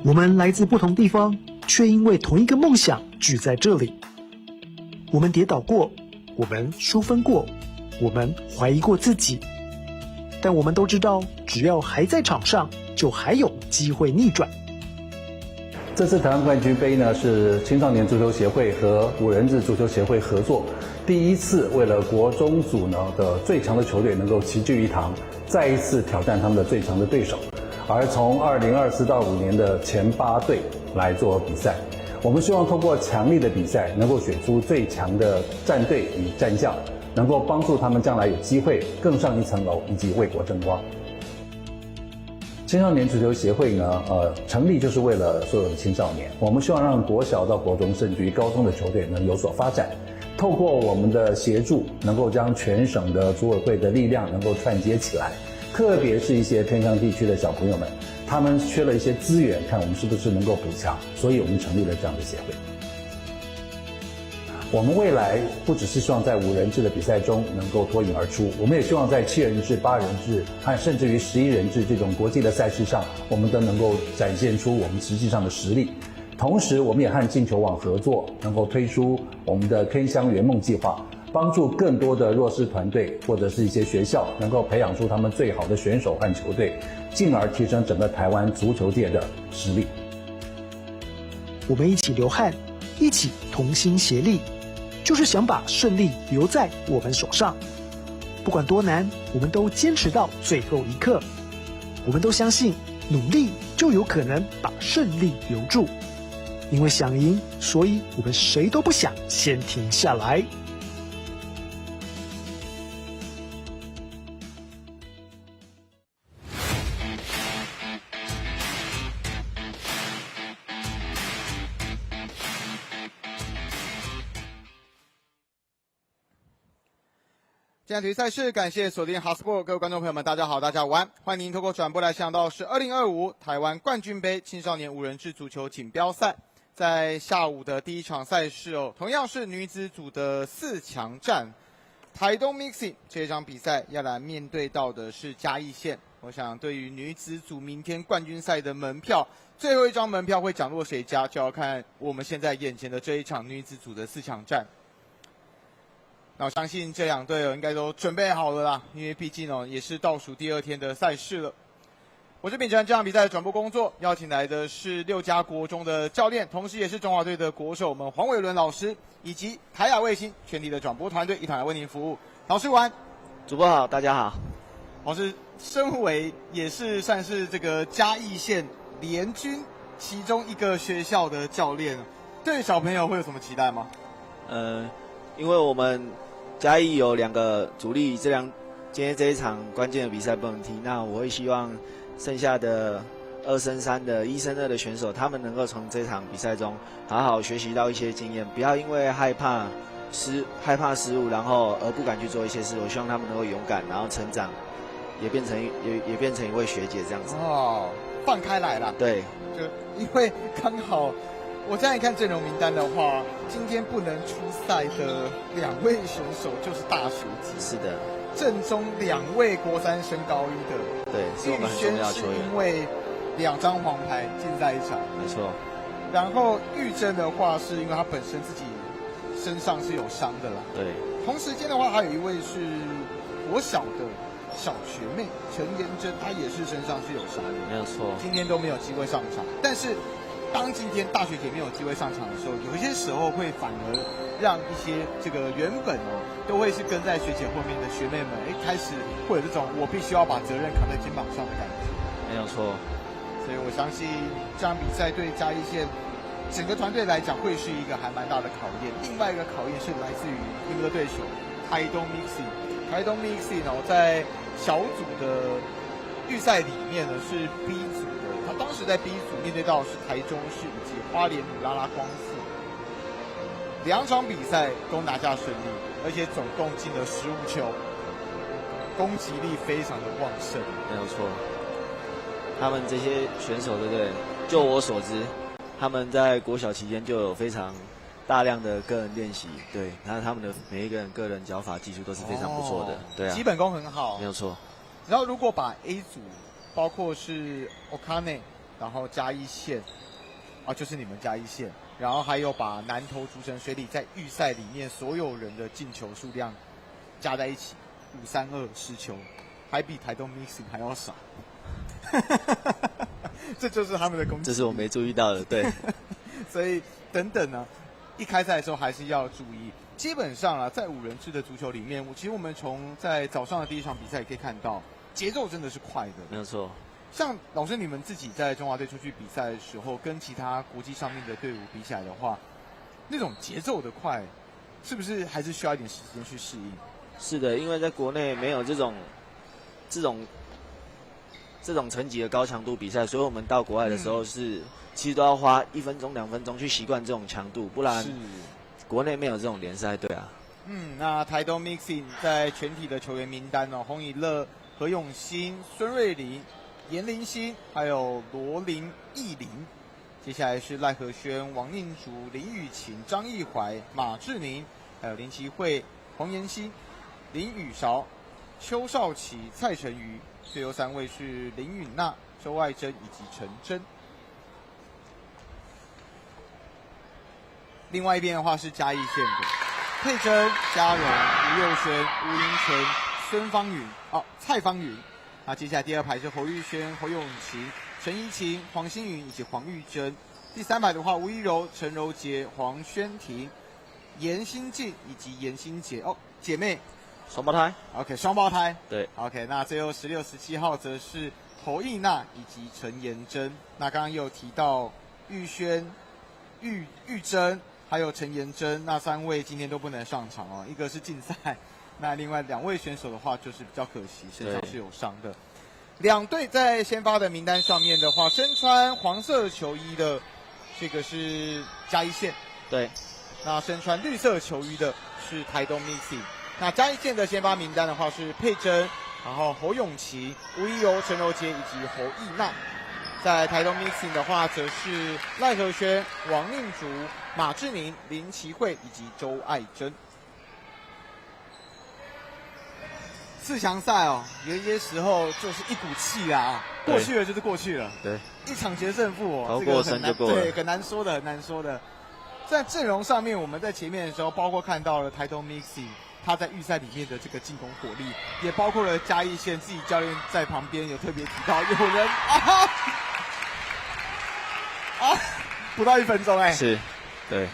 我们来自不同地方，却因为同一个梦想聚在这里。我们跌倒过，我们输分过，我们怀疑过自己，但我们都知道，只要还在场上，就还有机会逆转。这次台湾冠军杯呢，是青少年足球协会和五人制足球协会合作，第一次为了国中组呢的最强的球队能够齐聚一堂，再一次挑战他们的最强的对手。而从2024到5年的前8队来做比赛，我们希望通过强力的比赛，能够选出最强的战队与战将，能够帮助他们将来有机会更上一层楼，以及为国争光。青少年足球协会呢，成立就是为了所有的青少年。我们希望让国小到国中甚至于高中的球队能有所发展。透过我们的协助，能够将全省的组委会的力量能够串接起来。特别是一些偏乡地区的小朋友们，他们缺了一些资源，看我们是不是能够补强。所以我们成立了这样的协会。我们未来不只是希望在5人制的比赛中能够脱颖而出，我们也希望在7人制、8人制，甚至于11人制这种国际的赛事上，我们都能够展现出我们实际上的实力。同时，我们也和进球网合作，能够推出我们的偏乡圆梦计划，帮助更多的弱势团队或者是一些学校，能够培养出他们最好的选手和球队，进而提升整个台湾足球界的实力。我们一起流汗，一起同心协力，就是想把胜利留在我们手上。不管多难，我们都坚持到最后一刻。我们都相信，努力就有可能把胜利留住。因为想赢，所以我们谁都不想先停下来。今天体育赛事，感谢锁定 HotSport 各位观众朋友们，大家好，大家午安，欢迎您透过转播来想到是2025台湾冠军杯青少年5人制足球锦标赛，在下午的第一场赛事同样是女子组的4强战，台东 Mixing 这场比赛要来面对到的是嘉义县。我想对于女子组明天冠军赛的门票，最后一张门票会降落谁家，就要看我们现在眼前的这一场女子组的4强战。那我相信这两队应该都准备好了啦，因为毕竟也是倒数第2天的赛事了。我是秉承这场比赛的转播工作，邀请来的是6家国中的教练，同时也是中华队的国手们黄伟伦老师，以及台亚卫星全体的转播团队一同来为您服务。老师晚安，主播好，大家好。老师，身为也是算是这个嘉义县联军其中一个学校的教练，对小朋友会有什么期待吗？因为我们嘉义有2个主力，今天这一场关键的比赛不能踢，那我会希望剩下的2升3的1升2的选手，他们能够从这场比赛中好好学习到一些经验，不要因为害怕失误，然后而不敢去做一些事。我希望他们能够勇敢，然后成长，也变成一位学姐这样子。哦，放开来了。对，就因为刚好。我这样一看阵容名单的话，今天不能出赛的2位选手就是大学级。是的，正中2位国3升高一的。对，是我们很重要的球员。因为2张黄牌进赛场。没错。然后玉珍的话，是因为他本身自己身上是有伤的啦。对。同时间的话，还有一位是国小的小学妹陈妍珍，她也是身上是有伤的。没有错。今天都没有机会上场，但是。当今天大学姐没有机会上场的时候，有一些时候会反而让一些这个原本都会是跟在学姐后面的学妹们，开始会有这种我必须要把责任扛在肩膀上的感觉。没有错，所以我相信这场比赛对嘉义县整个团队来讲会是一个还蛮大的考验。另外一个考验是来自于你们的对手台东 Mixing， 台东 Mixing 在小组的预赛里面呢是 B 组。他当时在 B 组面对到的是台中市以及花莲鲁拉拉光复，2场比赛都拿下胜利，而且总共进了15球，攻击力非常的旺盛。没有错，他们这些选手，对不对？就我所知，他们在国小期间就有非常大量的个人练习，对，然后他们的每一个人个人脚法技术都是非常不错的，对啊，基本功很好，没有错。然后如果把 A 组包括是 Okane 然后嘉义县啊，就是你们嘉义县，然后还有把南投竹城水里在预赛里面所有人的进球数量加在一起，532球，还比台东 Mixing 还要少。这就是他们的攻击，这是我没注意到的，对。所以等等呢，一开赛的时候还是要注意。基本上啊，在5人制的足球里面，其实我们从在早上的第一场比赛也可以看到，节奏真的是快的。没有错。像老师你们自己在中华队出去比赛的时候，跟其他国际上面的队伍比起来的话，那种节奏的快，是不是还是需要一点时间去适应？是的，因为在国内没有这种层级的高强度比赛，所以我们到国外的时候其实都要花1分钟、2分钟去习惯这种强度，不然国内没有这种联赛，对啊。那台东 Mixing 在全体的球员名单哦，洪以乐、何永新、孙瑞麟、严林欣，还有罗林义林。接下来是赖和轩、王宁竹、林雨晴、张义怀、马志宁，还有林奇慧、洪延兴、林宇韶、邱少奇、蔡成瑜。最后3位是林允娜、周爱珍以及陈真。另外一边的话是嘉义县的佩珍、嘉荣、吴佑轩、吴英纯、孙芳云、蔡芳云。接下来第2排是侯玉轩、侯永琪、陈怡晴、黄欣云以及黄玉珍。第3排的话，吴一柔、陈柔杰、黄轩婷、严新静以及严新杰。姐妹。双胞胎 ，OK， 双胞胎，对 ，OK， 那最后16、17号则是侯艺娜以及陈妍珍。那刚刚也有提到玉轩、玉珍还有陈妍珍，那3位今天都不能上场哦，一个是竞赛，那另外2位选手的话就是比较可惜，身上是有伤的。2队在先发的名单上面的话，身穿黄色球衣的这个是嘉义县，对，那身穿绿色球衣的是台东 Mixing。那嘉义县的先发名单的话是佩珍，然后侯永琪、吴一柔、陈柔杰以及侯艺娜。在台东 Mixing 的话，则是赖和轩、王宁竹、马志宁、林奇慧以及周爱珍。4强赛哦，有一些时候就是一股气啊，过去了就是过去了。对，一场决胜负哦，过身就过了，对，很难说的，很难说的。在阵容上面，我们在前面的时候，包括看到了台东 Mixing 他在预赛里面的这个进攻火力，也包括了嘉义县自己教练在旁边有特别提到，有人不到1分钟是，对。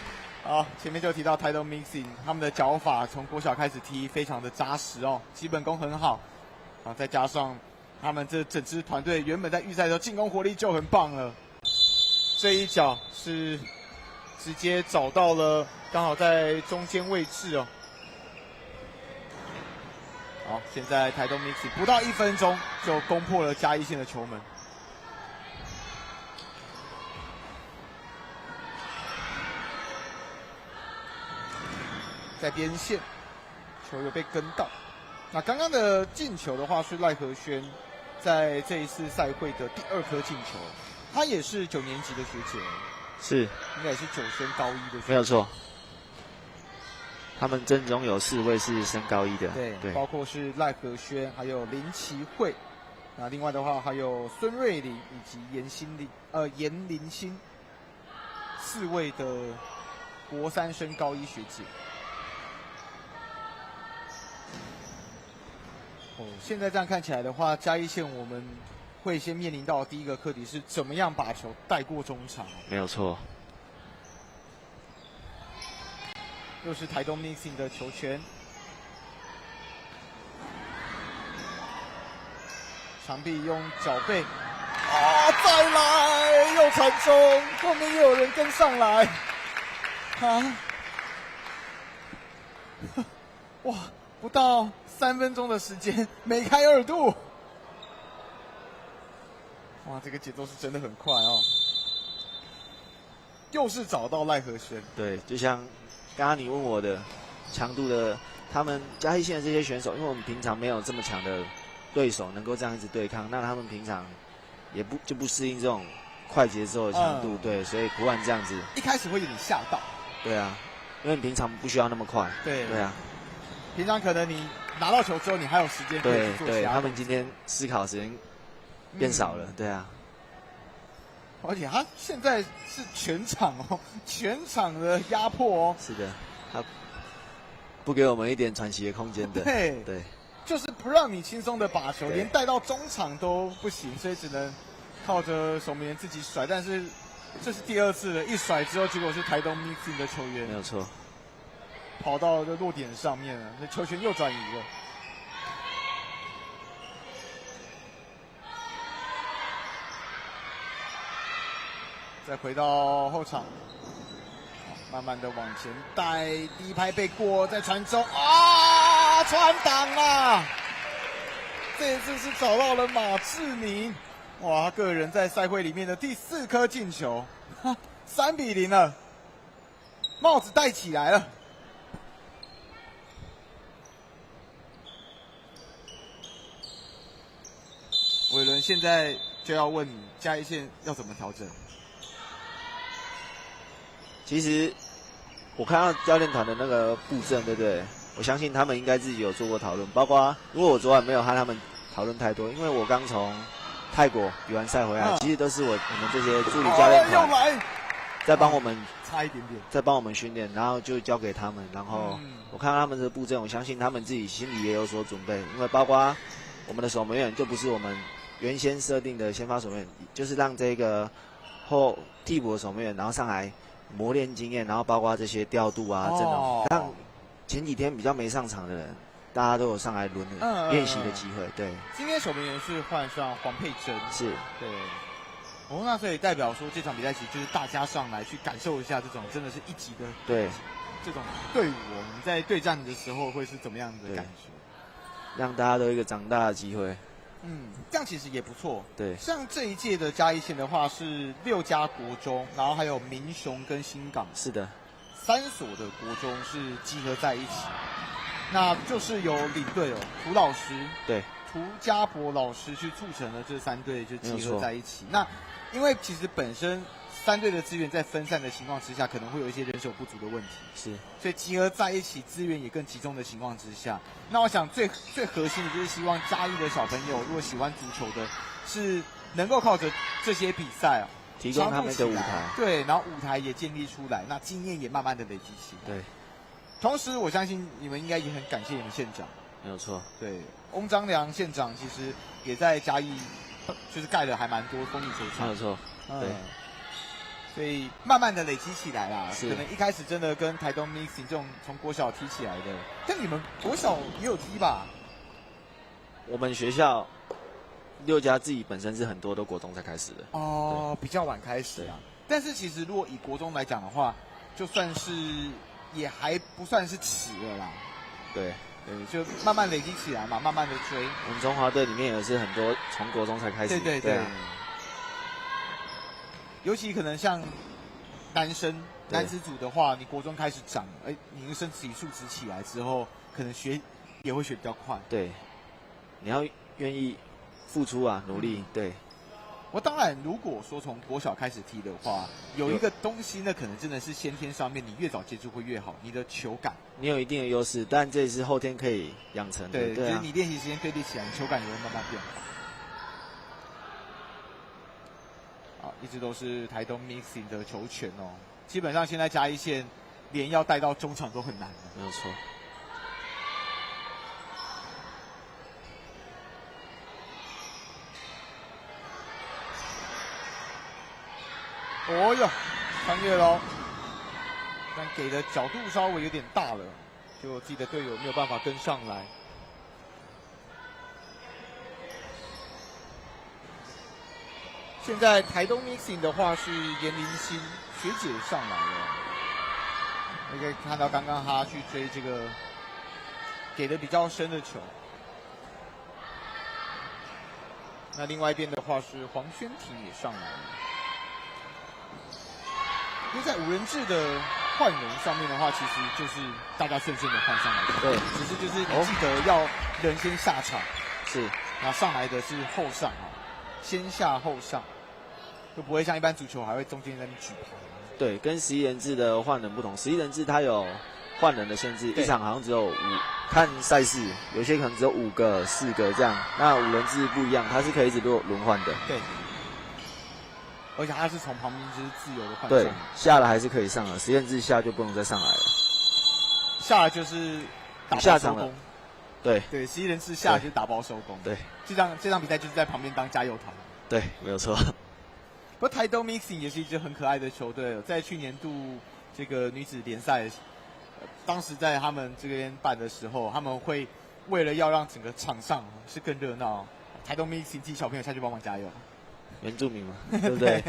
前面就提到台东 Mixing 他们的脚法从国小开始踢非常的扎实哦，基本功很好再加上他们这整支团队原本在预赛的时候进攻火力就很棒了，这一脚是直接找到了刚好在中间位置哦。现在台东 Mixing 不到1分钟就攻破了嘉义县的球门。在边线，球有被跟到。那刚刚的进球的话是赖和轩在这一次赛会的第2颗进球，他也是9年级的学姐，是，应该也是9升高1的学姐，没有错。他们阵中有4位是升高1的，对，包括是赖和轩，还有林奇慧。那另外的话还有孙瑞麟以及严林欣，4位的国3升高1学姐。现在这样看起来的话，嘉义县我们会先面临到的第一个课题是怎么样把球带过中场。没有错。又是台东 Mixing 的球权，长臂用脚背，再来又传中，后面又有人跟上来，哇，不到3分钟的时间，梅开2度，哇，这个节奏是真的很快哦。又是找到赖和轩，对，就像刚刚你问我的强度的，他们嘉义县的这些选手，因为我们平常没有这么强的对手能够这样一直对抗，那他们平常也不适应这种快节奏的强度，对，所以突然这样子，一开始会有点吓到。对啊，因为你平常不需要那么快。对啊，平常可能你拿到球之后，你还有时间可以做其他。对，他们今天思考时间变少了，对啊。而且他现在是全场全场的压迫哦。是的，他不给我们一点喘息的空间的。对，就是不让你轻松的把球，连带到中场都不行，所以只能靠着守门员自己甩。但是这是第2次了，一甩之后，结果是台东 Mixing 的球员，没有错，跑到这落点上面了，那球权又转移了。再回到后场，慢慢的往前带，第一拍背过，再传中啊，穿挡啊！这一次是找到了马志明，哇，他个人在赛会里面的第4颗进球，3-0了，帽子戴起来了。伟伦现在就要问你，嘉义县要怎么调整？其实我看到教练团的那个布阵，对不对？我相信他们应该自己有做过讨论，包括如果我昨晚没有和他们讨论太多，因为我刚从泰国比完赛回来，其实都是我们这些助理教练团在帮我们差一点点，在帮我们训练，然后就交给他们。然后我看到他们的布阵，我相信他们自己心里也有所准备，因为包括我们的守门员就不是我们原先设定的先发守门员，就是让这个后替补的守门员，然后上来磨练经验，然后包括这些调度啊，阵容，让前几天比较没上场的人，大家都有上来轮练习的机会。对，今天守门员是换上黄佩珍，是，对。那所以代表说这场比赛其实就是大家上来去感受一下这种真的是一级的对这种队伍，我们在对战的时候会是怎么样的感觉？让大家都有一个长大的机会。这样其实也不错。对，像这一届的嘉义县的话是6家国中，然后还有民雄跟新港，是的，3所的国中是集合在一起，那就是有领队涂老师，对，涂家博老师去促成了这3队就集合在一起。那因为其实本身3队的资源在分散的情况之下，可能会有一些人手不足的问题，是，所以集合在一起，资源也更集中的情况之下，那我想最核心的就是希望嘉义的小朋友，如果喜欢足球的，是能够靠着这些比赛提供他们的舞台，对，然后舞台也建立出来，那经验也慢慢的累积起来。对，同时我相信你们应该也很感谢你们县长，没有错。对，翁章良县长其实也在嘉义，就是盖了还蛮多公益球场，没有错。对。所以慢慢的累积起来啦，是可能一开始真的跟台东 Mixing 这种从国小踢起来的，但你们国小也有踢吧？我们学校6家自己本身是很多都国中才开始的，比较晚开始啊。但是其实如果以国中来讲的话，就算是也还不算是迟了啦。对，就慢慢累积起来嘛，慢慢的追。我们中华队里面也是很多从国中才开始，对。尤其可能像男子组的话，你国中开始长，你的身体素质起来之后，可能学也会学比较快。对，你要愿意付出啊，努力。对。我当然，如果说从国小开始踢的话，有一个东西呢，可能真的是先天上面，你越早接触会越好，你的球感。你有一定的优势，但这也是后天可以养成的。对，就是你练习时间堆积起来，你球感也会慢慢变好。一直都是台东 Mixing 的球权基本上现在嘉义县连要带到中场都很难了。没有错。穿越喽，但给的角度稍微有点大了，就自己的队友没有办法跟上来。现在台东 Mixing 的话是严林欣学姐上来了，你可以看到刚刚她去追这个给的比较深的球。那另外一边的话是黄轩婷也上来了，因为在5人制的换人上面的话，其实就是大家顺顺的换上来的，对，只是就是你记得要人先下场，是，然后上来的是后上先下后上。就不会像一般足球还会中间在那边举牌。对，跟11人制的换人不同，11人制它有换人的限制，一场好像只有看赛事，有些可能只有5个、4个这样。那5人制不一样，它是可以一直轮换的。对。而且他是从旁边就是自由的换对上，下了还是可以上了，实验制下就不能再上来了。下来就是打下场了包收工。对对，实际人是下来就是打包收工。对，这场比赛就是在旁边当加油团。对，没有错。不过台东 Mixing 也是一支很可爱的球队，在去年度这个女子联赛，当时在他们这边办的时候，他们会为了要让整个场上是更热闹，台东 Mixing 替小朋友下去帮忙加油。原住民嘛，对不对？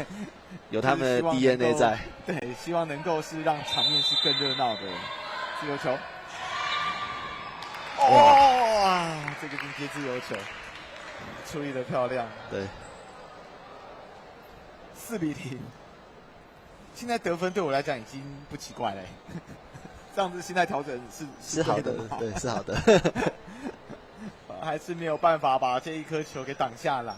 有他们的 DNA 在。对，希望能够是让场面是更热闹的。自由球。哇，这个进阶自由球处理的漂亮。对。4-0，现在得分对我来讲已经不奇怪了。这样子心态调整是好的，对，是好的。还是没有办法把这一颗球给挡下来，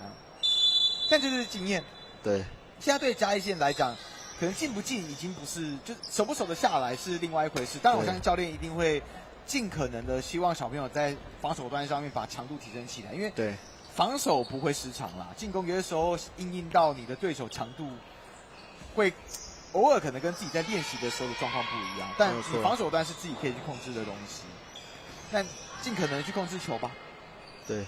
但这就是经验。对，现在对嘉义县来讲，可能进不进已经不是，就是守不守得下来是另外一回事。当然，我相信教练一定会尽可能的希望小朋友在防守端上面把强度提升起来，因为对。防守不会失常啦，进攻有的时候因到你的对手强度，会偶尔可能跟自己在练习的时候的状况不一样，但你防守端是自己可以去控制的东西，但尽可能去控制球吧。对，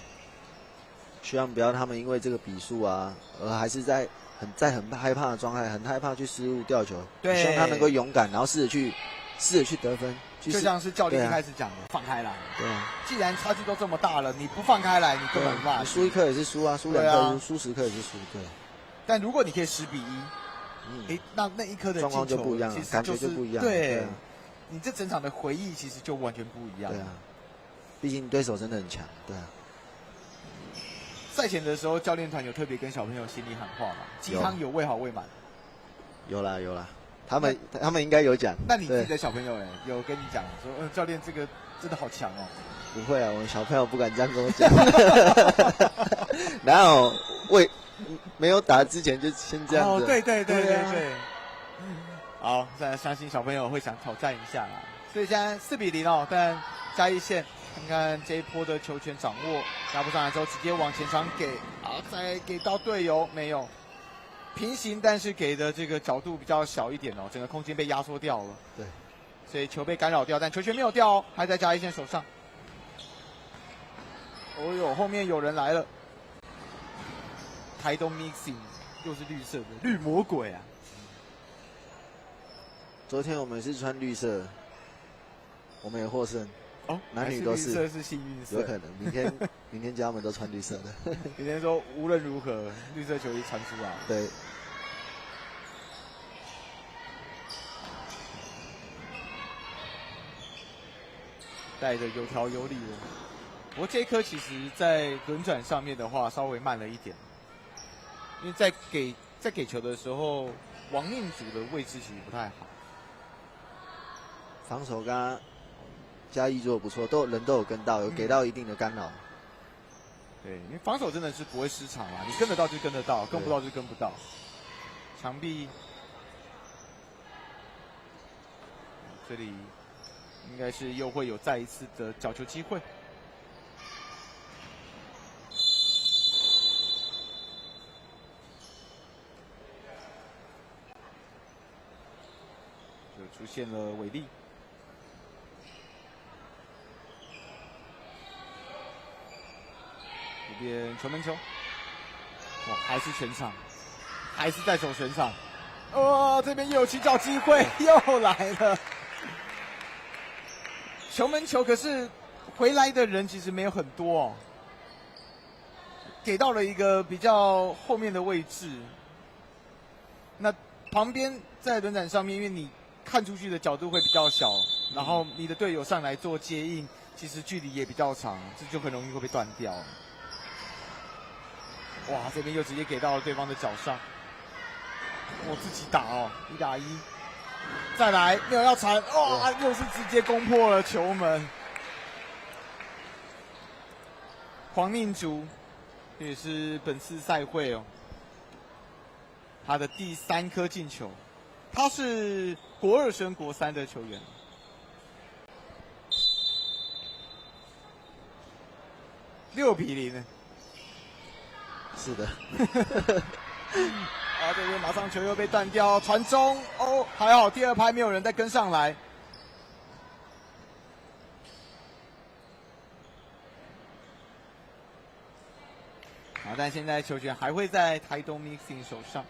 希望不要他们因为这个比数啊，而还是在很害怕的状态，很害怕去失误掉球。对，希望他能够勇敢，然后试着去得分。就像是教练一开始讲的，放开来。对啊，既然差距都这么大了，你不放开来，你根本无法。你输1颗也是输啊，输2颗输10颗也是输。对。但如果你可以10-1，那一颗的状况就不一样了，感觉就不一样。对，你这整场的回忆其实就完全不一样。对啊，毕竟对手真的很强。对啊。赛前的时候，教练团有特别跟小朋友心里喊话嘛？鸡汤有喂好喂满。有啦。他们应该有讲。那你自己的小朋友有跟你讲说，教练这个真的好强哦。不会啊，我小朋友不敢这样跟我讲。哪有没有打之前就先这样子？哦，对。好，相信小朋友会想挑战一下啦。所以现在4-0哦，但嘉义县看看这一波的球权掌握，压不上来之后直接往前场给，再给到队友没有。平行，但是给的这个角度比较小一点哦，整个空间被压缩掉了。对，所以球被干扰掉，但球权没有掉哦，还在嘉义县手上。哦呦，后面有人来了，台东 Mixing 又是绿色的绿魔鬼啊！昨天我们是穿绿色，我们也获胜。哦，男女都是。绿色是幸运色。有可能，明天家们都穿绿色的。明天说无论如何，绿色球衣传出来。对。带着有条有理的。不过这一颗其实在轮转上面的话稍微慢了一点，因为在给球的时候，王念祖的位置其实不太好。防守刚刚嘉义做得不错，人都有跟到，有给到一定的干扰。对，因为防守真的是不会失常啊，你跟得到就跟得到，跟不到就跟不到。墙壁这里应该是又会有再一次的角球机会。就出现了伟力。这边球门球，哇，还是全场，还是在走全场。哦，这边又有起脚机会，又来了。球门球，可是回来的人其实没有很多哦，给到了一个比较后面的位置。那旁边在轮转上面，因为你看出去的角度会比较小，然后你的队友上来做接应，其实距离也比较长，这就很容易会被断掉。哇，这边又直接给到了对方的脚上，我自己打哦，1打1，再来没有要传，哇，又是直接攻破了球门。黄宁竹也是本次赛会哦，他的第3颗进球，他是国2升国3的球员。6-0。是的。啊，这边马上球又被断掉，传中哦，还好第二拍没有人再跟上来。好，但现在球权还会在台东 Mixing 手上。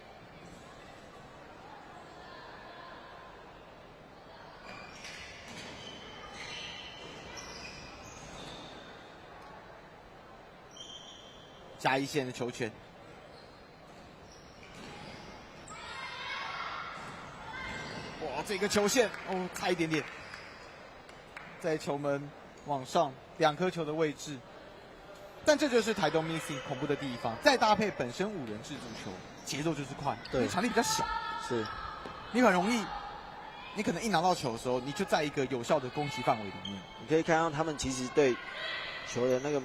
嘉义县的球权。哇，这个球线哦，差一点点，在球门往上2颗球的位置。但这就是台东 Mixing 恐怖的地方，再搭配本身5人制足球，节奏就是快，因为场地比较小，是，你很容易，你可能一拿到球的时候，你就在一个有效的攻击范围里面。你可以看到他们其实对球的那个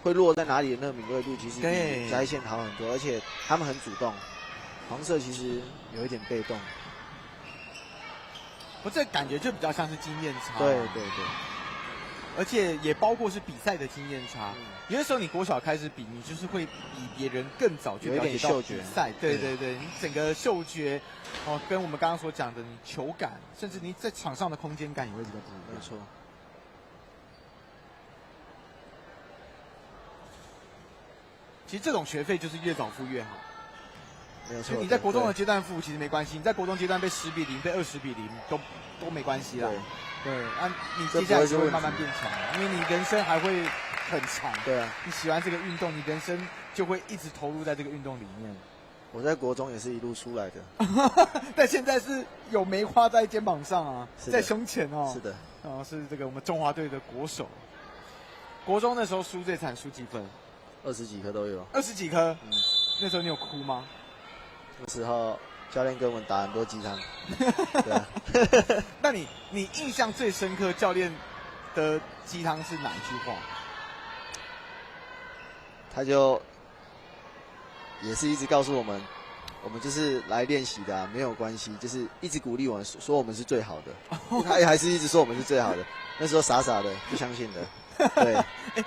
会落在哪里的那个敏锐度，其实比嘉义县好很多，而且他们很主动。黄色其实有一点被动，这感觉就比较像是经验差。对对对。而且也包括是比赛的经验差。有的时候你国小开始比，你就是会比别人更早去了解到比赛。对对对，你整个嗅觉，哦，跟我们刚刚所讲的你球感，甚至你在场上的空间感也会比较不一样。没错。其实这种学费就是越早付越好。没有错。你在国中的阶段付其实没关系，你在国中阶段被10比0、被20比0都没关系啦。对，啊，你接下来就会慢慢变强，因为你人生还会很长。对啊，你喜欢这个运动，你人生就会一直投入在这个运动里面。我在国中也是一路出来的，但现在是有梅花在肩膀上啊，在胸前哦。是的，哦，是这个我们中华队的国手。国中那时候输最惨，输几分？20几颗都有。20几颗？那时候你有哭吗？那时候。教练跟我们打很多鸡汤，对啊。那你印象最深刻教练的鸡汤是哪一句话？他就也是一直告诉我们就是来练习的没有关系，就是一直鼓励我们，说我们是最好的。他也还是一直说我们是最好的。那时候傻傻的不相信的。对，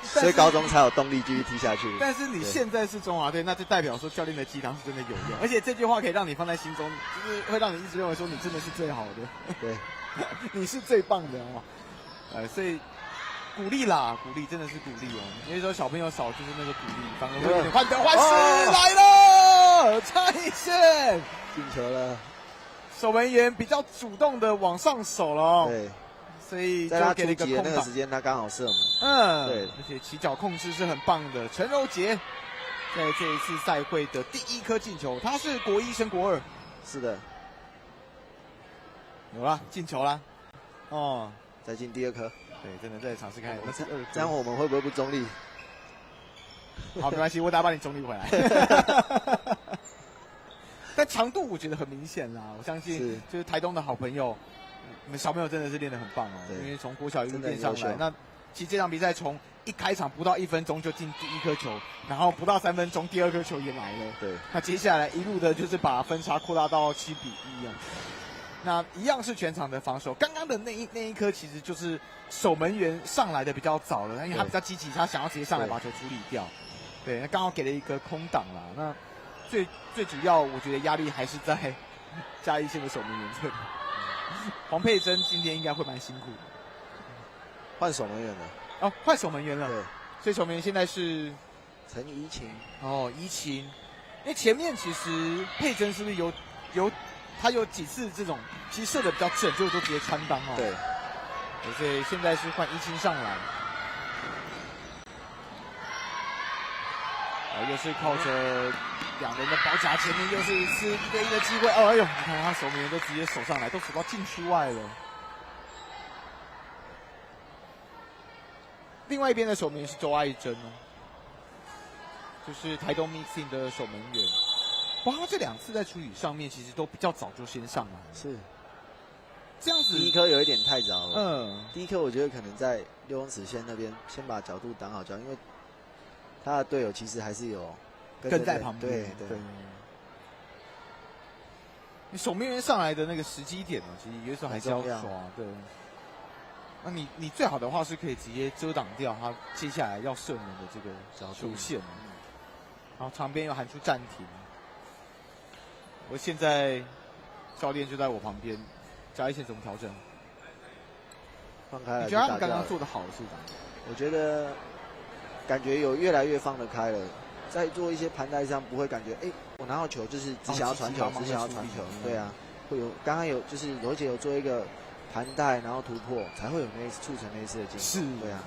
所以高中才有动力继续踢下去。但是你现在是中华队，那就代表说教练的鸡汤是真的有用，而且这句话可以让你放在心中，就是会让你一直认为说你真的是最好的，对，你是最棒的哦。所以鼓励啦，鼓励真的是鼓励哦。有时候小朋友少就是那个鼓励，反而会有点患得患失。来了，嘉义县进球了，守门员比较主动的往上守了哦。对。所以在他出击的那个时间，他刚好射门。对，而且起脚控制是很棒的。陈柔杰在这一次赛会的第1颗进球，他是国1升国2。是的，有啦，进球啦。哦，再进第2颗。对，真的再尝试看。这样我们会不会不中立？好，没关系，我等下帮你中立回来。但强度我觉得很明显啦，我相信就是台东的好朋友。你们小朋友真的是练得很棒哦，因为从国小一路练上来。那其实这场比赛从一开场不到1分钟就进第1颗球，然后不到3分钟第2颗球也来了。对，那接下来一路的就是把分差扩大到7比1啊。那一样是全场的防守。刚刚的那一颗其实就是守门员上来的比较早了，因为他比较积极，他想要直接上来把球处理掉。对，那刚好给了一个空档啦。那最主要，我觉得压力还是在嘉义县的守门员这里。黄佩珍今天应该会蛮辛苦的，换守门员了哦，换守门员了。对，所以守门员现在是陈怡晴。哦，怡晴。因为前面其实佩珍是不是他有几次这种其实射的比较正，就都直接穿裆哦。对，所以现在是换怡晴上来，又是靠着2人的包夹，前面又是一次1对1的机会。哦，哎呦，你看他守门员都直接守上来，都守到禁区外了。另外一边的守门员是周爱珍哦，就是台东 Mixing 的守门员。哇，他这2次在处理上面其实都比较早就先上来，是这样子。第1颗有一点太早了，第1颗我觉得可能在6公尺线那边先把角度挡好脚，因为他的队友其实还是有跟在旁边。对。你守门员上来的那个时机点呢，其实有时候还是要抓。对。那你最好的话是可以直接遮挡掉他接下来要射门的这个球线。然后场边又喊出暂停。我现在教练就在我旁边，加一线怎么调整？放开了。你觉得他们刚刚做的好是怎么？我觉得感觉有越来越放得开了，在做一些盘带上不会感觉，我拿到球就是只想要传球，只想要传球。对啊，会有刚刚有就是罗姐有做一个盘带，然后突破，才会有促成那一次的进攻。是，对啊。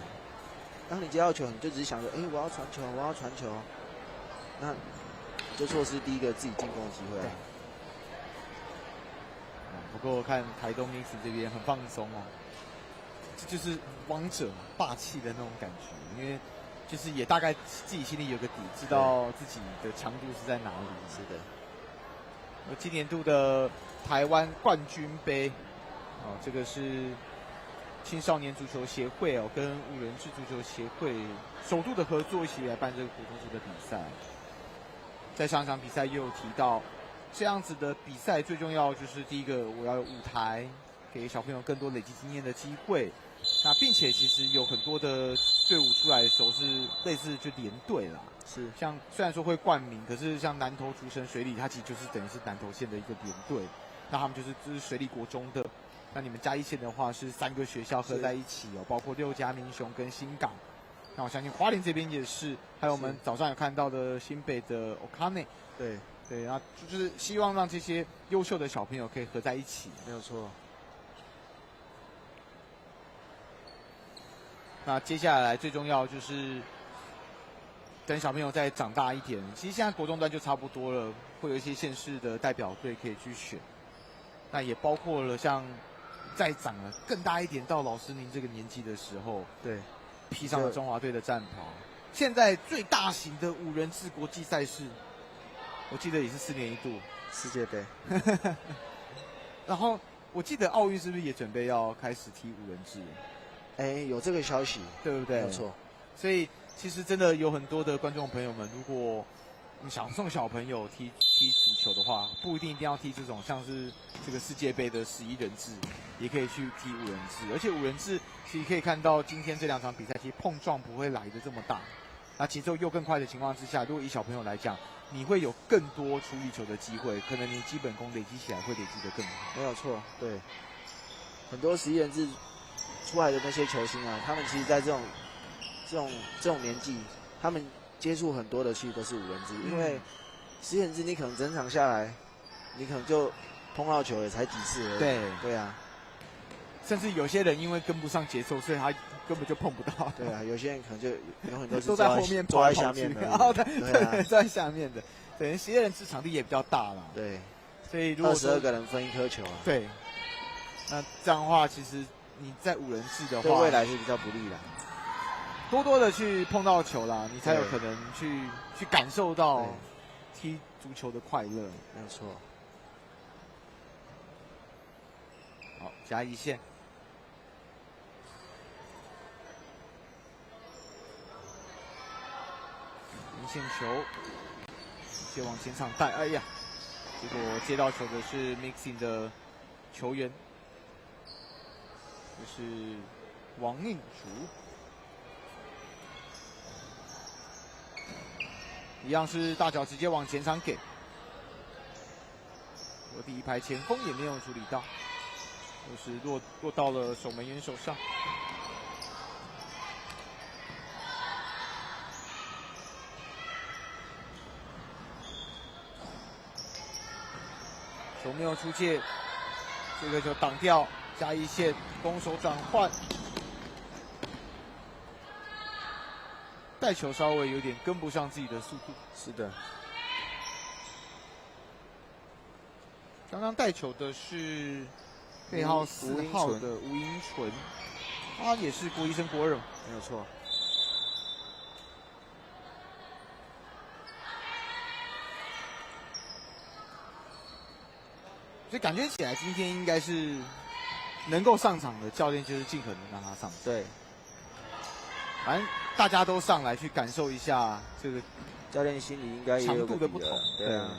当你接到球，你就只是想着，我要传球，我要传球，那就错失第一个自己进攻的机会啊。不过我看台东 Mix 这边很放松哦，这就是王者霸气的那种感觉，因为就是也大概自己心里有个底，知道自己的强度是在哪里。是的。今年度的台湾冠军杯，这个是青少年足球协会跟五人制足球协会首度的合作，一起来办这个国中组的比赛。在上场比赛又有提到，这样子的比赛最重要就是第一个，我要有舞台，给小朋友更多累积经验的机会。那并且其实有很多的队伍出来的时候是类似就连队啦，是像虽然说会冠名，可是像南投竹城水里，它其实就是等于是南投县的一个连队，那他们就是水里国中的。那你们嘉义县的话是3个学校合在一起包括六家民雄跟新港。那我相信花莲这边也是，还有我们早上有看到的新北的 Okane。对，然后就是希望让这些优秀的小朋友可以合在一起。没有错。那接下来最重要就是等小朋友再长大一点，其实现在国中端就差不多了，会有一些县市的代表队可以去选。那也包括了像再长了更大一点，到老师您这个年纪的时候，对，披上了中华队的战袍。现在最大型的五人制国际赛事，我记得也是4年1度世界杯。然后我记得奥运是不是也准备要开始踢五人制？有这个消息，对不对？没错。所以其实真的有很多的观众朋友们，如果你想送小朋友踢足球的话，不一定要踢这种像是这个世界杯的11人制，也可以去踢5人制。而且5人制其实可以看到今天这2场比赛，其实碰撞不会来的这么大，那节奏又更快的情况之下，如果以小朋友来讲，你会有更多出力球的机会，可能你基本功累积起来会累积得更好。没有错，对。很多11人制出来的那些球星啊，他们其实在这种年纪，他们接触很多的其实都是5人制，因为11人制你可能整场下来，你可能就碰到球也才几次而已。对啊。甚至有些人因为跟不上节奏，所以他根本就碰不到。对啊，有些人可能就有很多是都在后面坐在下面的。对，坐在下面的。对，11人制场地也比较大啦。对。所以如果22个人分1颗球啊。对。那这样的话，其实你在5人制的话，对未来是比较不利的。多的去碰到球啦，你才有可能去感受到踢足球的快乐。没有错。好，嘉义县。连线球，直接往前场带，哎呀，结果接到球的是 Mixing 的球员，就是王宁竹，一样是大脚直接往前场给，我第一排前锋也没有处理到，就是落到了守门员手上。球没有出界，这个球挡掉，嘉义县攻守转换，带球稍微有点跟不上自己的速度。是的，刚刚带球的是背号4号的吴英纯，他也是国医生国人，没有错。所以感觉起来今天应该是能够上场的，教练就是尽可能让他上。对，反正大家都上来去感受一下这个教练心里应该也有强度的不同。对啊。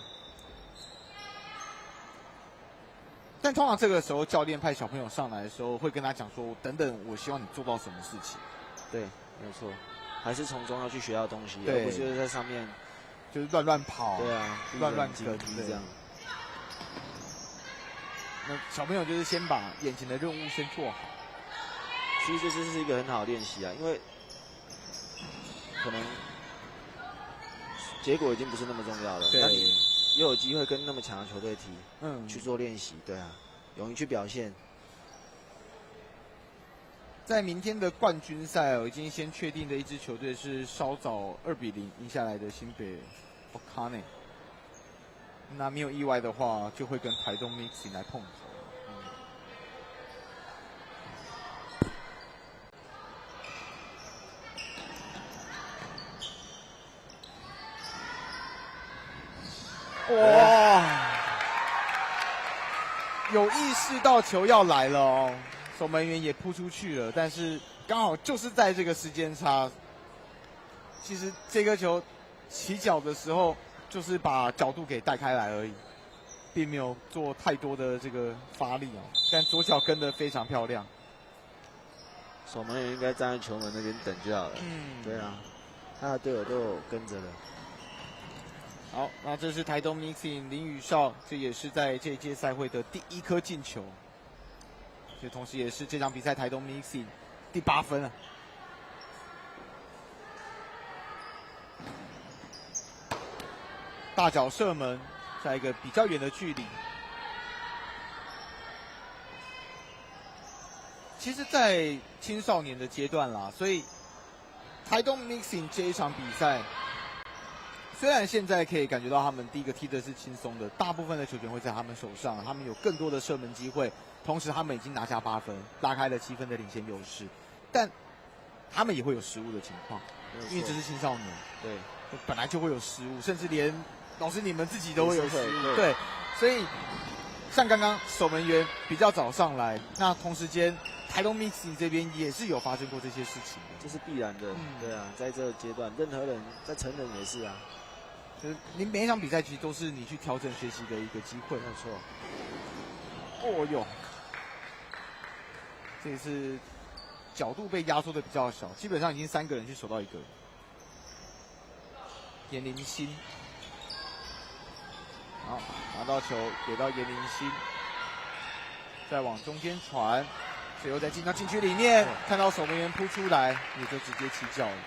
但通常这个时候，教练派小朋友上来的时候，会跟他讲说：“等等，我希望你做到什么事情。”对，没有错，还是从中要去学到东西，对，而不是在上面就是乱跑，对啊，乱跟这样。那小朋友就是先把眼前的任务先做好。其实这是一个很好的练习啊，因为可能结果已经不是那么重要了，那你又有机会跟那么强的球队去做练习，对啊，勇于去表现。在明天的冠军赛已经先确定的一支球队是稍早2-0赢下来的新北 Okane。那没有意外的话，就会跟台东 Mixing 来碰头。哇！有意识到球要来了哦，守门员也扑出去了，但是刚好就是在这个时间差。其实这个球起脚的时候，就是把角度给带开来而已，并没有做太多的这个发力哦。但左脚跟得非常漂亮，守门员应该站在球门那边等就好了。对啊，他的队友都有跟着的。好，那这是台东 Mixing 林宇少，这也是在这一届赛会的第1颗进球，这同时也是这场比赛台东 Mixing 第8分啊。大脚射门，在一个比较远的距离。其实，在青少年的阶段啦，所以台东 Mixing 这一场比赛。虽然现在可以感觉到他们第一个踢的是轻松的，大部分的球权会在他们手上，他们有更多的射门机会，同时他们已经拿下8分，拉开了7分的领先优势，但他们也会有失误的情况，因为这是青少年，对，本来就会有失误，甚至连老师你们自己都会有失误，对，所以像刚刚守门员比较早上来，那同时间台东 Mixing 这边也是有发生过这些事情，这是必然的，对啊，在这个阶段，任何人在成人也是啊。就是你每一场比赛其实都是你去调整学习的一个机会，没有错。哦哟，这一次角度被压缩的比较小，基本上已经3个人去守到1个。严林新，好，拿到球给到严林新，再往中间传，最后再进到禁区里面，看到守门员扑出来，也就直接起脚了。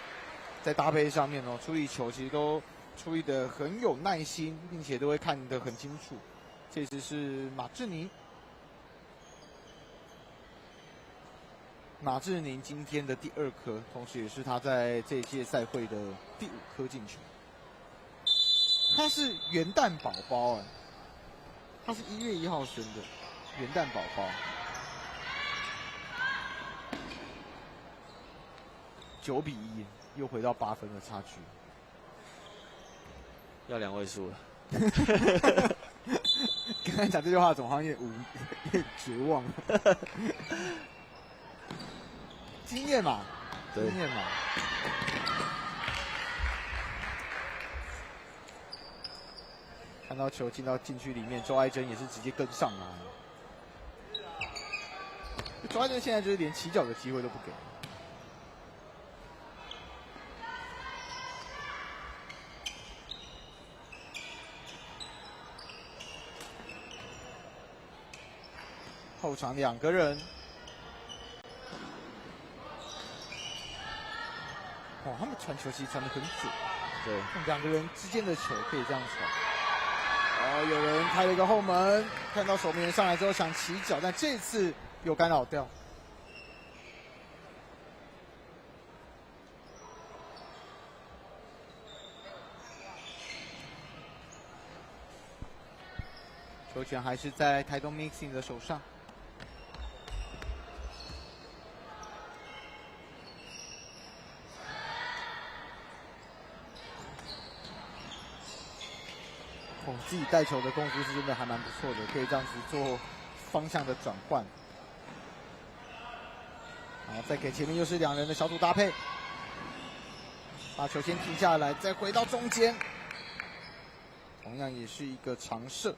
在搭配上面哦，处理球其实都处理得很有耐心，并且都会看得很清楚。这支是马志宁，马志宁今天的第2颗，同时也是他在这一届赛会的第5颗进球。他是元旦宝宝哎，他是1月1号生的元旦宝宝。9-1，又回到8分的差距。要2位数了。刚才讲这句话，总好像有点绝望。经验嘛，经验嘛。看到球进到禁区里面，周爱珍也是直接跟上来。周爱珍现在就是连起脚的机会都不给。后场2个人，哦，他们传球其实传得很准，对，2个人之间的球可以这样传。哦，有人开了一个后门，看到守门员上来之后想起脚，但这次有干扰掉。球权还是在台东 Mixing 的手上。哦，自己带球的功夫是真的还蛮不错的，可以这样子做方向的转换。然后再给前面又是2人的小组搭配，把球先停下来，再回到中间，同样也是一个长射。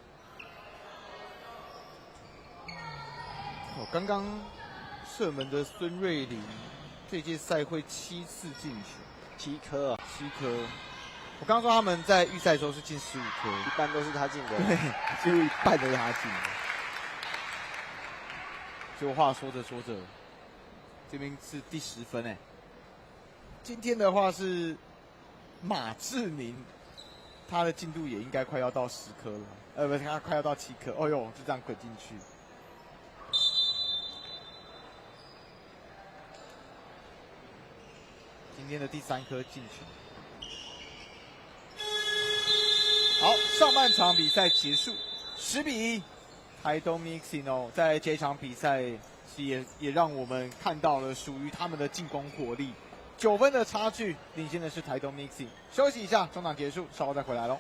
哦，刚刚射门的孙瑞麟，这届赛会7次进球， 7颗啊，7颗。我刚刚说他们在预赛的时候是进15颗，一般都是他进的，对，几乎一半都是他进的。结果话说着说着，这边是第10分哎。今天的话是马志宁，他的进度也应该快要到10颗了，不是，他快要到7颗。哦呦，就这样滚进去。今天的第3颗进球。好，上半场比赛结束，10比1，台东 Mixing 哦，在这场比赛也让我们看到了属于他们的进攻火力。9分的差距，领先的是台东 Mixing。休息一下，中场结束，稍后再回来喽。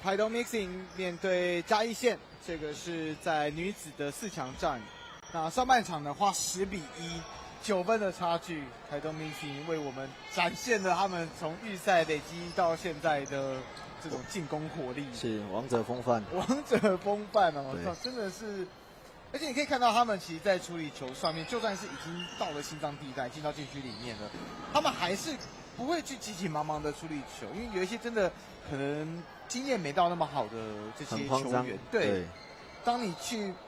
台东 Mixing 面对嘉义县，这个是在女子的4强战。那上半场的话10-1，9分的差距，台东 Mixing 为我们展现了他们从预赛累积到现在的这种进攻火力，是王者风范。王者风范哦，真的是。而且你可以看到，他们其实，在处理球上面，就算是已经到了心脏地带，进到禁区里面了，他们还是不会去急急忙忙的处理球，因为有一些真的可能经验没到那么好的这些球员，对。当你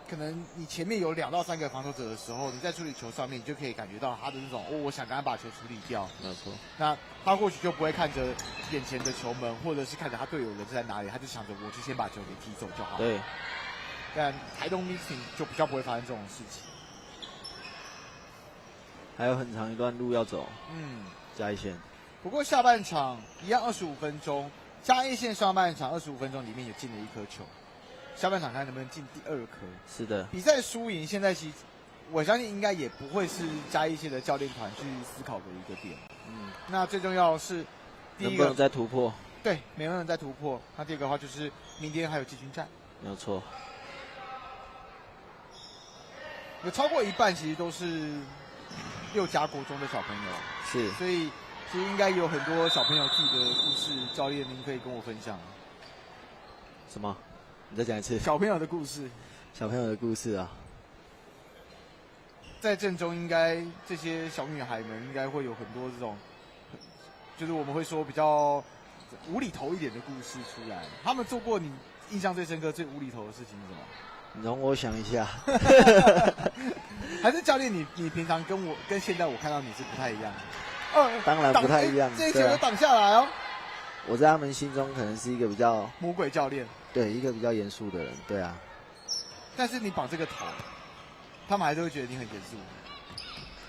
可能你前面有2到3个防守者的时候，你在处理球上面，你就可以感觉到他的那种我想赶快把球处理掉。没有错。那他或许就不会看着眼前的球门，或者是看着他队友人在哪里，他就想着我就先把球给踢走就好。对。但台东 Mixing 就比较不会发生这种事情。还有很长一段路要走。嘉义县。不过下半场一样25分钟，嘉义县上半场25分钟里面也进了1颗球。下半场看能不能进第2颗。是的。比赛输赢现在其实我相信应该也不会是嘉义县的教练团去思考的一个点。那最重要的是第一个能不能再突破？对，没能再突破。那第二个的话就是明天还有季军战。没有错。有超过一半其实都是6家国中的小朋友，是，所以其实应该有很多小朋友自己的故事，教练您可以跟我分享。什么？你再讲一次。小朋友的故事。小朋友的故事啊，在阵中应该这些小女孩们应该会有很多这种，就是我们会说比较无厘头一点的故事出来。他们做过你印象最深刻、最无厘头的事情是什么？你容我想一下。还是教练你平常跟现在我看到你是不太一样的。当然不太一样。这一球都挡下来哦。我在他们心中可能是一个比较魔鬼教练。对，一个比较严肃的人。对啊。但是你绑这个头，他们还是会觉得你很严肃。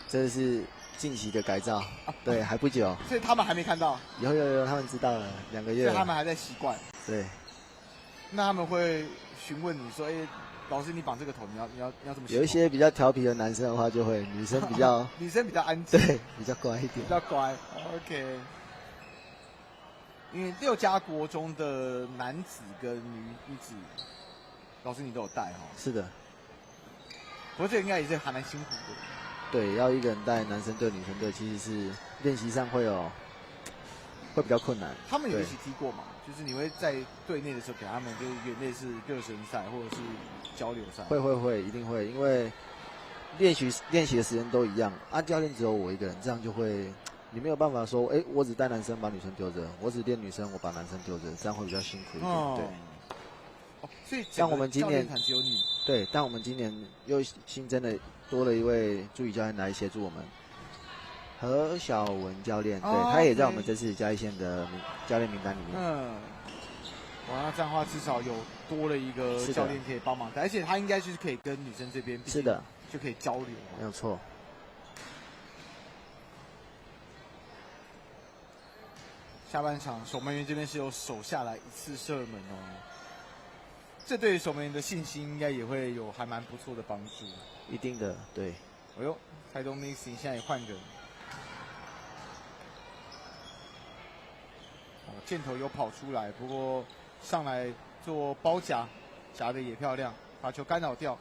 这是近期的改造。对，还不久。所以他们还没看到。有，他们知道了2个月了。所以他们还在习惯。对。那他们会询问你说：“老师，你绑这个头，你要怎么？”有一些比较调皮的男生的话，就会；女生比较女生比较安静，对，比较乖一点，比较乖。OK。因为6家国中的男子跟女子，老师你都有带哈。是的。不过这应该也是还蛮辛苦的。对，要一个人带男生队、女生队，其实是练习上会比较困难。他们有一起踢过嘛？就是你会在队内的时候给他们，就是有类似热身赛或者是交流赛。会，一定会，因为练习的时间都一样啊。教练只有我一个人，这样就会你没有办法说，我只带男生把女生丢着，我只练女生我把男生丢着，这样会比较辛苦一点。对。所以但我们今年只有你。对，但我们今年又新增了多了一位助理教练来协助我们。何小文教练，对，他也在我们这次嘉义县的教练名单里面。哇，那这样的话至少有多了一个教练可以帮忙，而且他应该就是可以跟女生这边是的就可以交流。没有错。下半场守门员这边是有守下来1次射门哦，这对守门员的信心应该也会有还蛮不错的帮助。一定的，对。哎呦，台东 Mixing 现在也换人。箭头有跑出来，不过上来做包夹，夹的也漂亮，把球干扰掉。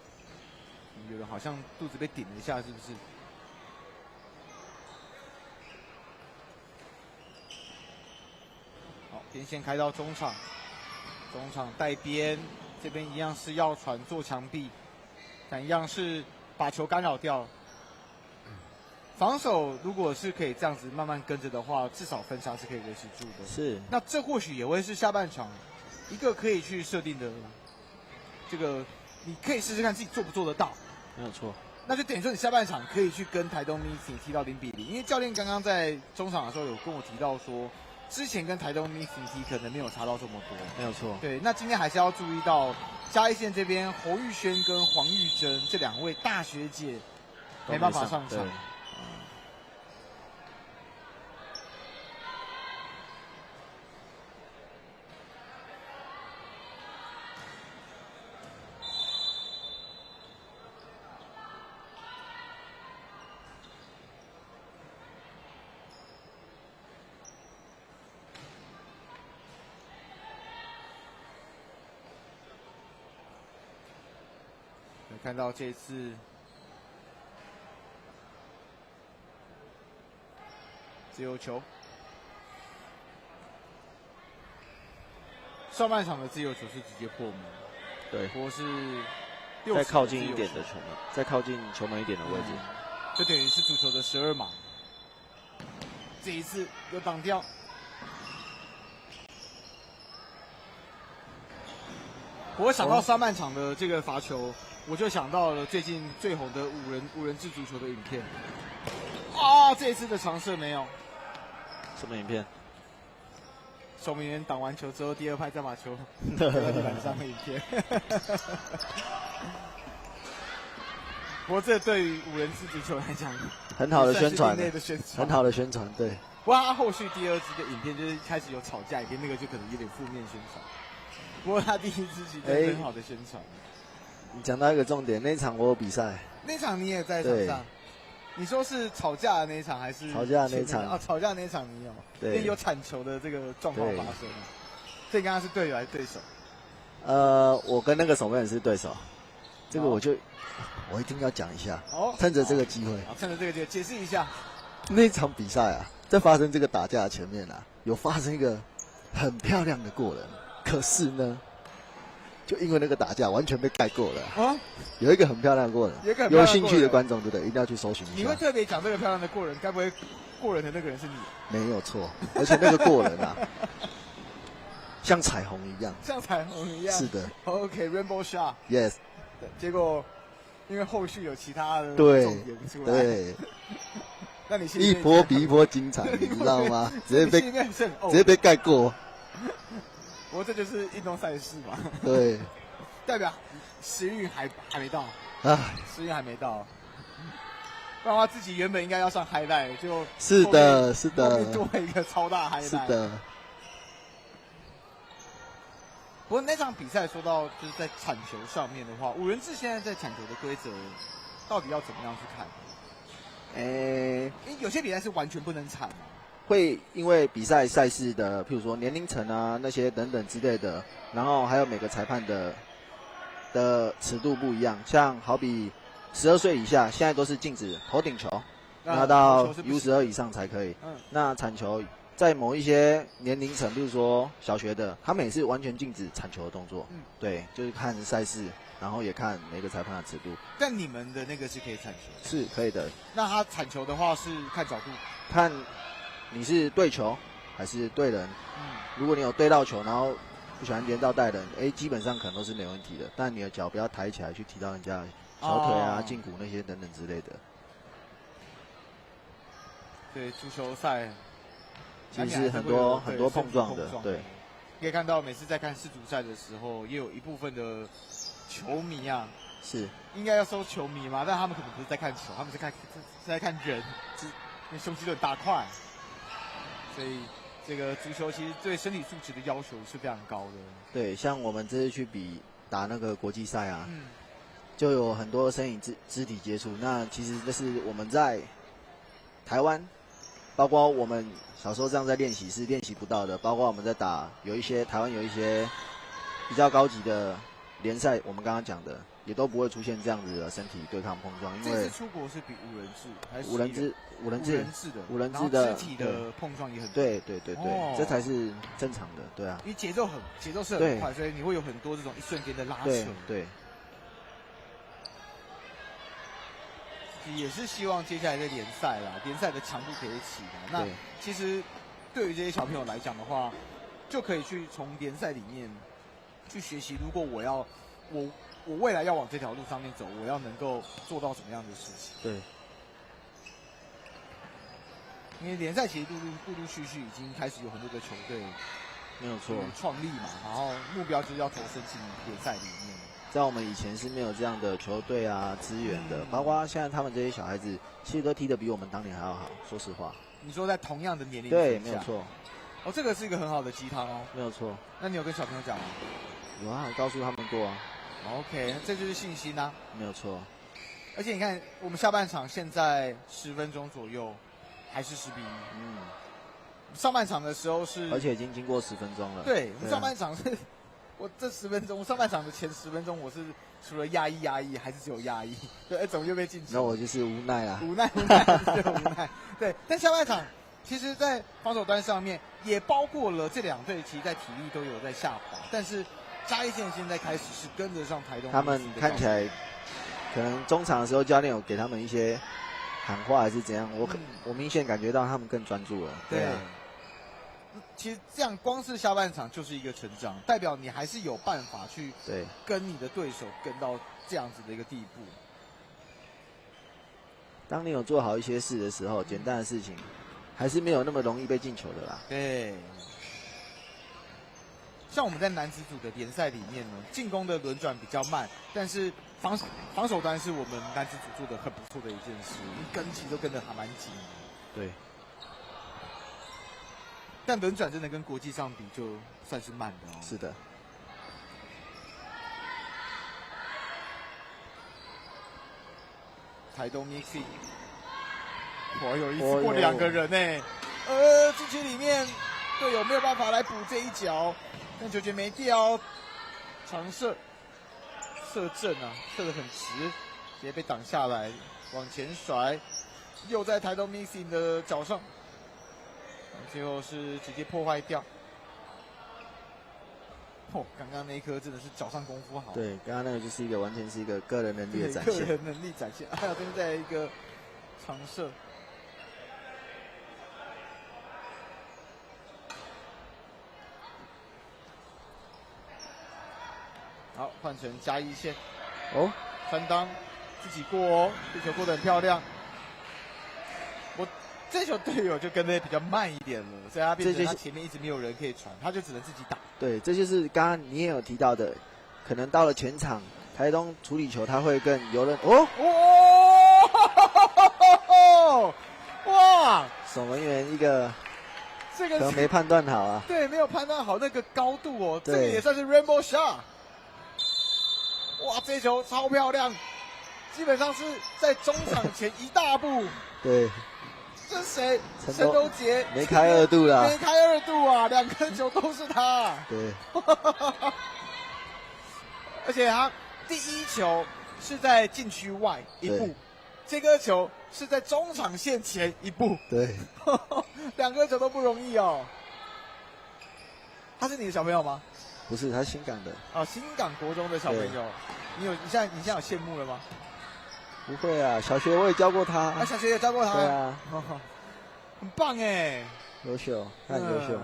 有人好像肚子被顶了一下，是不是？好，边线开到中场，中场带边，这边一样是要传做墙壁，但一样是把球干扰掉。防守如果是可以这样子慢慢跟着的话，至少分差是可以维持住的。是。那这或许也会是下半场一个可以去设定的，这个你可以试试看自己做不做得到。没有错。那就等于说你下半场可以去跟台东 Mixing 踢到0-0，因为教练刚刚在中场的时候有跟我提到说，之前跟台东 Mixing 踢可能没有差到这么多。没有错。对，那今天还是要注意到嘉义县这边侯玉轩跟黄玉珍这2位大学姐没办法上场。看到这次自由球，上半场的自由球是直接破门，对，不过是再靠近一点的球门，再靠近球门一点的位置，就等于是足球的12码。这一次又挡掉。我想到上半场的这个罚球，我就想到了最近最红的五人制足球的影片。啊，这一次的长射没有。什么影片？守门员挡完球之后，第二拍再把球丢到地板上的影片。不过这对于五人制足球来讲，很好的宣传，很好的宣传，对。不过他后续第二支的影片就是开始有吵架影片，那个就可能有点负面宣传。不过他第一支其实很好的宣传。你讲到一个重点，那一场我有比赛，那场你也在场上。你说是吵架的那一场还是吵架的那一场？哦，吵架的那一场你有，对，因为有铲球的这个状况发生。这刚刚是队友还是对手？我跟那个守门员是对手，这个我一定要讲一下，趁着这个机会，趁着这个机会解释一下。那场比赛啊，在发生这个打架的前面啊，有发生一个很漂亮的过人，可是呢，就因为那个打架完全被盖过了。啊，有一个很漂亮的过人，有兴趣的观众对不对？一定要去搜寻一下。你会特别讲这个漂亮的过人，该不会过人的那个人是你？没有错，而且那个过人啊，像彩虹一样。像彩虹一样。是的。OK，Rainbow Shot。Yes。结果因为后续有其他的重点出来。对。那你一波比一波精彩，你知道吗？直接被盖过。不过这就是运动赛事嘛。对。代表时运还没到。啊。时运还没到。不然的话，自己原本应该要上highlight，是的，是的。后面多了一个超大highlight。是的。不过那场比赛说到就是在铲球上面的话，五人制现在在铲球的规则到底要怎么样去看？有些比赛是完全不能铲嘛，会因为比赛赛事的，譬如说年龄层啊那些等等之类的，然后还有每个裁判的尺度不一样，像好比12岁以下现在都是禁止头顶球，那到 U12以上才可以。那铲球在某一些年龄层，比如说小学的，他们也是完全禁止铲球的动作。对，就是看赛事。然后也看每个裁判的尺度。但你们的那个是可以铲球？是可以的。那他铲球的话是看角度？看你是对球还是对人。如果你有对到球，然后不喜欢连到带人，基本上可能都是没问题的。但你的脚不要抬起来去踢到人家小腿啊、胫骨那些等等之类的。对，足球赛其实很多碰撞的，对。可以看到每次在看世足赛的时候，也有一部分的球迷啊，是应该要说球迷嘛，但他们可能不是在看球，他们是在看人，因为胸肌都很大块，所以这个足球其实对身体素质的要求是非常高的。对，像我们这次去打那个国际赛啊，就有很多身体肢体接触。那其实这是我们在台湾，包括我们小时候这样在练习是练习不到的，包括我们在打台湾有一些比较高级的联赛，我们刚刚讲的也都不会出现这样子的身体对抗碰撞，因为这次出国是比五人制还是五人制的肢体的碰撞也很多。对，这才是正常的，对啊。因为节奏是很快，所以你会有很多这种一瞬间的拉扯。对。也是希望接下来的联赛的强度可以起来。那其实对于这些小朋友来讲的话，就可以去从联赛里面去学习。如果我未来要往这条路上面走，我要能够做到什么样的事情？对。因为联赛其实陆陆续续已经开始有很多的球队，没有错，创立嘛，然后目标就是要投身进联赛里面。在我们以前是没有这样的球队啊资源的，包括现在他们这些小孩子，其实都踢得比我们当年还要好。说实话，你说在同样的年龄对，没有错。这个是一个很好的鸡汤哦，没有错。那你有跟小朋友讲吗？有啊，我告诉他们过啊。OK， 这就是信心啊，没有错。而且你看，我们下半场现在10分钟左右，还是10比1。上半场的时候是，而且已经经过10分钟了。对，我们上半场是我这10分钟，上半场的前10分钟，我是除了压抑，还是只有压抑？对，怎么又被进球？那我就是无奈啦，无奈，对，但下半场其实，在防守端上面也包括了这2队，其实在体力都有在下滑，但是嘉义县现在开始是跟得上台东。他们看起来，可能中场的时候教练有给他们一些喊话还是怎样，我明显感觉到他们更专注了。对啊。其实这样光是下半场就是一个成长，代表你还是有办法去跟你的对手跟到这样子的一个地步。当你有做好一些事的时候，简单的事情还是没有那么容易被进球的啦。对，像我们在男子组的联赛里面呢，进攻的轮转比较慢，但是防守端是我们男子组做的很不错的一件事，跟其实都跟得还蛮紧。对。但轮转真的跟国际上比，就算是慢的哦。是的。台东 Mixing， 有一次过2个人呢，禁区里面队友没有办法来补这一脚，但球权没掉，长射正啊，射得很直，直接被挡下来，往前甩，又在台东 Mixing 的脚上。最后是直接破坏掉。刚刚那一颗真的是脚上功夫好。对，刚刚那个就是完全是一个个人能力的展现。个人能力展现，还有这边在一个长射。好，换成嘉义县。三当自己过哦，这球过得很漂亮。这球队友就跟得比较慢一点了，所以他变成他前面一直没有人可以传，他就只能自己打。对，这就是刚刚你也有提到的，可能到了全场，台东处理球他会更游刃。哇！守门员一个，可能没判断好啊。对，没有判断好那个高度哦，这个也算是 Rainbow Shot。哇，这球超漂亮，基本上是在中场前一大步。对。这是谁？陈东杰没开2度啦，没开2度啊，2颗球都是他。对，而且他第1球是在禁区外1步，这颗球是在中场线前1步。对，2颗球都不容易哦。他是你的小朋友吗？不是，他是新港的。哦，新港国中的小朋友，你现在有羡慕了吗？不会啊，小学我也教过他。小学也教过他。对啊，很棒哎，优秀，很优秀。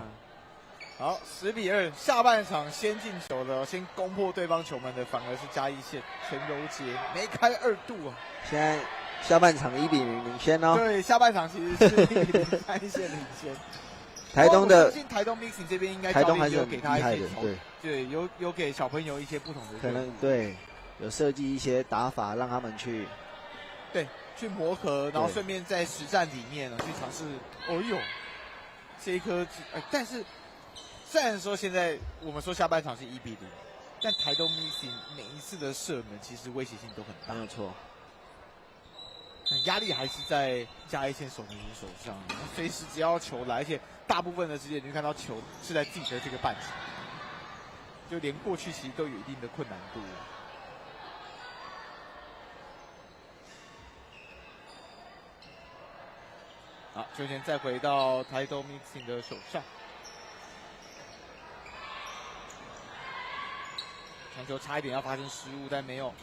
好，10-2，下半场先进球的，先攻破对方球门的，反而是嘉义县陈柔杰没开2度啊。现在下半场1-0领先哦。对，下半场其实是1-0嘉义县领先。台东的，我相信台东 Mixing 这边应该台东还是有给他一些对，有给小朋友一些不同的，可能对，有设计一些打法让他们去。对，去磨合，然后顺便在实战里面呢去尝试。这一颗，但是虽然说现在我们说下半场是1-0，但台东 Mixing 每一次的射门其实威胁性都很大，没有错。压力还是在嘉义县守门员手上，随时只要球来，而且大部分的时间你会看到球是在自己的这个半场，就连过去其实都有一定的困难度。好，球权再回到台东 Mixing 的手上，传球差一点要发生失误，但没有。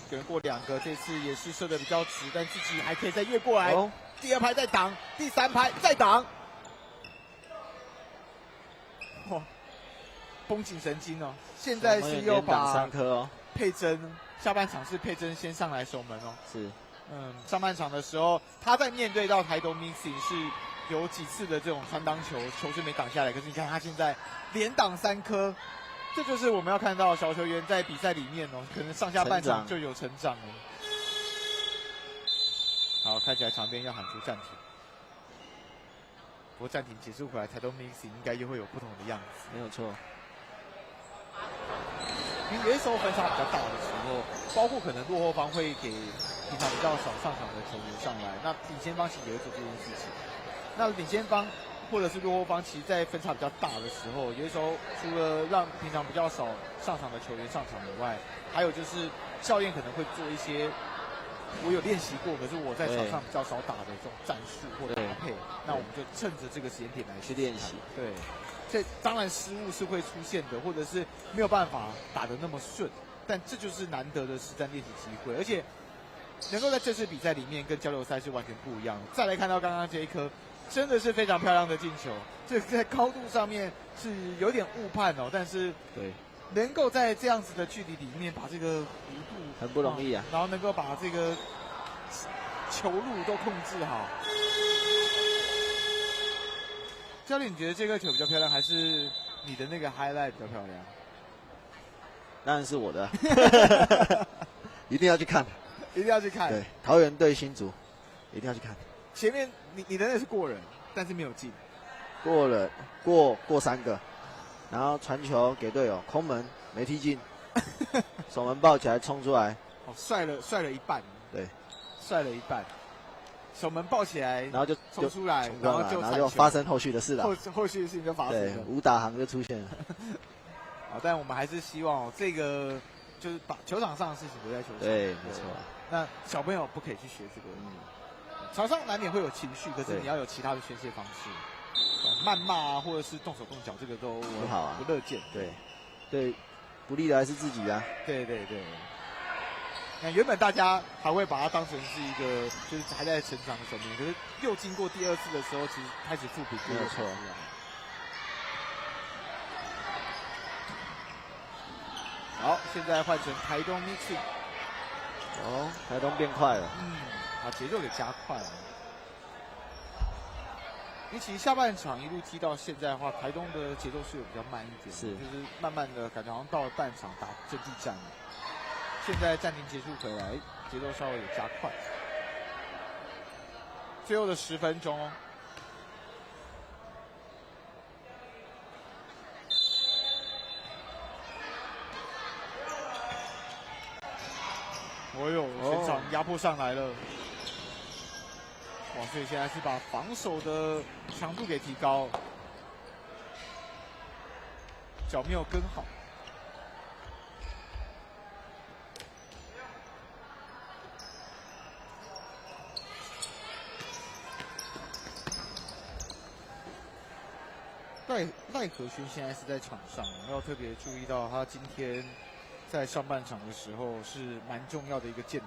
有人过2个，这次也是射的比较直，但自己还可以再越过来。第2排再挡，第3排再挡。哇，绷紧神经哦！现在是又把3颗哦。佩珍下半场是佩珍先上来守门哦。是。上半场的时候，他在面对到台东 Mixing 是有几次的这种穿裆球，球是没挡下来。可是你看他现在连挡3颗，这就是我们要看到小球员在比赛里面哦，可能上下半场就有成长了。好，看起来场边要喊出暂停。不过暂停结束回来，台东 Mixing 应该又会有不同的样子。没有错。因为有些时候分差比较大的时候，包括可能落后方会给平常比较少上场的球员上来，那领先方其实也会做这件事情。那领先方或者是落后方，其实在分差比较大的时候，有的时候除了让平常比较少上场的球员上场以外，还有就是教练可能会做一些我有练习过，可是我在场上比较少打的这种战术或搭配，那我们就趁着这个时间点来去练习。对，这当然失误是会出现的，或者是没有办法打得那么顺，但这就是难得的实战练习机会，而且能够在这次比赛里面跟交流赛是完全不一样的。再来看到刚刚这一颗，真的是非常漂亮的进球，这在高度上面是有点误判哦，但是对。能够在这样子的距离里面把这个弧度很不容易啊，然后能够把这个球路都控制好。教练，你觉得这个球比较漂亮，还是你的那个 highlight 比较漂亮？当然是我的，一定要去看，一定要去看。对，桃园对新竹，一定要去看。前面你的那是过人，但是没有进。过了，过3个。然后传球给队友，空门没踢进，守门抱起来冲出来，哦，帅了一半，对，帅了一半，守门抱起来，然后就冲出来，然后就发生后续的事了，后续的事情就发生了，对，武打行就出现了。好，但我们还是希望这个就是把球场上的事情留在球场，对，没错。那小朋友不可以去学这个，场上难免会有情绪，可是你要有其他的宣泄方式。谩骂啊，或者是动手动脚，这个都不好啊，不乐见。对，不利的还是自己啊。对。那原本大家还会把它当成是一个就是还在成长的手面，可是又经过第2次的时候，其实开始复评，没有错。好，现在换成台东 Mixing。哦，台东变快了。把节奏给加快了。因为其实下半场一路踢到现在的话，台东的节奏是有比较慢一点，就是慢慢的感觉好像到了半场打阵地战了。现在暂停结束回来，节奏稍微有加快。最后的10分钟哦。哦呦，全场压迫上来了。哇，所以现在是把防守的强度给提高，脚没有跟好。赖和勋现在是在场上，要特别注意到他今天在上半场的时候是蛮重要的一个箭头。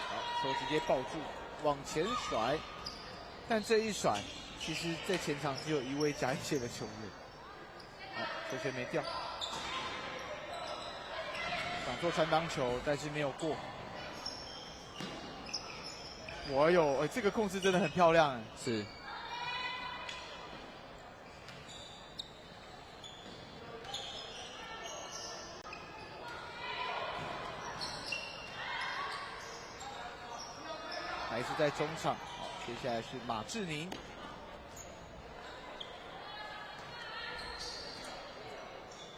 好，手直接抱住，往前甩，但这一甩，其实在前场只有一位嘉义县的球员。好，这球没掉，想做传挡球，但是没有过。我有，这个控制真的很漂亮，是。还是在中场，好，接下来是马志宁，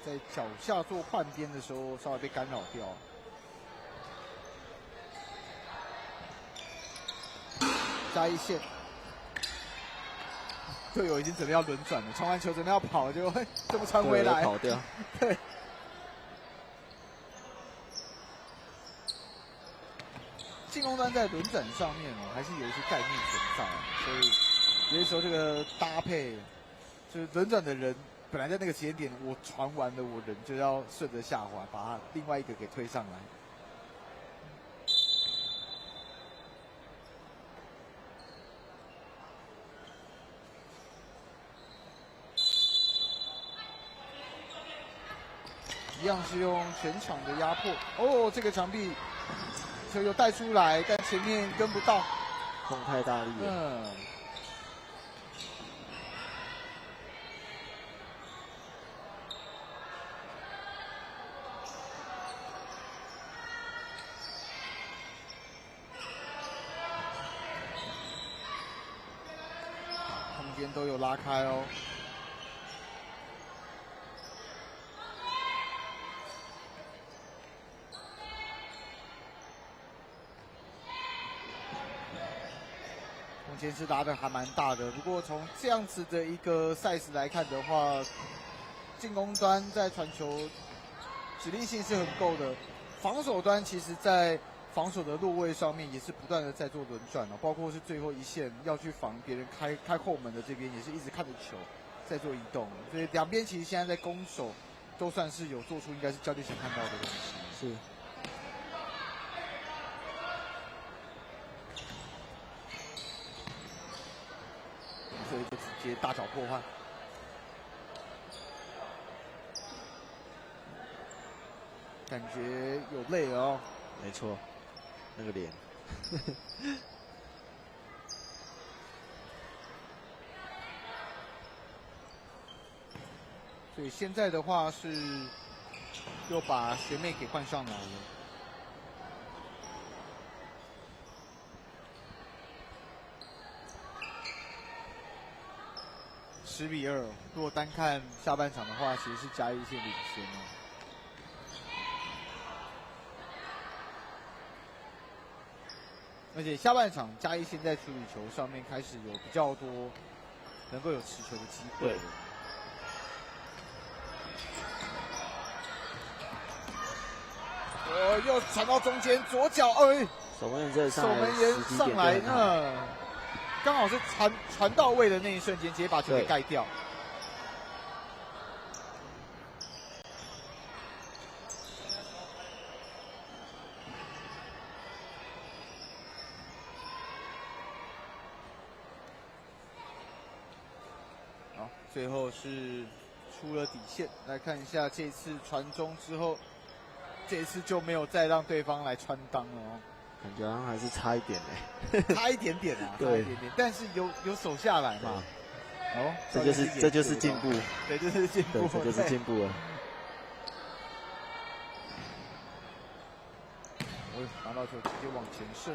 在脚下做换边的时候稍微被干扰掉。嘉义县队友已经准备要轮转了，传完球准备要跑，就会这么传回来，跑掉。对。进攻端在轮转上面还是有一些概念存在，所以有的时候这个搭配，就是轮转的人本来在那个时间点，我传完了，我人就要顺着下滑，把他另外一个给推上来。一样是用全场的压迫。哦，这个墙壁球有带出来，但前面跟不到，控太大力了。空间都有拉开哦。间是拉的还蛮大的。不过从这样子的一个赛事来看的话，进攻端在传球指令性是很够的，防守端其实在防守的落位上面也是不断的在做轮转哦，包括是最后一线要去防别人开后门的这边，也是一直看着球在做移动。所以两边其实现在在攻守都算是有做出应该是教练想看到的东西。是。所以就直接大脚破坏。感觉有累了哦。没错，那个脸。所以现在的话是又把学妹给换上来了。10-2，如果单看下半场的话，其实是嘉义县领先哦。而且下半场嘉义现在处理球上面开始有比较多能够有持球的机会。对。又传到中间，左脚，守门员守门员上来呢，刚好是传到位的那一瞬间，直接把球给盖掉。好，最后是出了底线，来看一下这次传中之后。这一次就没有再让对方来穿裆了哦，感觉好像还是差一点嘞，差一点点啊，差一点点，但是有守下来嘛，哦，这就是进步，对，这就是进步，这就是进步了。拿到球直接往前射。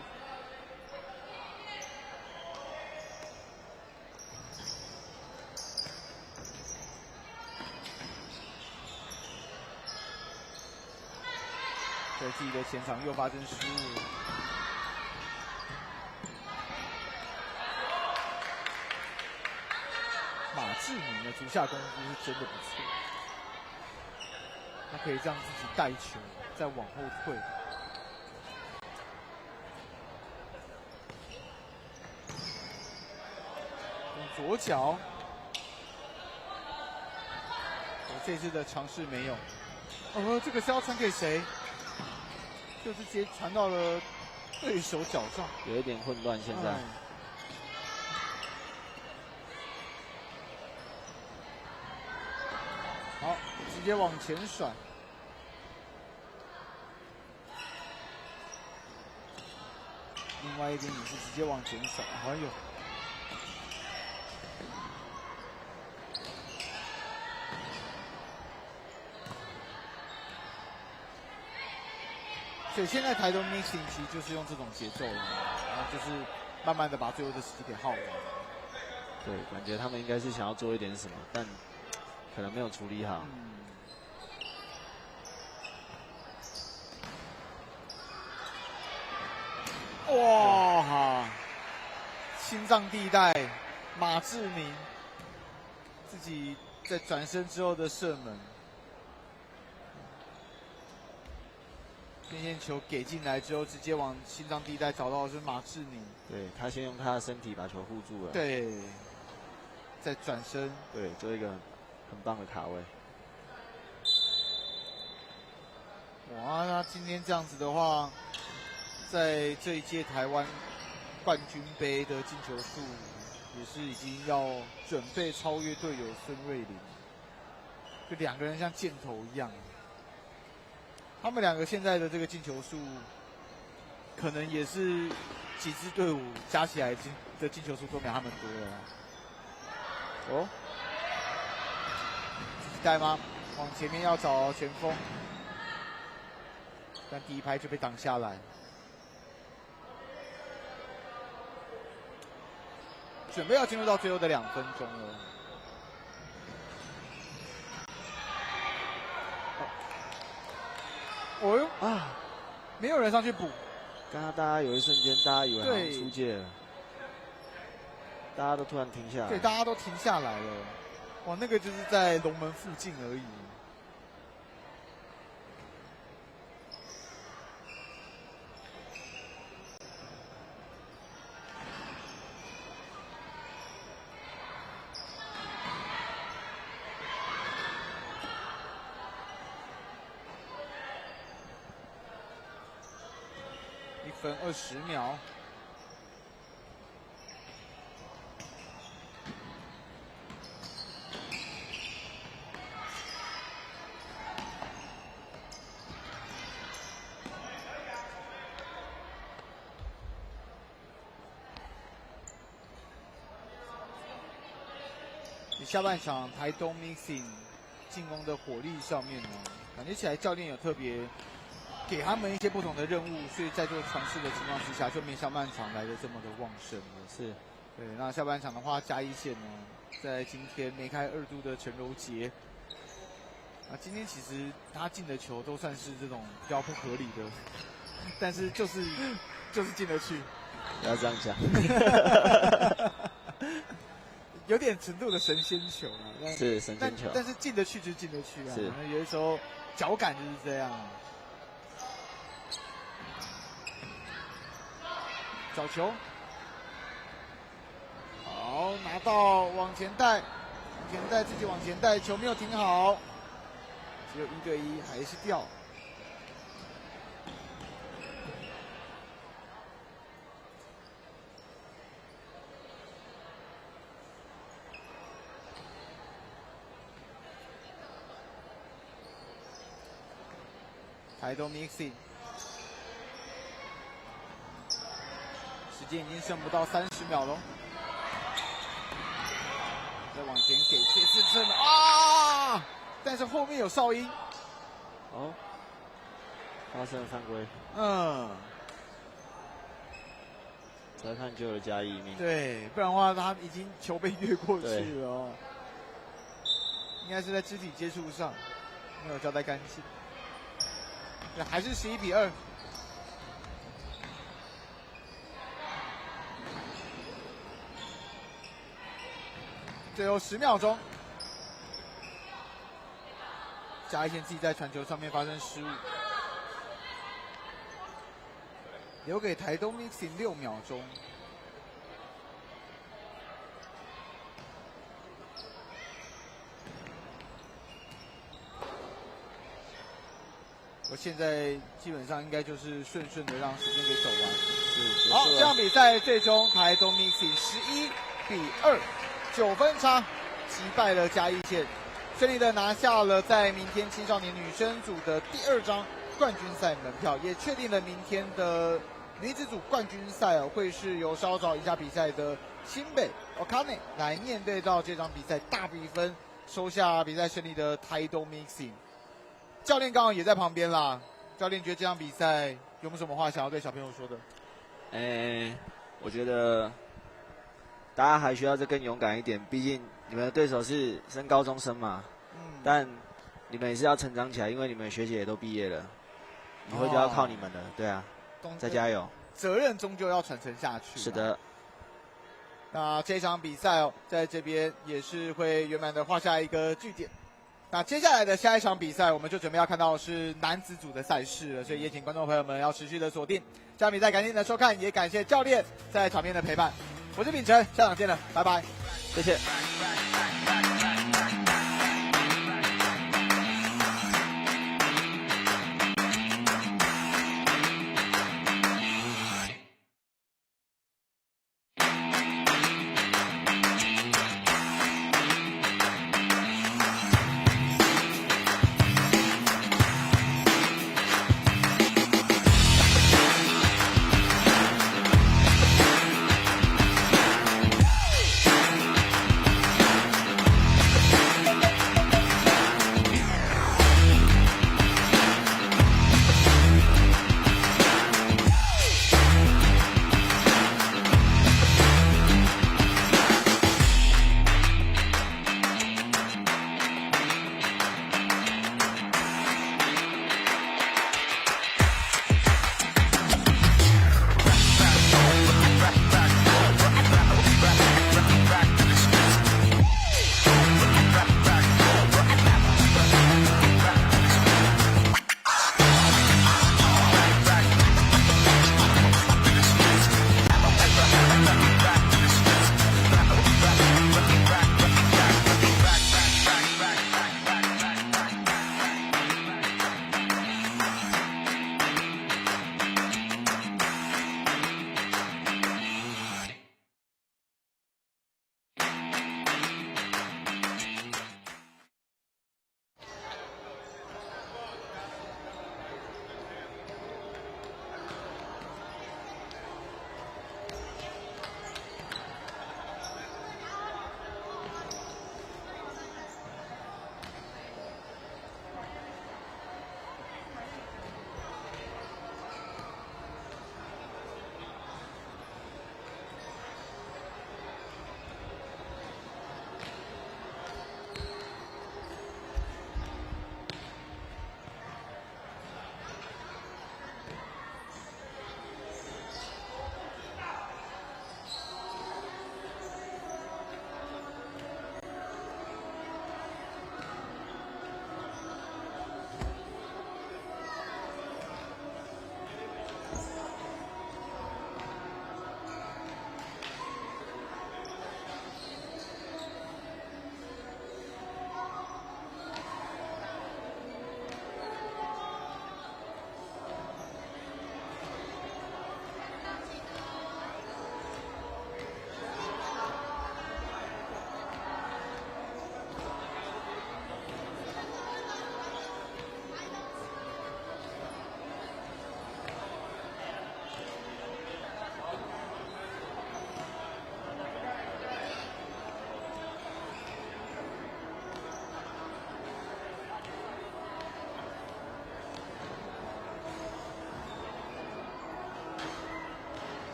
在自己的前场又发生失误，马志明的足下功夫是真的不错，他可以让自己带球再往后退。用左脚，这次的尝试没有。这个是要传给谁？就是直接传到了对手脚上，有一点混乱。现在，好，直接往前甩。另外一边也是直接往前甩，哎呦！所以现在台东 mixing 其实就是用这种节奏了，然后就是慢慢的把最后的时机给耗完。对，感觉他们应该是想要做一点什么，但可能没有处理好。哇！心脏地带，马志明自己在转身之后的射门。边线球给进来之后，直接往心脏地带找到的是马志宁。对，他先用他的身体把球护住了。对，再转身。对，做一个很棒的卡位。哇，那今天这样子的话，在这一届台湾冠军杯的进球数，也是已经要准备超越队友孙瑞麟，就两个人像箭头一样。他们两个现在的这个进球数，可能也是几支队伍加起来的进球数都没他们多了。哦，自己带吗？往前面要找前锋，但第一拍就被挡下来。准备要进入到最后的2分钟了。哦哟啊！没有人上去补。刚刚大家有一瞬间，大家以为好像出界了。大家都突然停下来。对，大家都停下来了。哇，那个就是在龙门附近而已。1分20秒。下半场台东 Mixing 进攻的火力上面呢，感觉起来教练有特别给他们一些不同的任务，所以在做尝试的情况之下，就没上半场来的这么的旺盛了。是，对。那下半场的话，嘉义县呢，在今天梅开2度的陈柔杰，啊，今天其实他进的球都算是这种比较不合理的，但是就是进得去。不要这样讲。有点程度的神仙球啊，是神仙球，但是进得去就进得去啊。是，有的时候脚感就是这样。找球，好，拿到往前带，自己往前带，球没有停好，只有1对1，还是掉。台东 Mixing， 时间已经剩不到30秒了，再往前给谢世胜啊！但是后面有哨音，哦，发生犯规。裁判救了嘉义一命。对，不然的话他已经球被越过去了哦，应该是在肢体接触上没有交代干净。对，还是11比2。最后10秒钟，嘉义县自己在传球上面发生失误，留给台东 Mixing 6秒钟。我现在基本上应该就是顺的让时间给走完。是，好，这场比赛最终台东 Mixing 11比2。9分差击败了嘉义县，顺利的拿下了在明天青少年女生组的第2张冠军赛门票，也确定了明天的女子组冠军赛会是由稍早赢下比赛的新北 Okane 来面对到这场比赛大比分收下比赛胜利的台东 Mixing。教练刚好也在旁边啦，教练觉得这场比赛有没有什么话想要对小朋友说的？我觉得大家还需要再更勇敢一点，毕竟你们的对手是升高中生嘛，但你们也是要成长起来，因为你们学姐也都毕业了，以后就要靠你们了，对啊，再加油，责任终究要传承下去。是的。那这场比赛在这边也是会圆满的画下一个句点。那接下来的下一场比赛，我们就准备要看到是男子组的赛事了，所以也请观众朋友们要持续的锁定这场比赛，感谢您的收看，也感谢教练在场边的陪伴。我是秉承，下场见了，拜拜，谢谢。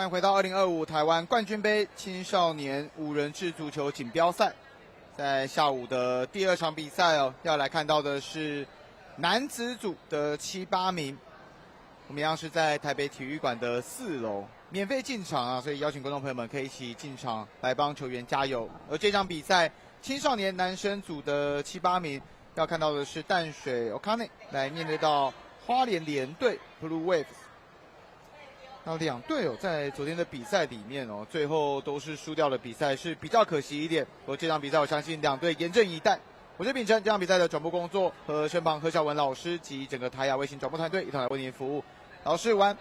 欢迎回到2025台湾冠军杯青少年5人制足球锦标赛。在下午的第2场比赛哦，要来看到的是男子组的7、8名。我们一样是在台北体育馆的4楼，免费进场啊，所以邀请观众朋友们可以一起进场来帮球员加油。而这场比赛青少年男生组的7、8名要看到的是淡水 Okane 来面对到花莲联队 Blue Waves。那两队在昨天的比赛里面最后都是输掉了比赛，是比较可惜一点。不过这场比赛我相信两队严阵以待。我是秉承这场比赛的转播工作和身旁何小文老师及整个台亚卫星转播团队一同来为您服务。老师晚安，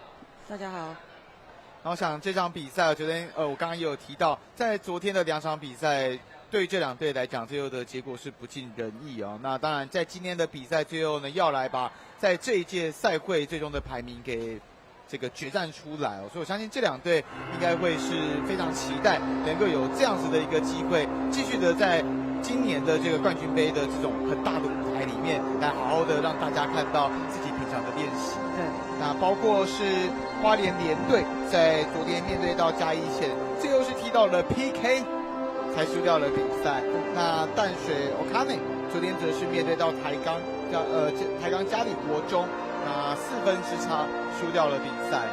大家好。然后想这场比赛，昨天我刚刚也有提到，在昨天的2场比赛，对于这两队来讲，最后的结果是不尽人意啊。那当然，在今天的比赛最后呢，要来把在这一届赛会最终的排名给这个决战出来所以我相信这两队应该会是非常期待能够有这样子的一个机会，继续的在今年的这个冠军杯的这种很大的舞台里面，来好好的让大家看到自己平常的练习。对，那包括是花莲联队在昨天面对到嘉义县，最后是踢到了 PK 才输掉了比赛。那淡水 Okane 昨天则是面对到台钢嘉里国中，那4分之差输掉了比赛。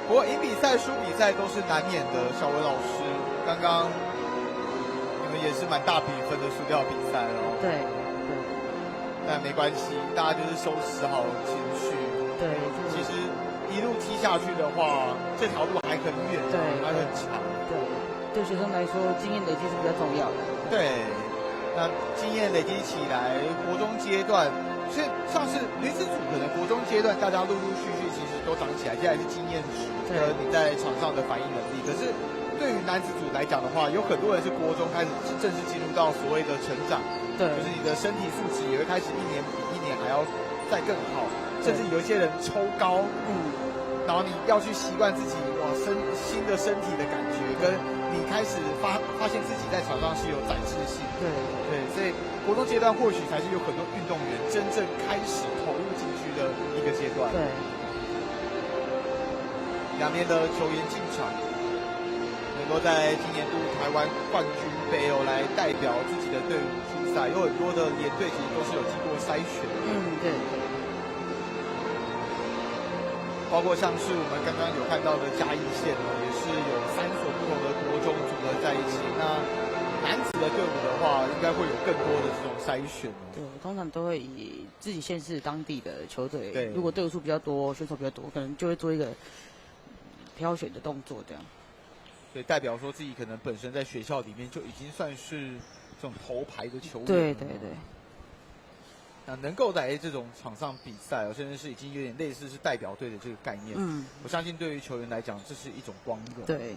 不过赢比赛输比赛都是难免的，小文老师刚刚你们也是蛮大比分的输掉比赛了对，但没关系，大家就是收拾好情绪。对，其实一路踢下去的话，这条路还很远，对，还很长。对学生来说，经验累积是比较重要的。对，那经验累积起来，国中阶段，所以像是女子组可能国中阶段大家陆陆续续其实都长起来，接下来是经验值和你在场上的反应能力。可是对于男子组来讲的话，有很多人是国中开始正式进入到所谓的成长，对，就是你的身体素质也会开始一年比一年还要再更好，甚至有一些人抽高，然后你要去习惯自己新的身体的感觉，跟你开始发现自己在场上是有展示性。对，所以国中阶段或许才是有很多运动员真正开始投入进去的一个阶段。对，两边的球员进场，能够在今年度台湾冠军杯来代表自己的队伍出赛，有很多的联队其实都是有经过筛选的。对。包括像是我们刚刚有看到的嘉义县也是有3所不同的国中组合在一起。那男子的队伍的话，应该会有更多的这种筛选。对，通常都会以自己县市当地的球队，对，如果队伍数比较多，选手比较多，可能就会做一个挑选的动作，这样。对，代表说自己可能本身在学校里面就已经算是这种头牌的球员。对。能够在这种场上比赛甚至是已经有点类似是代表队的这个概念。我相信对于球员来讲，这是一种光荣。对。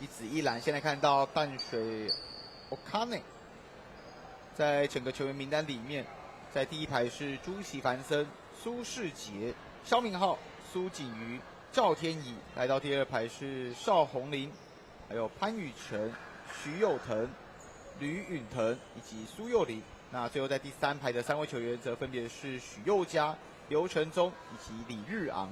一紫一蓝，现在看到淡水 Okane 在整个球员名单里面，在第1排是朱喜凡森、苏世杰、肖明浩、苏景瑜、赵天怡，来到第2排是邵宏林，还有潘宇辰、徐佑腾、吕允腾以及苏佑林。那最后在第3排的3位球员则分别是许佑嘉、刘承宗以及李日昂。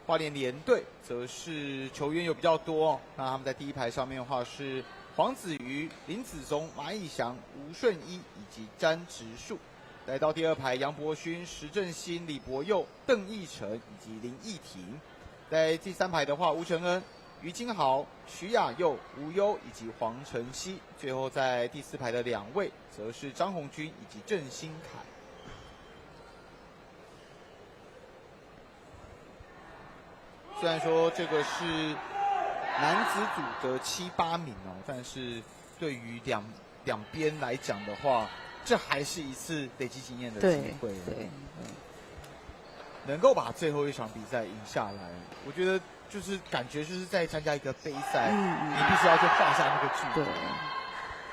花莲联队则是球员有比较多那他们在第1排上面的话是黄子瑜、林子宗、马义祥、吴顺一以及詹植树。来到第2排，杨博勋、石正兴、李博佑、邓义成以及林义婷。在第3排的话，吴承恩、于金豪、徐雅佑、吴优以及黄晨曦。最后在第4排的2位则是张宏军以及郑新凯。虽然说这个是男子组的7、8名但是对于两边来讲的话，这还是一次累积经验的机会。对，能够把最后一场比赛赢下来，我觉得就是感觉就是在参加一个杯赛，你必须要去画下那个句。对，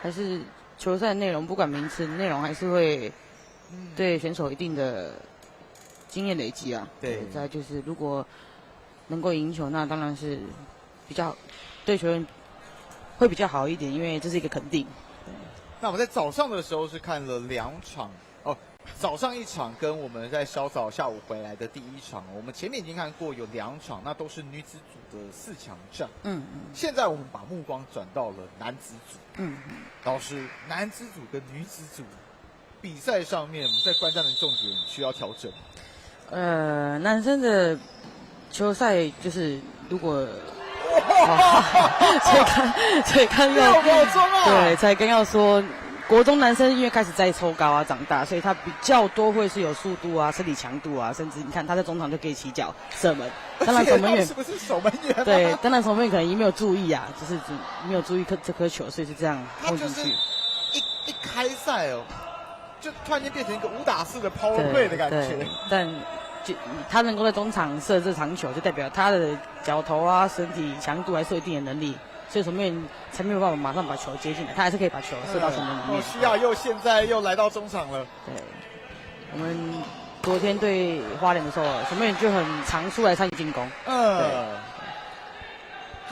还是球赛内容不管名次内容，还是会对选手一定的经验累积啊。对，再就是如果能够赢球，那当然是比较对球员会比较好一点，因为这是一个肯定。那我们在早上的时候是看了2场早上一场跟我们在稍早下午回来的第一场，我们前面已经看过有2场，那都是女子组的4强战。现在我们把目光转到了男子组。老师，男子组跟女子组比赛上面，我们在观战的重点需要调整。男生的球赛就是如果。才刚要6秒钟啊！对，才刚要说，国中男生因为开始在抽高啊长大，所以他比较多会是有速度啊、身体强度啊，甚至你看他在中场就可以起脚射门。当然守门员是不是守门员？对，当然守门员可能也没有注意啊，就是没有注意这颗球，所以是这样轰进去。一开赛哦，就突然间变成一个武打式的 power play 的感觉。但就他能够在中场射这场球，就代表他的脚头啊、身体强度还是有一定的能力，所以守门员才没有办法马上把球接进来，他还是可以把球射到守门里面。西亚又现在又来到中场了。对，我们昨天对花莲的时候，守门员就很常出来参与进攻。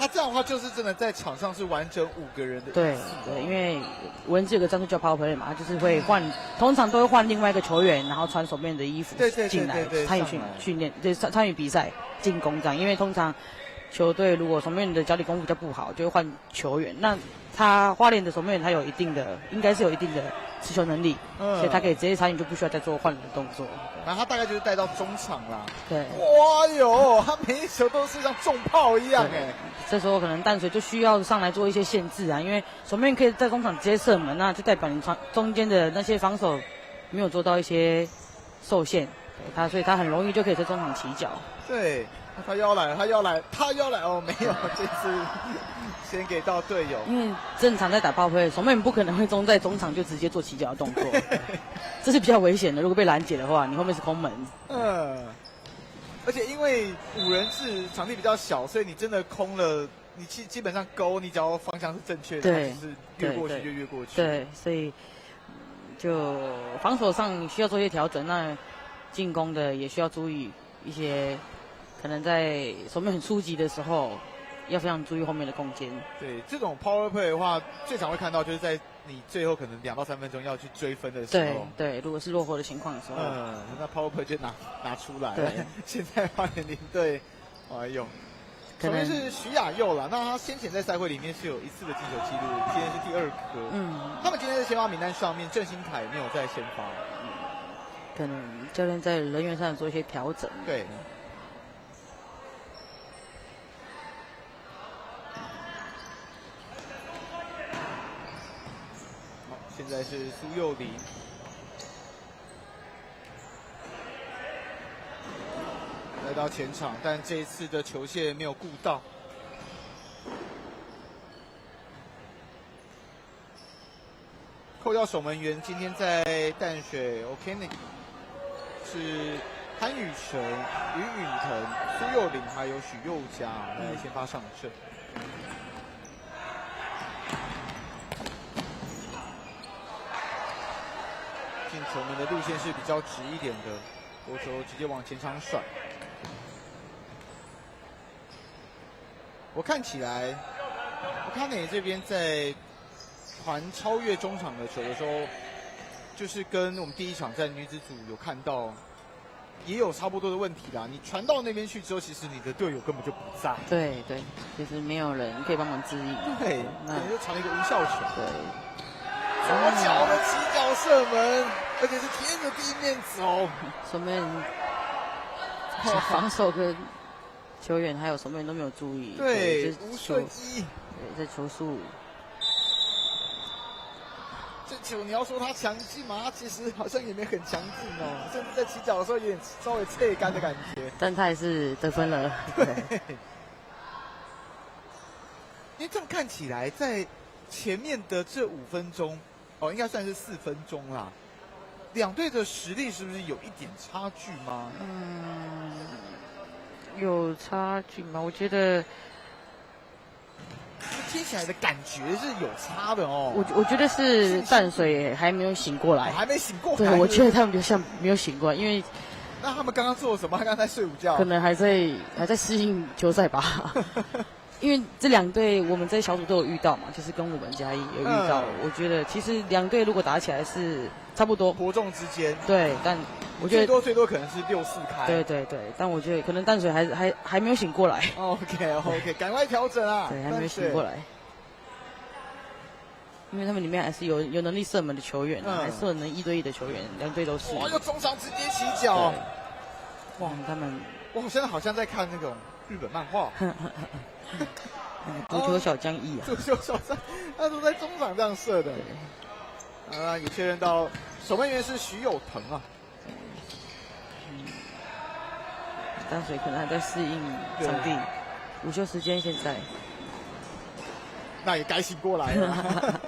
他这样的话就是真的在场上是完整5个人的。对，因为文字有个战术叫 power play 嘛，他就是会换，通常都会换另外一个球员，然后穿守门员的衣服进来参与训练，就参与比赛进攻这样。因为通常球队如果守门员的脚底功夫比较不好，就会换球员。那他花莲的守门员他有一定的，应该是有一定的持球能力，所以他可以直接参与，就不需要再做换人的动作。然后他大概就是带到中场啦。对。哇哟，他每一球都是像重炮一样哎。这时候可能淡水就需要上来做一些限制啊，因为守门员可以在中场直接射门，那就代表你中间的那些防守没有做到一些受限，所以他很容易就可以在中场起脚。对，他要来哦，没有，这次先给到队友。因为正常在打power play，守门员不可能会在中场就直接做起脚的动作，这是比较危险的。如果被拦截的话，你后面是空门。而且因为5人制场地比较小，所以你真的空了，你基本上勾，你只要方向是正确的，对，就是越过去就越过去。对，所以就防守上需要做一些调整，那进攻的也需要注意一些，可能在守门员很初级的时候，要非常注意后面的空间。对，这种 power play 的话，最常会看到就是在你最后可能2到3分钟要去追分的时候。对，如果是落后的情况的时候，那 power play 就拿出来。对，现在花莲领队，哎呦，首先是徐雅佑啦，那他先前在赛会里面是有1次的进球记录，今天是第2颗。他们今天的先发名单上面，郑兴凯没有在先发。可能教练在人员上做一些调整。对。现在是苏佑林，来到前场，但这一次的球线没有顾到。扣掉守门员，今天在淡水 O'Kenny 是潘宇辰、于允腾、苏佑林还有许佑佳来先发上阵。进球门的路线是比较直一点的，国球直接往前场甩。我看起来，我看你这边在传超越中场的球的时候，就是跟我们第一场在女子组有看到，也有差不多的问题啦。你传到那边去之后，其实你的队友根本就不在。对，其实没有人可以帮忙指引。对，你就传了一个无效球。对。左脚的起脚射门，而且是贴着地面走。守门员防守跟球员还有守门员都没有注意。对，吴顺一。对，在球速。这球你要说他强劲吗？他其实好像也没很强劲哦，甚至在起脚的时候有点稍微脆干的感觉。但他也是得分了。对。因为这样看起来，在前面的这5分钟。应该算是4分钟啦。两队的实力是不是有一点差距吗？有差距吗？我觉得听起来的感觉是有差的哦。我觉得是淡水还没有醒过来，还没醒过来。对，我觉得他们就像没有醒过来，因为那他们刚刚做了什么？他刚才睡午觉，可能还在适应球赛吧。因为这2队我们在小组都有遇到嘛，就是跟我们嘉义有遇到。我觉得其实2队如果打起来是差不多伯仲之间。对，但我觉得最多可能是6-4开。对，但我觉得可能淡水还没有醒过来。OK， 赶快调整啊！对，还没有醒过来。因为他们里面还是有能力射门的球员，还是有能1对1的球员，两队都是。哇，又中场直接起脚。哇，他们，我现在好像在看那种日本漫画。足球小将1啊，足球小将，他都在中场这样射的。也确认到守门员是徐有腾啊。淡水可能还在适应场地。午休时间现在。那也该醒过来了。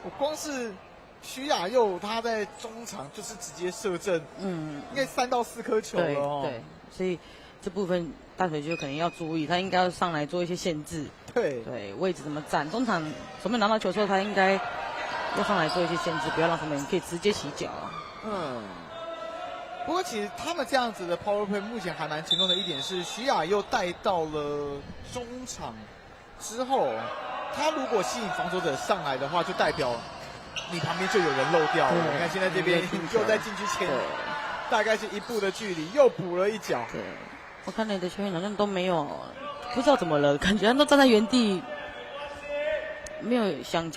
我光是徐亚佑他在中场就是直接射正，应该3到4颗球了哦。对，所以这部分淡水就可能要注意，他应该要上来做一些限制。对，位置怎么站？中场守门拿到球之后，他应该要上来做一些限制，不要让守门员可以直接起脚。不过其实他们这样子的 power play 目前还蛮成功的一点是，徐亚佑带到了中场之后，他如果吸引防守者上来的话，就代表你旁边就有人漏掉了。你看现在这边又在禁区前，大概是1步的距离，又补了一脚。对，我看你的球员好像都没有，不知道怎么了，感觉他们都站在原地，没有想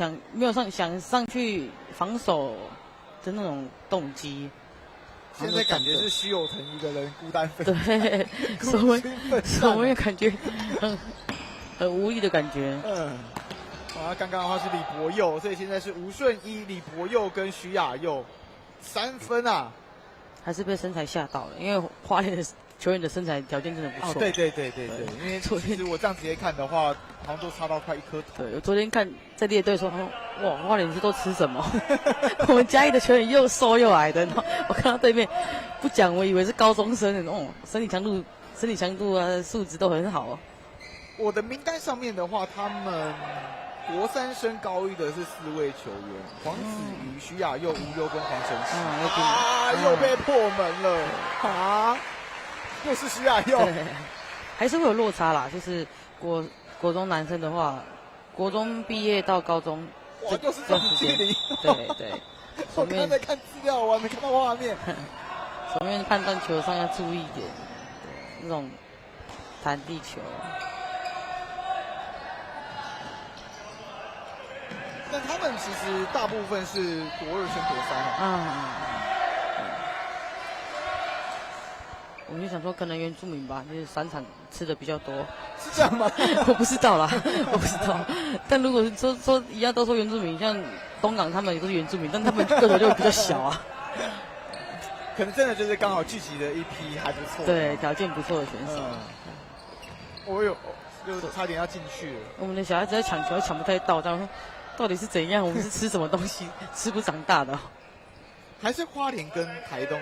上去防守的那种动机。现在感觉是徐有腾一个人孤单奋斗，对，守门员感觉很无力的感觉。刚刚的话是李博佑，所以现在是吴顺一、李博佑跟徐亚佑3分啊，还是被身材吓到了，因为花莲的球员的身材条件真的不错。对，因为其实我这样直接看的话，好像都差到快1颗头。对，我昨天看在列队说，哇，花莲是都吃什么？我们嘉义的球员又瘦又矮的，我看到对面不讲，我以为是高中生的身体强度啊，素质都很好哦。我的名单上面的话，他们国3升高1的是4位球员：黄子瑜、徐亚佑、吴优跟黄晨曦。又被破门了又是徐亚佑，还是会有落差啦。就是国中男生的话，国中毕业到高中，哇，就是这种距离。对。我刚才在看资料，我还没看到画面。守门员判断球上要注意一点，那种弹地球。但他们其实大部分是国2升国3我就想说，可能原住民吧，就是3场吃的比较多，是这样吗？我不知道啦，我不知道。但如果是说一样都说原住民，像东港他们也都是原住民，但他们个头就比较小啊。可能真的就是刚好聚集的一批还不错，对，条件不错的选手。我就差点要进去了。我们的小孩子在抢球抢不太到，他说到底是怎样？我们是吃什么东西？吃不长大的？还是花莲跟台东？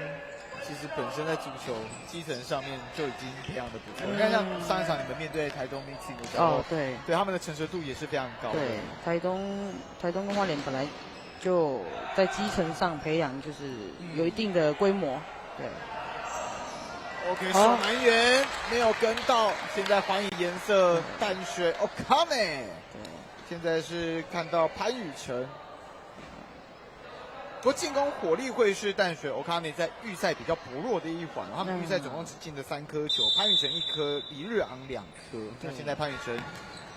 其实本身在足球基层上面就已经非常的不错。你看，像上一场你们面对台东 Mixing 的时候，对他们的成熟度也是非常高的。对，台东跟花莲本来就在基层上培养，就是有一定的规模。对。OK， 守门员没有跟到，现在还以颜色淡水 Okame。对，现在是看到潘宇成。不过进攻火力会是淡水 Okame 在预赛比较薄弱的一环，他们预赛总共只进了3颗球，潘宇成1颗，李日昂2颗。那现在潘宇成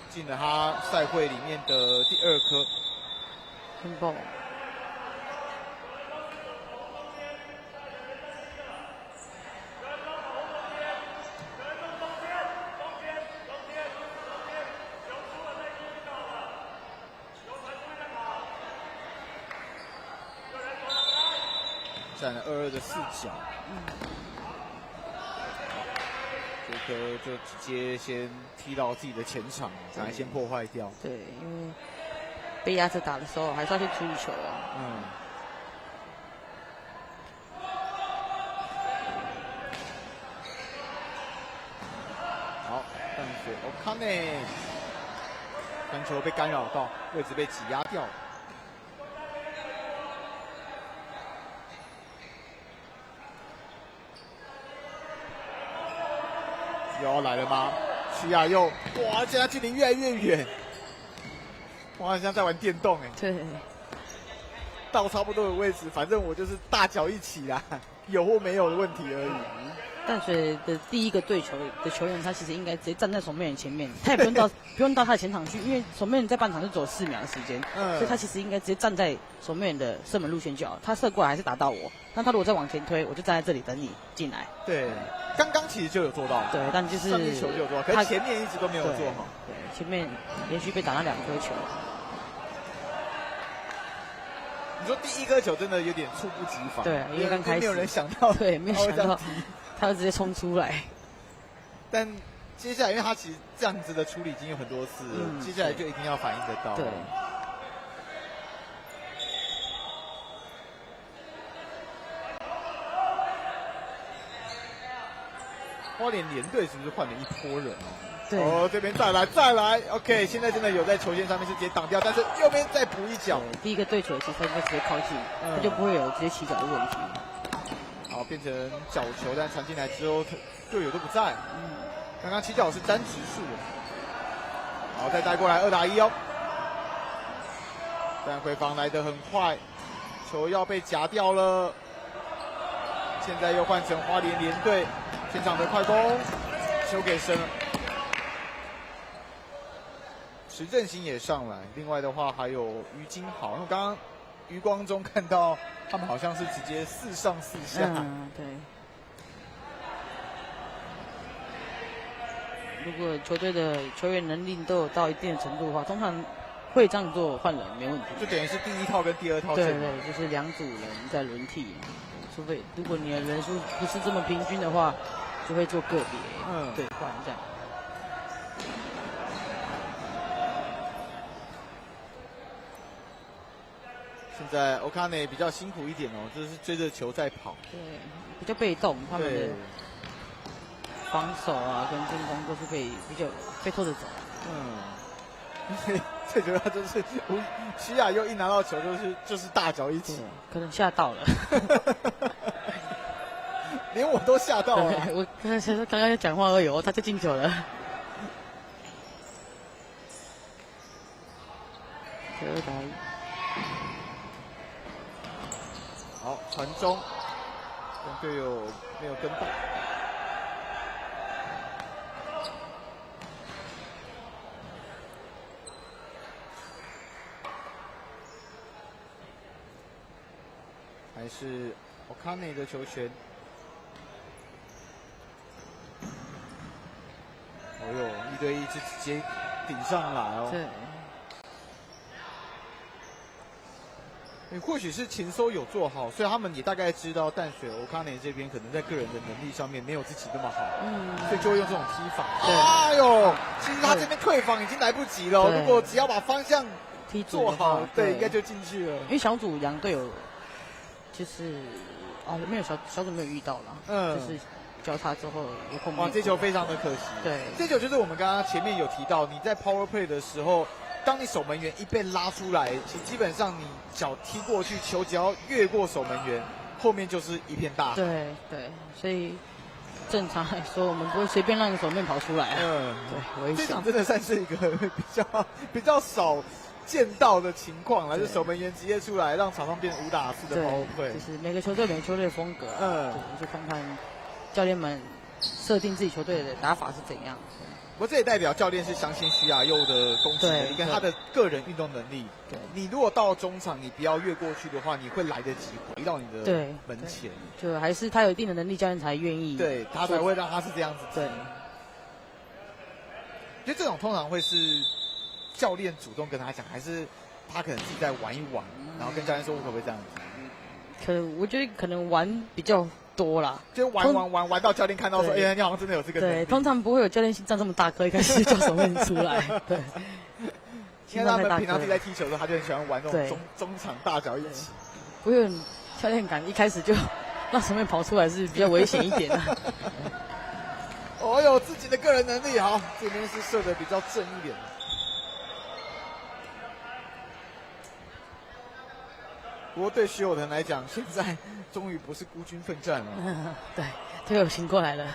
进了他赛会里面的第2颗。很棒。占了2-2的4角，这颗就直接先踢到自己的前场，才先破坏掉。对，因为被压着打的时候，还是要去处理球啊。好，淡水 Okane 传球被干扰到，位置被挤压掉。又要来了吗？徐亚佑，哇，现在距离越来越远，哇，好像在玩电动哎。对。到差不多的位置，反正我就是大脚一起啦，有或没有的问题而已。淡水的第一个对球的球员，他其实应该直接站在守门员前面，他也不用到他的前场去，因为守门员在半场是走4秒的时间，所以他其实应该直接站在守门员的射门路线就好。他射过来还是打到我，但他如果再往前推，我就站在这里等你进来。对，刚刚其实就有做到，对，但就是上一球就有做到，可是前面一直都没有做好。对，前面连续被打了2颗球。你说第一颗球真的有点猝不及防，对，因为刚开始没有人想到，对，没有想到他会直接冲出来。但接下来，因为他其实这样子的处理已经有很多次了，接下来就一定要反应得到。对。花莲联队是不是换了一波人哦？对。哦，这边再来 ，OK， 现在真的有在球线上面是直接挡掉，但是右边再补一脚。第一个对球其实他应该直接靠近，他就不会有直接起脚的问题。好，变成角球，但传进来之后队友都不在。刚刚起脚是詹直树，好，再带过来2打1哦。但回防来得很快，球要被夹掉了。现在又换成花莲联队，前场的快攻，球给深了。池正兴也上来，另外的话还有于金豪，因为刚刚余光中看到他们好像是直接4上4下。对。如果球队的球员能力都有到一定的程度的话，通常会这样做换人没问题。就等于是第一套跟第二套阵容。对，就是2组人在轮替。除非如果你的人数不是这么平均的话，就会做个别对换这样。现在 Okane 比较辛苦一点哦，就是追着球在跑。对，比较被动，他们的防守啊跟进攻都是比较被拖着走。最主要就是徐亚优一拿到球就是大脚一起，可能吓到了，连我都吓到了。我刚刚讲话而已，他就进球了。2打1。好，传中，跟队友没有跟到。还是 Okane 的球权。哦呦，1对1就直接顶上来哦。对。或许是前收有做好，所以他们也大概知道淡水 Okane 这边可能在个人的能力上面没有自己那么好，所以就会用这种踢法。哎呦，其实他这边退防已经来不及了，如果只要把方向踢做好，对，应该就进去了。因为小组2队友就是没有小组没有遇到了，就是交叉之后有碰面。这球非常的可惜。对，这球就是我们刚刚前面有提到，你在 power play 的时候。当你守门员一被拉出来，基本上你脚踢过去，球只要越过守门员，后面就是一片大海。对，所以正常来说，我们不会随便让守门跑出来。对，这场真的算是一个比较少见到的情况了，就守门员直接出来，让场上变成5打4的包会。就是每个球队的风格，就看看教练们设定自己球队的打法是怎样。不过这也代表教练是相信徐亚佑的攻击能力跟他的个人运动能力。对，你如果到中场，你不要越过去的话，你会来得及回到你的门前。就还是他有一定的能力，教练才愿意。对，他才会让他是这样子。对。就这种通常会是教练主动跟他讲，还是他可能自己在玩一玩，然后跟教练说我可不可以这样子？我觉得可能玩比较多啦，就玩到教练看到说，哎，你好像真的有这个能力。对，通常不会有教练心脏这么大颗，一开始就守门员出来。对，因为他们平常自己在踢球的时候，他就很喜欢玩这种中场大脚一起。不会有教练感，一开始就让守门员跑出来是比较危险一点的。哦哟，自己的个人能力好，这边是射的比较正一点。不过对徐友腾来讲，现在终于不是孤军奋战了。对，队友醒过来了。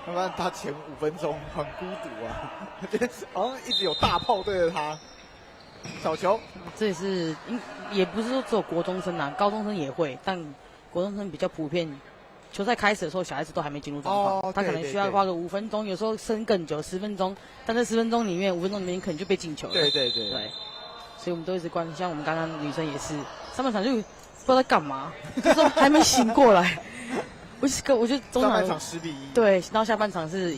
要不然他前5分钟很孤独啊，我觉得好像一直有大炮对着他。扫球，这也是也不是说只有国中生啊，高中生也会，但国中生比较普遍。球赛开始的时候，小孩子都还没进入状况，他可能需要花个5分钟，有时候升更久10分钟，但这10分钟里面5分钟里面可能就被进球了。对，所以我们都一直关注，像我们刚刚女生也是，上半场就不知道在干嘛，就是还没醒过来。我觉得中上半场10比1，对，然后下半场是11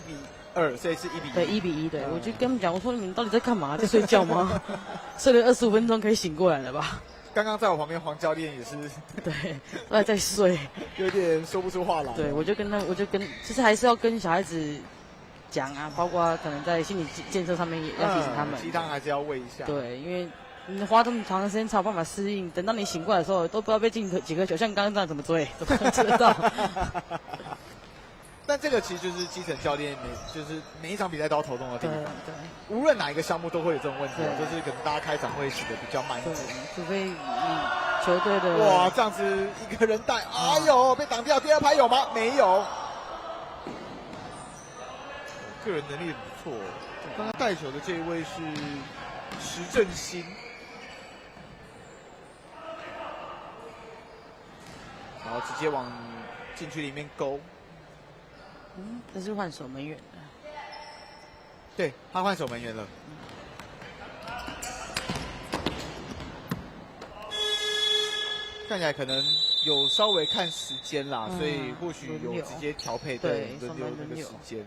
比2，所以是1比1。对，1比1，对，我就跟他们讲，我说你们到底在干嘛？在睡觉吗？睡了25分钟可以醒过来了吧？刚刚在我旁边黄教练也是，对，都还在睡，有点说不出话来。对，我就跟，其实还是要跟小孩子讲啊，包括可能在心理建设上面也要提醒他们。鸡汤还是要喂一下。对，因为你花这么长的时间才有办法适应，等到你醒过来的时候，都不知道被进几颗球，像刚刚这样怎么追，怎么知道？但这个其实就是基层教练就是每一场比赛都要头痛的地方。对，无论哪一个项目都会有这种问题，就是可能大家开场会洗的比较慢。对，除非你球队的哇，这样子一个人带，哎呦，被挡掉。第二拍有吗？没有。个人能力很不错。刚刚带球的这一位是石正兴，然后直接往禁区里面勾。这是换守门员的，对，他换守门员了。看起来可能有稍微看时间啦，所以或许有直接调配对轮流那个时间。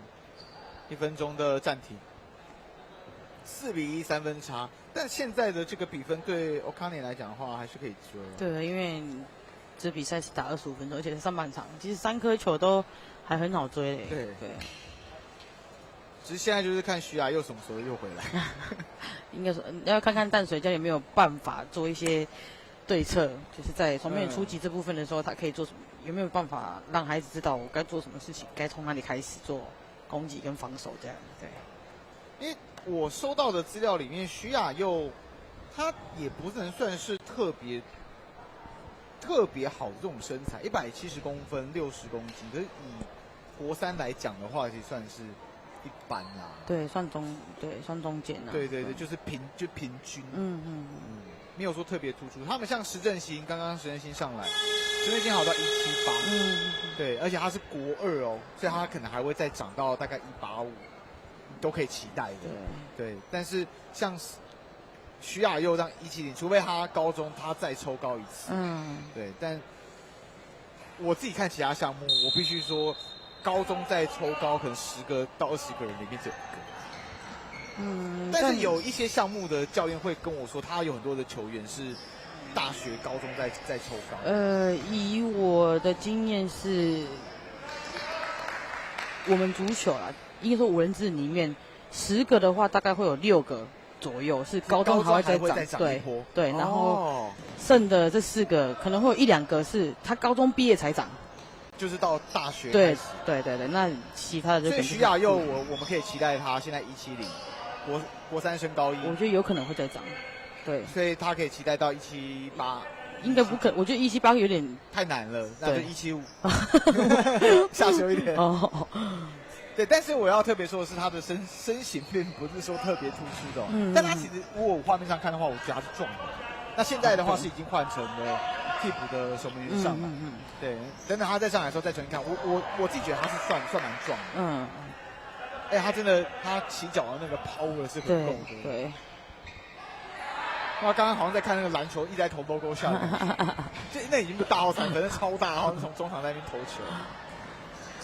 1分钟的暂停，4比1 3分差。但现在的这个比分对 Okane 来讲的话，还是可以追。对，因为这比赛是打25分钟，而且是上半场，其实3颗球都还很好追嘞。对。只是现在就是看徐雅又什么时候又回来。应该说要看看淡水教练有没有办法做一些对策，就是在从面初级这部分的时候，他可以做什么？有没有办法让孩子知道我该做什么事情，该从哪里开始做攻击跟防守这样？对。因为我收到的资料里面，徐雅佑他也不能算是特别好的这种身材，170公分，60公斤，可是以国3来讲的话，其实算是一般啦。对，算中间啊。对，就是平均。没有说特别突出。他们像石正兴，刚刚石正兴上来，石正兴好到178，对，而且他是国2哦，所以他可能还会再涨到大概185，都可以期待的。对，但是像徐雅佑这样170，除非他高中他再抽高一次，对。但我自己看其他项目，我必须说，高中再抽高，可能10个到20个人里面只有1个。但是有一些项目的教练会跟我说，他有很多的球员是大学、高中在抽高。以我的经验是，我们足球啦，应该说5人制里面10个的话，大概会有6个左右是高中还会再涨，对，然后剩的这4个可能会有1、2个是他高中毕业才涨。就是到大学对，那其他的就所以徐雅佑我们可以期待他现在170。国3升高1，我觉得有可能会再涨，对，所以他可以期待到178，应该不可，我觉得178有点太难了，那就175，下修一点。对，但是我要特别说的是，他的身形并不是说特别突出的，但他其实如果画面上看的话，我觉得他是壮的。那现在的话是已经换成了替补的守门员上来，对，等等他再上来的时候再重新看，我自己觉得他是算蛮壮的，他真的，他起脚的那个power是很够的。对。哇，刚刚好像在看那个篮球，一直在投logo下面，那已经不是大号3分，超大号，从中场那边投球，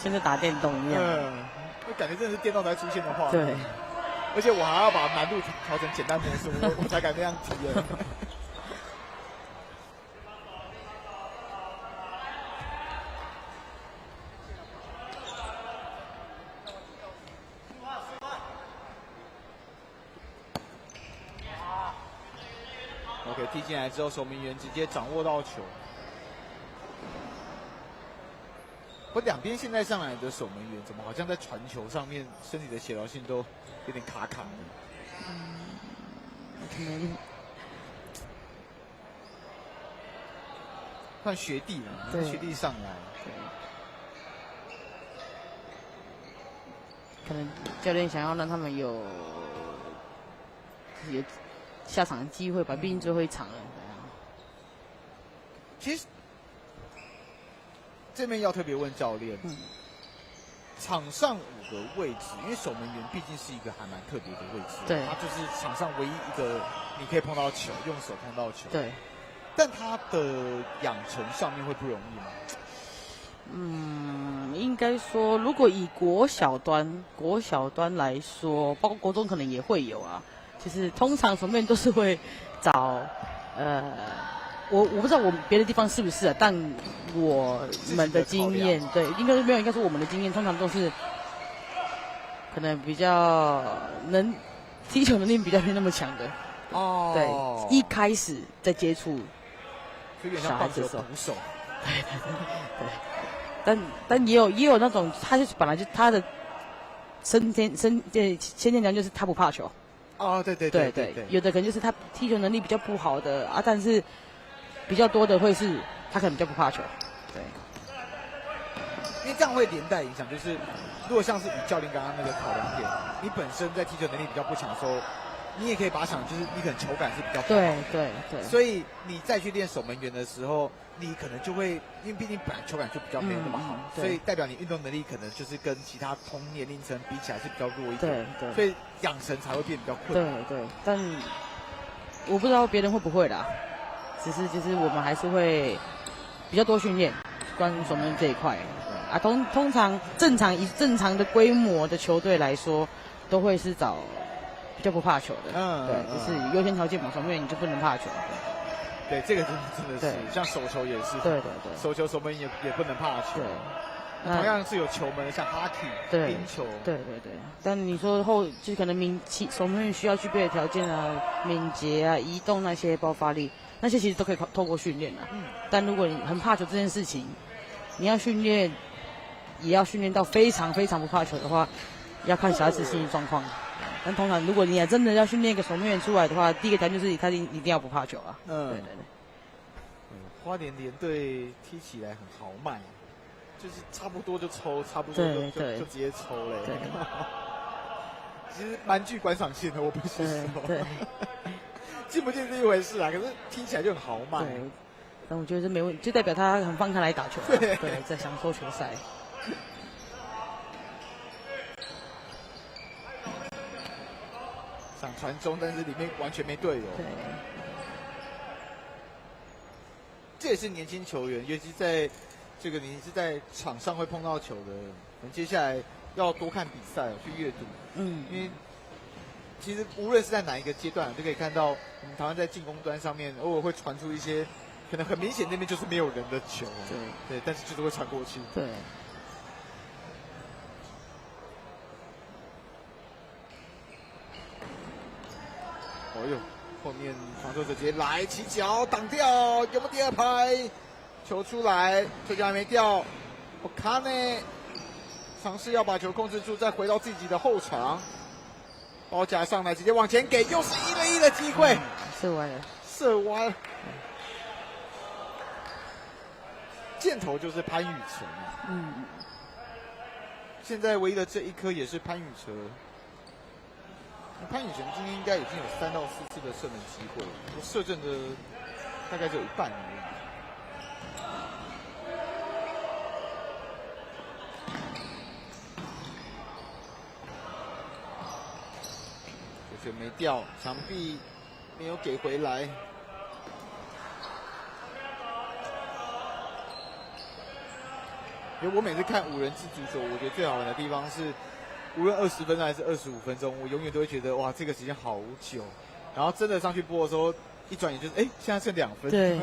像在打电动一样。就感觉真的是电动才出现的画面。对。而且我还要把难度调成简单模式，我才敢那样踢耶。OK， 踢进来之后，守门员直接掌握到球。两边现在上来的守门员，怎么好像在传球上面身体的协调性都有点卡卡的？可能换学弟了，学弟上来，可能教练想要让他们有，就就是有下场的机会吧，毕竟最后一场了。其实这边要特别问教练，场上5个位置，因为守门员毕竟是一个还蛮特别的位置，对，他就是场上唯一一个你可以碰到球，用手碰到球，对。但他的养成上面会不容易吗？应该说，如果以国小端来说，包括国中可能也会有啊。就是通常守门员都是会找我不知道我们别的地方是不是啊，但我们的经验，对，应该说我们的经验，通常都是可能比较踢球能力比较没那么强的。哦，对，一开始在接触小孩子的时候，对，但也有那种，他就本来就他的先天条件就是他不怕球。哦，对，有的可能就是他踢球能力比较不好的啊，但是比较多的会是他可能比较不怕球。对，因为这样会连带影响，就是如果像是以教练刚刚那个考量点，你本身在踢球能力比较不强的时候，你也可以把它想，就是你可能球感是比较不好，对，所以你再去练守门员的时候，你可能就会，因为毕竟本来球感就比较没有那么好，所以代表你运动能力可能就是跟其他同年龄层比起来是比较弱一点，对，所以养成才会变比较困难。对，但我不知道别人会不会啦，只是就是我们还是会比较多训练关于守门员这一块啊。通常以正常的规模的球队来说，都会是找比较不怕球的，对，就是优先条件嘛，守门员你就不能怕球。对，这个真的是，像手球也是，对，手球守门也不能怕球。对，同样是有球门，像哈踢、冰球。对。但你说就可能守门员需要具备的条件啊，敏捷啊、移动那些爆发力，那些其实都可以透过训练啊。但如果你很怕球这件事情，你要训练，也要训练到非常非常不怕球的话，要看小孩子心理状况。但通常，如果你真的要训练一个守门员出来的话，第一个条件就是他一定要不怕球啊。对。花莲联队踢起来很豪迈，就是差不多就抽，差不多就直接抽嘞。其实蛮具观赏性的，我不是说。对。进不进是一回事啊，可是踢起来就很豪迈。对。但我觉得这没问题，就代表他很放开来打球。对，在享受球赛。想传中，但是里面完全没队友。对，这也是年轻球员，尤其在这个你是在场上会碰到球的，接下来要多看比赛，去阅读。因为其实无论是在哪一个阶段，就可以看到我们台湾在进攻端上面偶尔会传出一些可能很明显那边就是没有人的球。对，但是就是会传过去。对。哦呦，后面防守者直接来起脚挡掉，有没有第二拍？球出来，这球还没掉。我看呢，尝试要把球控制住，再回到自己的后场。包夹上来，直接往前给，又是1对1的机会。射歪了。箭头就是潘宇成。现在唯一的这一颗也是潘宇成。潘宇成今天应该已经有3到4次的射门机会，我射正的大概只有一半而已。这球没掉，墙壁没有给回来。因为我每次看5人制足球，我觉得最好玩的地方是，无论20分钟还是25分钟，我永远都会觉得哇，这个时间好久。然后真的上去播的时候，一转眼就是现在剩2分。对，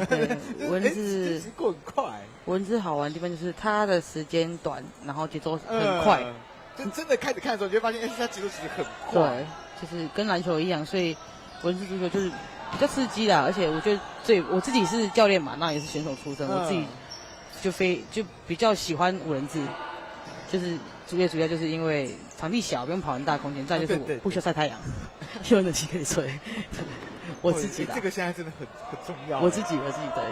文字过很快。文字好玩的地方就是它的时间短，然后节奏很快。真的开始看的时候，你就会发现，它节奏其实很快。对，就是跟篮球一样，所以文字足球就是比较刺激啦。而且我觉得我自己是教练嘛，那也是选手出身，我自己就比较喜欢5人制，就是主要就是因为场地小，不用跑很大空间，再就是我不需要晒太阳，有冷气可以吹。我自己的这个现在真的很重要。我自己的，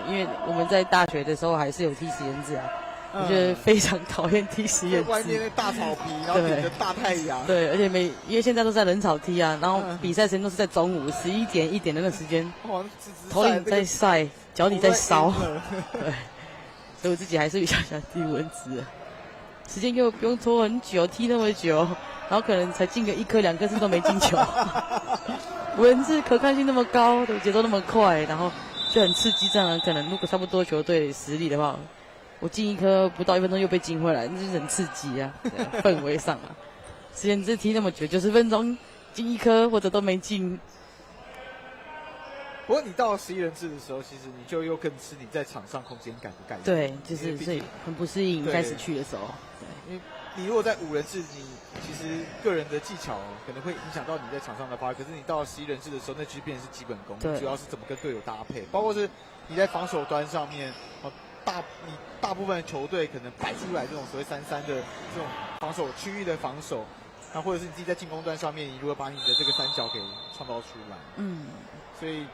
因为我们在大学的时候还是有踢实验制啊，我觉得非常讨厌踢实验外面那大草皮，然后顶着大太阳。对，而且因为现在都在人草踢啊，然后比赛时间都是在中午11点1点的那个时间，头顶在晒，脚底在烧。对，所以我自己还是比较想踢文字，时间又不用拖很久，踢那么久，然后可能才进个1颗2颗，甚至都没进球。文字可看性那么高，节奏那么快，然后就很刺激。这样可能如果差不多球队实力的话，我进1颗不到1分钟又被进回来，那就是很刺激啊，氛围上啊。实验制踢那么久，90分钟进1颗或者都没进。不过你到11人制的时候，其实你就又更吃你在场上空间感的概念。对，就是所以很不适应。开始去的时候，因为你如果在5人制，你其实个人的技巧可能会影响到你在场上的发挥。可是你到了11人制的时候，那其实变成是基本功，主要是怎么跟队友搭配，包括是你在防守端上面，你大部分的球队可能摆出来这种所谓3-3的这种防守区域的防守，那或者是你自己在进攻端上面，你如何把你的这个三角给创造出来。所以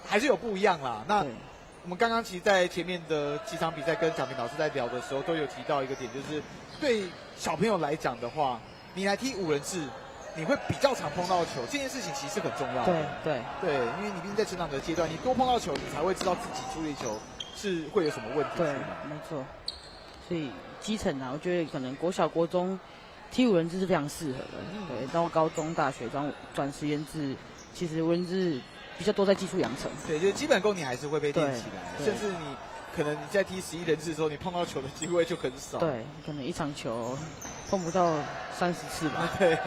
还是有不一样啦。那我们刚刚其实，在前面的几场比赛跟蒋明老师在聊的时候，都有提到一个点，就是对小朋友来讲的话，你来踢5人制，你会比较常碰到球，这件事情其实是很重要的。对，因为你毕竟在成长的阶段，你多碰到球，你才会知道自己处理球是会有什么问题。对，没错。所以基层啊，我觉得可能国小、国中踢5人制是非常适合的。对，到高中、大学转实验制，其实5人制比较多在技术养成。对，就是基本功你还是会被练起来，甚至你可能你在踢11人制的时候，你碰到球的机会就很少。对，可能一场球碰不到30次吧。对。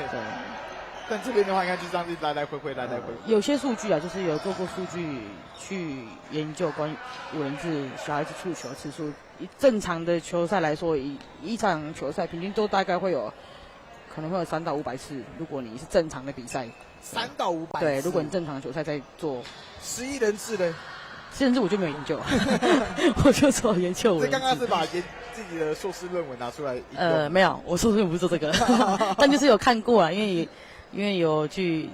但这边的话，你看就这样子来来回回。有些数据啊，就是有做过数据去研究关于5人制小孩子触球次数。正常的球赛来说，一场球赛平均都大概可能会有300到500次。如果你是正常的比赛，300到500次。对，如果你正常的球赛在做11人制的11人制，我就没有研究，我就只有研究5人制。这刚刚是把自己的硕士论文拿出来。没有，我硕士论文不是做这个，但就是有看过啊，因为有去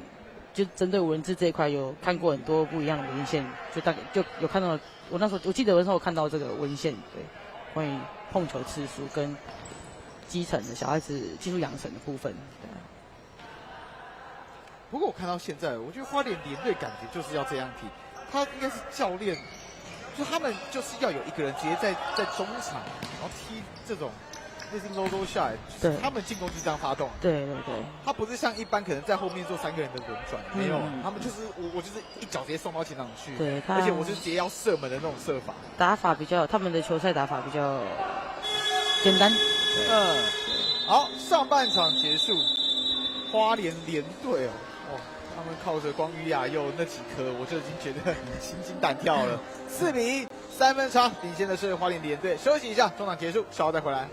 就针对5人制这一块有看过很多不一样的文献，就大概就有看到。我那时候我记得那时候我看到这个文献，对，关于碰球次数跟基层的小孩子技术养成的部分。对。不过我看到现在，我觉得花莲联队感觉就是要这样踢，他应该是教练，就他们就是要有一个人直接在中场，然后踢这种类似 low shot， 就是他们进攻就这样发动。对。他不是像一般可能在后面做3个人的轮转，没有，他们就是我就是一脚直接送到前场去，对，而且我是直接要射门的那种射法。打法他们的球赛打法比较简单。好，上半场结束，花莲联队他们靠着光宇亚佑那几颗，我就已经觉得心惊胆跳了。4-1，3分差，领先的是花莲联队。休息一下，中场结束，稍后再回来。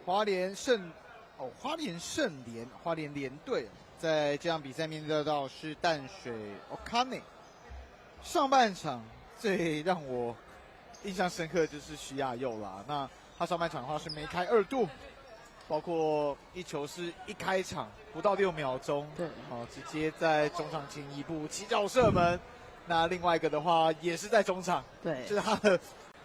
花莲盛联队在这场比赛面对到是淡水 Okane。上半场最让我印象深刻就是徐亚佑啦，那他上半场的话是梅开2度，包括一球是一开场不到6秒钟，对，直接在中场前一步起脚射门。那另外一个的话也是在中场，对，就是他的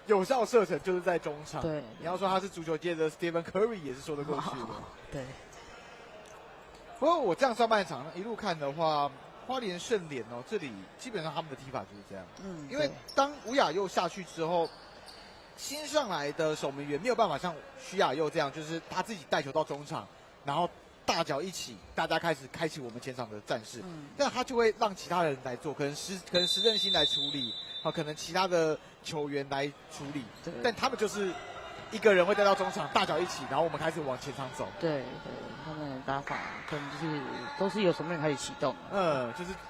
有效射程就是在中场。对，你要说他是足球界的 Stephen Curry 也是说得过去的。对。不过我这样上半场一路看的话，花莲盛联这里基本上他们的踢法就是这样。因为当吴雅佑下去之后，新上来的守门员没有办法像徐亚佑这样，就是他自己带球到中场，然后大脚一起，大家开始开启我们前场的战事。但他就会让其他人来做，可能石正兴来处理，可能其他的球员来处理，但他们就是一个人会带到中场，大脚一起，然后我们开始往前场走。对，他们的打法可能就是都是由守门员开始启动。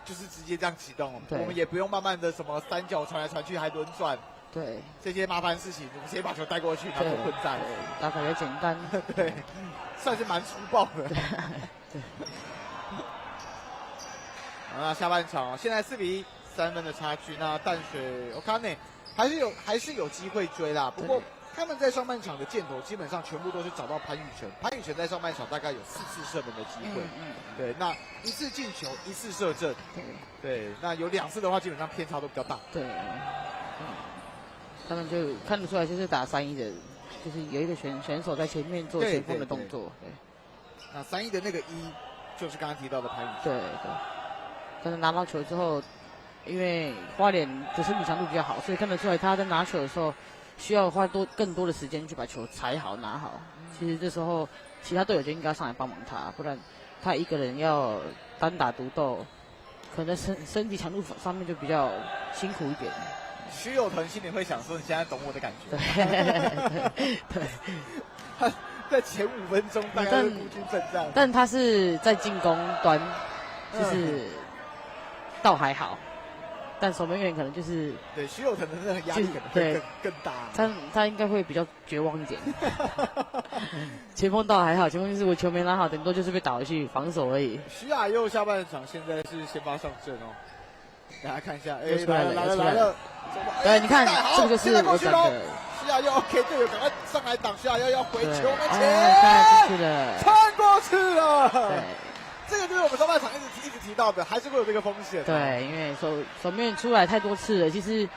就是直接这样启动，我们也不用慢慢的什么三角传来传去还轮转。对，这些麻烦事情，我们直接把球带过去，然后就混战。打法也简单。对，算是蛮粗暴的。对。那下半场现在4-1，3分的差距。那淡水 Okane 还是有机会追啦。不过他们在上半场的箭头基本上全部都是找到潘宇辰。潘宇辰在上半场大概有4次射门的机会。对，那1次进球，1次射正。对，那有2次的话，基本上偏差都比较大。对。他们就看得出来，就是打3-1的，就是有一个选手在前面做前锋的动作。对。那3-1的那个1，就是刚刚提到的潘宇辰。对。但是拿到球之后，因为花莲的身体强度比较好，所以看得出来他在拿球的时候需要花更多的时间去把球踩好拿好。其实这时候其他队友就应该上来帮忙他，不然他一个人要单打独斗，可能身体强度上面就比较辛苦一点。徐友腾心里会想说：“你现在懂我的感觉。”对。他在前5分钟大概是孤军奋战，但他是在进攻端，就是倒还好，但守门员可能就是对徐友腾的那个压力可能会更大。他应该会比较绝望一点。前锋倒还好，前锋就是我球没拿好，顶多就是被打回去防守而已。徐亚佑下半场现在是先发上阵哦，大家看一下，来了。对，你看这个就是我讲的。徐亚佑 OK， 队友赶快上来挡，徐亚佑要回球门前，穿过去了。对，这个就是我们上半场一直提到的，还是会有这个风险。对，因为守门员出来太多次了，其实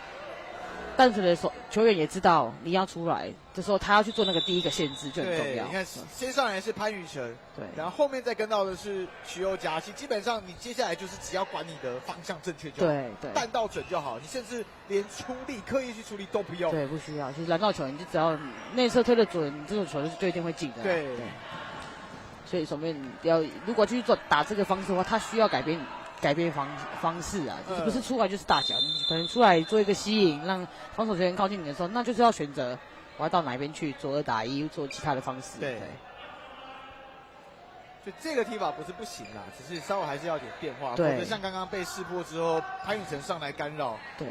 淡水的球员也知道你要出来，这时候他要去做那个第一个限制就很重要。你看，先上来是潘宇辰，对，然后后面再跟到的是徐优佳，其实基本上你接下来就是只要管你的方向正确就好，对，弹道准就好，你甚至连出力刻意去出力都不用，对，不需要。其实拦到球，你就只要内侧推得准，你这种球就一定会进的。对。所以守门员如果去打这个方式的话，他需要改变方式啊，就是不是出来就是大脚，你可能出来做一个吸引，让防守球员靠近你的时候，那就是要选择我要到哪边去做2打1，做其他的方式。对。就这个踢法不是不行啦，只是稍微还是要点变化，或者像刚刚被识破之后，潘宇辰上来干扰。对。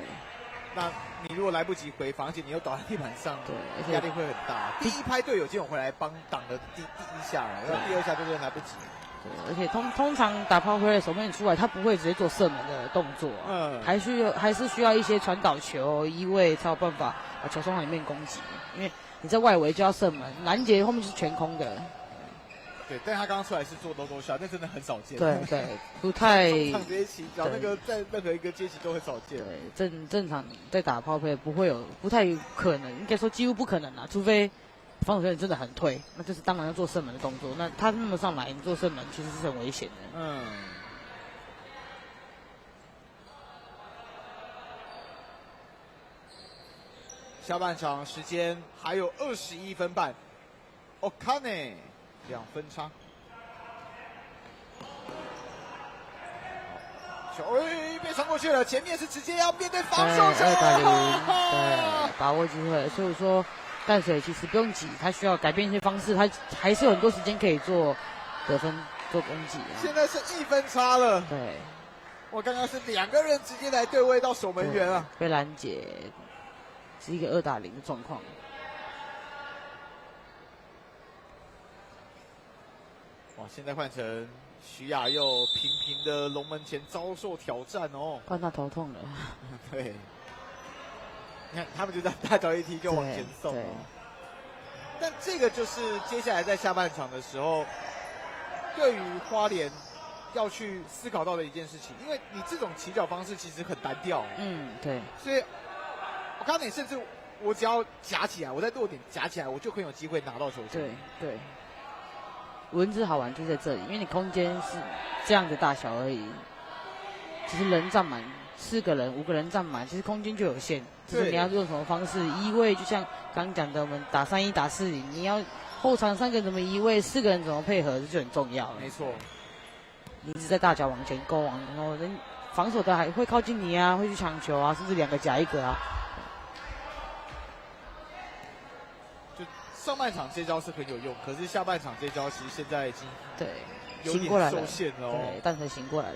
那你如果来不及回防，而且你又倒在地板上，对，压力会很大。第一拍队友基本回来帮挡的第1下，然后第2下就是来不及。对，而且通常打抛回来守门员出来，他不会直接做射门的动作，还是需要一些传导球、移位才有办法把球送到里面攻击。因为你在外围就要射门，拦截后面是全空的。对，但他刚刚出来是做logo shot，那真的很少见。对，不太。中场接起，脚那个在任何一个接起都很少见。对，正常在打抛飞不太可能，应该说几乎不可能啊，除非防守球员真的很退，那就是当然要做射门的动作。那他那么上来，你做射门其实是很危险的。下半场时间还有21分半 ，Okane 2分差。球被传过去了，前面是直接要面对防守者，2打0，对，把握机会。所以说，淡水其实不用急，他需要改变一些方式，他还是有很多时间可以做得分、做攻击啊。现在是1分差了，对，我刚刚是2个人直接来对位到守门员啊，被拦截，是一个2打0的状况。现在换成徐亚佑频频的龙门前遭受挑战哦，换到头痛了。对，你看他们就在大脚一踢就往前送哦。但这个就是接下来在下半场的时候，对于花莲要去思考到的一件事情，因为你这种起脚方式其实很单调。对。所以我刚才甚至我只要夹起来，我在落点夹起来，我就很有机会拿到球。对。文字好玩就在这里，因为你空间是这样的大小而已，其实人站满4个人、5个人站满，其实空间就有限，就是你要用什么方式移位，就像刚讲的，我们打3-1、打4-0，你要后场3个人怎么移位，4个人怎么配合，这就很重要了。没错，你一直在大脚往前勾，然后人防守的还会靠近你啊，会去抢球啊，甚至2个夹1个啊。上半场这招是很有用，可是下半场这招其实现在已经有点受限了哦。对，但是醒过来了。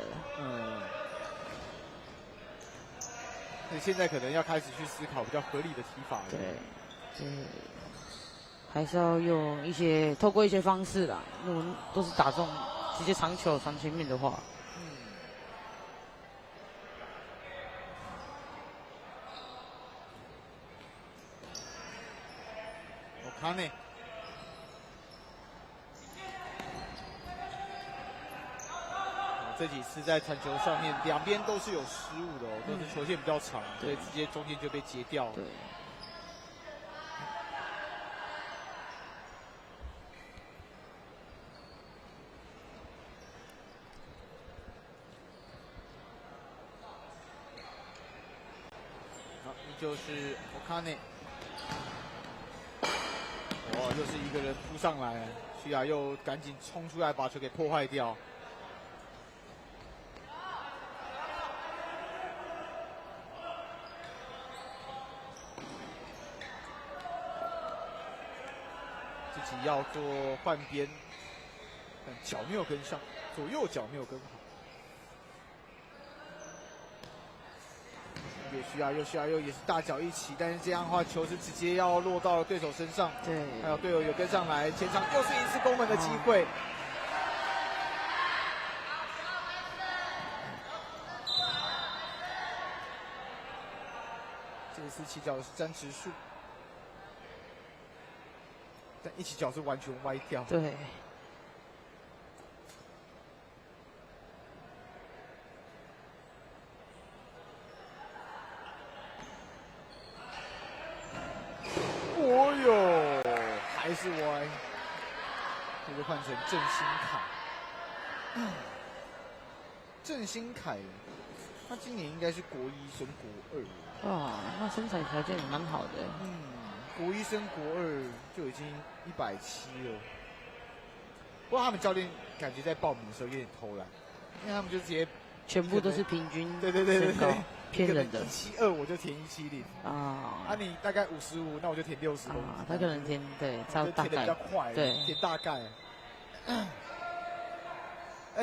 所以现在可能要开始去思考比较合理的踢法了。对，还是要用透过一些方式啦。如果都是打中直接长球传前面的话。他呢？这几次在传球上面，两边都是有失误的哦，都是球线比较长，所以直接中间就被截掉了。对。好，依旧是Okane。又是一个人扑上来，徐亚又赶紧冲出来把球给破坏掉。自己要做换边，但脚没有跟上，左右脚没有跟好。徐亚佑也是大脚一起，但是这样的话球是直接要落到对手身上。对，还有队友有跟上来，前场又是一次攻门的机会。这一次起脚的是詹直树，但一起脚是完全歪掉。对。还是歪，这就换成郑兴凯。郑兴凯，他今年应该是国1升国2。哇，那身材条件也蛮好的。国1升国2就已经170了。不过他们教练感觉在报名的时候有点偷懒，因为他们就直接全部都是平均。对，骗人的。172我就填170啊，你大概55，那我就填60。他可能填大概填的比较快，对，填大概。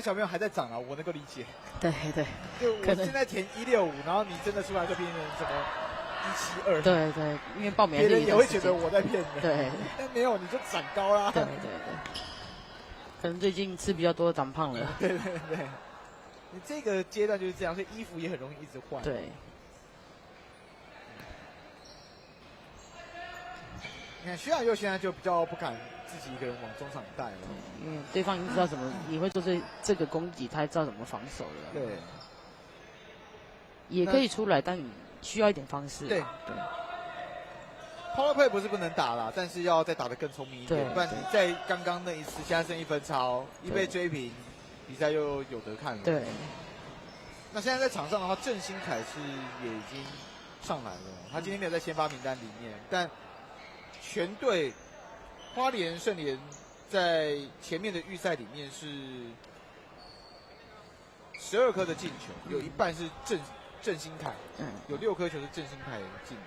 小朋友还在长啊，我能够理解。对。就我现在填165，然后你真的出来就变成什么172。对，因为报名别人也会觉得我在骗人。对，但没有，你就长高啦。对。可能最近吃比较多，长胖了。对。你这个阶段就是这样，所以衣服也很容易一直换。对。你看徐亚佑现在就比较不敢自己一个人往中场带了，因为对方已经知道怎么你会做这个攻击，他知道怎么防守了。对。也可以出来，但需要一点方式。对。Power play 不是不能打啦，但是要再打得更聪明一点，不然你在刚刚那一次，现在剩1分超，一被追平，比赛又有得看了。对。那现在在场上的话，郑兴凯是也已经上来了，他今天没有在先发名单里面，但全队花莲盛联在前面的预赛里面是12颗的进球，有一半是郑兴凯，有6颗球是郑兴凯进的。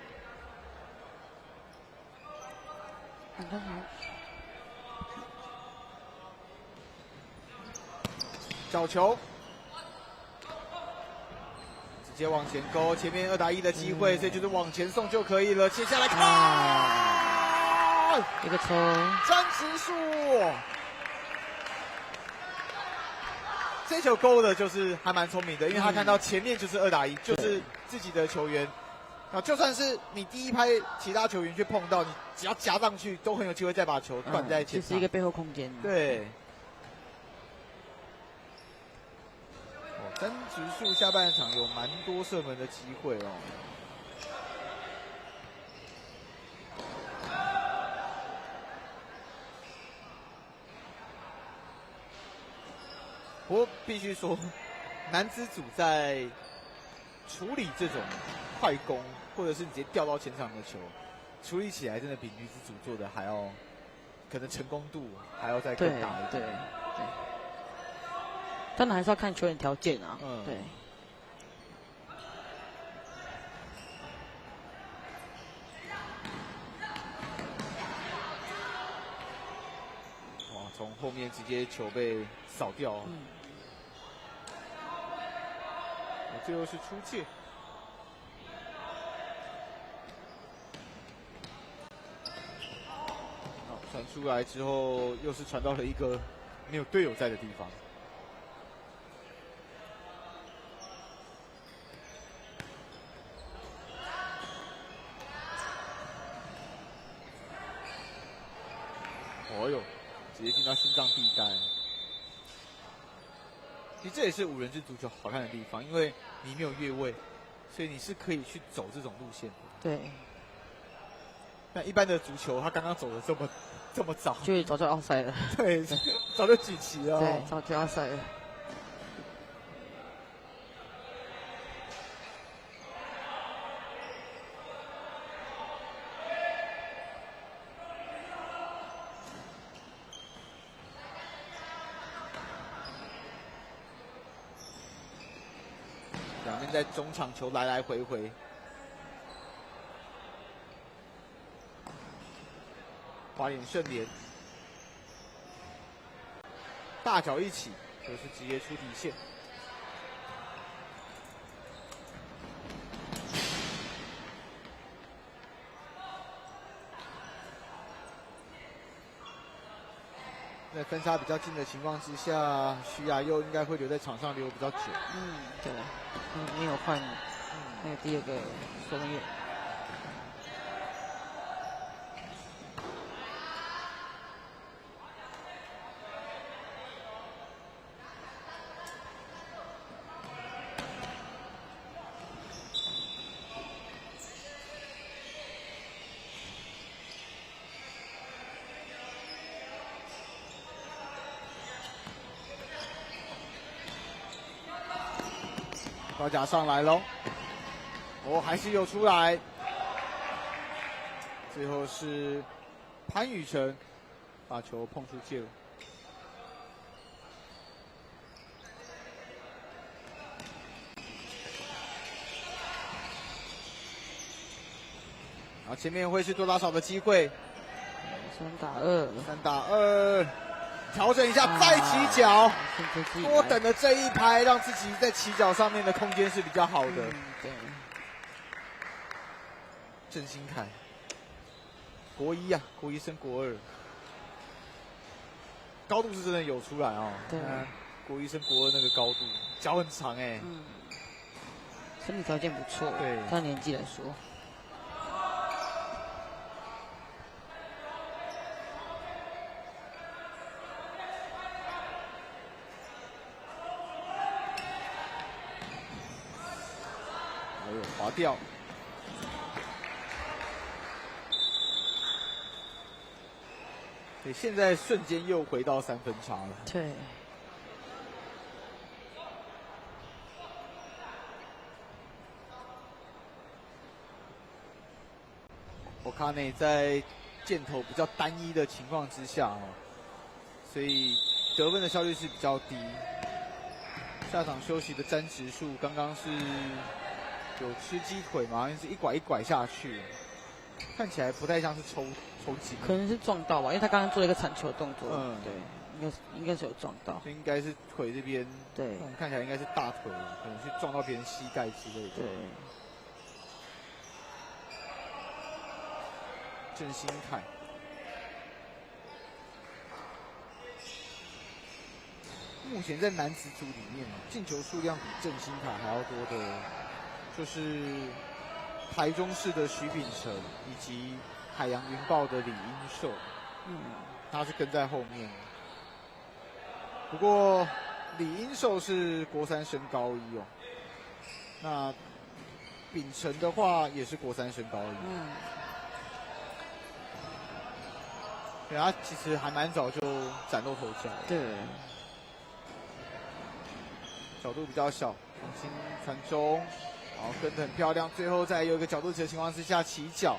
角球，直接往前勾，前面2打1的机会，所以就是往前送就可以了。接下来看，一个球，詹直树，这球勾的就是还蛮聪明的，因为他看到前面就是2打1，就是自己的球员。啊，就算是你第一拍其他球员去碰到，你只要夹上去，都很有机会再把球断在前场。就是一个背后空间。对。詹直树下半场有蛮多射门的机会哦。不过必须说，男子组在处理这种快攻，或者是直接掉到前场的球，处理起来真的比女子组做的还要，可能成功度还要再更大一点。对。当然还是要看球员条件啊。对。哇，从后面直接球被扫掉。最后是出界。传出来之后，又是传到了一个没有队友在的地方。哦呦，直接进到心脏地带。其实这也是5人制足球好看的地方，因为你没有越位，所以你是可以去走这种路线的。对。那一般的足球，他刚刚走的这么早，就早就奥赛了。对，早就举旗了。对，早就奥赛了。两边在中场球来来回回。花莲盛联大脚一起，就是直接出底线。在分差比较近的情况之下，徐亚佑应该会留在场上留比较久。对，没有换那个第2个守门员。高甲上来喽，还是有出来，最后是潘宇辰把球碰出界了。然后前面会是多打少的机会，3打2，3打2。调整一下，再起脚，多等的这一拍，让自己在起脚上面的空间是比较好的。对。郑兴凯，国1啊，国1升国2，高度是真的有出来哦。对。国1升国2那个高度，脚很长哎。身体条件不错，对，他年纪来说。滑掉，对，现在瞬间又回到3分差了。对。我看内在箭头比较单一的情况之下所以得分的效率是比较低。下场休息的詹直树刚刚是有吃鸡腿嘛，好像是一拐一拐下去，看起来不太像是抽筋，可能是撞到吧，因为他刚刚做了一个铲球动作。对，应该是有撞到，应该是腿这边，对，看起来应该是大腿，可能是撞到别人膝盖之类的。对。郑兴凯，目前在男子组里面进球数量比郑兴凯还要多的，就是台中市的许秉承以及海洋云豹的李英寿，他是跟在后面。不过李英寿是国3升高一哦，那秉承的话也是国3升高一。对，他其实还蛮早就崭露头角。对，角度比较小，重新传中，好跟得很漂亮，最后在有一个角度起的情况之下起脚，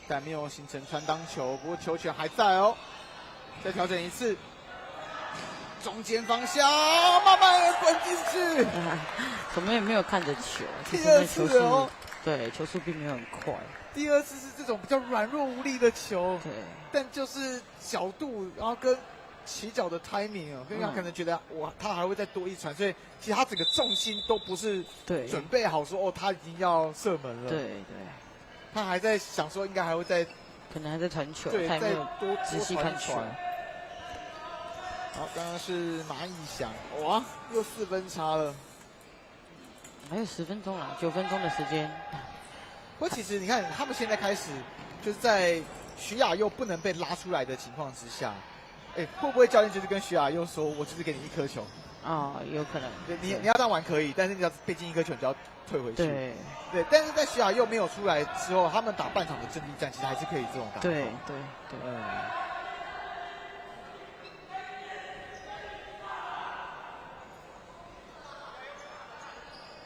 但没有形成穿裆球，不过球权还在哦。再调整一次，中间方向慢慢的滚进去。我们也没有看着球，第二次哦，对，球速并没有很快。第二次是这种比较软弱无力的球，对，但就是角度，然后跟起脚的 timing 哦，跟他可能觉得哇，他还会再多一传，所以其实他整个重心都不是准备好说哦，他已经要射门了。对，他还在想说应该还会再，可能还在传球，对，再多仔细看球。好，刚刚是马以翔，哇，又4分差了，还有10分钟了，9分钟的时间。不过其实你看，他们现在开始就是在徐亚佑不能被拉出来的情况之下，会不会教练就是跟徐亚佑说，我就是给你1颗球？有可能。对，你要这样玩可以，但是你要被进1颗球，你就要退回去。对，但是在徐亚佑没有出来之后，他们打半场的阵地战，其实还是可以这种打。对。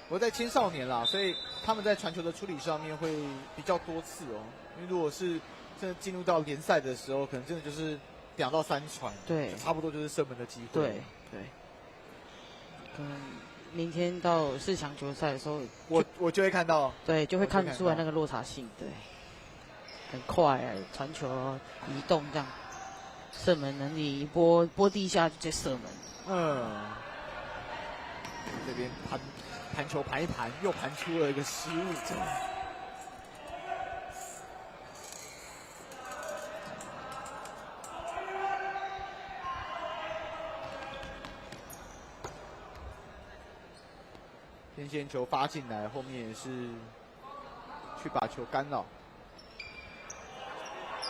我在青少年啦，所以他们在传球的处理上面会比较多次哦。因为如果是真的进入到联赛的时候，可能真的就是2到3传，对，差不多就是射门的机会。对。可能明天到4强球赛的时候，我就会看到，对，就会看出来那个落差性，对，很快传球移动这样，射门能力一波地下就直接射门。这边盘球盘一盘，又盘出了一个失误。边线球发进来，后面也是去把球干扰。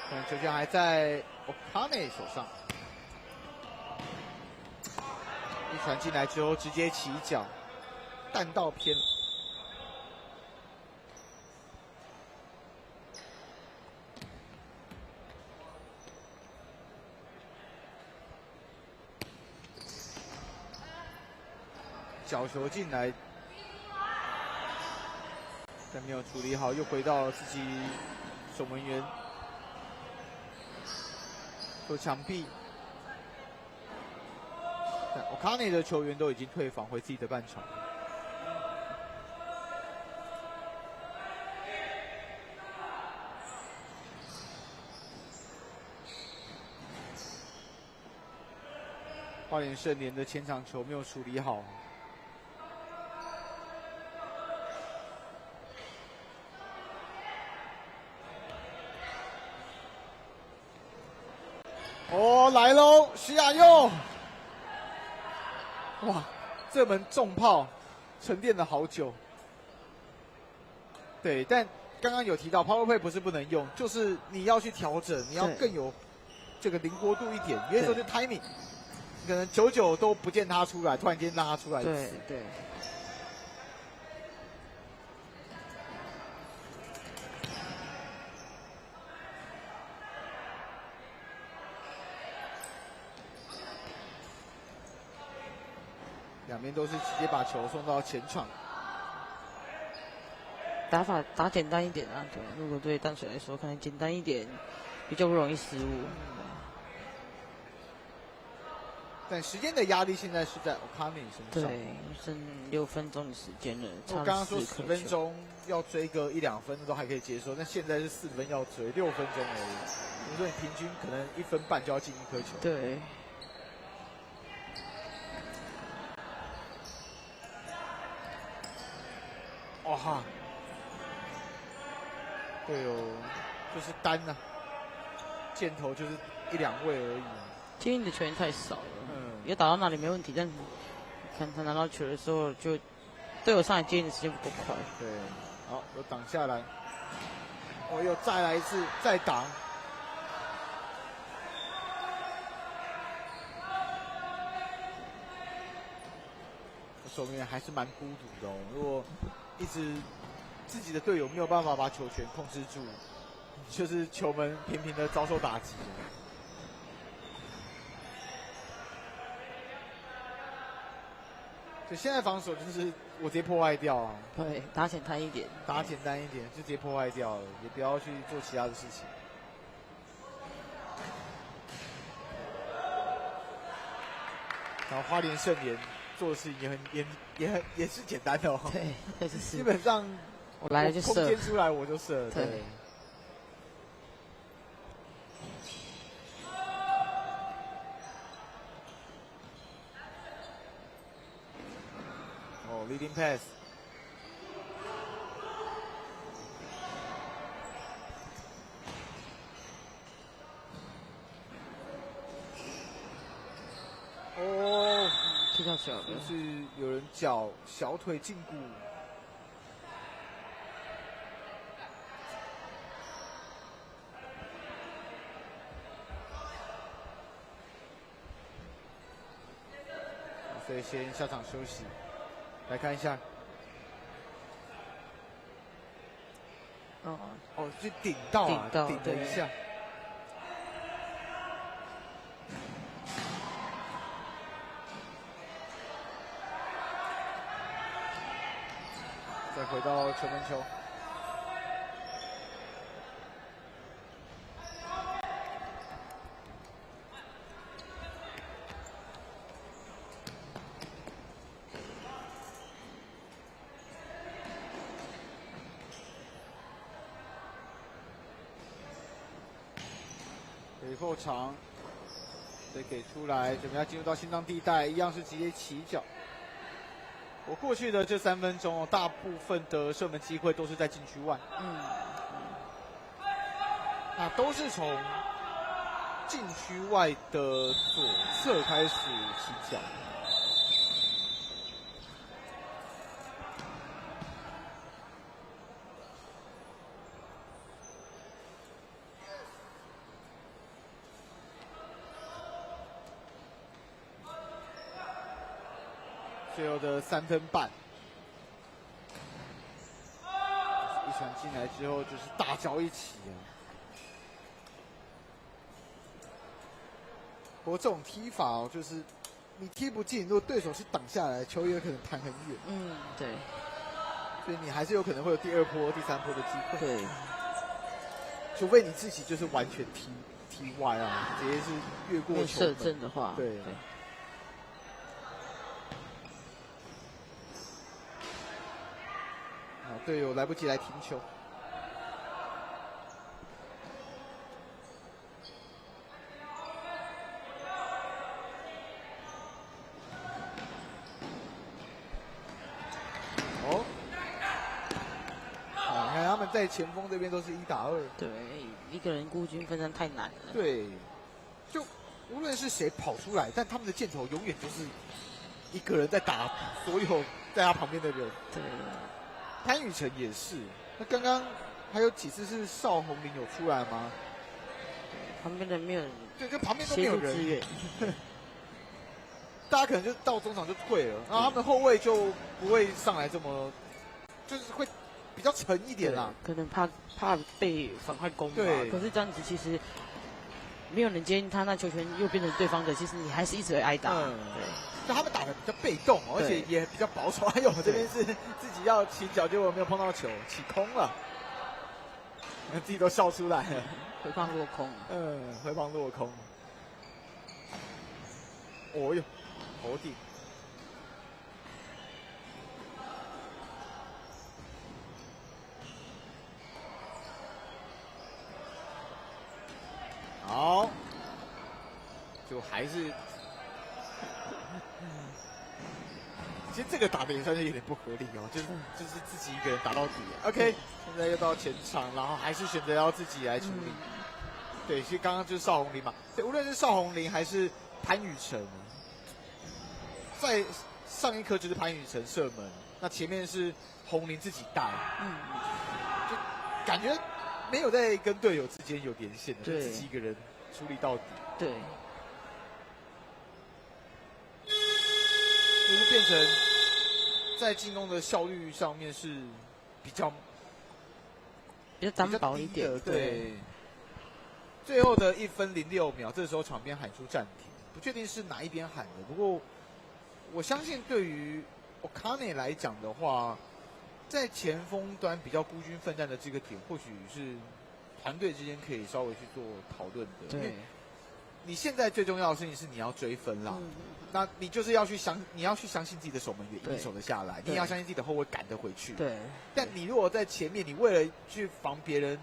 但球权还在 Okane 手上，一传进来之后直接起脚。弹道偏，角球进来，但没有处理好，又回到自己守门员做墙壁。但 Okane 的球员都已经退防回自己的半场。花莲盛联的前场球没有处理好，来喽，徐亚佑！哇，这门重炮沉淀了好久。对，但刚刚有提到 Power Play 不是不能用，就是你要去调整，你要更有这个灵活度一点。有的时候就 timing。可能久都不见他出来，突然间让他出来一次。对。两边都是直接把球送到前场。打法打简单一点啊，对。如果对淡水来说，可能简单一点，比较不容易失误。但时间的压力现在是在 Okane 身上。对，剩6分钟的时间了。我刚刚说10分钟要追个1-2分都还可以接受，但现在是4分要追6分钟而已。你说你平均可能1分半就要进1颗球。对。哇哈！对哦，就是单啊，箭头就是1-2位而已。今天的球员太少了。有打到那里没问题，但看他拿到球的时候，就队友上来接应的时间不够快。对，好，有挡下来，又再来一次，再挡。守门员还是蛮孤独的哦，如果一直自己的队友没有办法把球权控制住，就是球门频频的遭受打击。所以现在防守就是我直接破坏掉啊，对，打简单一点，打简单一点，就直接破坏掉了，也不要去做其他的事情。然后花莲盛联做的事情也是简单的哦，对，基本上我来了就射，空间出来我就射，对。Leading pass， 踢到脚了，就是有人脚小腿胫骨，所以先下场休息。来看一下，就顶到啊，顶了一下。再回到球门球。腿后长，再给出来，准备要进入到心脏地带，一样是直接起脚。我过去的这3分钟，大部分的射门机会都是在禁区外，那都是从禁区外的左侧开始起脚。最后的3分半，一传进来之后就是大脚一起啊！不过这种踢法哦，就是你踢不进，如果对手是挡下来，球也可能弹很远。对。所以你还是有可能会有第2波、第3波的机会。对。除非你自己就是完全踢歪啊，直接是越过球射正的话，对。队友来不及来停球，你看他们在前锋这边都是1打2，对，一个人孤军奋战太难了。对，就无论是谁跑出来，但他们的箭头永远就是一个人在打所有在他旁边的人。对。潘宇成也是，那刚刚还有几次是邵宏林有出来吗？旁边的没有人，对，就旁边都没有人，大家可能就到中场就退了，然后他们后卫就不会上来这么，就是会比较沉一点啦，可能怕被反快攻吧。对，可是这样子其实没有人接应他，那球权又变成对方的，其实你还是一直会挨打。对。就他们打的比较被动，而且也比较保守。还有这边是自己要起脚，结果没有碰到球，起空了，自己都笑出来了，回放落空。回放落空。哦哟，头顶。好，就还是。其实这个打的也算是有点不合理哦，就是自己一个人打到底。OK， 现在又到前场，然后还是选择要自己来处理。对，其实刚刚就是邵宏林嘛，对，无论是邵宏林还是潘宇成，在上一颗就是潘宇成射门，那前面是洪林自己带，就感觉没有在跟队友之间有连线的，就自己一个人处理到底。对，就是变成在进攻的效率上面是比较单薄一点。对，最后的1分06秒，这时候场边喊出暂停，不确定是哪一边喊的。不过我相信对于 Okane 来讲的话，在前锋端比较孤军奋战的这个点，或许是团队之间可以稍微去做讨论的。对，你现在最重要的事情是你要追分啦。那你就是要去相信自己的守门员一定守得下来，你也要相信自己的后卫赶得回去。对。但你如果在前面，你为了去防别人，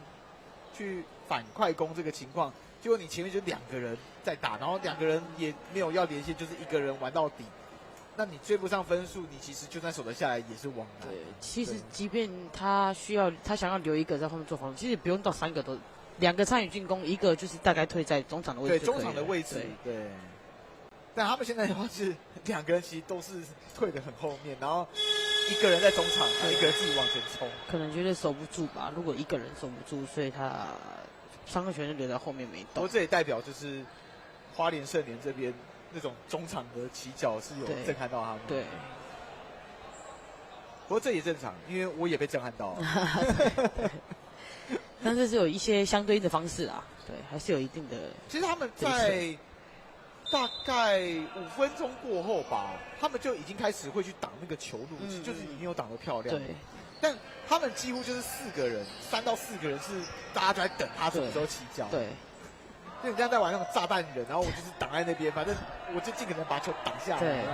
去反快攻这个情况，结果你前面就2个人在打，然后2个人也没有要连线，就是1个人玩到底。那你追不上分数，你其实就算守得下来也是枉然。对，其实即便他想要留1个在后面做防守，其实不用到3个都，2个参与进攻，1个就是大概退在中场的位置。对，中场的位置。对。但他们现在的话是2个人其实都是退得很后面，然后1个人在中场，1个人自己往前冲，可能觉得守不住吧。如果1个人守不住，所以他3个球员留在后面没动。不过这也代表就是花莲盛联这边那种中场的起脚是有震撼到他们。对。不过这也正常，因为我也被震撼到。但是有一些相对应的方式啊，对，还是有一定的。其实他们在大概5分钟过后吧，他们就已经开始会去挡那个球路，就是已经有挡得漂亮。对。但他们几乎就是4个人，3到4个人是大家都在等他什么时候起脚。对。就人家在玩那种炸弹人，然后我就是挡在那边，反正我就尽可能把球挡下来。对。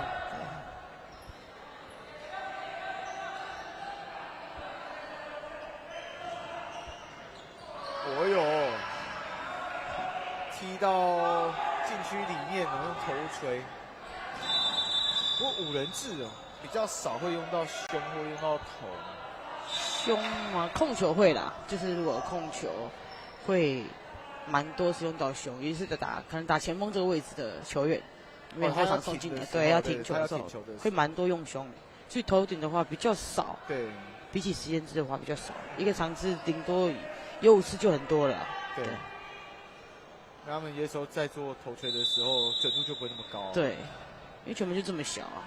哦哟，踢到禁区里面，能用头锤。不过5人制哦，比较少会用到胸或用到头。胸嘛，控球会啦，就是如果控球会蛮多是用到胸，尤其是可能打前锋这个位置的球员，因为后场送进来，对，要停球的时候会蛮多用胸。所以头顶的话比较少，对，比起实验制的话比较少，一个场次顶多有5次就很多了。对。那他们有时候在做头锤的时候，准度就不会那么高。对，因为球门就这么小啊。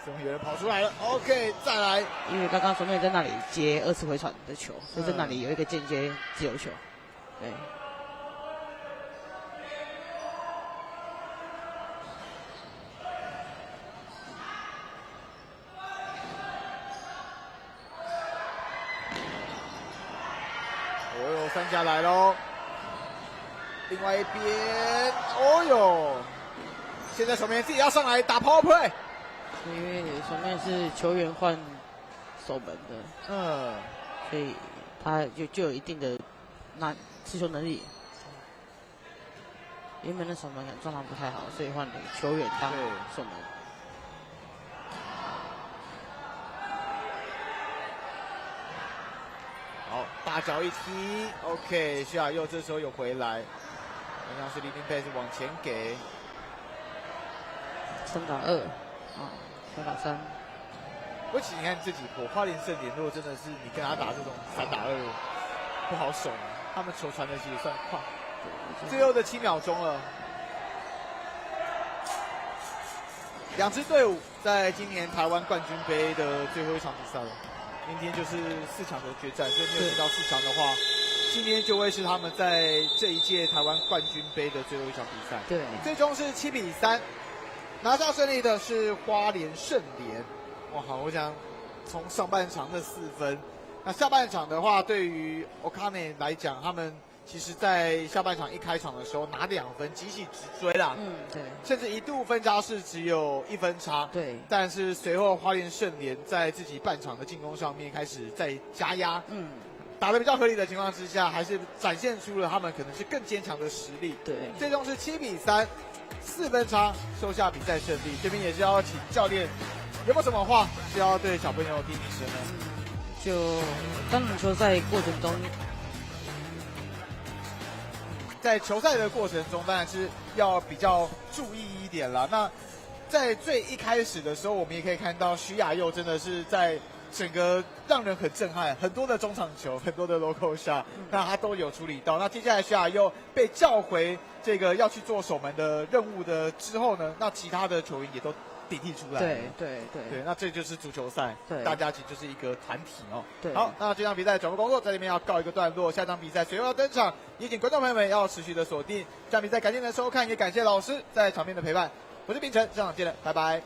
怎么有人跑出来了 ？OK， 再来。因为刚刚守门员在那里接2次回传的球，所以在那里有一个间接自由球。对。3下来喽，另外一边，哦哟，现在守门员自己要上来打 power play， 因为守门员是球员换守门的，所以他就有一定的持球能力。原本的守门状况不太好，所以换了球员当守门。好，大脚一踢 ，OK， 徐亚佑这时候有回来，同样是李明佩是往前给3打2，3打3。不过其实你看这几波花莲盛联，如果真的是你跟他打这种3打2，不好守，他们球传的其实算快。最后的7秒钟了，2支队伍在今年台湾冠军杯的最后一场比赛了。明天就是4强的决战，所以没有进到4强的话，今天就会是他们在这一届台湾冠军杯的最后一场比赛。对，最终是7比3，拿下胜利的是花莲盛联。哇，好，我想从上半场那4分，那下半场的话，对于 Okane 来讲，他们其实在下半场一开场的时候拿2分，急起直追啦。对，甚至一度分差是只有1分差。对，但是随后花莲盛联在自己半场的进攻上面开始在加压。打得比较合理的情况之下，还是展现出了他们可能是更坚强的实力。对，最终是7比3，4分差收下比赛胜利。这边也是要请教练有没有什么话是要对小朋友提醒的呢？就当然球赛过程中，在球赛的过程中，当然是要比较注意一点啦。那在最一开始的时候，我们也可以看到徐亚佑真的是在整个让人很震撼，很多的中场球，很多的 local shot，那他都有处理到。那接下来徐亚佑被叫回这个要去做守门的任务的之后呢，那其他的球员也都顶替出来了。对，那这就是足球赛，对，大家其实就是一个团体哦。对，好，那这场比赛转播工作在这边要告一个段落，下场比赛随后要登场，也请观众朋友们要持续的锁定这场比赛。感谢您的收看，也感谢老师在场边的陪伴。我是秉承，下场见了，拜拜。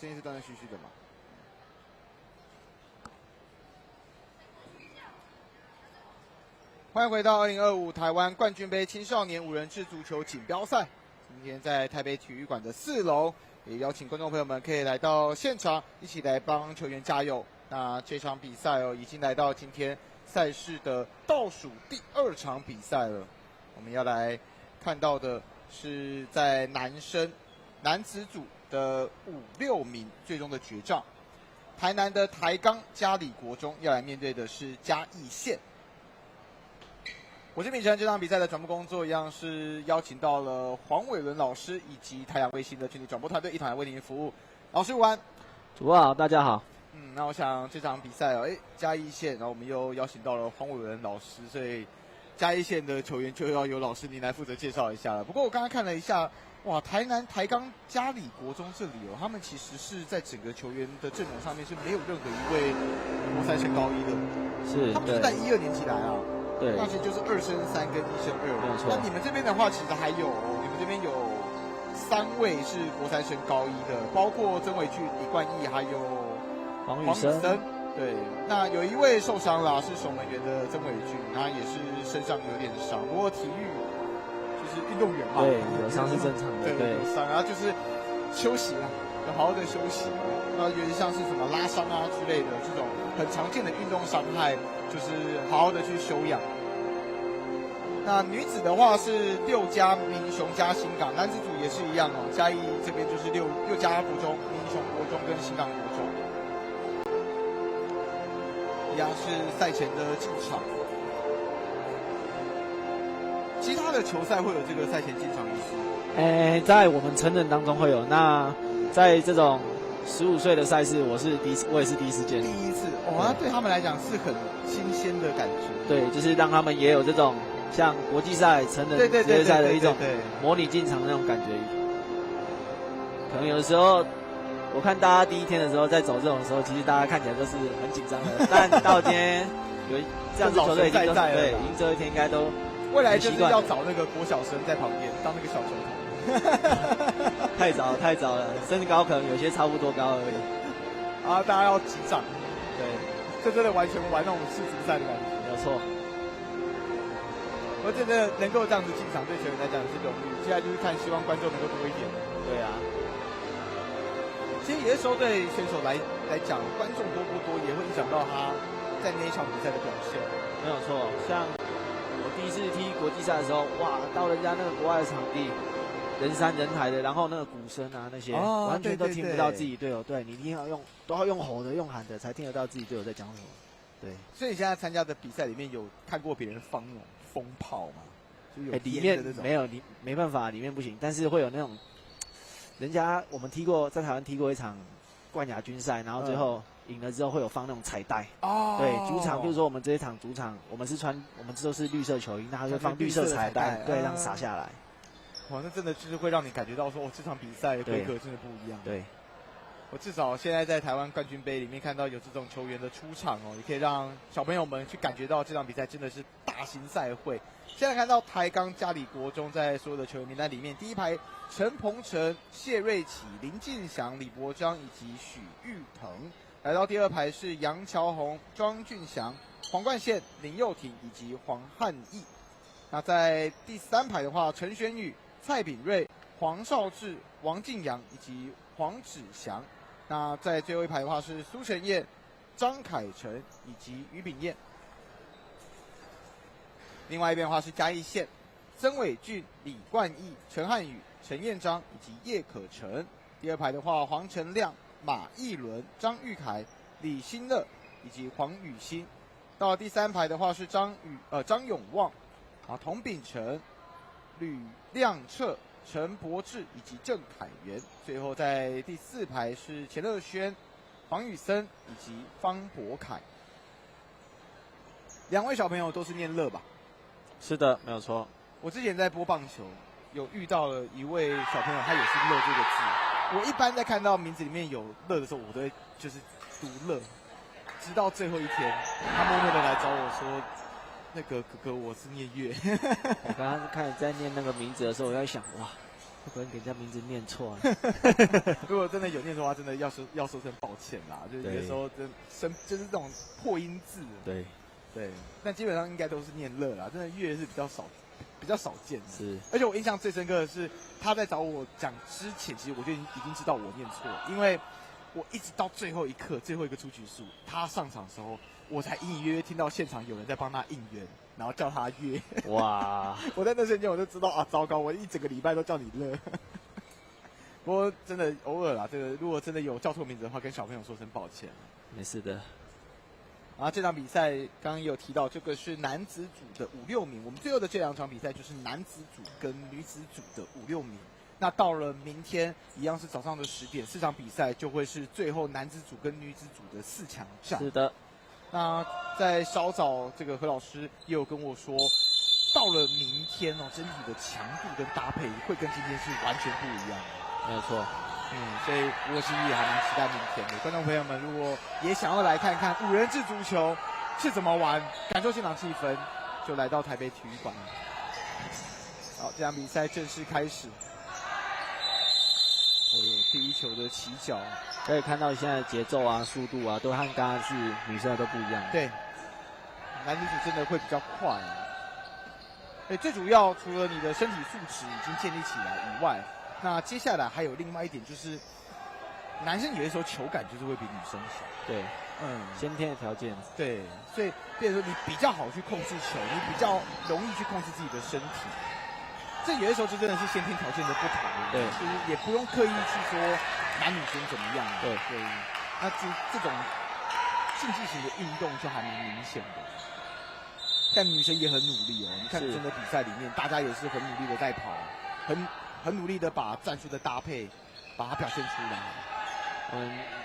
声音是断断续续的嘛。欢迎回到2025台湾冠军杯青少年5人制足球锦标赛。今天在台北体育馆的4楼，也邀请观众朋友们可以来到现场，一起来帮球员加油。那这场比赛已经来到今天赛事的倒数第2场比赛了。我们要来看到的是在男子组的5、6名最终的决战。台南的台钢嘉里国中要来面对的是嘉义县。我是秉承这场比赛的转播工作，一样是邀请到了黄伟伦老师以及太阳卫星的全体转播团队一同来为您服务。老师午安，主播好，大家好。那我想这场比赛嘉义县，然后我们又邀请到了黄伟伦老师，所以嘉义县的球员就要由老师您来负责介绍一下了。不过我刚刚看了一下，哇，台南台钢嘉里国中这里他们其实是在整个球员的阵容上面是没有任何一位国三升高一的，是，他们是在12年级来啊。对，那其实就是2升3跟1升2，没有错。那你们这边的话，其实还有你们这边有3位是国三升高一的，包括曾伟俊、李冠毅，还有黄宇生。对，那有一位受伤了，是守门员的曾伟俊，他也是身上有点伤，不过体育就是运动员嘛，对，有伤是正常的，对，有伤，然后就是休息啦，要好好的休息。那有点像是什么拉伤啊之类的这种很常见的运动伤害，就是好好的去休养。那女子的话是6家民雄加新港，男子组也是一样嘉义这边就是六家国中，民雄国中跟新港国中，一样是赛前的进场。其他的球赛会有这个赛前进场仪式？在我们成人当中会有。那在这种15岁的赛事，我也是第一次见。第一次那对他们来讲是很新鲜的感觉。对，就是让他们也有这种像国际赛、成人职业赛的一种模拟进场的那种感觉。可能有的时候，我看大家第一天的时候在走这种时候，其实大家看起来都是很紧张的。但到今天有这样子球队已经都对，已经最后一天应该都未来就是要找那个国小生在旁边当那个小球童。太早了，身高可能有些差不多高而已。大家要击掌。对，这真的完全玩那种世足赛的感觉。没有错。我真的能够这样子进场，对球员来讲是荣誉。现在就是看，希望观众能够多一点。对啊。其实有的时候对选手来讲，观众多不多也会影响到他在那一场比赛的表现。没有错，像我第一次踢国际赛的时候，哇，到人家那个国外的场地，人山人海的，然后那个鼓声啊那些，完全都听不到自己队友。对，你一定要都要用吼的、用喊的，才听得到自己队友在讲什么。对。所以你现在参加的比赛里面有看过别人放那种风炮吗？就有里面没有，你没办法，里面不行，但是会有那种，人家我们在台湾踢过一场冠亚军赛，然后最后赢了之后会有放那种彩带。对，主场，比如说我们这一场主场，我们这都是绿色球衣，那他就放绿色彩带，对，这样洒下来。哇，那真的就是会让你感觉到说，这场比赛的规格真的不一样。对。我至少现在在台湾冠军杯里面看到有这种球员的出场也可以让小朋友们去感觉到这场比赛真的是大型赛会。现在看到台钢嘉里国中在所有的球员名单里面，第一排陈鹏程、谢瑞启、林进祥、李博章以及许玉腾，来到第2排是杨乔宏、庄俊祥、黄冠宪、林佑廷以及黄汉义。那在第3排的话，陈玄宇、蔡炳瑞、黄少志、王敬阳以及黄子祥。那在最后一排的话是苏晨燕、张凯成以及于炳彦。另外一边的话是嘉义县，曾伟俊、李冠毅、陈汉宇、陈彦章以及叶可成。第2排的话，黄成亮、马义伦、张玉凯、李新乐以及黄宇欣。到了第3排的话是张永旺、童秉成、吕亮彻、陈柏志以及郑凯元。最后在第4排是钱乐轩、黄宇森以及方博凯。2位小朋友都是念乐吧？是的，没有错。我之前在播棒球，有遇到了一位小朋友，他也是乐这个字。我一般在看到名字里面有乐的时候，我都会就是读乐，直到最后一天，他默默的来找我说：“那个哥哥，我是念乐。”我刚刚看在念那个名字的时候，我在想，哇，不可能给人家名字念错、啊。如果真的有念错的话，真的要说声抱歉啦。就是有的时候就是这种破音字。对。但基本上应该都是念乐啦，真的乐是比较少见的。是。而且我印象最深刻的是，他在找我讲之前，其实我就已经知道我念错了，因为我一直到最后一刻，最后一个出局数，他上场的时候，我才隐隐约约听到现场有人在帮他应援，然后叫他乐。哇！我在那瞬间我就知道啊，糟糕，我一整个礼拜都叫你乐。不过真的偶尔啦，这个如果真的有叫错名字的话，跟小朋友说声抱歉。没事的。然后这场比赛刚刚也有提到，这个是男子组的5、6名。我们最后的这2场比赛就是男子组跟女子组的5、6名。那到了明天，一样是早上的10点，4场比赛就会是最后男子组跟女子组的4强战。是的。那在稍早，这个何老师也有跟我说，到了明天哦，整体的强度跟搭配会跟今天是完全不一样的。没有错。所以我其实也还蛮期待明天的。观众朋友们，如果也想要来看看5人制足球是怎么玩，感受现场气氛，就来到台北体育馆。好，这场比赛正式开始。第一球的起脚，可以看到现在的节奏啊、速度啊，都和刚刚是女生的都不一样。对，男子组真的会比较快啊。最主要除了你的身体素质已经建立起来以外，那接下来还有另外一点就是，男生有的时候球感就是会比女生小。对，先天的条件。对，所以变成说你比较好去控制球，你比较容易去控制自己的身体。这有的时候就真的是先天条件的不同，对，就是也不用刻意去说男女生怎么样，对，那这种竞技型的运动就还蛮明显的。但女生也很努力哦，你看女生的比赛里面，大家也是很努力的在跑，很努力的把战术的搭配把它表现出来。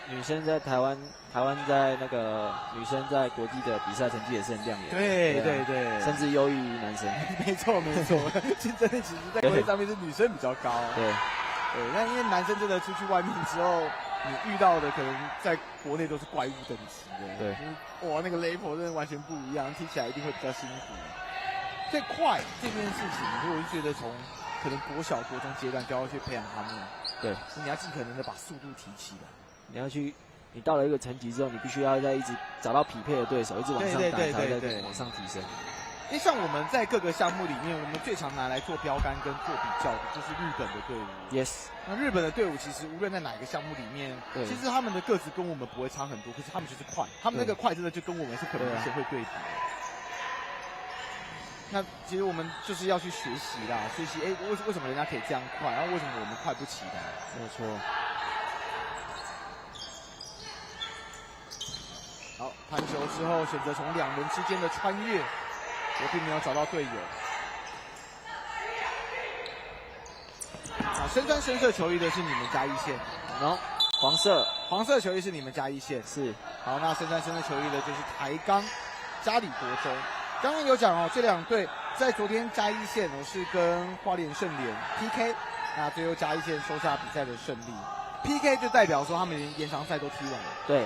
女生在台湾在那个女生在国际的比赛成绩也是很亮眼，对，甚至优于男生。没错，竞争力其实在国际上面是女生比较高。对，那因为男生真的出去外面之后，你遇到的可能在国内都是怪物等级的。对，哇，那个level真的完全不一样，踢起来一定会比较辛苦。最快这件事情，我就觉得从可能国小、国中阶段就要去培养他们。对，你要尽可能的把速度提起来。你到了一个层级之后，你必须要一直找到匹配的对手，一直往上打，才会再往上提升。因为像我们在各个项目里面，我们最常拿来做标杆跟做比较的，就是日本的队伍。Yes。那日本的队伍其实无论在哪一个项目里面，其实他们的个子跟我们不会差很多，可是他们就是快，他们那个快真的就跟我们是可能明显会对比。那其实我们就是要去学习啦，学习为什么人家可以这样快，然后为什么我们快不起来？没有错。好，弹球之后选择从2人之间的穿越，我并没有找到队友。身穿深色球衣的是你们嘉义县，黄色球衣是你们嘉义县。是。好，那身穿深色球衣的就是台钢嘉里国中。刚刚有讲哦，这2队在昨天嘉义县是跟花莲盛联 PK， 那最后嘉义县收下比赛的胜利。PK 就代表说他们连延长赛都踢完了。对。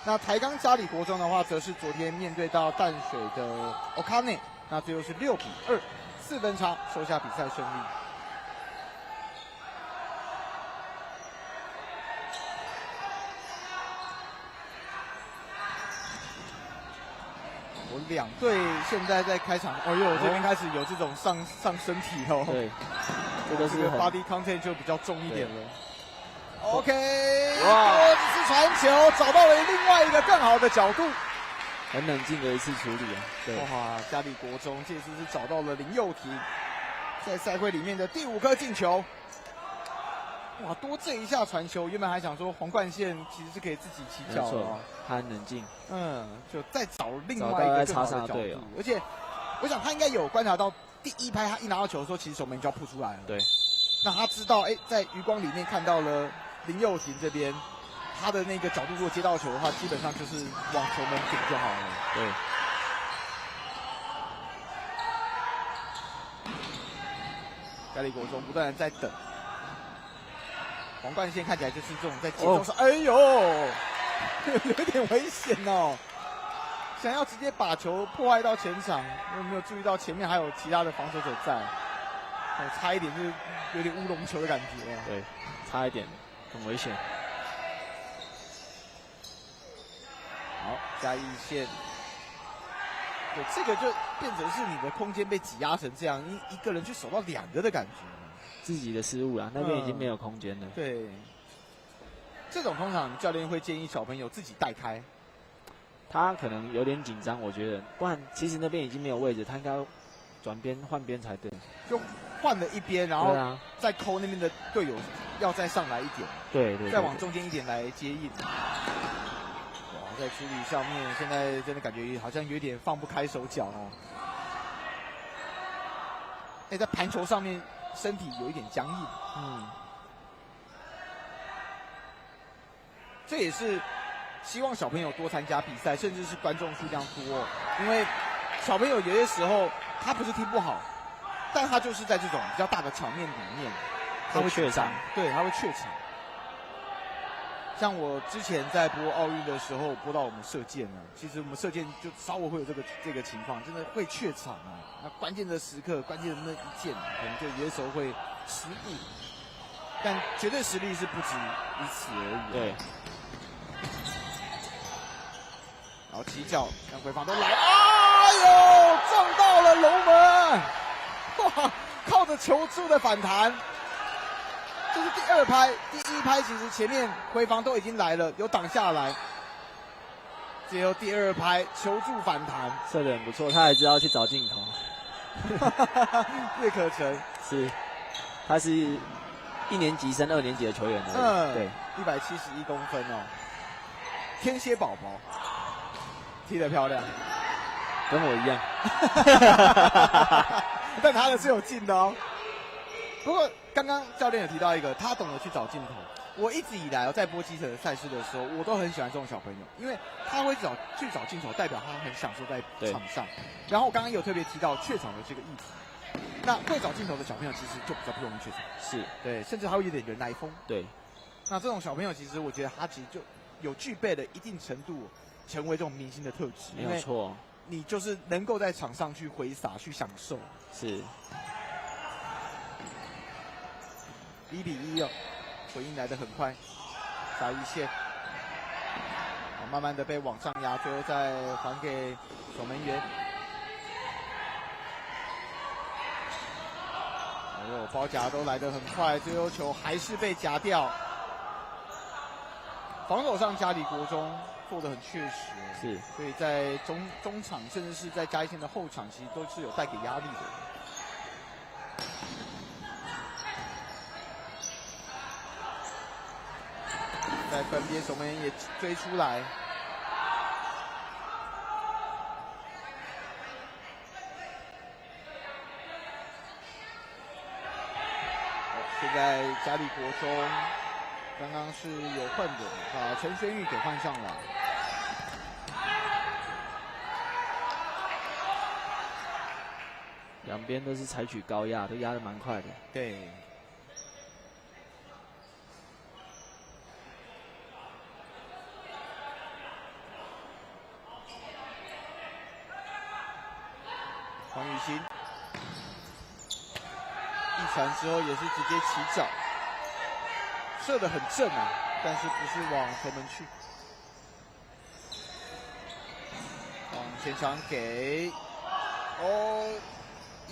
那台钢嘉里国中的话，则是昨天面对到淡水的 Okane， 那最后是6-2，4分差收下比赛胜利。我2队现在在开场，这边开始有这种上身体哦。对，这个是body content 就比较重一点了。OK， 多次传球找到了另外一个更好的角度，很冷静的一次处理啊。对，哇，嘉里国中这次是找到了林佑廷在赛会里面的第5颗进球。哇，多这一下传球，原本还想说黄冠宪其实是可以自己起脚的，他很冷静。就再找另外一个更好的角度，而且我想他应该有观察到第1拍他一拿到球的时候，其实守门员就要扑出来了。对，那他知道在余光里面看到了林佑廷这边，他的那个角度如果接到球的话，基本上就是往球门顶就好了。对。嘉里国中不断的在等，黄冠宪看起来就是这种在节奏上，有点危险哦，想要直接把球破坏到前场，有没有注意到前面还有其他的防守者在？差一点就是有点乌龙球的感觉。对，差一点，很危险。好，嘉义县。对，这个就变成是你的空间被挤压成这样，一个人去守到2个的感觉。自己的失误啊，那边已经没有空间了。对，这种通常教练会建议小朋友自己带开。他可能有点紧张，我觉得，不然其实那边已经没有位置，他应该转边换边才对。就换了一边，然后再扣那边的队友要再上来一点，对，再往中间一点来接应。哇，在处理上面，现在真的感觉好像有点放不开手脚哦。在盘球上面身体有一点僵硬，这也是希望小朋友多参加比赛，甚至是观众数量多，因为小朋友有些时候他不是踢不好，但他就是在这种比较大的场面里面，他会怯场，对，他会怯场。像我之前在播奥运的时候，播到我们射箭呢，其实我们射箭就稍微会有这个情况，真的会怯场啊。那关键的时刻，关键的那一箭，可能就有些时候会失误，但绝对实力是不止于此而已。对。然后起脚，让回防都来，哎呦，撞到了龙门，哇，靠着球柱的反弹。这是第2拍，第1拍其实前面回防都已经来了，有挡下来。最后第2拍球柱反弹，射得很不错，他还知道去找镜头。叶可成是，他是1年级升2年级的球员对，171公分哦，天蝎宝宝，踢得漂亮，跟我一样。但他的是有进的哦。不过刚刚教练有提到一个，他懂得去找镜头。我一直以来在播基层的赛事的时候，我都很喜欢这种小朋友，因为他会去找镜头，代表他很享受在场上。然后我刚刚有特别提到怯场的这个议题，那会找镜头的小朋友其实就比较不容易怯场，是对，甚至他会有点人来疯。对，那这种小朋友其实我觉得他其实就有具备了一定程度成为这种明星的特质，没有错，你就是能够在场上去挥洒、去享受。是。1-1哦，回应来得很快，嘉义县，慢慢的被往上压，最后再还给守门员。哎呦，包夹都来得很快，最后球还是被夹掉。防守上嘉里国中做得很确实，是，所以在中场甚至是在嘉义县的后场，其实都是有带给压力的。在分边守门员也追出来，现在嘉里国中刚刚是有换人，把陈轩玉给换上来。两边都是采取高压，都压得蛮快的。对。黄雨欣一传之后也是直接起脚，射得很正啊，但是不是往球门去。往前场给1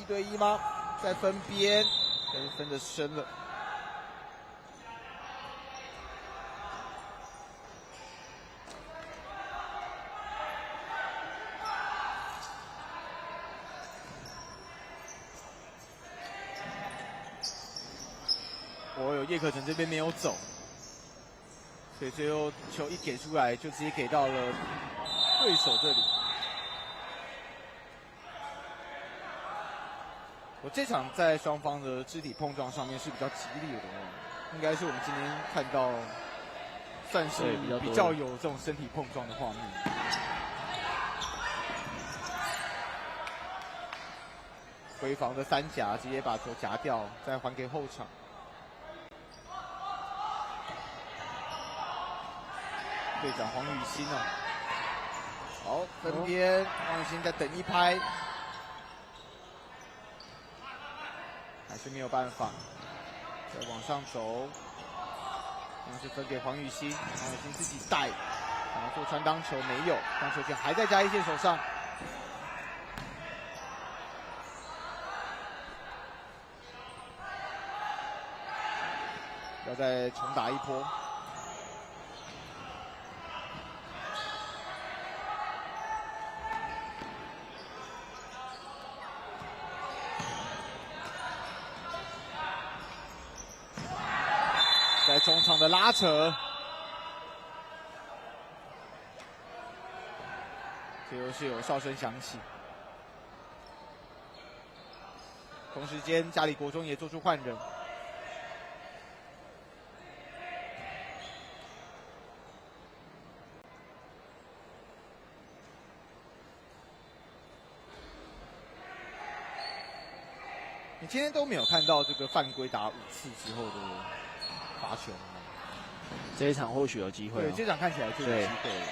对1吗？在分边，但是分得深了。叶可成这边没有走，所以最后球一给出来，就直接给到了对手这里。我这场在双方的肢体碰撞上面是比较激烈的，应该是我们今天看到算是比较有这种身体碰撞的画面。回防的3夹直接把球夹掉，再还给后场。队长黄雨欣哦，好，分边黄雨欣再等1拍，还还是没有办法，再往上走，那是分给黄宇欣，黄宇欣自己带，想要做传挡球没有，但球权还在嘉义县手上。要再重打一波。在中场的拉扯，这又是有哨声响起。同时间，嘉里国中也做出换人。你今天都没有看到这个犯规打5次之后的罚球吗？这一场或许有机会、哦。对，这场看起来就有机会了。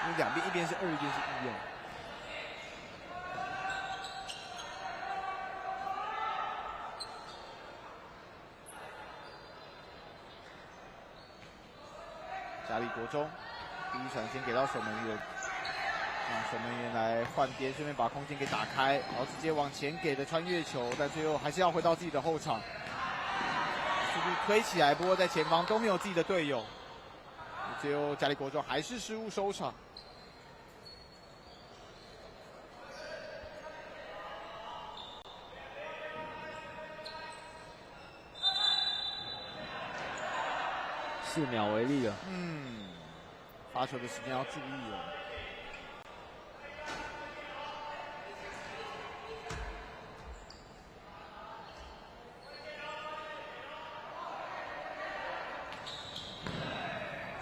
因为两边一边是2，一边是1哦。嘉里国中第一传先给到守门员。让守门员来换边，顺便把空间给打开，然后直接往前给的穿越球，但最后还是要回到自己的后场，速度推起来，不过在前方都没有自己的队友，最后嘉里国中还是失误收场。4秒为例了。发球的时间要注意哦。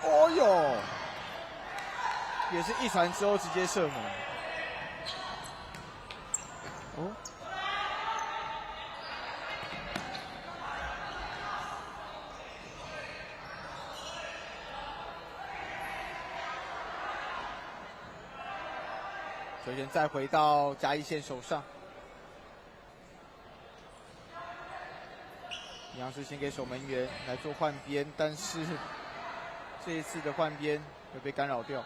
哦哟，也是一传之后直接射门。哦。球权再回到嘉义县手上，一样是先给守门员来做换边，但是这一次的换边会被干扰掉。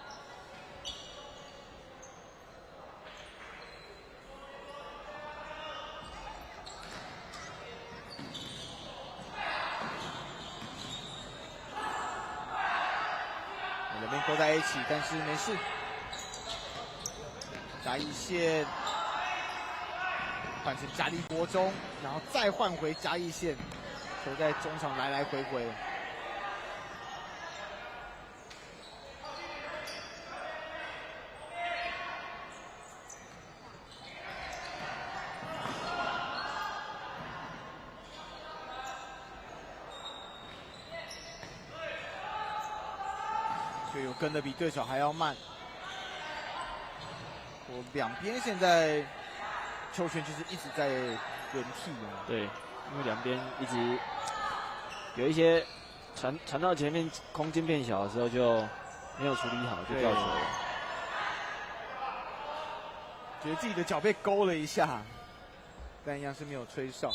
两边勾在一起，但是没事。嘉义县换成嘉义国中，然后再换回嘉义县，球在中场来来回回。队友跟的比对手还要慢。我两边现在球权就是一直在轮替啊。对，因为两边一直有一些传到前面空间变小的时候就没有处理好，就掉球了。觉得自己的脚被勾了一下，但一样是没有吹哨。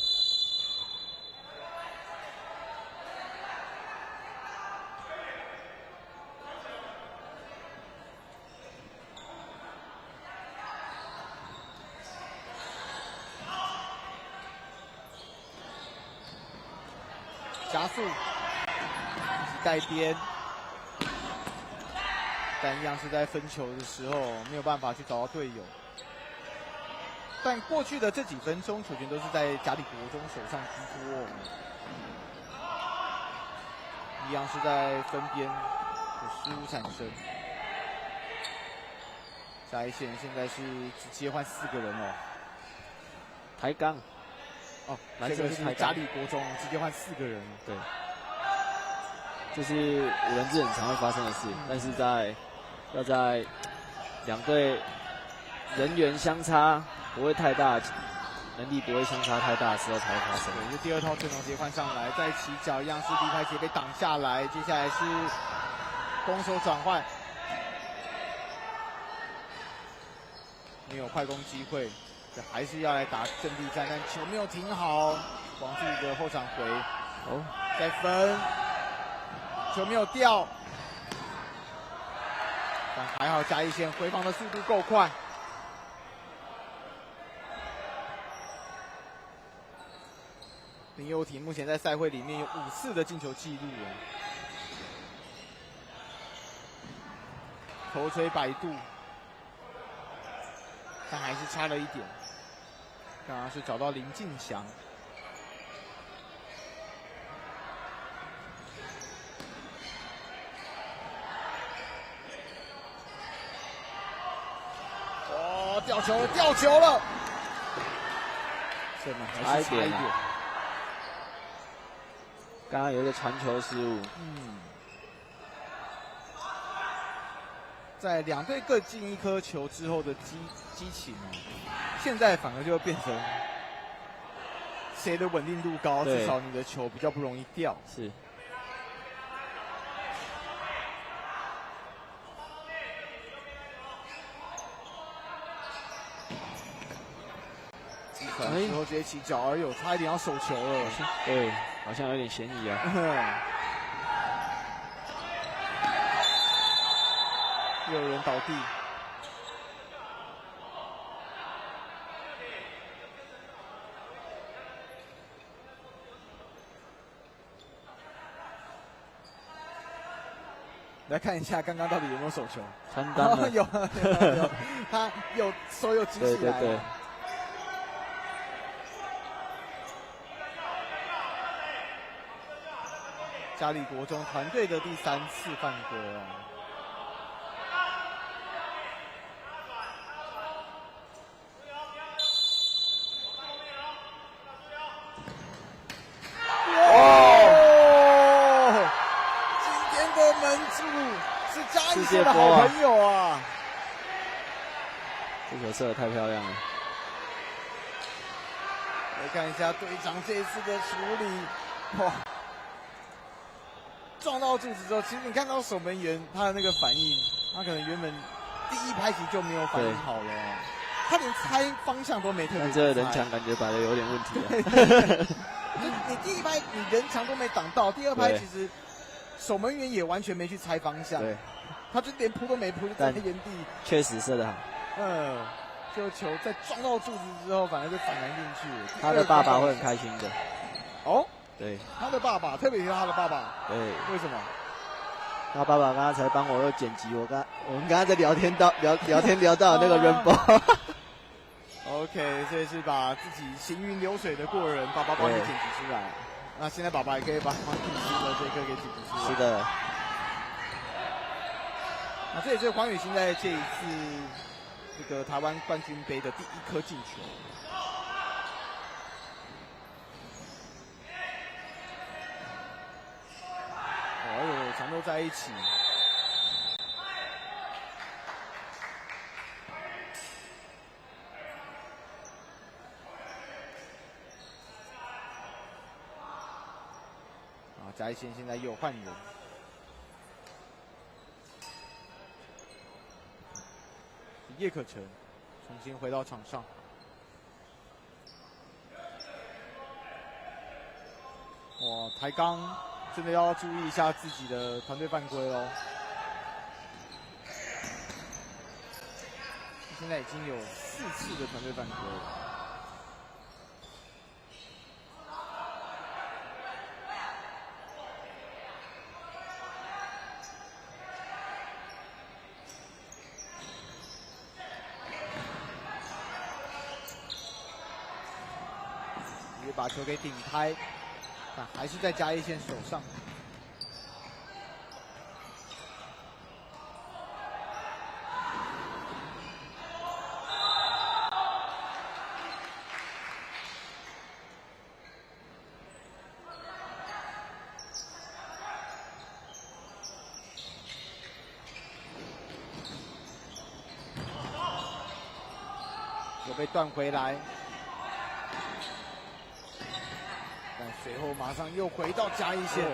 加速，带边，但一样是在分球的时候没有办法去找到队友。但过去的这几分钟，球权都是在嘉里国中手上居多，一样是在分边有失误产生。嘉义县现在是直接换4个人哦，抬杠。哦，这个是嘉里国中直接换4个人，对，这是5人制很常会发生的事，但是要在两队人员相差不会太大，能力不会相差太大的时候才会发生。对，就第2套阵容切换上来，再起脚一样是第1台节被挡下来，接下来是攻守转换，没有快攻机会。这还是要来打阵地战，但球没有停好，王助的后场回，再分，球没有掉，但还好嘉义县回防的速度够快。林佑廷目前在赛会里面有5次的进球记录了，头锤100度，但还是差了一点。刚刚是找到林敬祥，哦，掉球了，掉球了，这么还是差一点。刚刚有一个传球失误。在2队各进1颗球之后的激情哦，现在反而就变成谁的稳定度高，至少你的球比较不容易掉。是。击传之后直接起脚，而有差一点要手球了。对，好像有点嫌疑啊。又有人倒地，来看一下刚刚到底有没有手球？传单了，有，他手有举起来。对。嘉里国中团队的第3次犯规哦。世界的好朋友啊！这球射得太漂亮了。来看一下队长这一次的处理，哇！撞到柱子之后，其实你看到守门员他的那个反应，他可能原本第1拍其实就没有反应好了，他连猜方向都没特别。但这个人墙感觉摆的有点问题你第1拍你人墙都没挡到，第2拍其实守门员也完全没去猜方向。对。他就连扑都没扑，就站在原地。确实射得好。这个球在撞到柱子之后，反而就反弹进去。他的爸爸会很开心的。哦，对。他的爸爸，特别是他的爸爸。对。为什么？他爸爸刚刚才帮我又剪辑，我们刚刚在聊天聊到那个 Rainbow。OK， 所以是把自己行云流水的过人，爸爸帮你剪辑出来。那现在爸爸也可以把黄宇欣的这颗给剪辑出来。是的。那这也是黄宇欣在这一次这个台湾冠军杯的第1颗进球。哦，全都在一起。嘉义县现在又换人。叶可成重新回到场上，哇！台钢真的要注意一下自己的团队犯规喽。现在已经有4次的团队犯规了。把球给顶开，但还是在嘉义县手上。又被断回来。随后马上又回到嘉义县。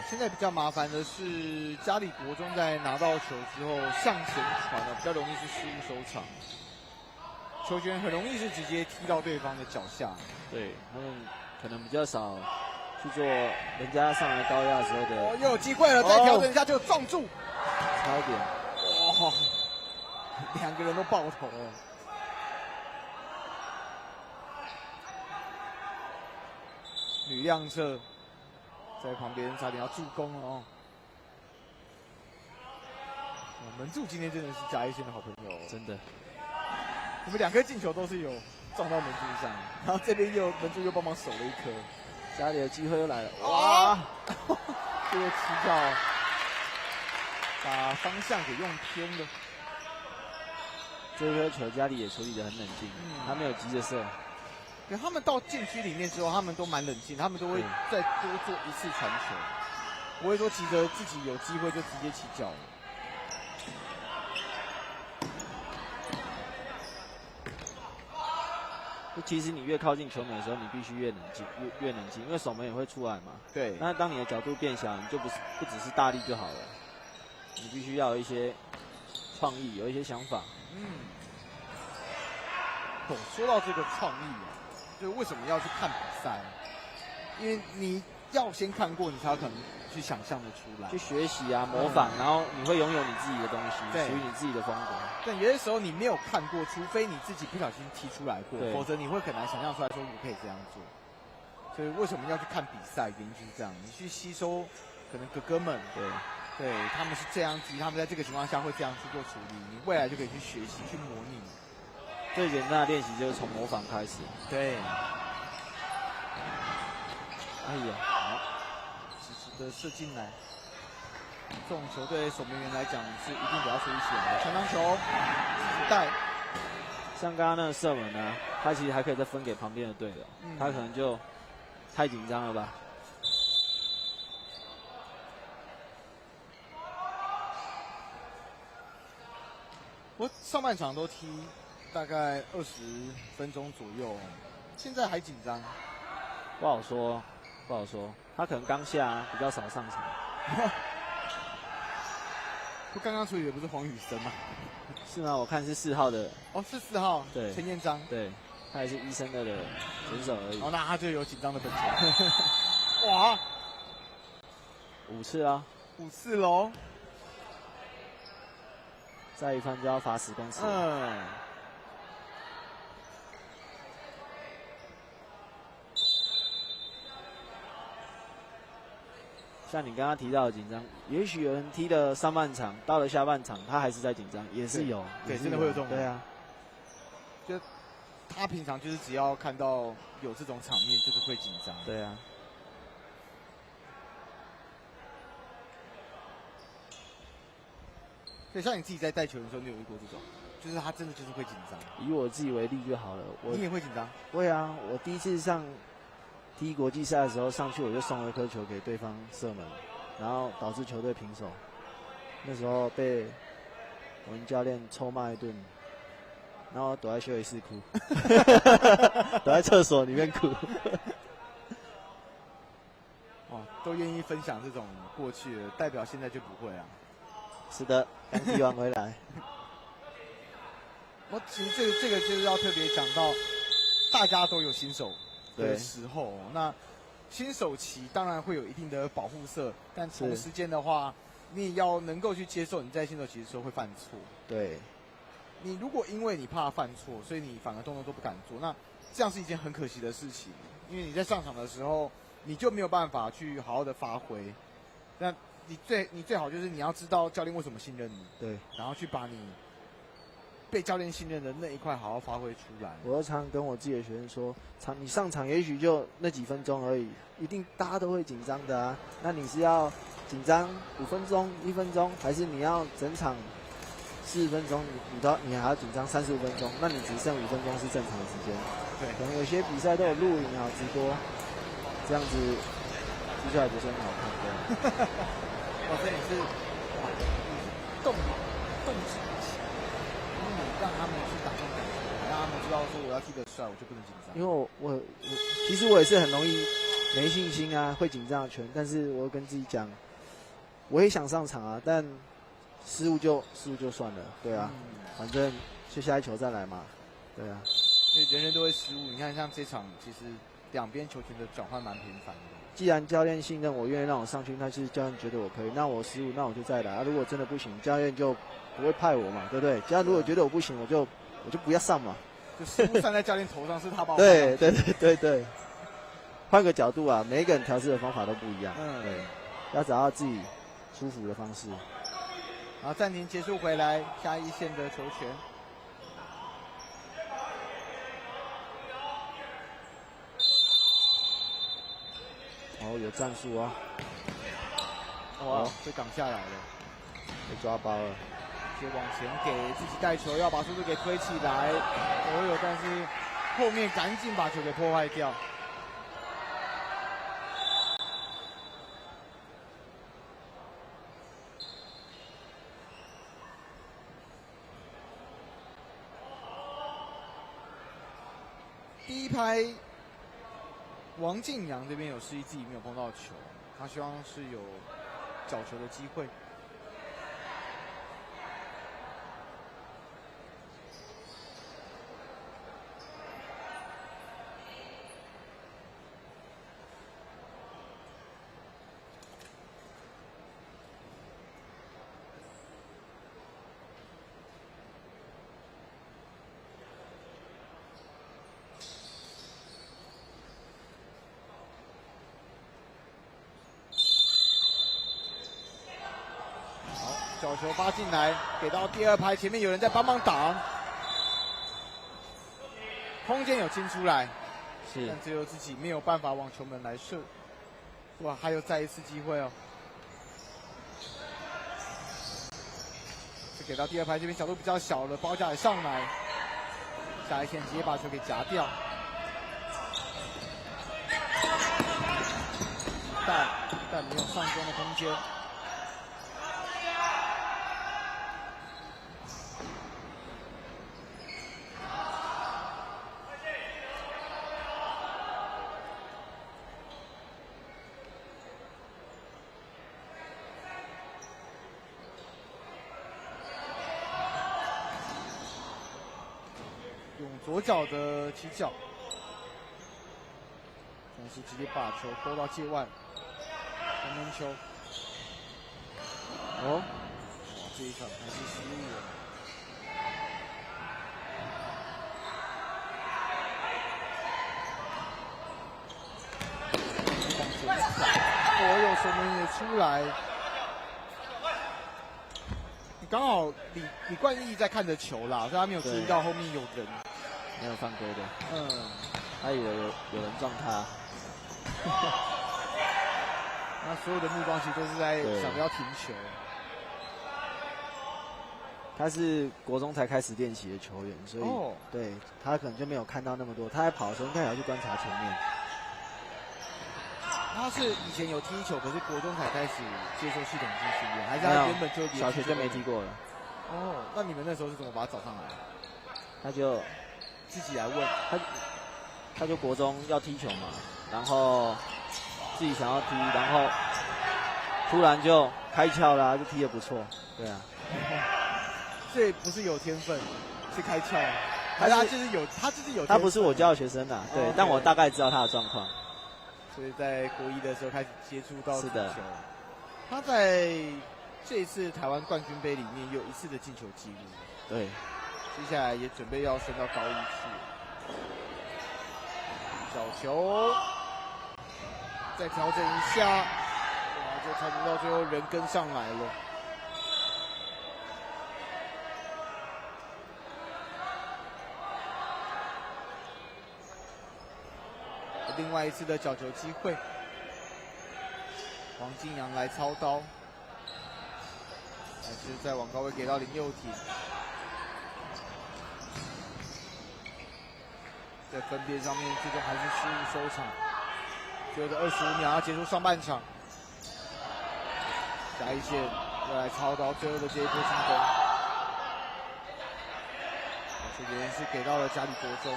现在比较麻烦的是，嘉里国中在拿到球之后向前传比较容易是失误收场，球权很容易是直接踢到对方的脚下。对他们可能比较少去做人家上来高压的时候的。又有机会了，再调整一下就撞住，差一点。哇，两个人都爆头了。吕亮策在旁边差点要助攻了哦。门柱今天真的是嘉义县的好朋友，真的。我们2颗进球都是有撞到门柱上，然后这边门柱又帮忙守了一颗，家里的机会又来了，哇！这个起脚把方向给用偏了。这颗球家里也处理得很冷静，他没有急着射。对，他们到禁区里面之后，他们都蛮冷静，他们都会再多做一次传球，不会说急着自己有机会就直接起脚了。其实你越靠近球门的时候，你必须越冷静，越冷静，因为守门也会出来嘛。对。那当你的角度变小，你就不只是大力就好了，你必须要有一些创意，有一些想法。说到这个创意啊，就是为什么要去看比赛？因为你要先看过，你才有可能去想象的出来，去学习啊，模仿，然后你会拥有你自己的东西，属于你自己的风格。但有些时候你没有看过，除非你自己不小心踢出来过，否则你会很难想象出来说我可以这样做。所以为什么要去看比赛？原因就是这样，你去吸收可能哥哥们，对，他们是这样踢，他们在这个情况下会这样去做处理，你未来就可以去学习、去模拟。最简单的练习就是从模仿开始。对。哎呀，好，直直的射进来。这种球对守门员来讲是一定得要处理起来的。传当球，带。像刚刚那个射门呢，他其实还可以再分给旁边的队友，他可能就太紧张了吧。我上半场都踢大概20分钟左右，现在还紧张，不好说，不好说。他可能刚下比较少上场。不，刚刚处理的不是黄宇生吗？是吗？我看是4号的。哦，是4号。对，陈彦章。对，他还是1升2的选手而已。哦，那他就有紧张的本钱。哇，5次啊，5次喽。再一犯就要罚10公尺。像你刚刚提到的紧张，也许有人踢了上半场，到了下半场他还是在紧张，也是有。对，真的会有这种。对啊，就他平常就是只要看到有这种场面，就是会紧张。对啊。对，像你自己在带球的时候，你有遇过这种，就是他真的就是会紧张。以我自己为例就好了，你也会紧张？会啊，我第一次踢国际赛的时候上去，我就送了一颗球给对方射门，然后导致球队平手。那时候被我们教练臭骂一顿，然后躲在休息室哭，躲在厕所里面哭。哦，都愿意分享这种过去的，代表现在就不会啊。是的，刚踢完回来。我其实这个就是要特别讲到，大家都有新手的时候，那新手期当然会有一定的保护色，但同时间的话，你也要能够去接受你在新手期的时候会犯错。对，你如果因为你怕犯错，所以你反而动作都不敢做，那这样是一件很可惜的事情，因为你在上场的时候，你就没有办法去好好的发挥。那你最好就是你要知道教练为什么信任你，对，然后去把你被教练信任的那一块好好发挥出来。我常跟我自己的学生说，你上场也许就那几分钟而已，一定大家都会紧张的啊。那你是要紧张5分钟、1分钟，还是你要整场40分钟？你还要紧张35分钟？那你只剩5分钟是正常的时间。对，可能有些比赛都有录影啊、直播，这样子踢出来不是很好看的。哦，这也是动机不起，因为你让他们去打这种感觉，让他们知道说我要踢得帅，我就不能紧张。因为我其实我也是很容易没信心啊，会紧张的拳。但是我跟自己讲，我也想上场啊，但失误就算了，对啊，反正就下一球再来嘛，对啊。因为人人都会失误，你看像这场其实两边球权的转换蛮频繁的。既然教练信任我，愿意让我上去，那是教练觉得我可以，那我失误，那我就再来啊。如果真的不行，教练就不会派我嘛，对不对？教练如果觉得我不行，我就不要上嘛。就失误算在教练头上，是他把我对。换个角度啊，每一个人调试的方法都不一样，对，要找到自己舒服的方式。然后暂停结束回来，下一线的球权。哦，有战术啊！哇，被挡下来了，被抓包了。就往前给自己带球，要把速度给推起来。但是后面赶紧把球给破坏掉。第一拍，王敬阳这边有示意自己没有碰到球，他希望是有角球的机会。角球发进来，给到第二拍，前面有人在帮忙挡，空间有清出来，是，但只有自己没有办法往球门来射。哇，还有再一次机会哦！是给到第二拍，这边角度比较小了，包夹也上来，下一线直接把球给夹掉，但没有上攻的空间。左脚的起脚，但是直接把球勾到界外，黄门球。哦，这一场还是失误了。往前踩，有守门也出来。刚好李冠毅在看着球啦，所以他没有注意到后面有人。没有犯规的，他以为有人撞他，那所有的目光其实都是在想着要停球。他是国中才开始练习的球员，所以对他可能就没有看到那么多。他在跑的时候应该也要去观察前面。他是以前有踢球，可是国中才开始接受系统性训练，还是他原本就小学就没踢过了？那你们那时候是怎么把他找上来？他就自己来问他就国中要踢球嘛，然后自己想要踢，然后突然就开窍啦，就踢得不错，对啊。这不是有天分，是开窍，还是他就是有天分？他不是我教的学生啊，对，但我大概知道他的状况。所以在国一的时候开始接触到足球。是的。他在这一次台湾冠军杯里面有1次的进球记录。对。接下来也准备要升到高一去。小球，再调整一下，就才不到最后人跟上来了。另外一次的角球机会，黄金阳来操刀，还是再往高位给到林佑廷。在分辨上面，最终还是失误收场。最后的25秒要结束上半场，下一线要来操刀最后的这一波进攻。这边是给到了嘉里国中。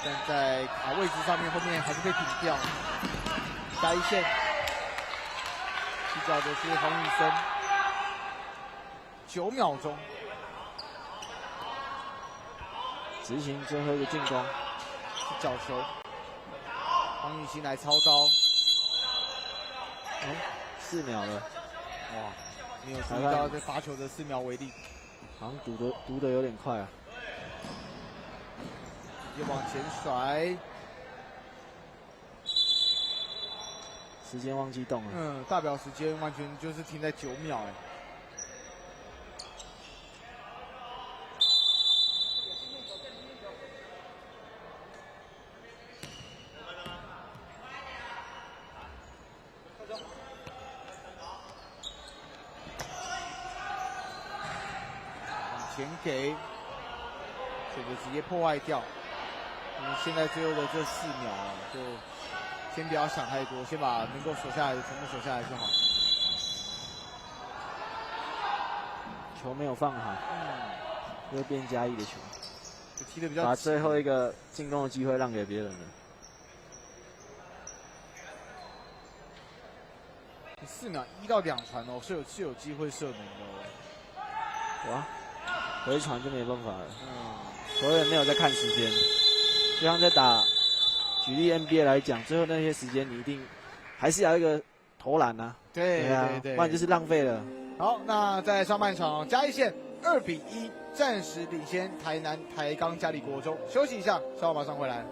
但在卡位置上面后面还是被顶掉。下一线，起脚的是黄宇森，9秒钟，执行最后一个进攻，是角球，黄宇欣来超高，4秒了，哇，没有注意到这罚球的4秒为例，好像读得有点快啊，直接往前甩。时间忘记动了。大表时间完全就是停在9秒哎。往前给，这个直接破坏掉。现在最后的这4秒啊，就。先不要想太多，先把能够守下来的全部守下来就好。球没有放好，又变嘉义的球，就踢得比较把最后一个进攻的机会让给别人了。4秒1到2传哦，是有机会射门的哦。哇，回传就没办法了。球员没有在看时间，就像在打。举例 NBA 来讲，最后那些时间你一定还是要一个投篮啊，对啊，不然就是浪费了。好，那在上半场嘉义县2比1暂时领先台南台钢嘉里国中，休息一下，稍后马上回来。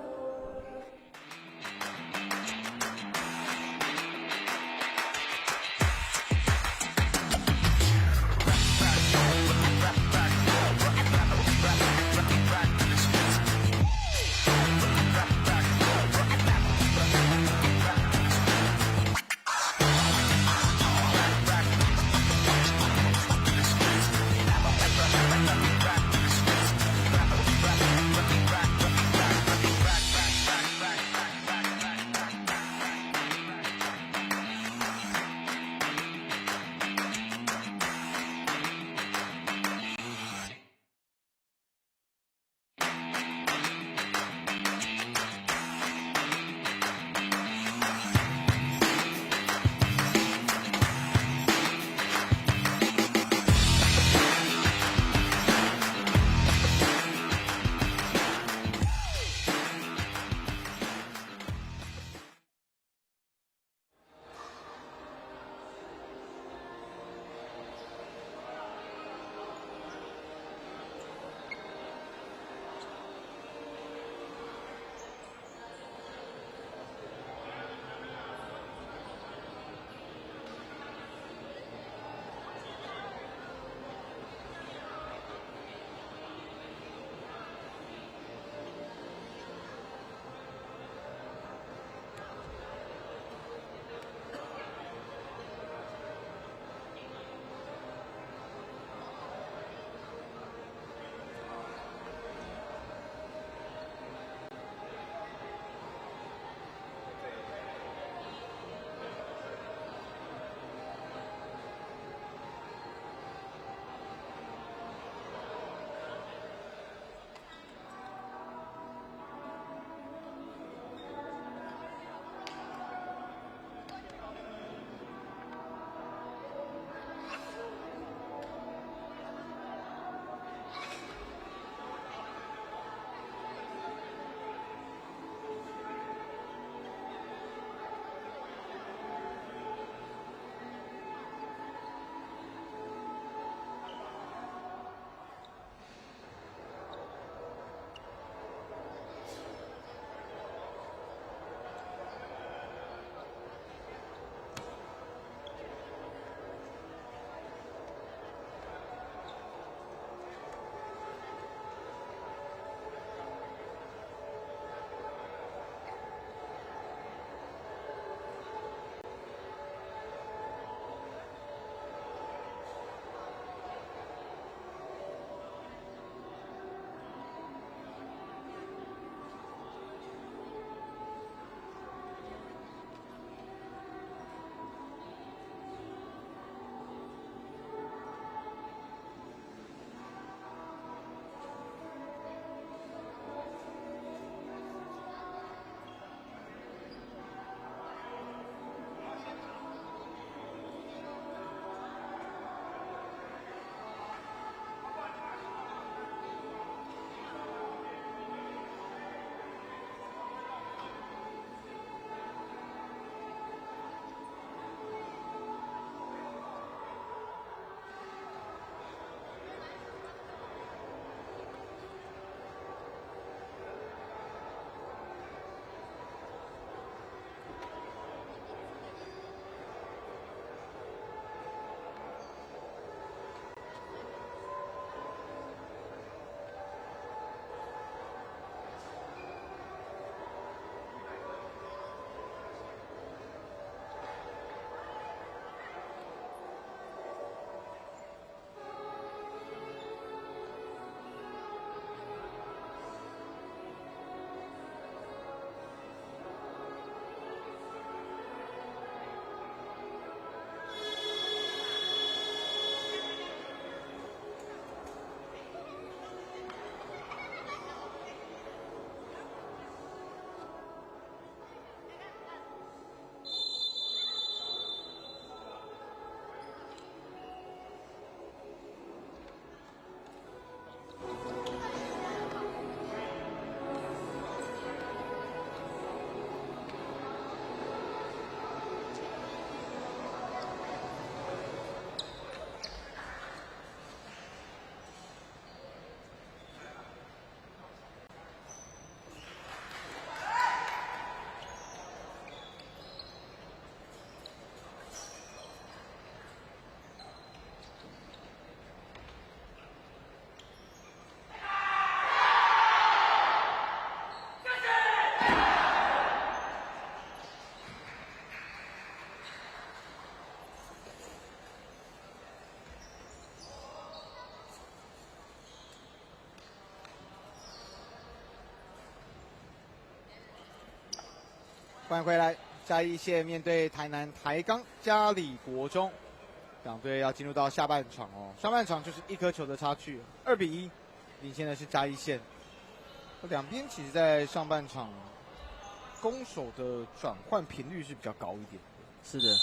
欢迎回来，嘉义县面对台南台钢嘉里国中，两队要进入到下半场哦。上半场就是1颗球的差距，2-1，领先的是嘉义县。两边其实在上半场攻守的转换频率是比较高一点。是的。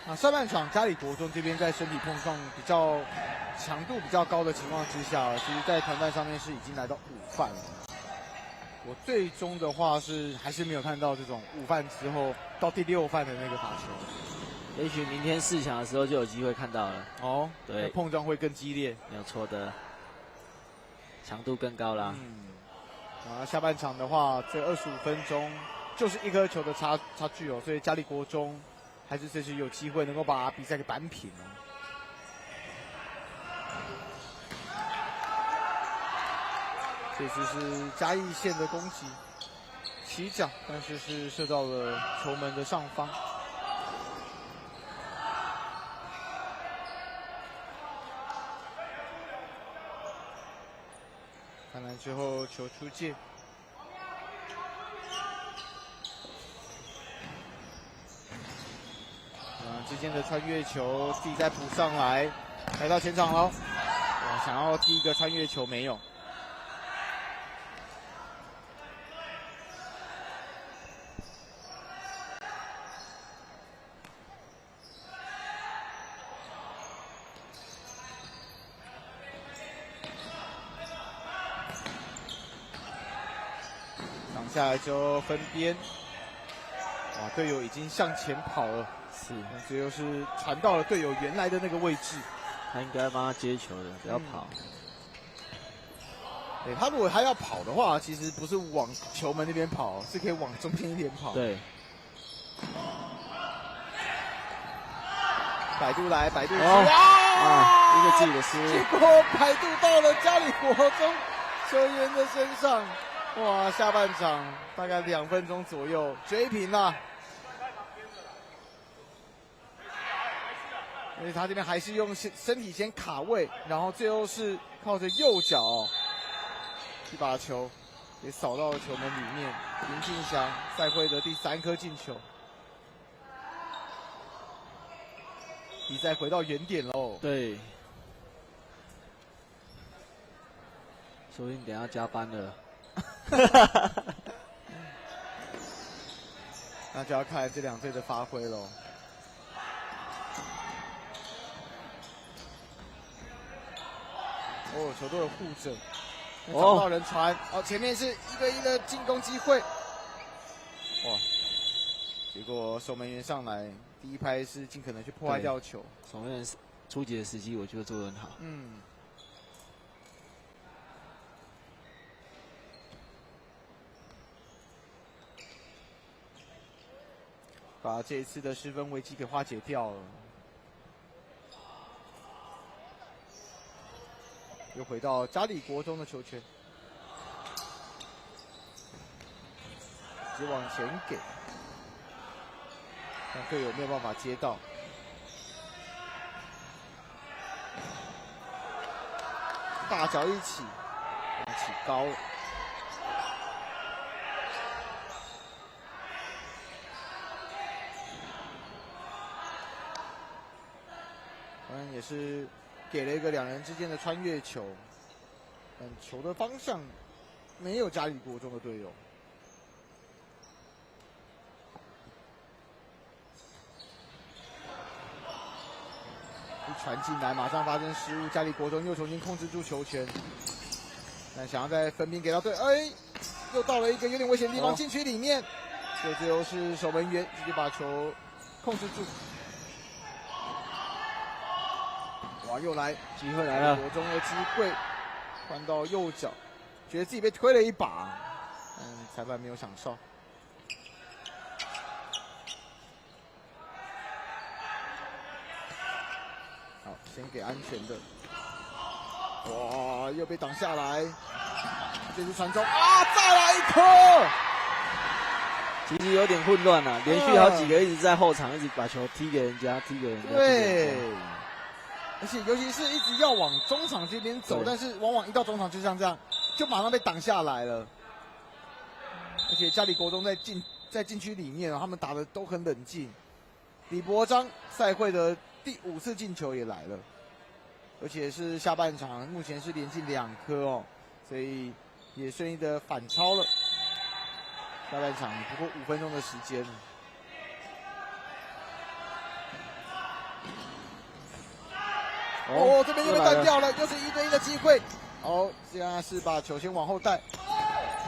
那上半场嘉里国中这边在身体碰撞比较强度比较高的情况之下，其实在团战上面是已经来到5犯了。我最终的话是还是没有看到这种5犯之后到第6犯的那个罚球。也许明天4强的时候就有机会看到了。哦，对，碰撞会更激烈，没有错的，强度更高啦。下半场的话，这25分钟就是1颗球的差距哦，所以嘉里国中还是这次有机会能够把比赛给扳平哦。这次是嘉义县的攻击，起脚，但是是射到了球门的上方。看来之后球出界。之间的穿越球，自己再补上来，来到前场喽。想要第一个穿越球没有。挡下来就分边，哇，队友已经向前跑了。是，这又是传到了队友原来的那个位置，他应该帮他接球的，不要跑。对，他如果他要跑的话，其实不是往球门那边跑，是可以往中间一点跑。对。摆渡来，摆渡去，一个自己的失误，结果摆渡到了嘉里国中球员的身上。哇，下半场大概2分钟左右追平了。因为他这边还是用身体先卡位，然后最后是靠着右脚一把球给扫到了球门里面。林敬祥赛会的第3颗进球，比赛回到原点喽。对，说不定等一下加班了。那就要看这2队的发挥喽。球队的护着，找不到人传，前面是1对1的进攻机会，哇！结果守门员上来，第一拍是尽可能去破坏掉球。守门员出击的时机，我觉得做得很好。把这一次的失分危机给化解掉了。又回到嘉里国中的球权，直接往前给，但队友没有办法接到。大脚一起，起高了。也是给了一个2人之间的穿越球，但球的方向没有嘉里国中的队友。一传进来，马上发生失误，嘉里国中又重新控制住球权，但想要再分兵给到队，又到了一个有点危险的地方，禁区里面，最后是守门员直接把球控制住。哇，又来，机会来了！国中的机会，换到右脚，觉得自己被推了一把，裁判没有赏哨。好，先给安全的。哇，又被挡下来，这次传中再来1颗！其实有点混乱了，连续好几个一直在后场，一直把球踢给人家，对。而且尤其是一直要往中场这边走，但是往往一到中场就像这样，就马上被挡下来了。而且嘉里国中在禁区里面，他们打的都很冷静。李博章赛会的第5次进球也来了，而且是下半场，目前是连进2颗哦，所以也顺利的反超了。下半场不过5分钟的时间。哦，这边又被断掉了，又是1对1的机会。哦，现在是把球先往后带，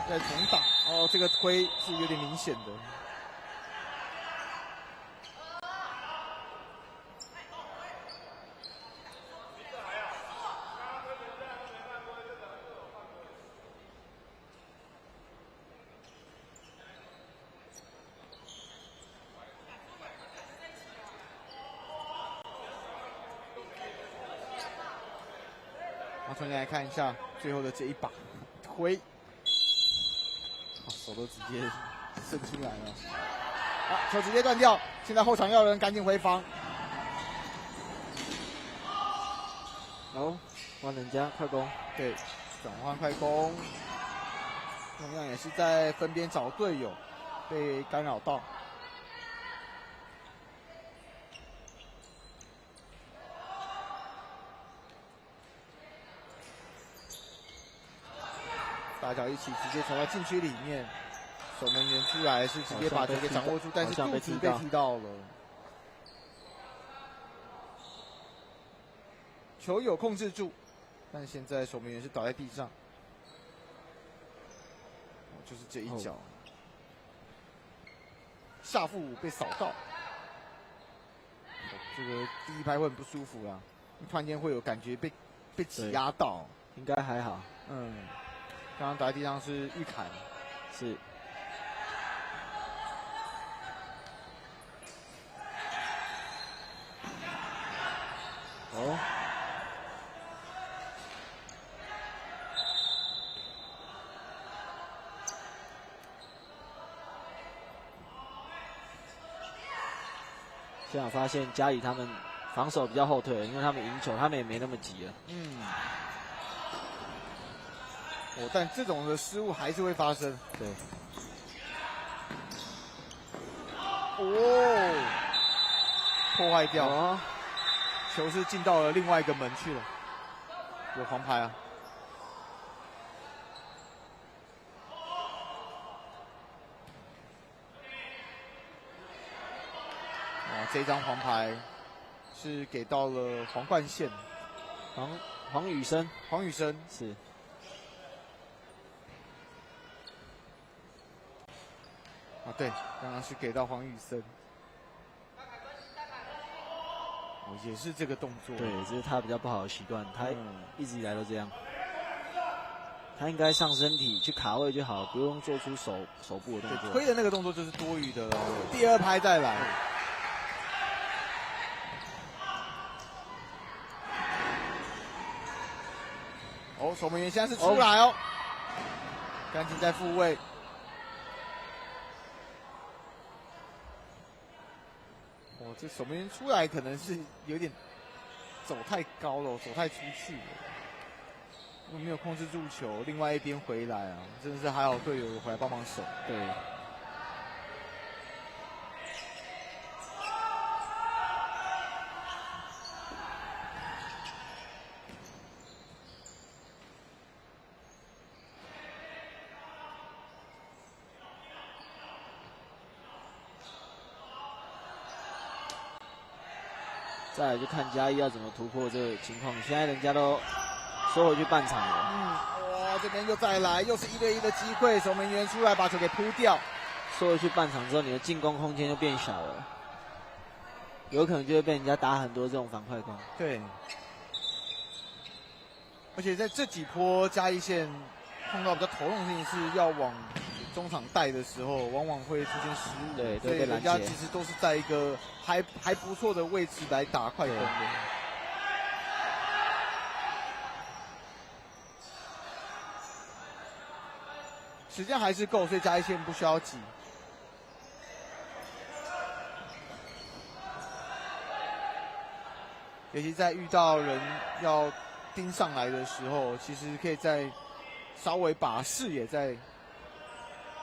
再重打。哦，这个推是有点明显的。重新来看一下最后的这一把推，手都直接伸出来了，球直接断掉。现在后场要人赶紧回防。换人家快攻，对，转换快攻，同样也是在分边找队友，被干扰到。大脚一起直接传到禁区里面，守门员出来是直接把球给掌握住，但是肚子被踢到了。球有控制住，但现在守门员是倒在地上，就是这一脚，下腹被扫到，这个第一拍会很不舒服啦，突然间会有感觉被挤压到，应该还好，刚刚倒在地上是玉凯，是。现在发现嘉义他们防守比较后退，因为他们赢球，他们也没那么急了。但这种的失误还是会发生。对。破坏掉，球是进到了另外一个门去了，有黄牌啊。这张黄牌是给到了黄冠宪，黄宇生是。对，刚刚是给到黄宇森，也是这个动作。对，这是他比较不好的习惯，他一直以来都这样。他应该上身体去卡位就好，不用做出手部的动作。推的那个动作就是多余的了。第2拍再来。守门员现在是出来哦，赶紧在复位。这守门员出来可能是有点走太高了，走太出去了，没有控制住球，另外一边回来啊，真的是还好队友回来帮忙守。对。再来就看嘉义要怎么突破这个情况。现在人家都收回去半场了。这边又再来，又是1对1的机会，守门员出来把球给扑掉。收回去半场之后，你的进攻空间就变小了，有可能就会被人家打很多这种反快攻。对。而且在这几波嘉义县碰到比较头痛的事情是要往中场带的时候，往往会出现失误，对，所以人家其实都是在一个还不错的位置来打快攻的。时间还是够，所以嘉义县不需要急。尤其在遇到人要盯上来的时候，其实可以在稍微把视野再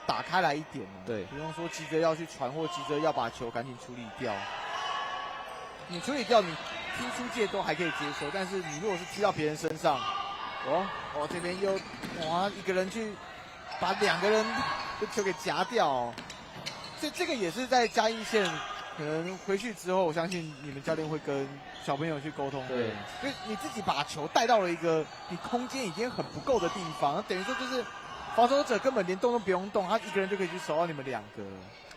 打开来一点，对，不用说急着要去传或急着要把球赶紧处理掉。你处理掉，你踢出界都还可以接受，但是你如果是踢到别人身上，这边又一个人去把2个人的球给夹掉，这个也是在嘉义县。可能回去之后，我相信你们教练会跟小朋友去沟通。对，因为你自己把球带到了一个你空间已经很不够的地方，等于说就是防守者根本连动都不用动，他一个人就可以去守到你们2个。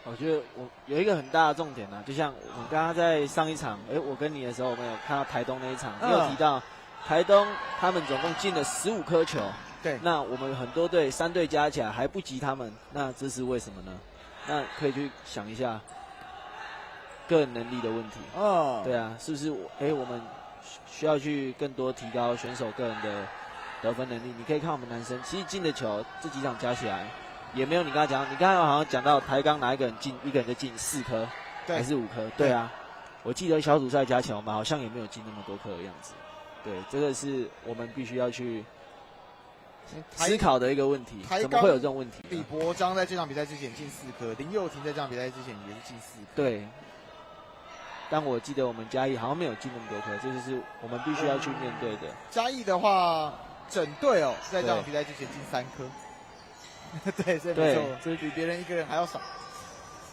我觉得我有一个很大的重点就像我们刚刚在上一场，我跟你的时候，我们有看到台东那一场，你有提到台东他们总共进了15颗球，对，那我们很多队3队加起来还不及他们，那这是为什么呢？那可以去想一下。个人能力的问题，对啊，是不是？我们需要去更多提高选手个人的得分能力。你可以看我们男生，其实进的球这几场加起来，也没有你刚才讲，你刚才好像讲到台钢哪一个人进，一个人就进4颗，还是5颗？对啊，我记得小组赛加起来，我们好像也没有进那么多颗的样子。对，这个是我们必须要去思考的一个问题，怎么会有这种问题？李博章在这场比赛之前进4颗，林佑廷在这场比赛之前也是进4颗。对。但我记得我们嘉义好像没有进那么多颗，这就是我们必须要去面对的。嘉义的话，整队在这场比赛之前进3颗，对，这没错，这比别人1个人还要少。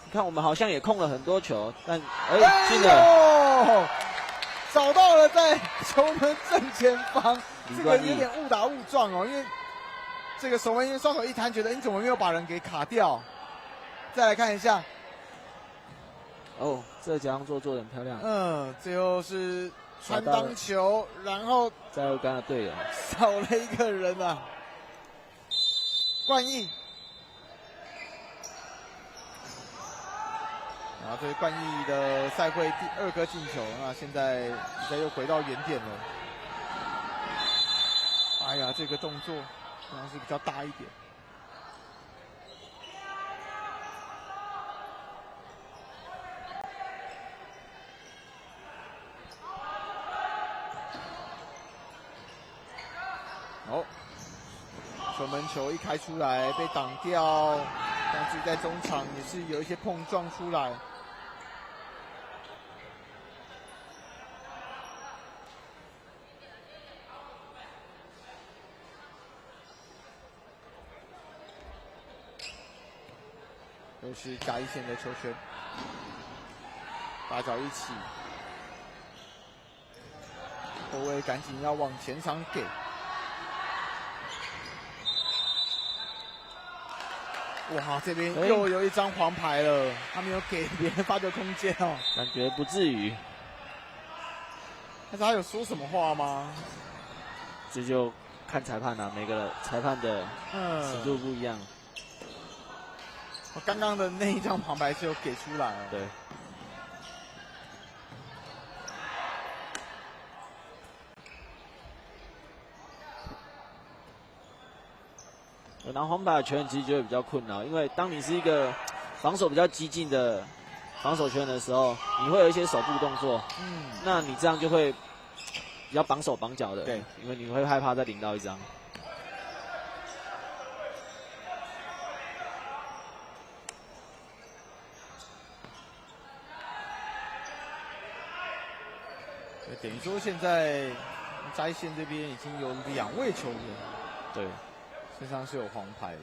你看我们好像也控了很多球，但进了，找到了在球门正前方，这个有点误打误撞因为这个守门员双手一摊，觉得你怎么没有把人给卡掉？再来看一下。这假动作做得很漂亮。最后是传当球，然后在右杆的队友少了1个人啊。冠毅，然后这是冠毅的赛会第2颗进球，那现在比赛又回到原点了。哎呀，这个动作好像是比较大一点。守门球一开出来被挡掉，但是在中场也是有一些碰撞出来。又是嘉义县的球权，大脚一起，后卫赶紧要往前场给。哇，这边又有一张黄牌了，他没有给别人发球空间感觉不至于。但是他有说什么话吗？这就看裁判每个裁判的尺度不一样。刚刚的那一张黄牌是有给出来了。对。拿黄牌的球员其实就会比较困扰，因为当你是一个防守比较激进的防守球员的时候，你会有一些手部动作，那你这样就会比较绑手绑脚的，对，因为你会害怕再领到一张。等于说现在嘉义县这边已经有2位球员，对。身上是有黄牌的，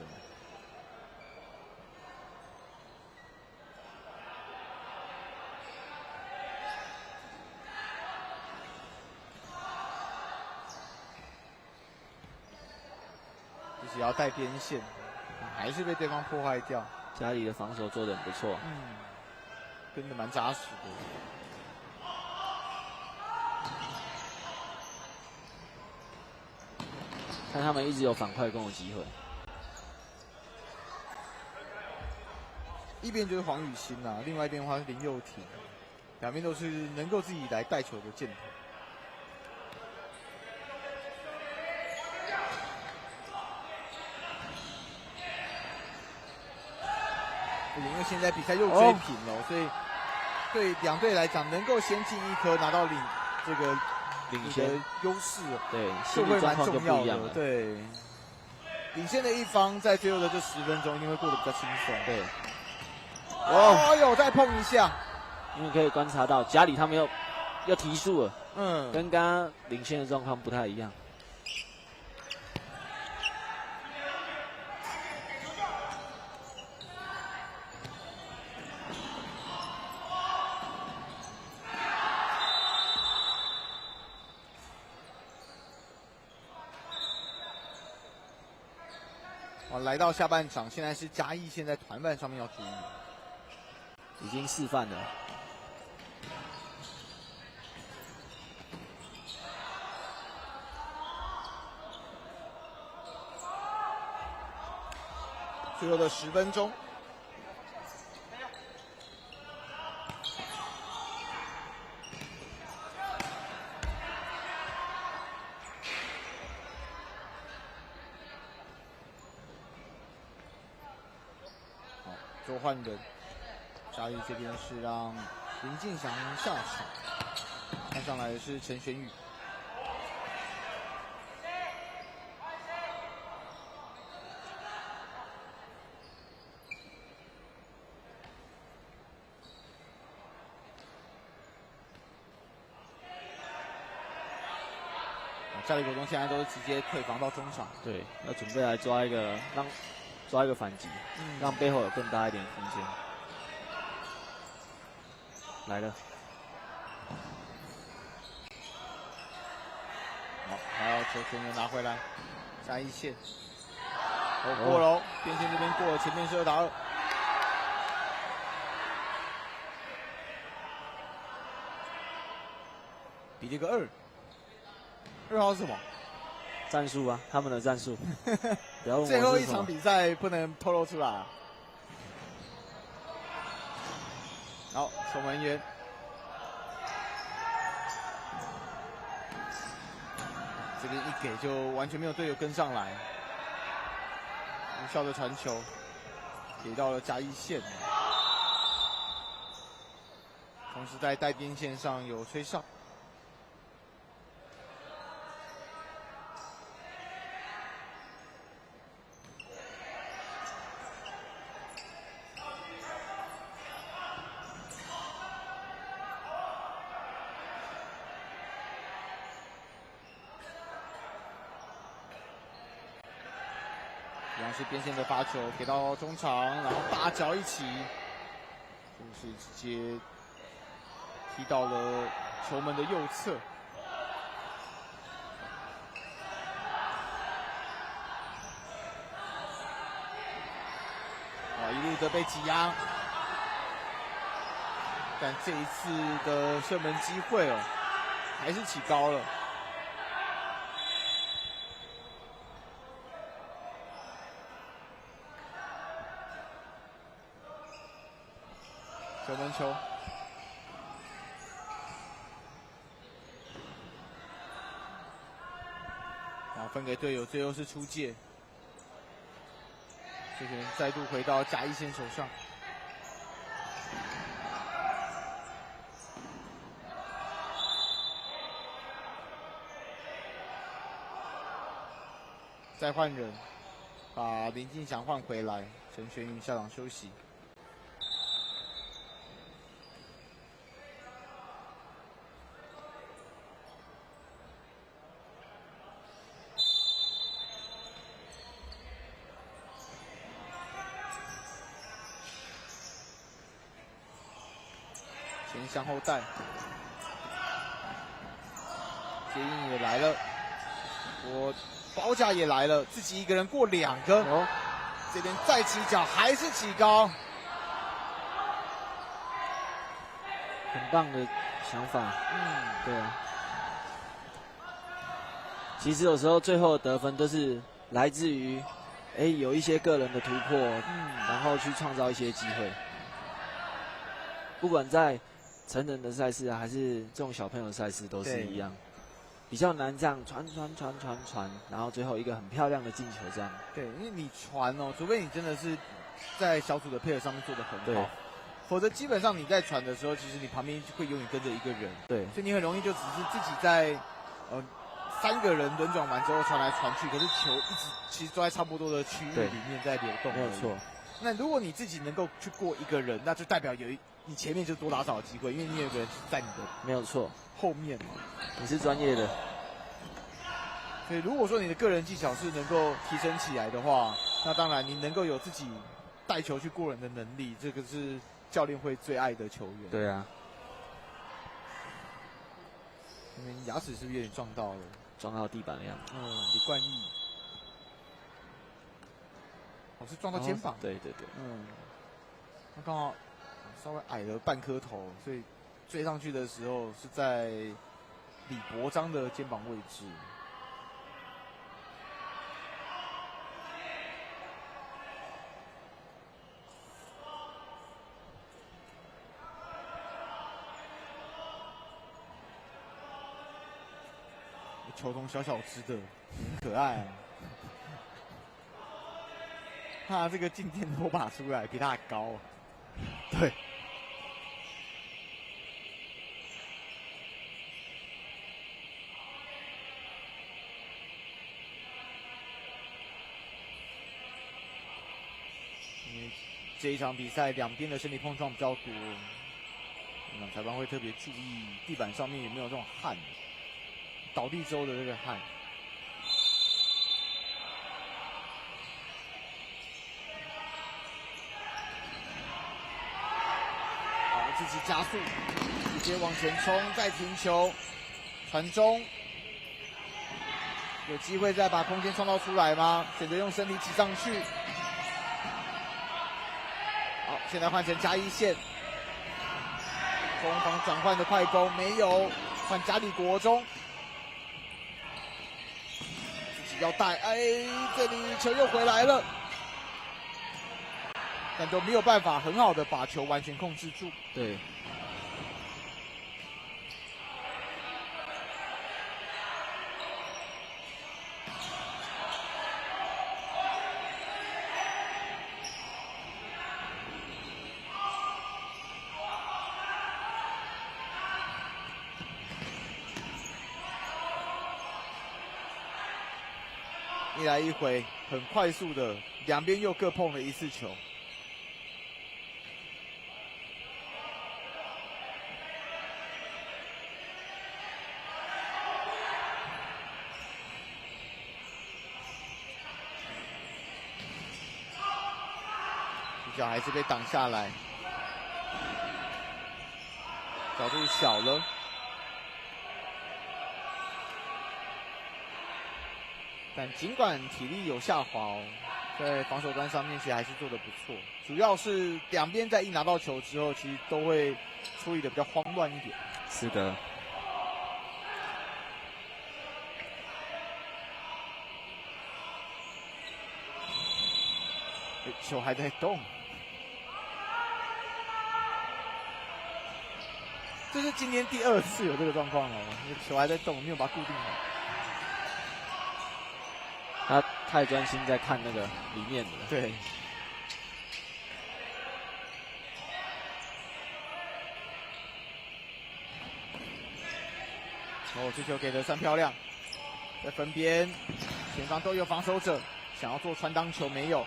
自己要带边线，还是被对方破坏掉。家里的防守做得很不错，跟得蛮扎实的。看他们一直有反快攻的机会。一边就是黄宇欣另外一边的话是林佑廷，两边都是能够自己来带球的箭头。因为现在比赛又追平了，所以对2队来讲，能够先进1颗拿到这个领先优势，对，就会蛮重要的。对，领先的一方在最后的这10分钟一定会过得比较轻松。对。哦哟，再碰一下。因为可以观察到家里他们又提速了，嗯，跟刚刚领先的状况不太一样。来到下半场，现在是嘉义现在团饭上面要注意，已经示范了。最后的10分钟，好，做换人，嘉义这边是让林敬祥下场，看上来的是陈玄宇。嘉义国中现在都是直接退防到中场，对，要准备来抓一个反击，让背后有更大一点空间。来了，好，还要球权拿回来，嘉义线，过了，边线这边过了，前面是2打2。比这个2号是什么？战术啊，他们的战术。不要问我最后一场比赛不能透露出来啊。好，守门员，这边一给就完全没有队友跟上来，无效的传球给到了嘉义线，同时在带边线上有吹哨。一样是边线的发球给到中场，然后大脚一起，就是直接踢到了球门的右侧。哇，一路的被挤压，但这一次的射门机会哦，还是起高了。守门球，然后分给队友，最后是出界，这边再度回到嘉义线手上。再换人，把林敬祥换回来，陈玄宇下场休息。前向后带，接应也来了，包夹也来了，自己一个人过2个，哦，这边再起脚还是起高，很棒的想法。对啊。其实有时候最后的得分都是来自于，有一些个人的突破，然后去创造一些机会。不管在成人的赛事啊，还是这种小朋友的赛事，都是一样，比较难这样传，然后最后一个很漂亮的进球这样。对，因为你传哦，除非你真的是在小组的配合上面做得很好，否则基本上你在传的时候，其实你旁边会永远跟着一个人，对，所以你很容易就只是自己在3个人轮转完之后传来传去，可是球一直其实都在差不多的区域里面在流动。没有错。那如果你自己能够去过一个人，那就代表你前面就多打少的机会，因为你有个人在你的没有错后面嘛。你是专业的，所以如果说你的个人技巧是能够提升起来的话，那当然你能够有自己带球去过人的能力，这个是教练会最爱的球员。对啊。因为牙齿是不是有点撞到了？撞到地板的样子。李冠毅，是撞到肩膀。对。他刚好稍微矮了半颗头，所以追上去的时候是在李博章的肩膀位置。球童小只的，很可爱啊！他这个静电拖把出来比他还高啊。对。因为这一场比赛两边的身体碰撞比较多，那裁判会特别注意地板上面有没有这种汗。倒地之后的这个汗，好，自己加速，直接往前冲，再停球，传中，有机会再把空间创造出来吗？选择用身体挤上去。好，现在换成加一线，攻防转换的快攻没有，换加里国中。要带，这里球又回来了，但都没有办法很好的把球完全控制住。对。一来一回，很快速的，两边又各碰了一次球。主角还是被挡下来，角度小了。但尽管体力有下滑在防守端上面其实还是做得不错。主要是两边在一拿到球之后，其实都会处理的比较慌乱一点。是的。球还在动，这是今天第2次有这个状况了，球还在动，没有把它固定好。他太专心在看那个里面的了。对。这球给的算漂亮，在分边，前方都有防守者，想要做传挡球没有。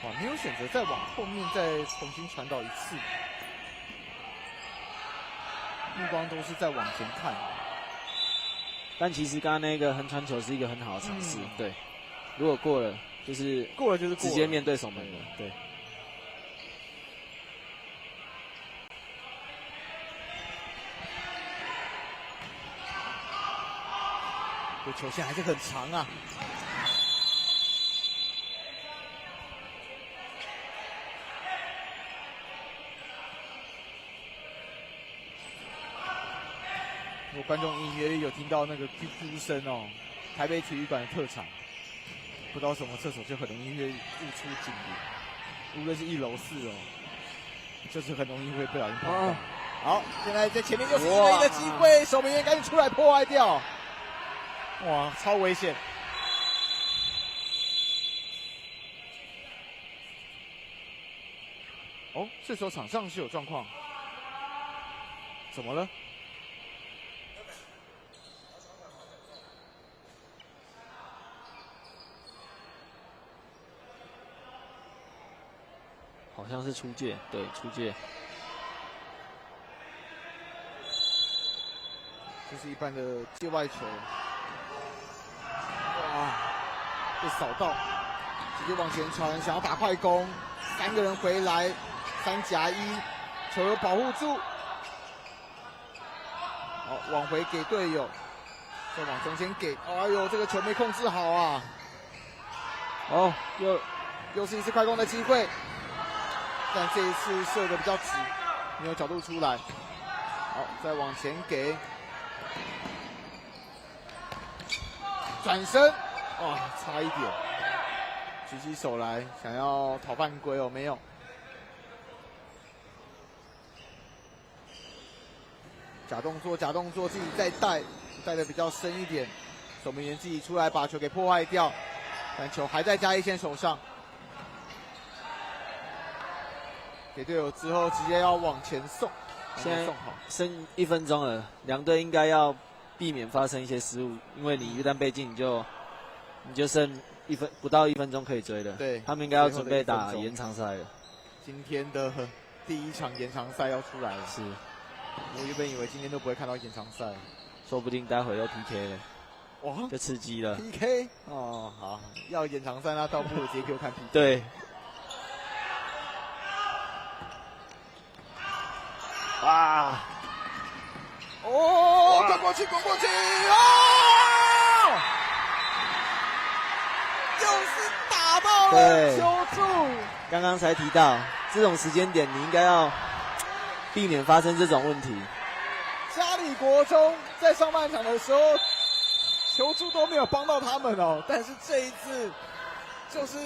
哇，没有选择再往后面再重新传导一次。目光都是在往前看，但其实刚刚那个横传球是一个很好的尝试，对。如果过了，就是过了直接面对守门的，对。这球线还是很长啊。我观众隐约有听到那个咕咕声哦，台北体育馆的特产，不知道什么厕所就很容易会误出警铃，无论是1楼、4楼，就是很容易会不小心碰到。好，现在在前面又是1-1的机会，守门员赶紧出来破坏掉，哇，超危险！哦，这时候场上是有状况，怎么了？好像是出界，对，出界。这是一般的界外球，哇，被扫到，直接往前传，想要打快攻，3个人回来，3+1，球有保护住，好，往回给队友，再往中间给，哎呦，这个球没控制好啊，哦，又是一次快攻的机会。但这一次射的比较直，没有角度出来。好，再往前给，转身，哇，差一点，举起手来想要讨犯规哦，没有。假动作，自己再带的比较深一点，守门员自己出来把球给破坏掉，但球还在嘉义县手上。给队友之后，直接要往前送，现在送好，剩1分钟了，两队应该要避免发生一些失误，因为你一旦被进，你就剩不到1分钟可以追了。对，他们应该要准备打延长赛了。今天的第1场延长赛要出来了。是，我原本以为今天都不会看到延长赛，说不定待会又 PK 了，哇，就刺激了。PK 哦，好，要延长赛那倒不如直接给我看 PK。对。哇！哦，滚过去，哦！又是打到了球柱。刚刚才提到，这种时间点你应该要避免发生这种问题。嘉里国中在上半场的时候，球柱都没有帮到他们哦，但是这一次就是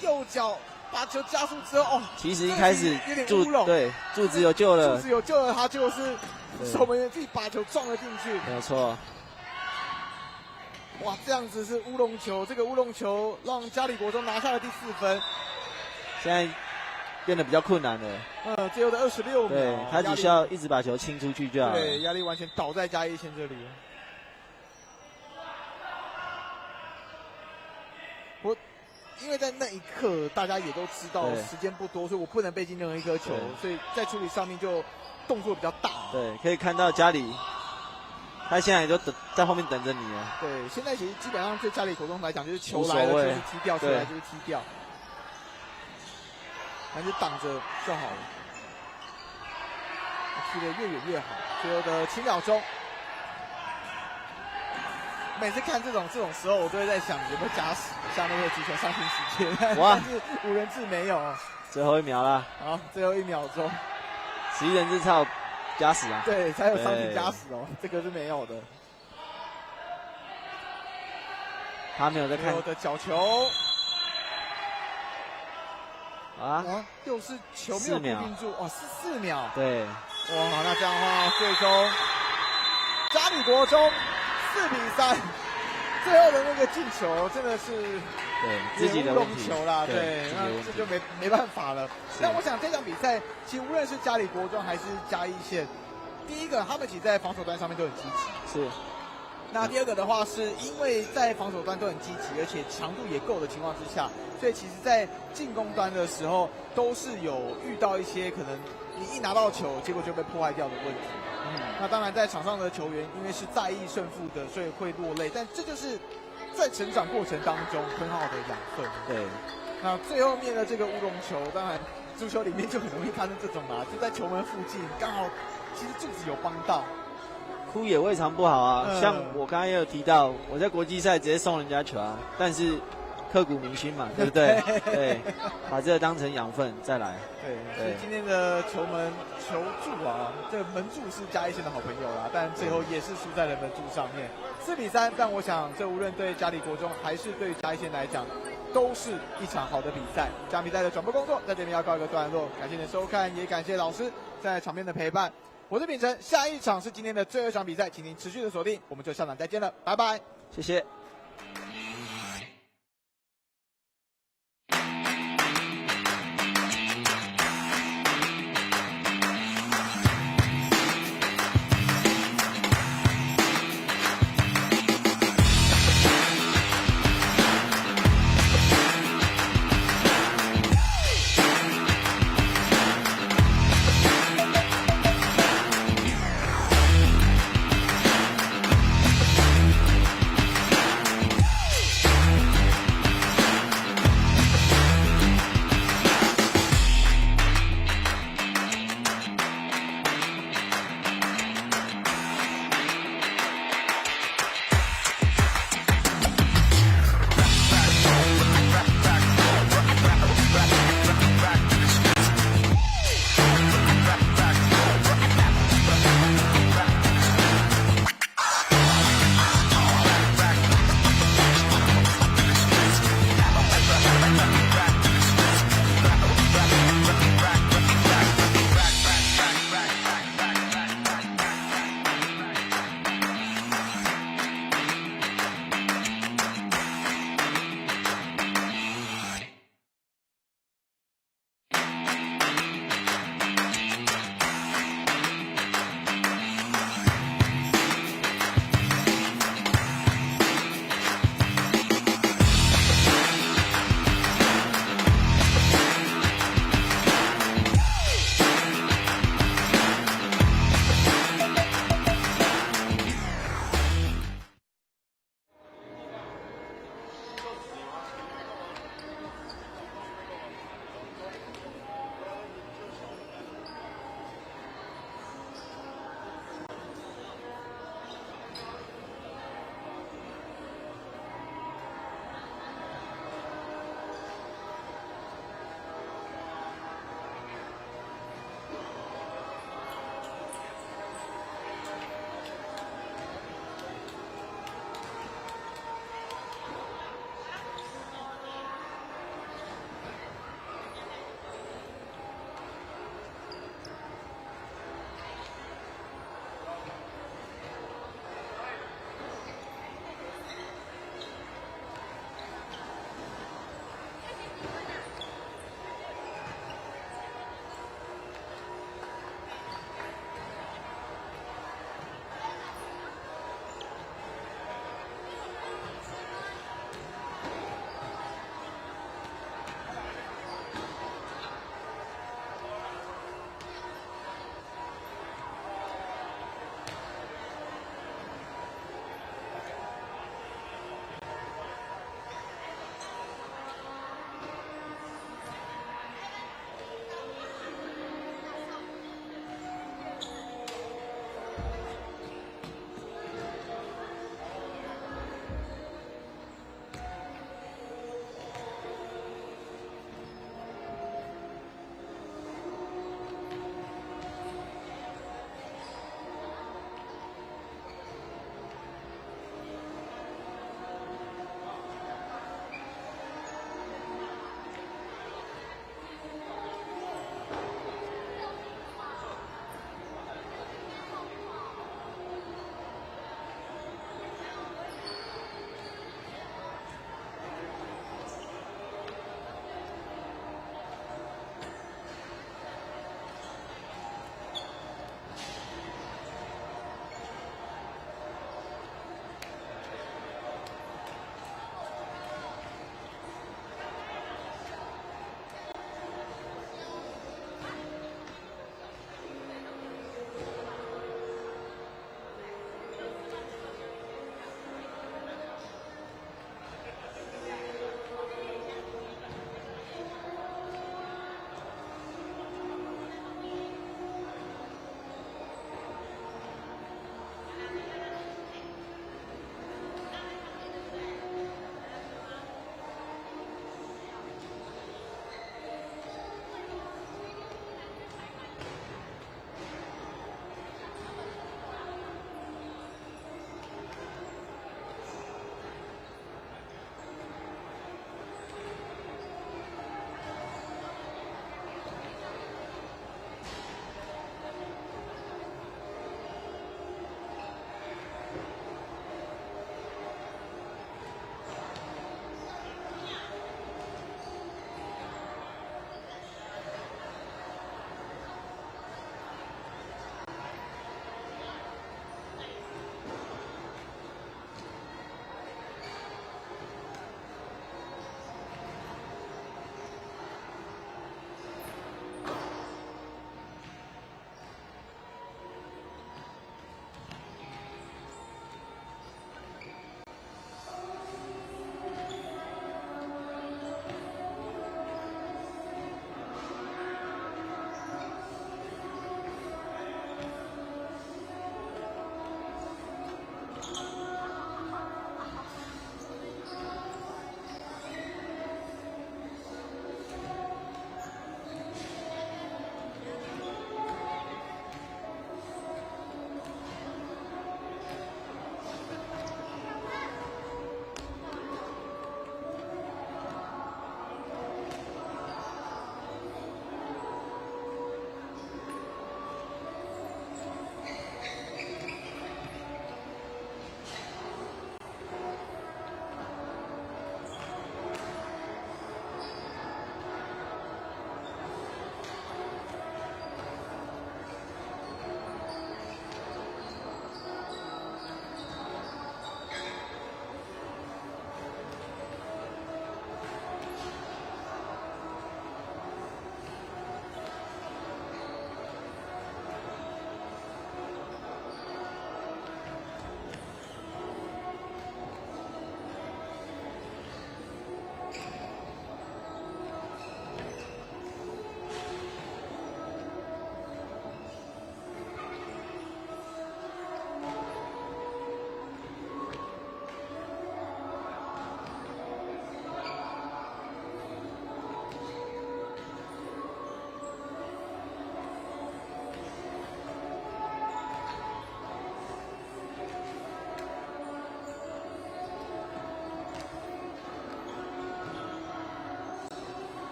右脚。把球加速之后，哦，其实一开始有点乌龙，对，柱子有救了，他就是守门员自己把球撞了进去，没有错。哇，这样子是乌龙球，这个乌龙球让嘉里国中拿下了第4分，现在变得比较困难了。最后的26秒，对，他只需要一直把球清出去就好了。对，压力完全倒在嘉义县这里。因为在那一刻，大家也都知道时间不多，所以我不能被进任何一颗球，所以在处理上面就动作比较大。对，可以看到嘉里，他现在也都在后面等着你了。对，现在其实基本上对嘉里国中来讲，就是球来了就是踢掉，球来就是踢掉，反正挡着就好了，踢得越远越好。最后的7秒钟。每次看这种时候，我都会在想有没有加时，像那个足球上庭时间，但是5人制没有。最后1秒啦！好，最后1秒钟，11人制才有加时啊。对，才有上庭加时哦，这个是没有的。他没有在看。最后的角球啊，又是球没有固定住，哇，14秒。对，哇，那这样的话，最终嘉里国中4-3，最后的那个进球真的是对自己的乌龙球啦，对，那这就没办法了。但我想这场比赛，其实无论是嘉里国中还是嘉义县，第一个他们其实在防守端上面都很积极，是。那第二个的话，是因为在防守端都很积极，而且强度也够的情况之下，所以其实在进攻端的时候，都是有遇到一些可能你一拿到球，结果就被破坏掉的问题。那当然，在场上的球员因为是在意胜负的，所以会落泪。但这就是在成长过程当中很好的养分。对。那最后面的这个乌龙球，当然足球里面就很容易发生这种啦，就在球门附近，刚好其实柱子有帮到。哭也未尝不好啊，像我刚刚也有提到，我在国际赛直接送人家球啊，但是刻骨铭心嘛，对不对？对，把这个当成养分再来。对，所以今天的球柱啊，这个门柱是嘉义县的好朋友啦，但最后也是输在了门柱上面，4-3。但我想，这无论对嘉里国中还是对嘉义县来讲，都是一场好的比赛。这场比赛的转播工作在这边要告一个段落，感谢你的收看，也感谢老师在场边的陪伴。我是秉承，下一场是今天的最后一场比赛，请您持续的锁定，我们就下场再见了，拜拜，谢谢。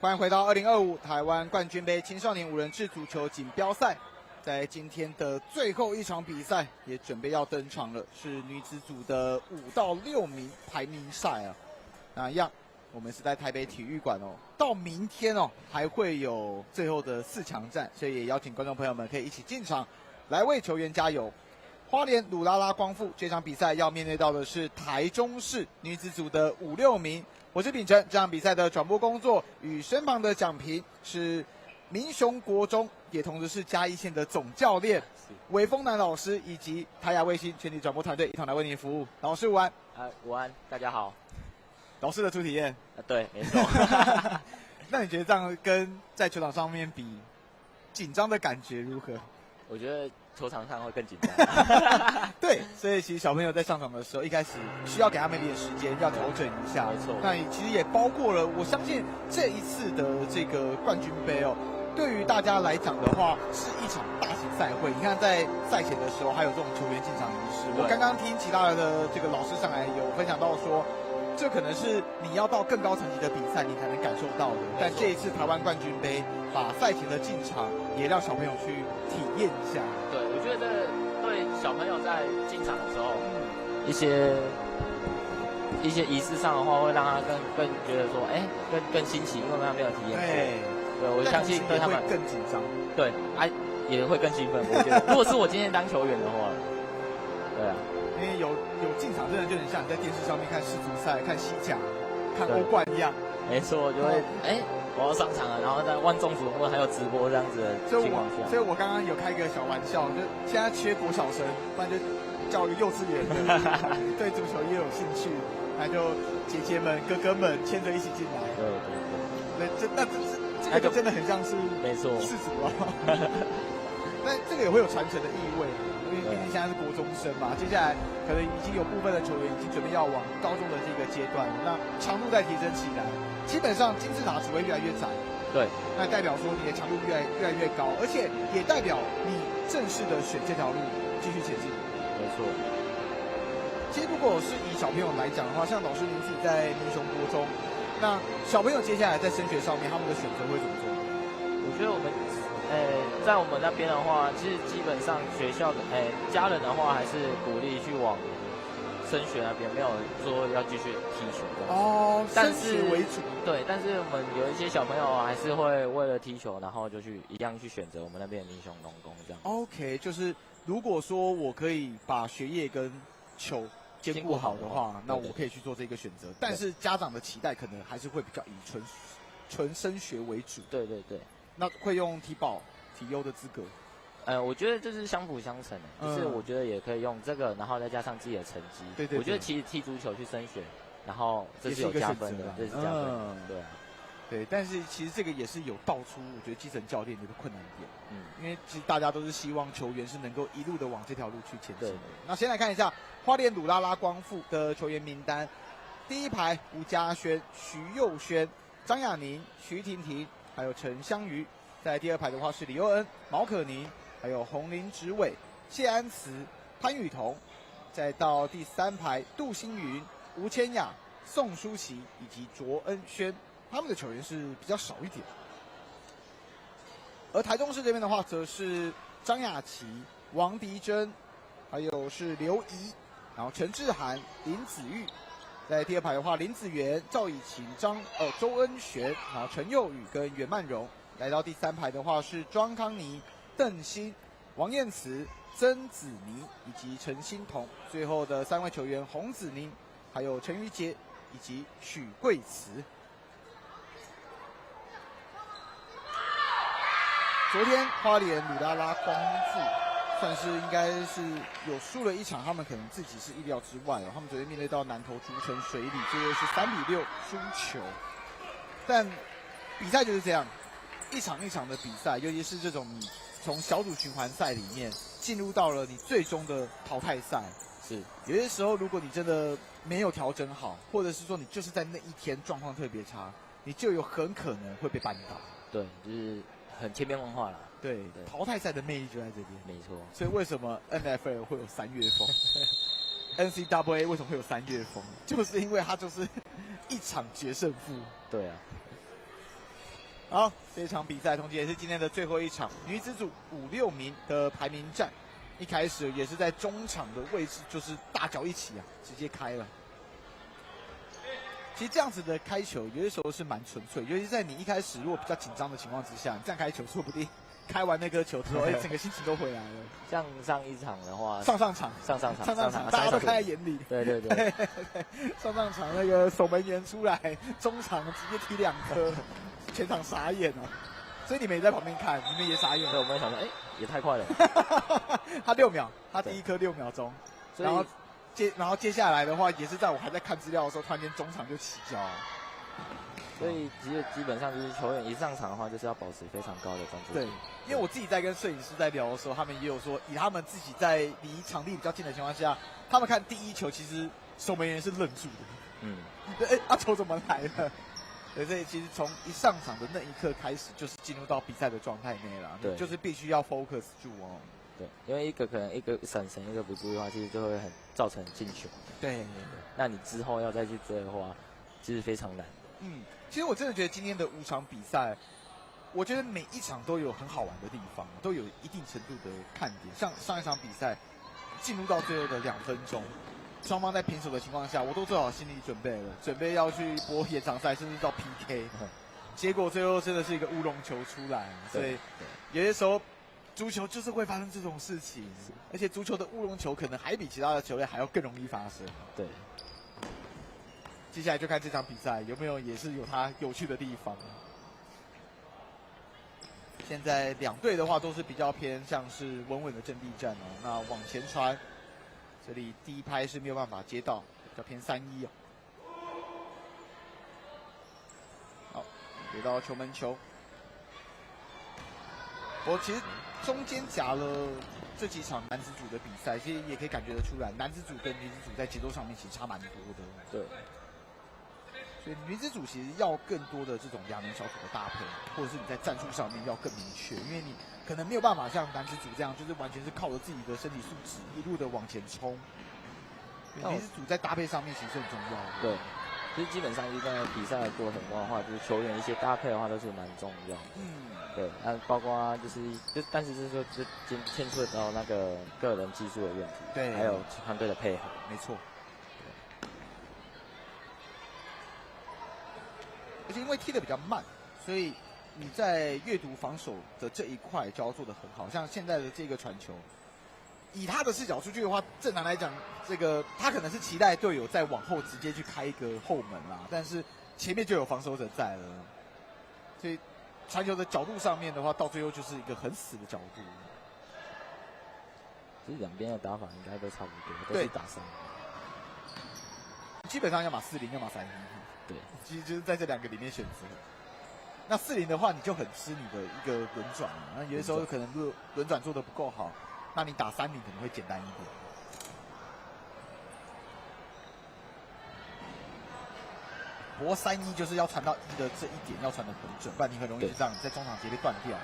欢迎回到2025台湾冠军杯青少年5人制足球锦标赛，在今天的最后一场比赛也准备要登场了，是女子组的5到6名排名赛啊。那一样，我们是在台北体育馆哦，到明天哦还会有最后的4强战，所以也邀请观众朋友们可以一起进场来为球员加油。花莲鲁拉拉光复这场比赛要面对到的是台中市女子组的5、6名。我是秉承这场比赛的转播工作，与身旁的讲评是民雄国中，也同时是嘉义县的总教练韦峰南老师，以及台亚卫星全体转播团队一同来为您服务。老师午安。午安，大家好。老师的初体验。对，没错。那你觉得这样跟在球场上面比，紧张的感觉如何？我觉得球场上会更紧张。对，所以其实小朋友在上场的时候，一开始需要给他们一点时间，要调整一下。没错。那其实也包括了，我相信这一次的这个冠军杯哦，对于大家来讲的话，是一场大型赛会。你看在赛前的时候，还有这种球员进场仪式。我刚刚听其他的这个老师上来有分享到说，这可能是你要到更高层级的比赛，你才能感受到的。但这一次台湾冠军杯，把赛前的进场也让小朋友去体验一下。对，我觉得对小朋友在进场的时候，一些仪式上的话，会让他更觉得说，更新奇，因为他没有体验过。对，我相信对他们更紧张。对，也会更兴奋。我觉得，如果是我今天当球员的话，对啊，因为有进场，真的就很像你在电视上面看世足赛、看西甲、看欧冠一样。没错，就会我要上场了，然后在万众瞩目还有直播这样子的情况下，所以我刚刚有开一个小玩笑，就现在缺国小生，不然就教育幼稚园的，对足球也有兴趣，那就姐姐们、哥哥们牵着一起进来。对，这个真的很像是没错世足啊。那这个也会有传承的意味，因为毕竟现在是国中生嘛，接下来可能已经有部分的球员已经准备要往高中的这个阶段，那强度在提升起来。基本上金字塔只会越来越窄，对，那代表说你的强度越来越高，而且也代表你正式的选这条路继续前进。没错。其实如果是以小朋友来讲的话，像老师您自己在民雄国中，那小朋友接下来在升学上面他们的选择会怎么做？我觉得我们在我们那边的话，其实基本上学校的家人的话还是鼓励去往升学那边，没有说要继续踢球的哦，升学为主。对，但是我们有一些小朋友还是会为了踢球，然后就一样去选择我们那边的民雄农工这样。OK， 就是如果说我可以把学业跟球兼顾好的话，那我可以去做这个选择。但是家长的期待可能还是会比较以纯升学为主。对。那会用体保、体优的资格。我觉得这是相辅相成的，就是我觉得也可以用这个，然后再加上自己的成绩。对。我觉得其实踢足球去升学，然后这是有加分的，这是加分的。对啊。对，但是其实这个也是有道出，我觉得基层教练的一个困难点。因为其实大家都是希望球员是能够一路的往这条路去前进。对。那先来看一下花莲鲁拉拉光复的球员名单，第一排吴嘉轩、徐佑轩、张雅宁、徐婷婷，还有陈香瑜。在第二排的话是李佑恩、毛可宁，还有洪林植伟、谢安慈、潘雨桐。再到第三排杜星云、吴千雅、宋舒淇以及卓恩轩，他们的球员是比较少一点。而台中市这边的话，则是张雅琪、王迪珍，还有是刘怡，然后陈志涵、林子玉。在第二排的话，林子源、赵以晴、周恩璇，然后陈佑宇跟袁曼荣。来到第三排的话是庄康妮、邓欣、王燕慈、曾子妮以及陈欣彤。最后的3位球员洪子宁、还有陈瑜杰以及许桂慈。昨天花莲鲁拉拉光复算是应该是有输了一场，他们可能自己是意料之外他们昨天面对到南投竹城水里，最后是3-6输球。但比赛就是这样。一场一场的比赛，尤其是这种你从小组循环赛里面进入到了你最终的淘汰赛，是有些时候如果你真的没有调整好，或者是说你就是在那一天状况特别差，你就有很可能会被扳倒。对，就是很千变万化啦。对，淘汰赛的魅力就在这边。没错。所以为什么 NFL 会有3月风，NCAA 为什么会有3月风，就是因为它就是一场决胜负。对啊。好，这场比赛同时也是今天的最后一场女子组5、6名的排名战。一开始也是在中场的位置，就是大脚一起啊，直接开了。其实这样子的开球，有的时候是蛮纯粹，尤其在你一开始如果比较紧张的情况之下，你这样开球，说不定开完那个球之后，整个心情都回来了。像上一场的话，上场，大家都看在眼里。对，上场那个守门员出来，中场直接踢2颗，全场傻眼了。所以你们也在旁边看，你们也傻眼了。对，我们想说，也太快了。他6秒，他第一颗6秒钟，然后接下来的话，也是在我还在看资料的时候，突然间中场就起脚。所以基本上就是球员一上场的话，就是要保持非常高的专注。对，因为我自己在跟摄影师在聊的时候，他们也有说，以他们自己在离场地比较近的情况下，他们看第一球，其实守门员是愣住的。球怎么来了？对，所以其实从一上场的那一刻开始，就是进入到比赛的状态内了。对，就是必须要 focus 住哦。对，因为可能一个闪神，一个不注意的话，其实就会造成进球。对，那你之后要再去追的话，其实非常难。其实我真的觉得今天的5场比赛，我觉得每一场都有很好玩的地方，都有一定程度的看点。像上一场比赛，进入到最后的2分钟，双方在平手的情况下，我都做好心理准备了，准备要去搏延长赛，甚至到 PK。结果最后真的是一个乌龙球出来，所以有些时候足球就是会发生这种事情，而且足球的乌龙球可能还比其他的球类还要更容易发生。对。接下来就看这场比赛有没有也是有它有趣的地方。现在2队的话都是比较偏向是稳稳的阵地战哦。那往前传，这里第一拍是没有办法接到，比较偏3-1哦。好，给到球门球。我其实中间夹了这几场男子组的比赛，其实也可以感觉得出来，男子组跟女子组在节奏上面其实差蛮多的。对。所以女子组其实要更多的这种2人小组的搭配，或者是你在战术上面要更明确，因为你可能没有办法像男子组这样，就是完全是靠着自己的身体素质一路的往前冲。女子组在搭配上面其实很重要的。对，其实基本上一在比赛的过程中的话，就是球员一些搭配的话都是蛮重要的。对，包括但是就是说牵涉到那个个人技术的问题，对，还有团队的配合，没错。而且因为踢得比较慢，所以你在阅读防守的这一块就要做得很好。像现在的这个传球，以他的视角出去的话，正常来讲，这个他可能是期待队友再往后直接去开一个后门啦，但是前面就有防守者在了，所以传球的角度上面的话，到最后就是一个很死的角度。其实2边的打法应该都差不多，都是打3，基本上要么4-0，要么3-1。对，其实就是在这2个里面选择。那4-0的话，你就很吃你的一个轮转了。那有的时候可能轮转做得不够好，那你打3-0可能会简单一点。不过3-1就是要传到1的这一点要传得很准，不然你很容易这样在中场直接被断掉。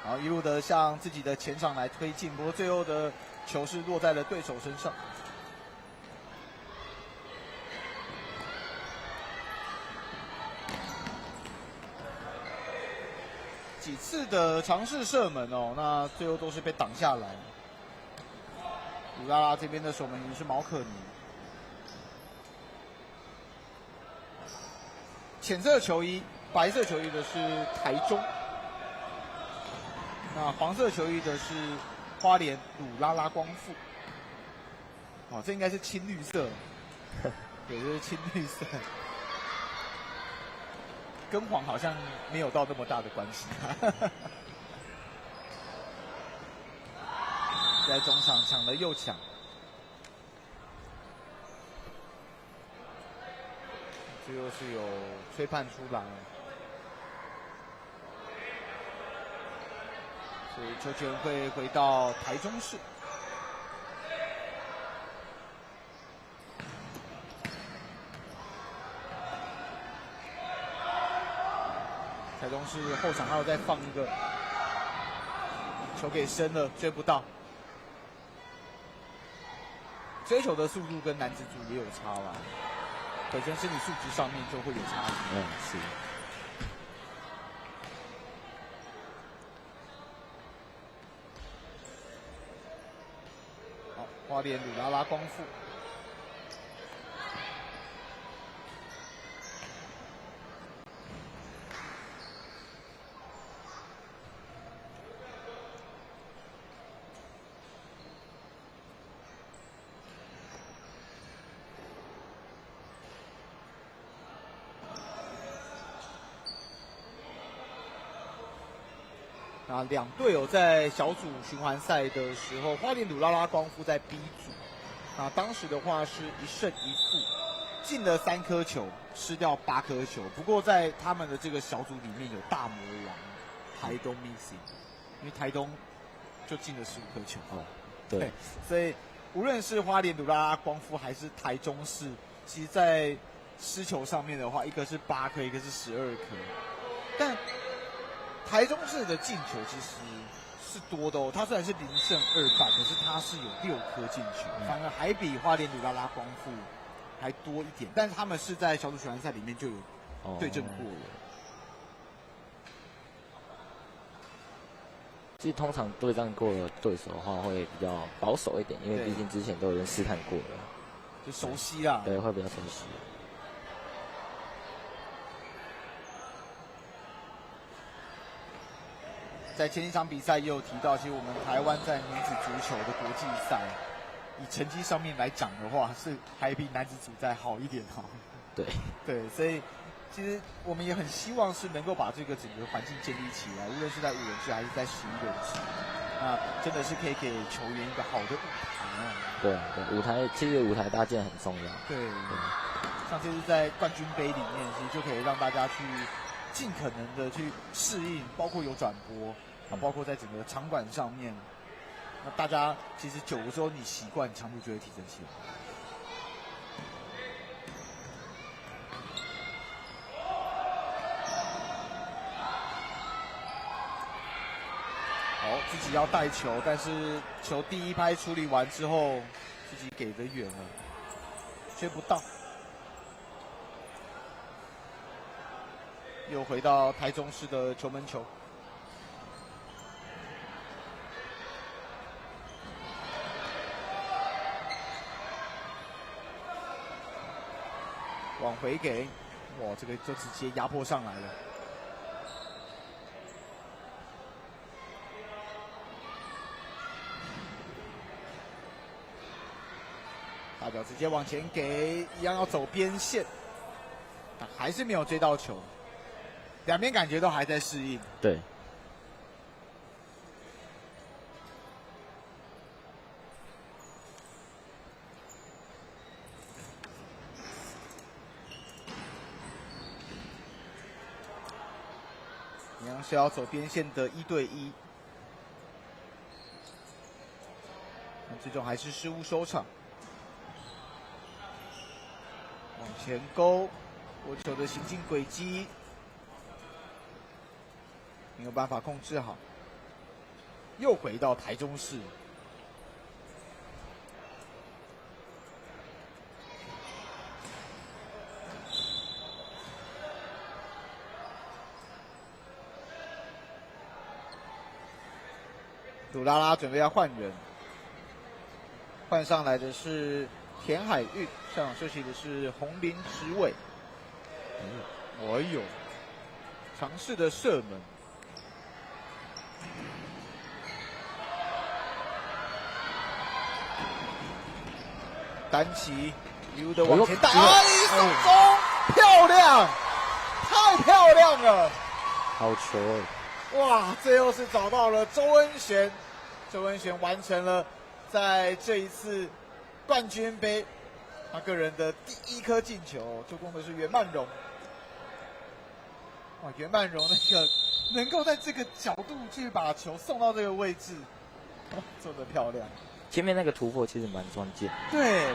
然后一路的向自己的前场来推进，不过最后的球是落在了对手身上。几次的尝试射门哦，那最后都是被挡下来。鲁拉拉这边的守门员是毛可尼，浅色球衣、白色球衣的是台中。那黄色球衣的是花莲鲁拉拉光复，哦，这应该是青绿色，对，这是青绿色，跟黄好像没有到那么大的关系。在中场抢了又抢，最后是有吹判出来。所以球权会回到台中市。台中市后场还有再放一个，球给深了，追不到。追求的速度跟男子组也有差啦，本身身体素质上面就会有差别。是。好，花莲鲁拉拉光复。那两队友在小组循环赛的时候，花莲鲁拉拉光复在 B 组，那当时的话是1胜1负，进了3颗球，失掉8颗球。不过在他们的这个小组里面有大魔王台东 Missing， 因为台东就进了15颗球。对，所以无论是花莲鲁拉拉光复还是台中市，其实在失球上面的话，一个是8颗，一个是12颗，但台中市的进球其实是多的哦，他虽然是0胜2败，可是他是有6颗进球，反而还比花莲鲁拉拉光复还多一点。但是他们是在小组循环赛里面就有对阵过了。其实通常对战过的对手的话会比较保守一点，因为毕竟之前都有人试探过了，就熟悉啦。对，会比较熟悉。在前一场比赛也有提到，其实我们台湾在女子足球的国际赛，以成绩上面来讲的话，是还比男子组再好一点哈。对，所以其实我们也很希望是能够把这个整个环境建立起来，无论是在5人制还是在11人制，那真的是可以给球员一个好的舞台啊。对，舞台其实舞台搭建很重要。对，像这次在冠军杯里面，其实就可以让大家去尽可能的去适应，包括有转播。包括在整个场馆上面，那大家其实久的时候，你习惯强度就会提升起来。好，自己要带球，但是球第一拍处理完之后，自己给得远了，追不到。又回到台中市的球门球。往回给，哇，这个就直接压迫上来了。大脚直接往前给，一样要走边线，但还是没有追到球。两边感觉都还在适应。对。一样是要走边线的1对1，但最终还是失误收场。往前勾，过球的行进轨迹没有办法控制好，又回到台中市。鲁拉拉准备要换人，换上来的是田海玉，上场休息的是洪林直伟。哎呦，尝试的射门，单骑一路的往前打，一手中漂亮，太漂亮了，好球！哇，最后是找到了周恩璇，周恩璇完成了在这一次冠军杯他个人的第1颗进球，助攻的是袁曼荣。哇，袁曼荣那个能够在这个角度去把球送到这个位置，做得漂亮。前面那个突破其实蛮关键。对，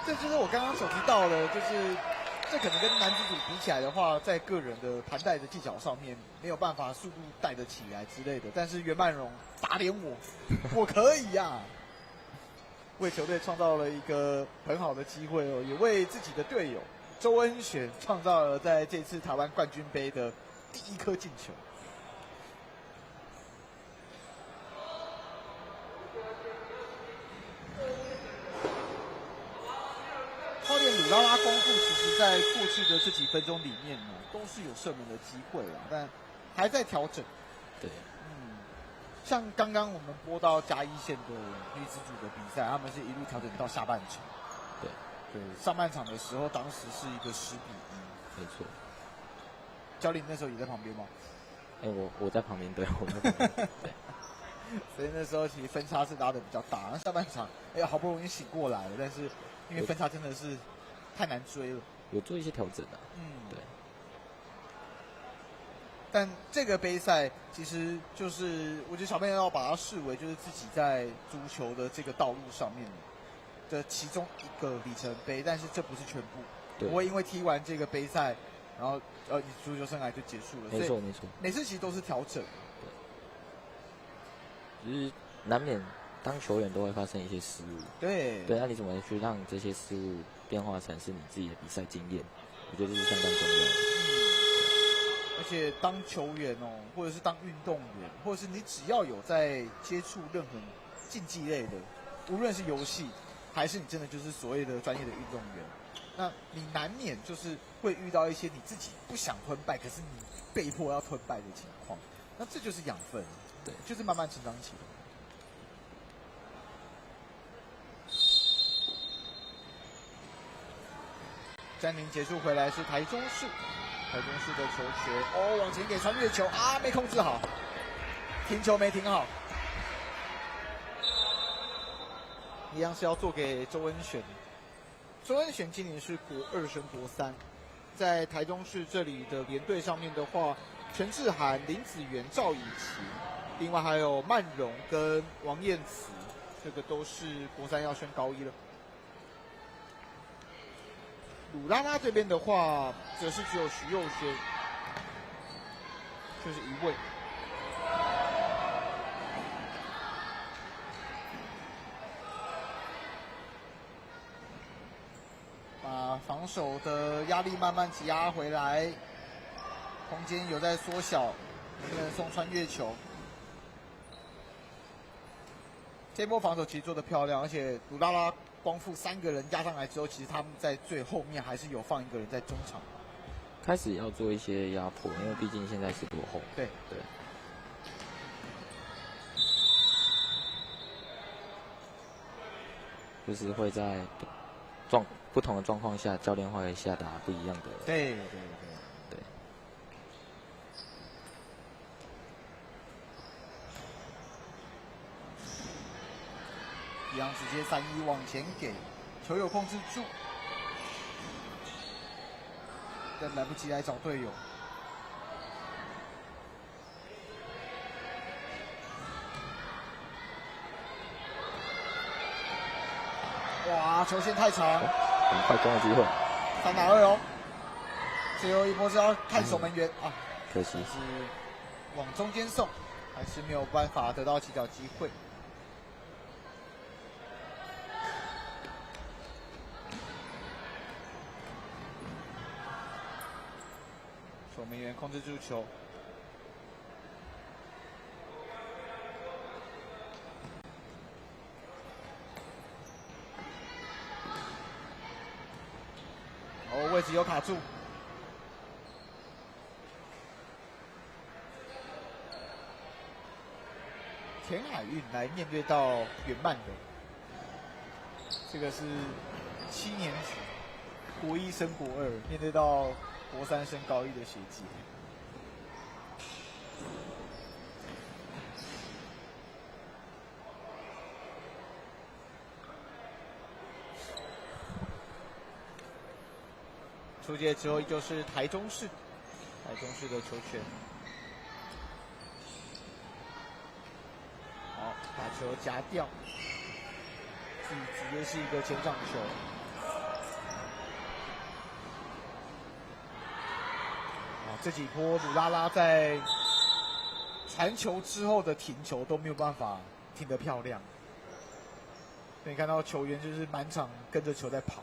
这就是我刚刚所提到的，就是这可能跟男子组比起来的话，在个人的盘带的技巧上面没有办法速度带得起来之类的。但是袁曼荣打脸我，我可以呀、为球队创造了一个很好的机会哦，也为自己的队友周恩选创造了在这次台湾冠军杯的第一颗进球。花莲鲁拉拉光复其实在过去的这几分钟里面呢，都是有射门的机会啦，但还在调整。对，像刚刚我们播到嘉义县的女子组的比赛，他们是一路调整到下半场。对，上半场的时候，当时是一个10比1。没错。教练那时候也在旁边吗？我在旁边，对，我在旁边。对。所以那时候其实分差是拉的比较大，那下半场好不容易醒过来了，但是因为分差真的是太难追了，有做一些调整啊。对。但这个杯赛其实就是我觉得小朋友要把它视为就是自己在足球的这个道路上面的其中一个里程碑，但是这不是全部。不会因为踢完这个杯赛，然后你足球生涯就结束了。没错。每次其实都是调整。只是难免当球员都会发生一些失误。对，那你怎么去让这些失误变化成是你自己的比赛经验？我觉得这是相当重要的。而且当球员或者是当运动员，或者是你只要有在接触任何竞技类的，无论是游戏还是你真的就是所谓的专业的运动员，那你难免就是会遇到一些你自己不想吞败，可是你被迫要吞败的情况。那这就是养分。对，就是慢慢成长起来。暂停结束回来是台中市的球权，往前给穿越球啊，没控制好，停球没停好，一样是要做给周恩选。周恩选今年是国2升国3，在台中市这里的联队上面的话，全志涵、林子源、赵以琪。另外还有曼荣跟王燕慈，这个都是国3要升高1了。鲁拉拉这边的话，则是只有徐佑轩，就是1位。把防守的压力慢慢挤压回来，空间有在缩小，能不能送穿越球？这波防守其实做得漂亮，而且鲁拉拉光复3个人压上来之后，其实他们在最后面还是有放1个人在中场，开始要做一些压迫，因为毕竟现在是落后。对，就是会在不同的状况下，教练会下达不一样的。对。一样直接3-1往前给，球有控制住，但来不及来找队友。哇，球线太长，很快攻的机会。3打2哦，最后一波是要看守门员啊，可惜是往中间送，还是没有办法得到起脚机会。守门员控制住球，位置有卡住，田海运来面对到袁曼的，这个是7年级国1升国2，面对到国3升高1的学姐。出界之后依旧是台中市的球权。好，把球夹掉，直接是一个前掌球。这几波鲁拉拉在传球之后的停球都没有办法停得漂亮。可以看到球员就是满场跟着球在跑。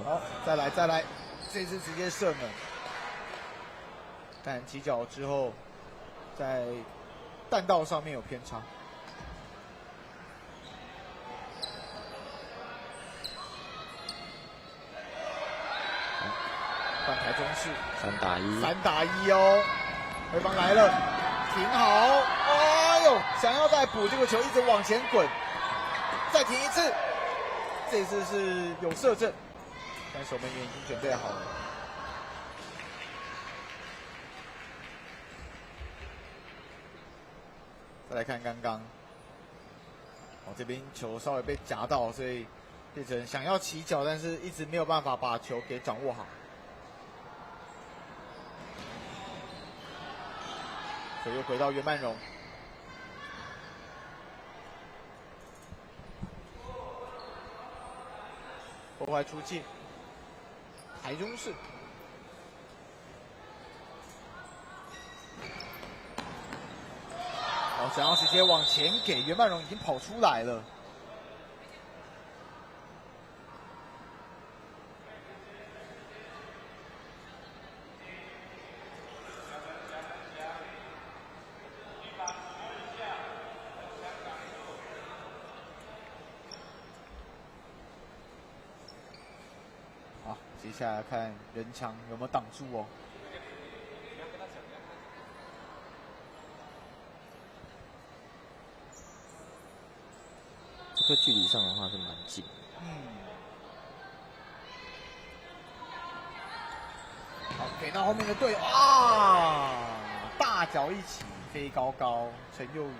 好，再来，这次直接射门，但起脚之后在弹道上面有偏差。换台中市3打1，3打1哦，回防来了，停好，哎呦，想要再补这个球，一直往前滚，再停一次，这次是有射正。但守门员已经准备好了。再来看刚刚，这边球稍微被夹到，所以变成想要起脚，但是一直没有办法把球给掌握好。所以又回到袁曼荣。破坏出界。台中市。想要直接往前给，袁曼荣已经跑出来了。好，接下来看人墙有没有挡住哦。这个距离上的话是蛮近。好，给到后面的队友啊，大脚一起飞高高，陈佑宇。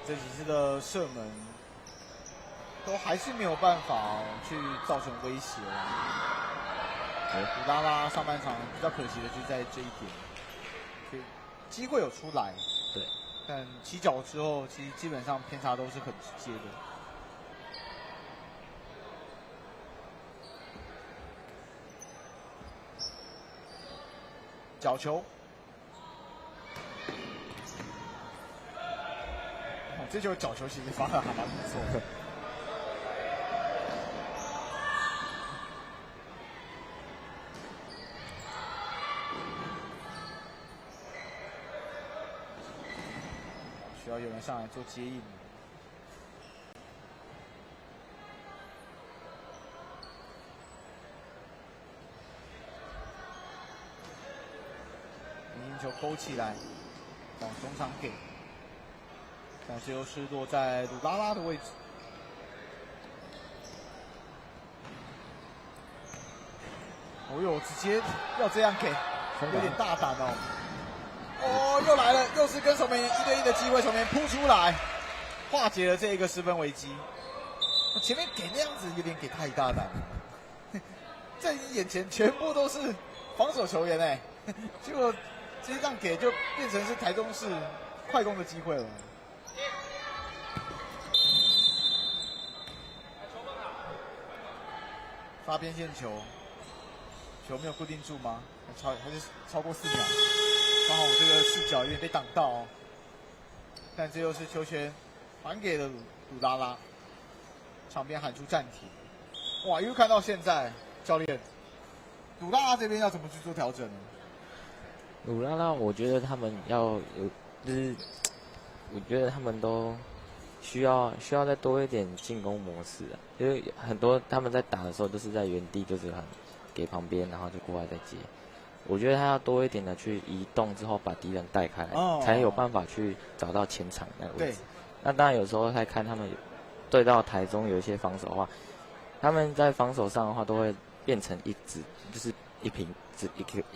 这几次的射门都还是没有办法去造成威胁古拉拉上半场比较可惜的就在这一点，机会有出来，对，但起脚之后，其实基本上偏差都是很直接的。角球。这球角球其实发的还蛮不错的。需要有人上来做接应。明星球勾起来，往中场给。但是又是落在鲁拉拉的位置。哦呦，直接要这样给，有点大胆哦。哦，又来了，又是跟守门员1对1的机会，守门员扑出来，化解了这一个10分危机。前面给那样子有点给太大胆了，在你眼前全部都是防守球员哎，结果直接这样给就变成是台中市快攻的机会了。发边线球，球没有固定住吗？还是超过4秒？刚好我这个视角有点被挡到哦。但这又是球权还给了鲁拉拉，场边喊出暂停。哇，又看到现在教练，鲁拉拉这边要怎么去做调整呢？鲁拉拉，我觉得他们要有，就是我觉得他们都需要再多一点进攻模式啊，因为很多他们在打的时候都是在原地，就是很给旁边，然后就过来再接。我觉得他要多一点的去移动之后把敌人带开来，才有办法去找到前场那个位置。那当然有时候在看他们对到台中有一些防守的话，他们在防守上的话都会变成就是一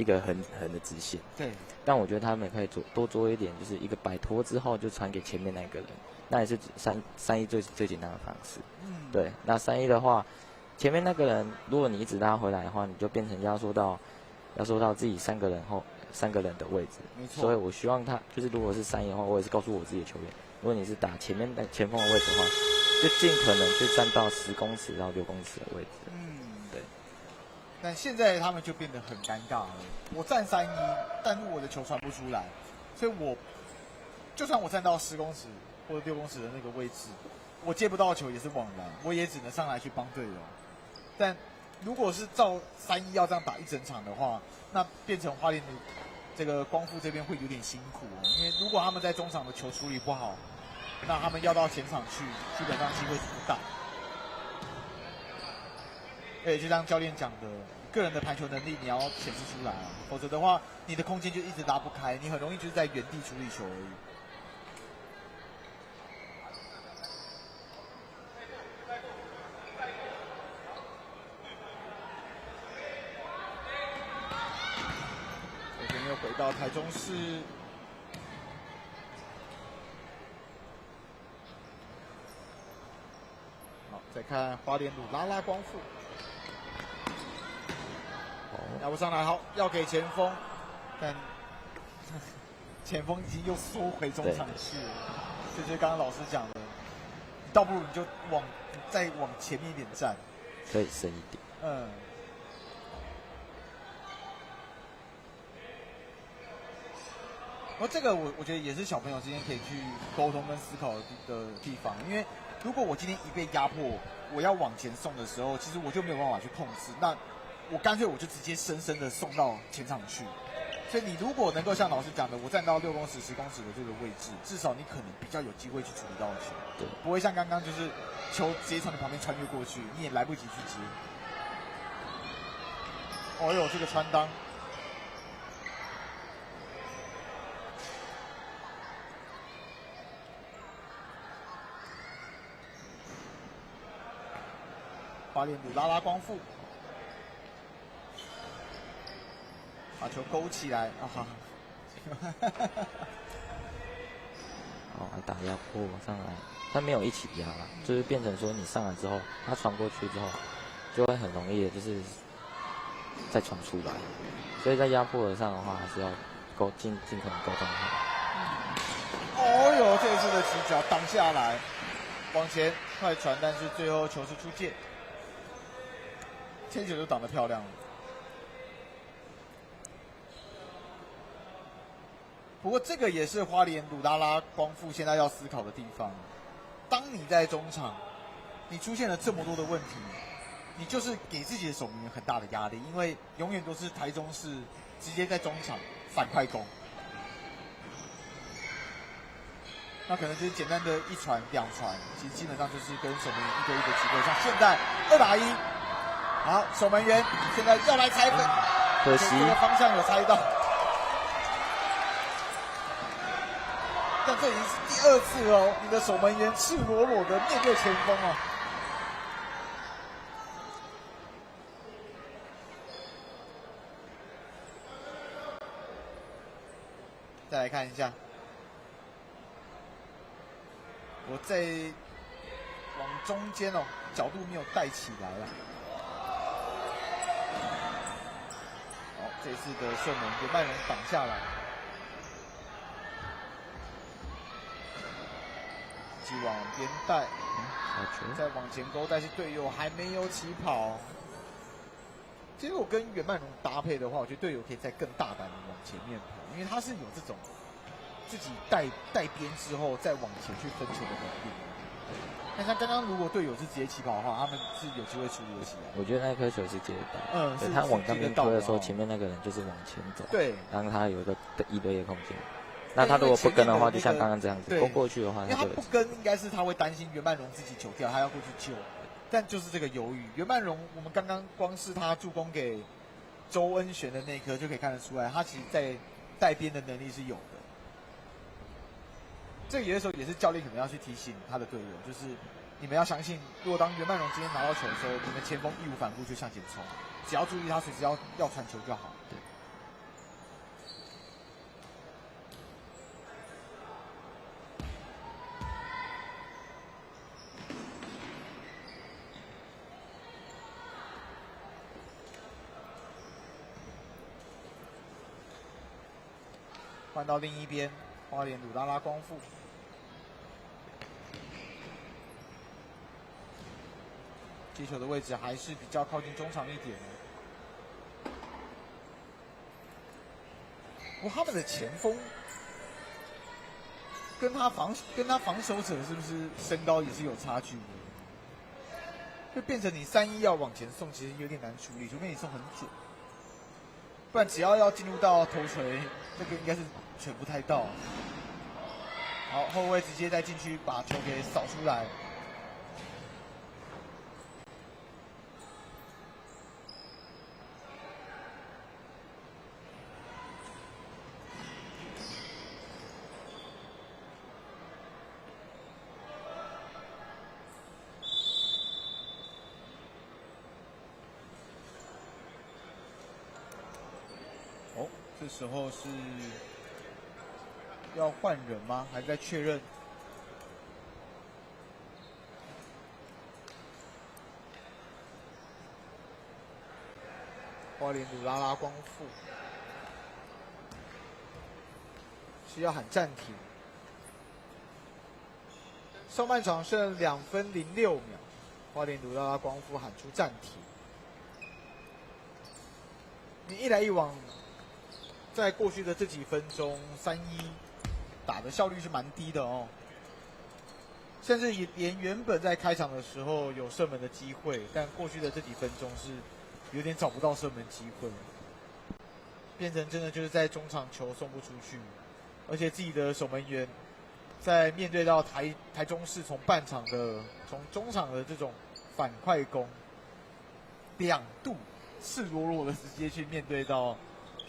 个横的直线。对。但我觉得他们可以多做一点，就是一个摆脱之后就传给前面那个人，那也是3-1最简单的方式。对，那3-1的话，前面那个人如果你一直拉回来的话，你就变成压缩到自己3个人的位置。没错。所以我希望他就是如果是3-1的话，我也是告诉我自己的球员，如果你是打前面的前锋的位置的话，就尽可能就站到10公尺到6公尺的位置。对。但现在他们就变得很尴尬了。我站3-1，但是我的球传不出来，所以就算我站到10公尺或者6公尺的那个位置，我接不到球也是枉然，我也只能上来去帮队友。但如果是照3-1要这样打一整场的话，那变成花莲的这个光复这边会有点辛苦哦，因为如果他们在中场的球处理不好，那他们要到前场去，基本上机会是不大。而且就像教练讲的，个人的排球能力你要显示出来啊，否则的话，你的空间就一直拉不开，你很容易就是在原地处理球而已。又回到台中市，好，再看花莲鲁拉拉光复，要不上来，好，要给前锋，但前锋已经又缩回中场去了，这就是刚刚老师讲的，你倒不如你就再往前面一点站，可以深一点。然后这个我觉得也是小朋友之间可以去沟通跟思考的地方，因为如果我今天一被压迫，我要往前送的时候，其实我就没有办法去控制，那我干脆我就直接深深的送到前场去。所以你如果能够像老师讲的，我站到6公尺、10公尺的这个位置，至少你可能比较有机会去处理到球，对，不会像刚刚就是球直接从你旁边穿越过去，你也来不及去接。哦哟，这个穿裆。花莲鲁拉拉光复，把球勾起来啊哈！打压迫上来，他没有一起压啦，就是变成说你上来之后，他传过去之后，就会很容易的就是再传出来，所以在压迫上的话，还是要尽可能沟通好。哦哟，这一次的起脚挡下来，往前快传，但是最后球是出界。牵球就挡得漂亮了，不过这个也是花莲鲁拉拉光复现在要思考的地方。当你在中场，你出现了这么多的问题，你就是给自己的守门员很大的压力，因为永远都是台中市直接在中场反快攻，那可能就是简单的1传2传，其实基本上就是跟守门员1对1的机会，像现在2打1。好，守门员现在要来踩粉，可惜这个方向有猜到，但这已经是第2次哦，你的守门员赤裸裸的面对前锋哦。再来看一下，我再往中间哦，角度没有带起来了。这次的射门由曼荣挡下来，继往边带，再往前勾，但是队友还没有起跑。其实我跟袁曼荣搭配的话，我觉得队友可以再更大胆的往前面跑，因为他是有这种自己带边之后再往前去分球的能力。但像刚刚如果队友是直接起跑的话，他们是有机会处理得起来。我觉得那颗球是接得到，他往那边推的时候，前面那个人就是往前走，对，让他有一个一对一的空间。那他如果不跟的话，就像刚刚这样子勾过去的话，因为他不跟，应该是他会担心袁曼荣自己球掉，他要过去救。但就是这个犹豫，袁曼荣，我们刚刚光是他助攻给周恩璇的那颗就可以看得出来，他其实在带边的能力是有的。这个有的时候也是教练可能要去提醒他的队友，就是你们要相信，如果当袁曼荣今天拿到球的时候，你们前锋义无反顾就向前冲，只要注意他随时要传球就好。对。换到另一边，花莲鲁拉拉光复。接球的位置还是比较靠近中场一点。不过他们的前锋跟他防守者是不是身高也是有差距的？就变成你3-1要往前送，其实有点难处理，除非你送很准，不然只要进入到头锤，这个应该是锤不太到。好，后卫直接在禁区把球给扫出来。这时候是要换人吗？还在确认？花莲鲁拉拉光复是要喊暂停。上半场剩2分06秒，花莲鲁拉拉光复喊出暂停。你一来一往。在过去的这几分钟，3-1打的效率是蛮低的哦，甚至连原本在开场的时候有射门的机会，但过去的这几分钟是有点找不到射门机会，变成真的就是在中场球送不出去，而且自己的守门员在面对到台中市从中场的这种反快攻，2度赤裸裸的直接去面对到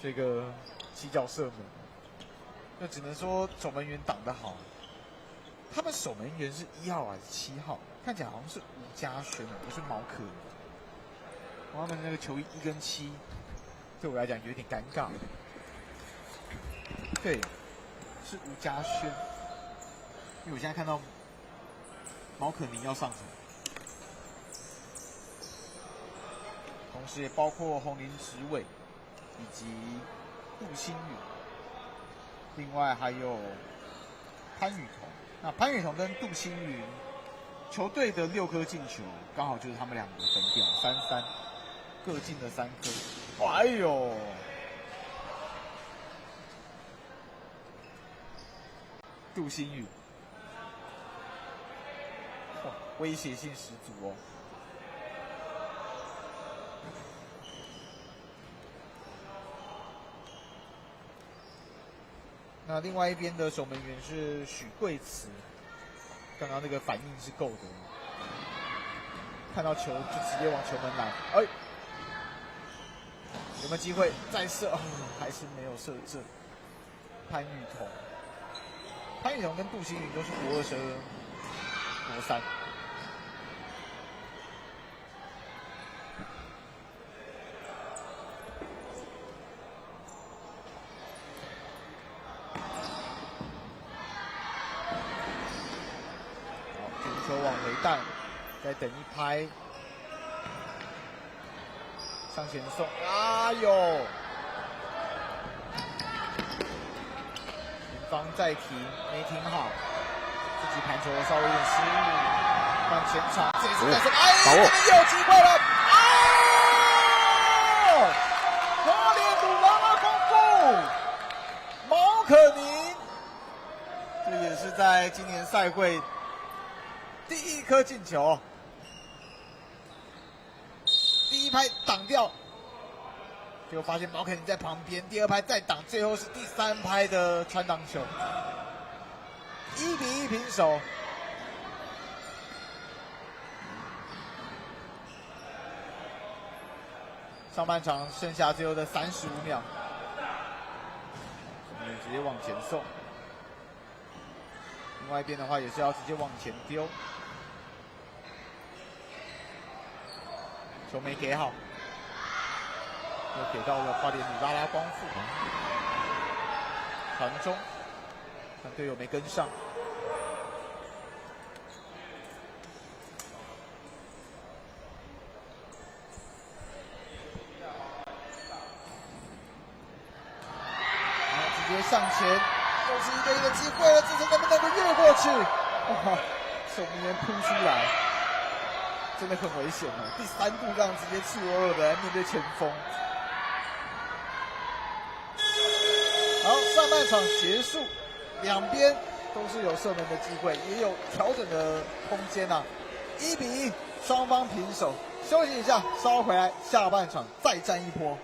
这个起脚射门，那只能说守门员挡得好。他们守门员是1号还是7号？看起来好像是吴嘉轩，不是毛可。他们那个球衣1跟7，对我来讲有点尴尬。对，是吴嘉轩，因为我现在看到毛可宁要上场，同时也包括洪林植伟。以及杜新宇，另外还有潘宇彤。那潘宇彤跟杜新宇球队的6颗进球，刚好就是他们2个的分调，3-3，各进了3颗。哎呦！杜新宇，威胁性十足哦。那另外一边的守门员是许贵慈，刚刚那个反应是够的，看到球就直接往球门来，哎，有没有机会再射？哦，还是没有射正。潘宇彤跟杜新宇都是国2升国3。球往回带，再等一拍，向前送，哎呦！前方再停，没停好，自己盘球稍微有点失误，换前场，这次再送，哎，这边又有机会了，哦！花莲鲁拉拉光复，毛可宁，这也是在今年赛会第1颗进球，第1拍挡掉，结果发现毛可宁在旁边，第2拍再挡，最后是第3拍的穿挡球，1-1平手。上半场剩下最后的35秒，我们直接往前送。另外一边的话也是要直接往前丢。球没给好，又给到了花莲鲁拉拉光复，传中，但队友没跟上。直接接上前，又是1对1的机会了，这次能不能够越过去？哇，守门员扑出来，真的很危险哦。第3度这样直接赤裸裸的面对前锋。好，上半场结束，两边都是有射门的机会，也有调整的空间啊。1-1，双方平手。休息一下，稍后回来，下半场再战一波。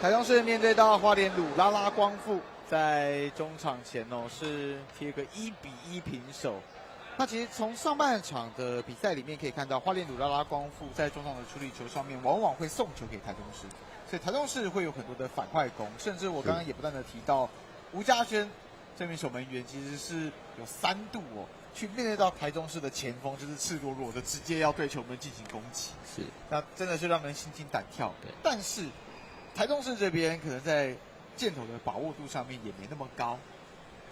台中市面对到花莲鲁拉拉光复，在中场前是贴个1-1平手。那其实从上半场的比赛里面可以看到，花莲鲁拉拉光复在中场的处理球上面，往往会送球给台中市，所以台中市会有很多的反快攻，甚至我刚刚也不断的提到，吴嘉轩这名守门员其实是有3度去面对到台中市的前锋，就是赤裸裸的直接要对球门进行攻击，是，那真的是让人心惊胆跳。但是台中市这边可能在箭头的把握度上面也没那么高，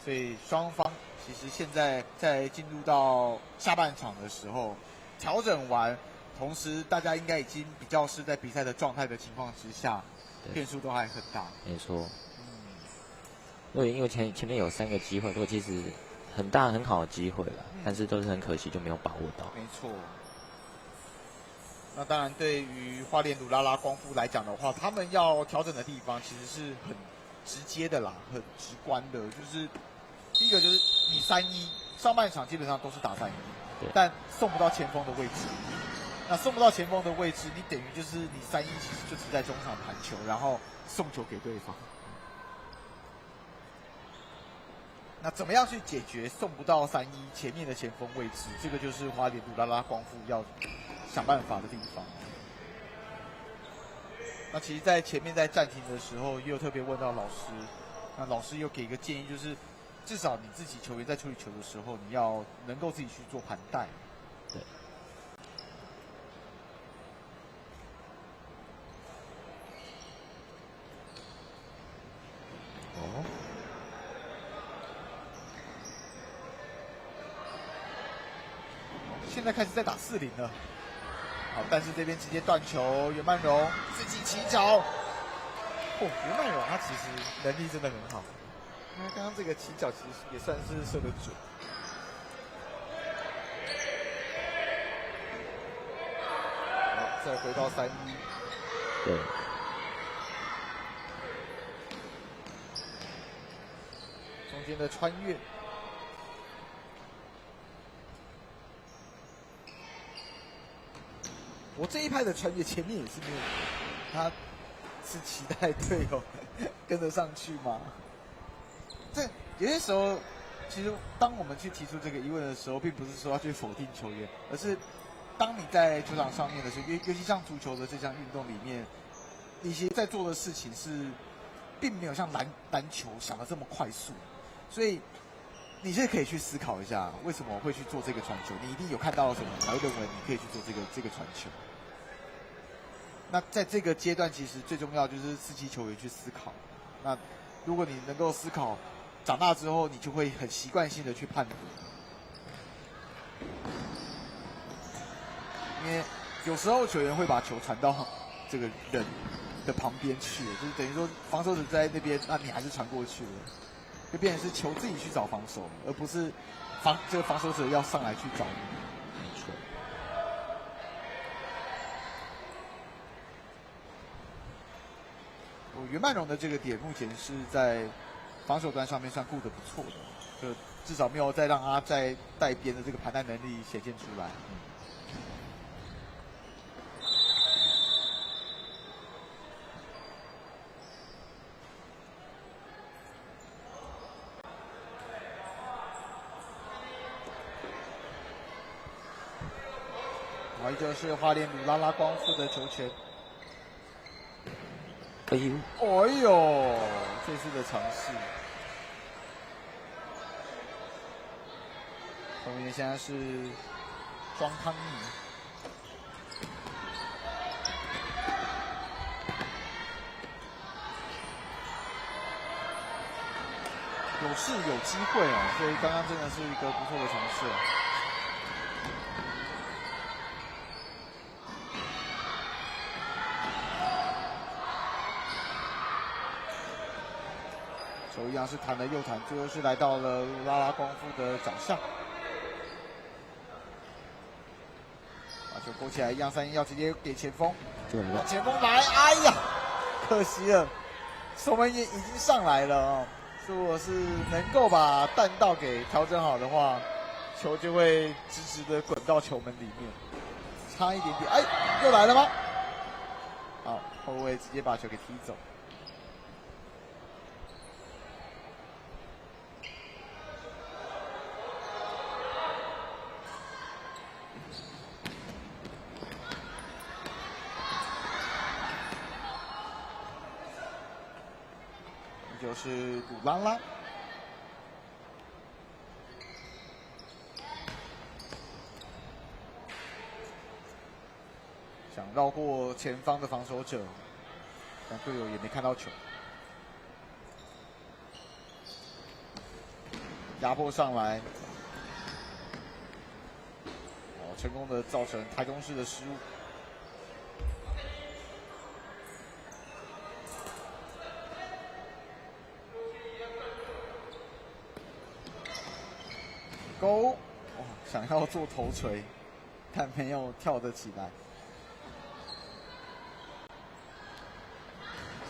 所以双方其实现在在进入到下半场的时候调整完，同时大家应该已经比较是在比赛的状态的情况之下，变数都还很大。没错。因为前面有3个机会，都其实很大很好的机会了，但是都是很可惜就没有把握到。没错。那当然，对于花莲鲁拉拉光复来讲的话，他们要调整的地方其实是很直接的啦，很直观的。就是第一个就是你3-1，上半场基本上都是打3-1，但送不到前锋的位置。那送不到前锋的位置，你等于就是你3-1，其实就只在中场弹球，然后送球给对方。那怎么样去解决送不到3-1前面的前锋位置？这个就是花莲鲁拉拉光复要想办法的地方。那其实，在前面在暂停的时候，也有特别问到老师，那老师又给一个建议，就是至少你自己球员在处理球的时候，你要能够自己去做盘带。对。哦。现在开始在打4-0了。好，但是这边直接断球，袁曼荣自己起脚。袁曼荣他其实能力真的很好，因为刚刚这个起脚其实也算是射得准。好，再回到3-1。对。中间的穿越。我这一派的穿越前面也是没有，他是期待队友跟得上去吗？这有些时候，其实当我们去提出这个疑问的时候，并不是说要去否定球员，而是当你在球场上面的时候，尤其像足球的这项运动里面，你其实在做的事情是，并没有像篮球想的这么快速，所以你是可以去思考一下，为什么会去做这个传球？你一定有看到什么，才会认为你可以去做这个传球。那在这个阶段，其实最重要就是刺激球员去思考。那如果你能够思考，长大之后你就会很习惯性的去判断，因为有时候球员会把球传到这个人的旁边去，就是等于说防守者在那边，那你还是传过去了，就变成是球自己去找防守，而不是这个防守者要上来去找你。没错。袁曼荣的这个点目前是在防守端上面算顾得不错的，就至少没有再让他在带边的这个盘带能力显现出来。好，依旧是花莲鲁拉拉光复的球权。哎呦！哎呦！这次的尝试，后面现在是庄康妮，有势有机会啊，所以刚刚真的是一个不错的尝试。球一样是弹了右弹，最后是来到了鲁拉拉光复的脚下，把球勾起来，一样3-1要直接给前锋，前锋来，哎呀，可惜了，守门员已经上来了哦。如果是能够把弹道给调整好的话，球就会直直的滚到球门里面，差一点点，哎，又来了吗？好，后卫直接把球给踢走。就是鲁拉拉。想绕过前方的防守者，但队友也没看到球，压迫上来，成功的造成台中市的失误。勾，哇，想要做头锤，但没有跳得起来。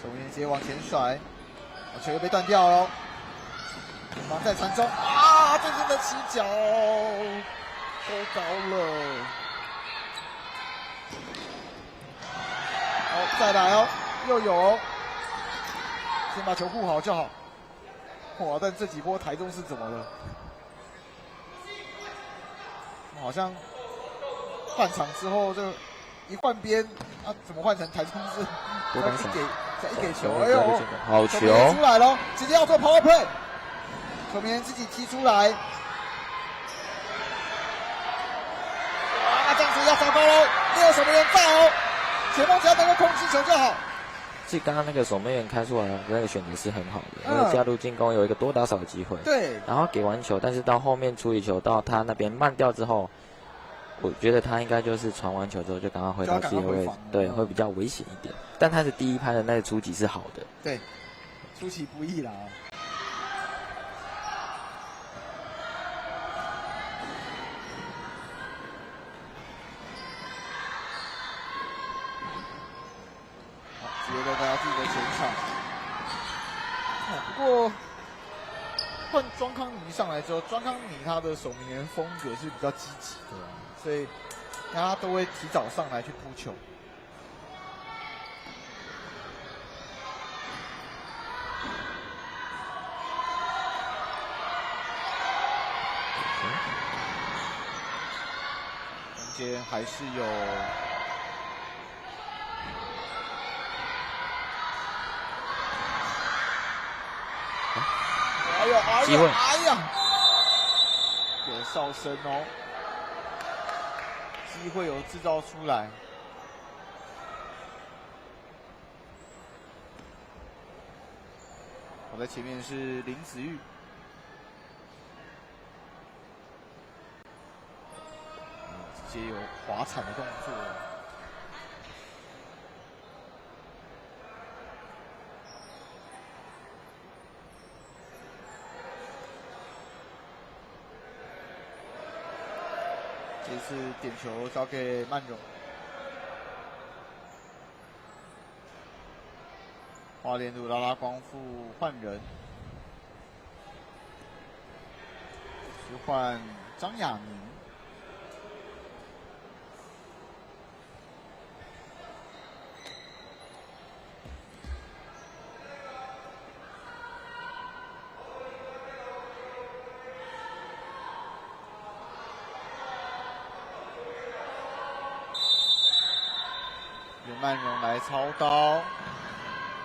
守门员往前甩，球又被断掉了。对方在传中，啊，真正的起脚，够高了。好，再来哦，又有哦，先把球护好就好。哇，但这几波台中是怎么了？好像换场之后就一换边啊，怎么换成台中市？再一给球，哎呦，好球出来了，直接要做 power play， 球员自己踢出来，哇，那这样子要糟糕喽，没有守门员在哦，前锋只要能够控制球就好。其实刚刚那个守门员开出来的那个选择是很好的，因为加入进攻有一个多打少的机会。对。然后给完球，但是到后面处理球到他那边慢掉之后，我觉得他应该就是传完球之后就赶快回到自己的位置，对，会比较危险一点。但他是第一拍的那个出击是好的。对，出其不意啦。直接在大家自己的前场。不过换庄康妮上来之后，庄康妮他的守门员风格是比较积极的，所以大家都会提早上来去扑球。中间还是有。机会，哎呀，有哨声哦，机会有制造出来。我在前面是林子玉，直接有滑铲的动作。这次点球交给曼荣，花莲鲁拉拉光复换人，是换张雅宁。曼荣来操刀，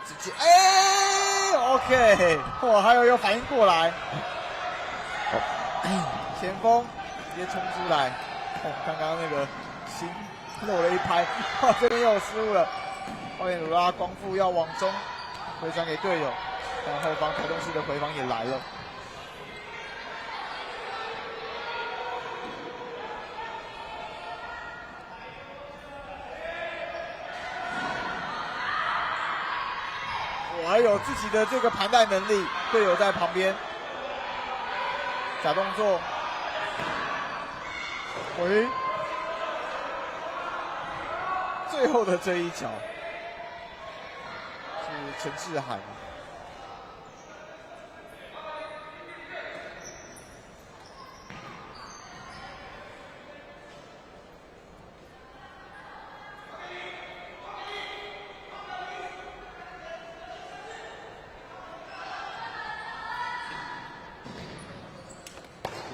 直接OK， 哇，还有反应过来，前锋直接冲出来，刚刚那个心漏了一拍，这边又有失误了，花莲鲁拉光复要往中回传给队友，但后方台中市的回防也来了。还有自己的这个盘带能力，队友在旁边假动作，回最后的这一脚是陈志涵。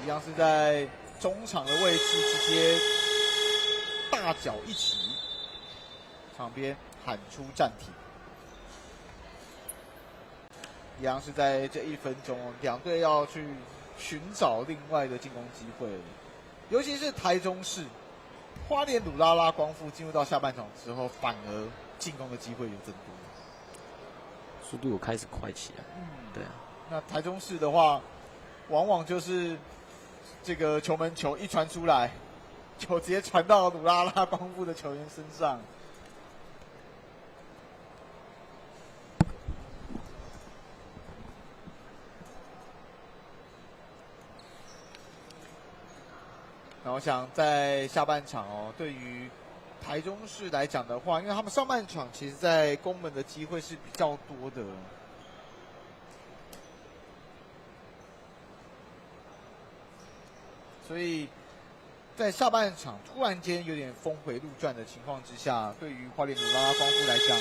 一样是在中场的位置，直接大脚一起，场边喊出暂停。一样是在这1分钟，两队要去寻找另外的进攻机会，尤其是台中市、花莲鲁拉拉、光复进入到下半场之后，反而进攻的机会有增多，速度有开始快起来。对啊。那台中市的话，往往就是这个球门球一传出来，球直接传到鲁拉拉光复的球员身上。那我想在下半场哦，对于台中市来讲的话，因为他们上半场其实在攻门的机会是比较多的，所以在下半场突然间有点峰回路转的情况之下，对于花莲鲁拉拉光复来讲，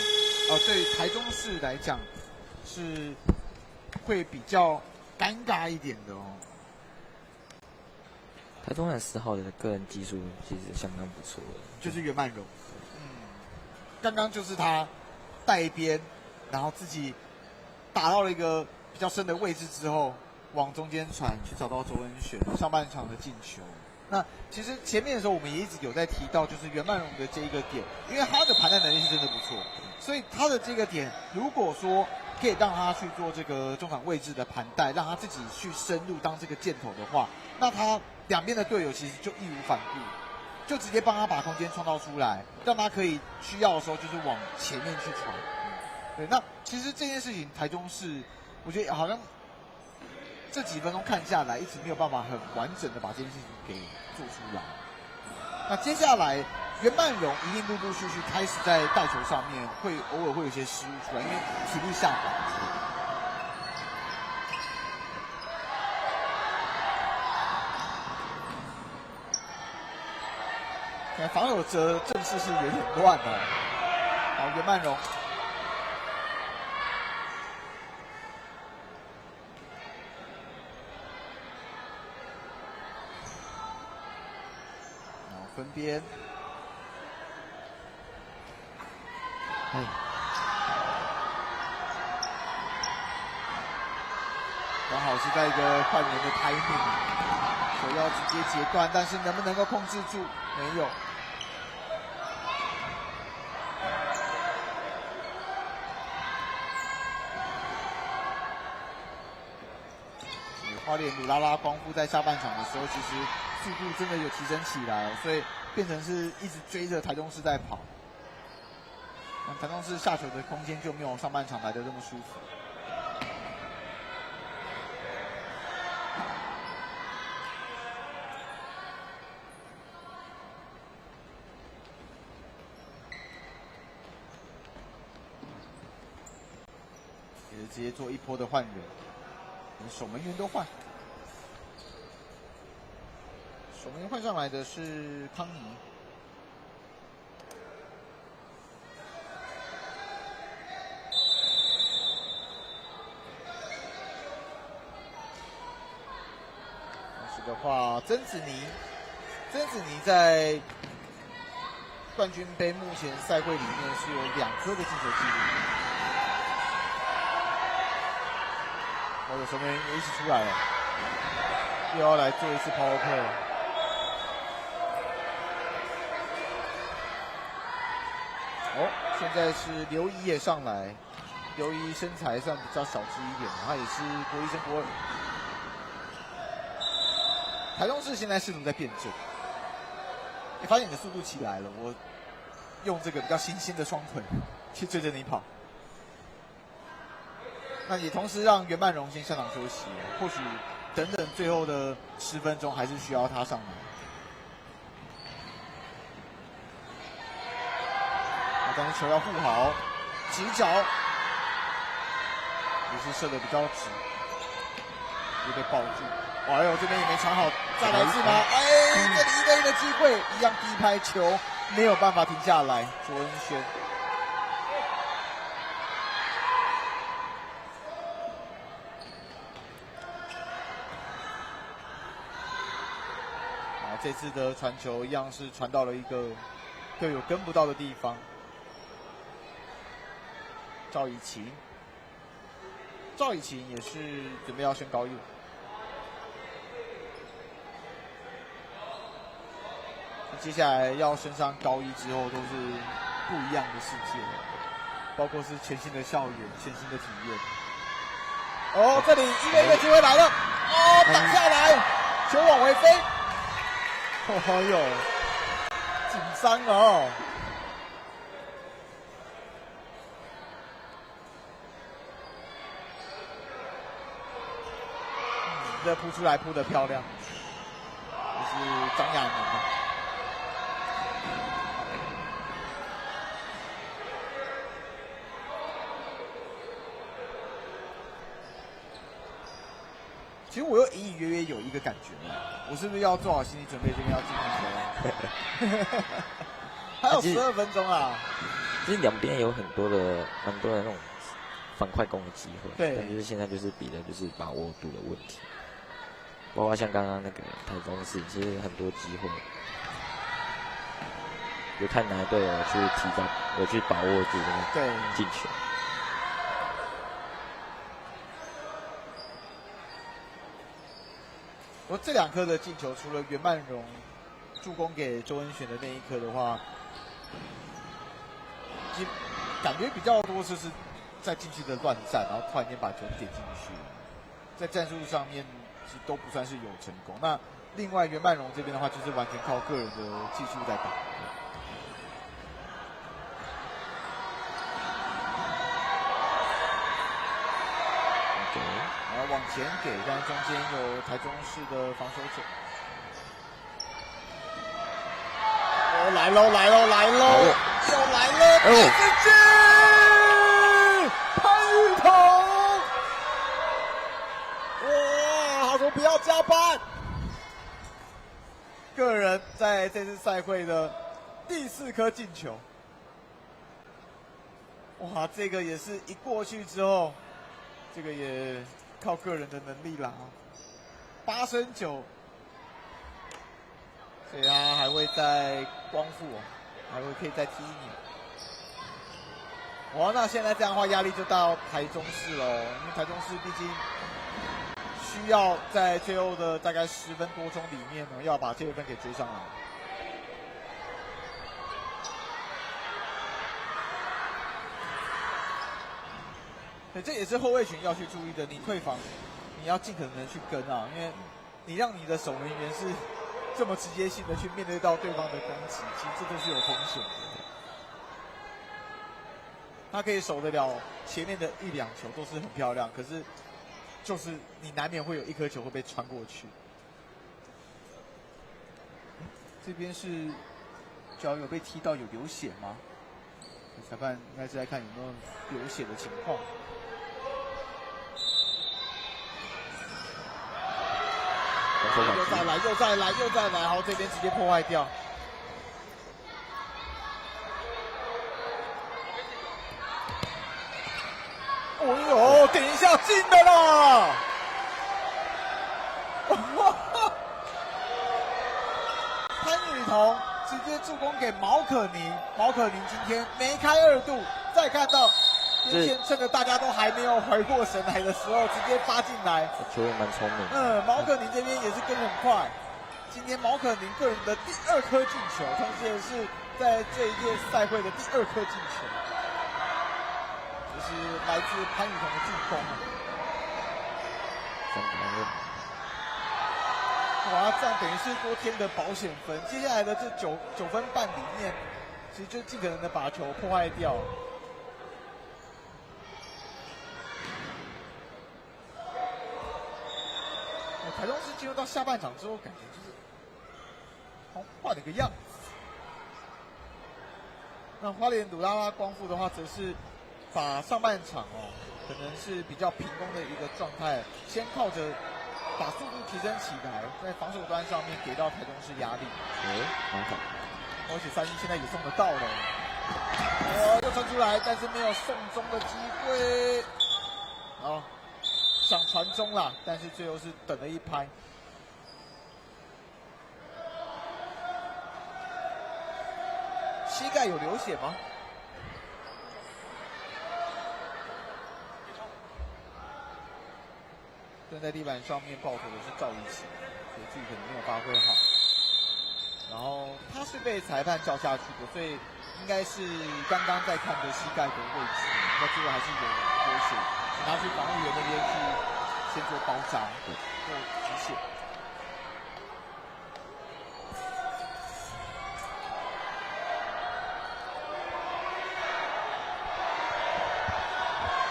对于台中市来讲是会比较尴尬一点的哦。台中人10号的个人技术其实相当不错的，就是袁曼荣。刚刚就是他带边，然后自己打到了一个比较深的位置之后，往中间传去找到周恩璇，上半场的进球。那其实前面的时候我们也一直有在提到，就是袁曼荣的这一个点，因为他的盘带能力是真的不错，所以他的这个点，如果说可以让他去做这个中场位置的盘带，让他自己去深入当这个箭头的话，那他两边的队友其实就义无反顾，就直接帮他把空间创造出来，让他可以需要的时候就是往前面去传。对，那其实这件事情台中市，我觉得好像这几分钟看下来，一直没有办法很完整的把这件事情给做出来。那接下来袁曼荣一定陆陆续续开始在带球上面会偶尔会有一些失误出来，因为体力下滑。看防守者阵势是有点乱的。好，袁曼荣。分边，刚好是在一个换人的timing，球要直接截断，但是能不能够控制住？没有。花莲鲁拉拉光复在下半场的时候，其实速度真的有提升起来，所以变成是一直追着台中市在跑。那台中市下球的空间就没有上半场来的那么舒服。也是直接做一波的换人，连守门员都换。守门员换上来的是康妮。同时的话，曾子妮在冠军杯目前赛会里面是有2颗的进球记录。我的守门员也一起出来了，又要来做一次 power play。现在是刘怡也上来，刘怡身材算比较小只一点，他也是国一升国2。台中市现在试图在变阵，你发现你的速度起来了，我用这个比较新鲜的双腿去追着你跑。那也同时让袁曼荣先下场休息，或许等等最后的10分钟还是需要他上来。但是球要护好，直角也是射的比较直，又被抱住。哎呦，这边也没传好，再来一次吗？哎，这里1对1的机会，一样低拍球没有办法停下来，卓恩轩。这次的传球一样是传到了一个队友跟不到的地方。赵以晴赵以晴也是准备要升高一。接下来要升上高一之后，都是不一样的世界了，包括是全新的校园、全新的体验。哦，这里一个机会来了，哦，挡下来，球往回飞。哦哟，紧张哦。这扑出来扑得漂亮，这是张雅宁。其实我又隐隐约约有一个感觉了，我是不是要做好心理准备，这边要进球了？还有12分钟啊！其实两边有蛮多的那种反快攻的机会，对，但就是现在就是比的就是把握度的问题，包括像刚刚那个台中市，其实很多机会，有看哪队友去提早有去把握住那个进球。我这2颗的进球，除了袁曼荣助攻给周恩选的那一颗的话，感觉比较多就是在禁区的乱战，然后突然间把球点进去，在战术上面其实都不算是有成功。那另外袁曼荣这边的话，就是完全靠个人的技术在打。往前给，但是中间有台中市的防守者。哦，来喽，来喽，来喽，又来了，第4句，潘玉彤，哇，他说不要加班。个人在这次赛会的第4颗进球，哇，这个也是一过去之后，这个也靠个人的能力啦，8胜9，所以他还会在光复还会可以再踢1年。哇，那现在这样的话，压力就到台中市了，因为台中市毕竟需要在最后的大概10分多钟里面呢，要把这1分给追上来。对，这也是后卫群要去注意的。你退防，你要尽可能的去跟啊，因为你让你的守门员是这么直接性的去面对到对方的攻击，其实这都是有风险的。他可以守得了前面的1、2球都是很漂亮，可是就是你难免会有1颗球会被穿过去。这边是脚有被踢到，有流血吗？裁判应该是在看有没有流血的情况。又再来，又再来，又再来，然后这边直接破坏掉。哦呦，等一下进的啦！潘雨桐直接助攻给毛可宁，毛可宁今天梅开2度，再看到边线趁着大家都还没有回过神来的时候，直接发进来。球员蛮聪明。毛可宁这边也是跟很快。今天毛可宁个人的第2颗进球，同时也是在这一届赛会的第2颗进球，就是来自潘雨桐的助攻。哇，这样等于是多添的保险分。接下来的这9分半里面，其实就尽可能的把球破坏掉。台中市进入到下半场之后，感觉就是换了个样子。那花莲鲁拉拉光复的话，则是把上半场可能是比较平攻的一个状态，先靠着把速度提升起来，在防守端上面给到台中市压力。蛮好。而且3-1现在也送得到了，又传出来，但是没有送中的机会。想传中啦，但是最后是等了一拍。膝盖有流血吗？蹲在地板上面抱头的是赵一奇，所以自己可能没有发挥好。然后他是被裁判叫下去的，所以应该是刚刚在看的膝盖的位置，那这个还是有血，拿去防护员那边去先做包扎，做止血。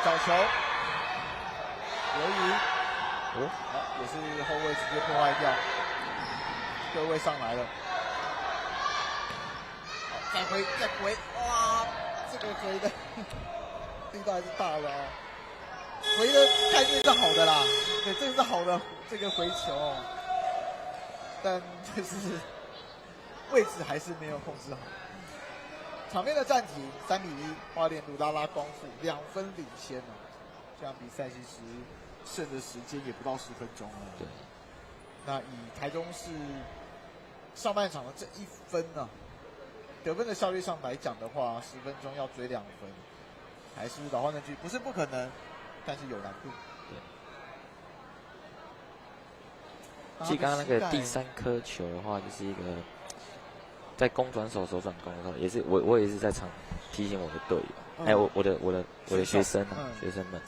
角球，刘怡，也是后卫直接破坏掉，各位上来了，再回，哇，这个回的力道还是大的啊，回的概念是好的啦，对，这个是好的这个回球，但就是位置还是没有控制好。场面的暂停，3-1，花莲鲁拉拉光复2分领先了。这样比赛其实剩的时间也不到10分钟了。对。那以台中市上半场的这1分呢，得分的效率上来讲的话，10分钟要追2分，还是老话那句，不是不可能，但是有难度。对。其实刚刚那个第3颗球的话，就是一个。在攻转手转攻的时候，也是我也是在场提醒我的队友，还有我的学生啊，学生们，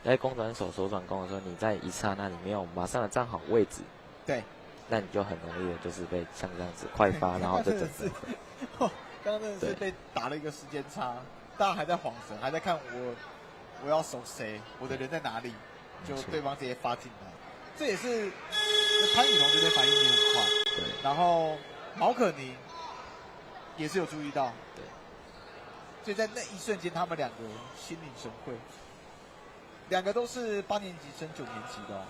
在攻转手转攻的时候，你在一刹那里没有马上的站好位置，对，那你就很容易的就是被像这样子快发，然后就整个，刚刚真的是被打了一个时间差，大家还在晃神，还在看我要守谁，我的人在哪里，就对方直接发进来，这也是潘宇彤这边反应也很快，对，然后毛可宁。也是有注意到，对，所以在那一瞬间，他们2个心领神会，2个都是8年级升9年级的、哦。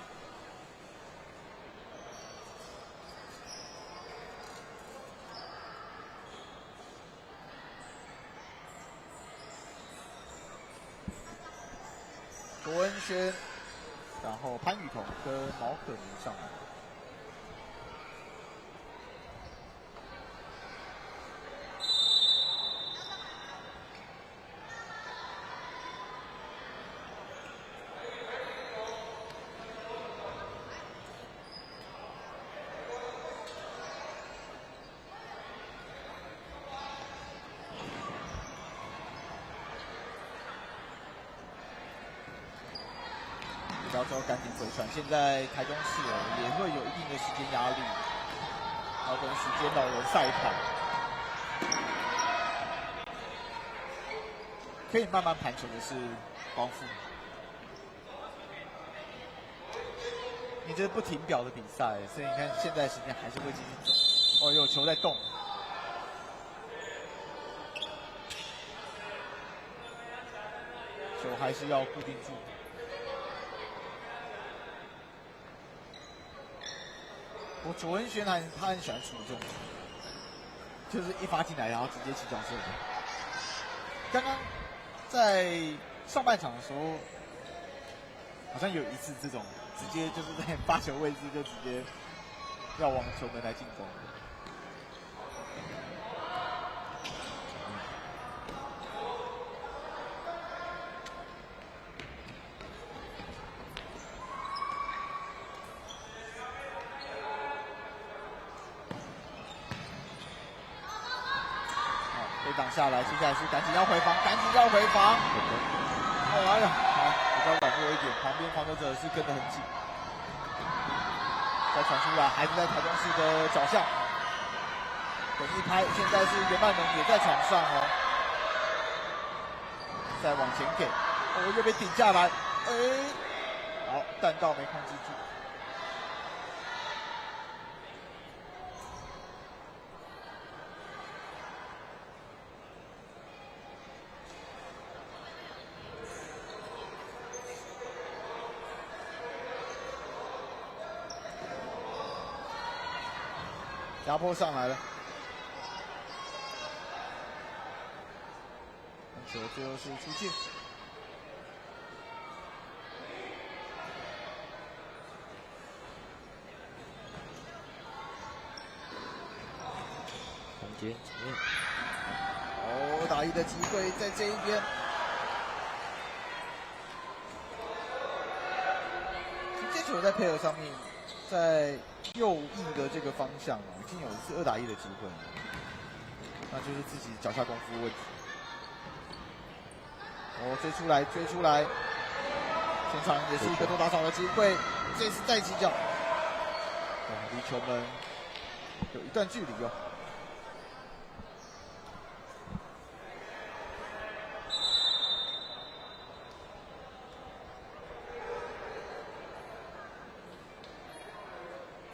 卓恩轩，然后潘宇彤跟毛可宁上来。到时候赶紧回传，现在台中市也会有一定的时间压力，要跟时间老人赛跑，可以慢慢盘球的是光复。你这是不停表的比赛，所以你看现在时间还是会继续走。哦，有球在动，球还是要固定住。我卓恩轩他很喜欢出这种，就是一发进来然后直接起脚射。刚刚在上半场的时候，好像有一次这种直接就是在发球位置就直接要往球门来进攻。挡下来，接下来是赶紧要回防，赶紧要回防。哎呀，好，比较软弱一点，旁边防守者是跟得很紧。再传出来，还是在台中市的脚下。等一拍，现在是袁曼农也在场上哦。再往前给，哦，又被顶下来，哎，好，弹道没控制住。压迫上来了，球最后是出界。空间前面，哦，打一的机会在这一边。直接球在配合上面，在右翼的这个方向已经有一次2打1的机会，那就是自己脚下功夫问题。追出来，前场也是一个多打少的机会，这次再起脚，离球门有一段距离哦。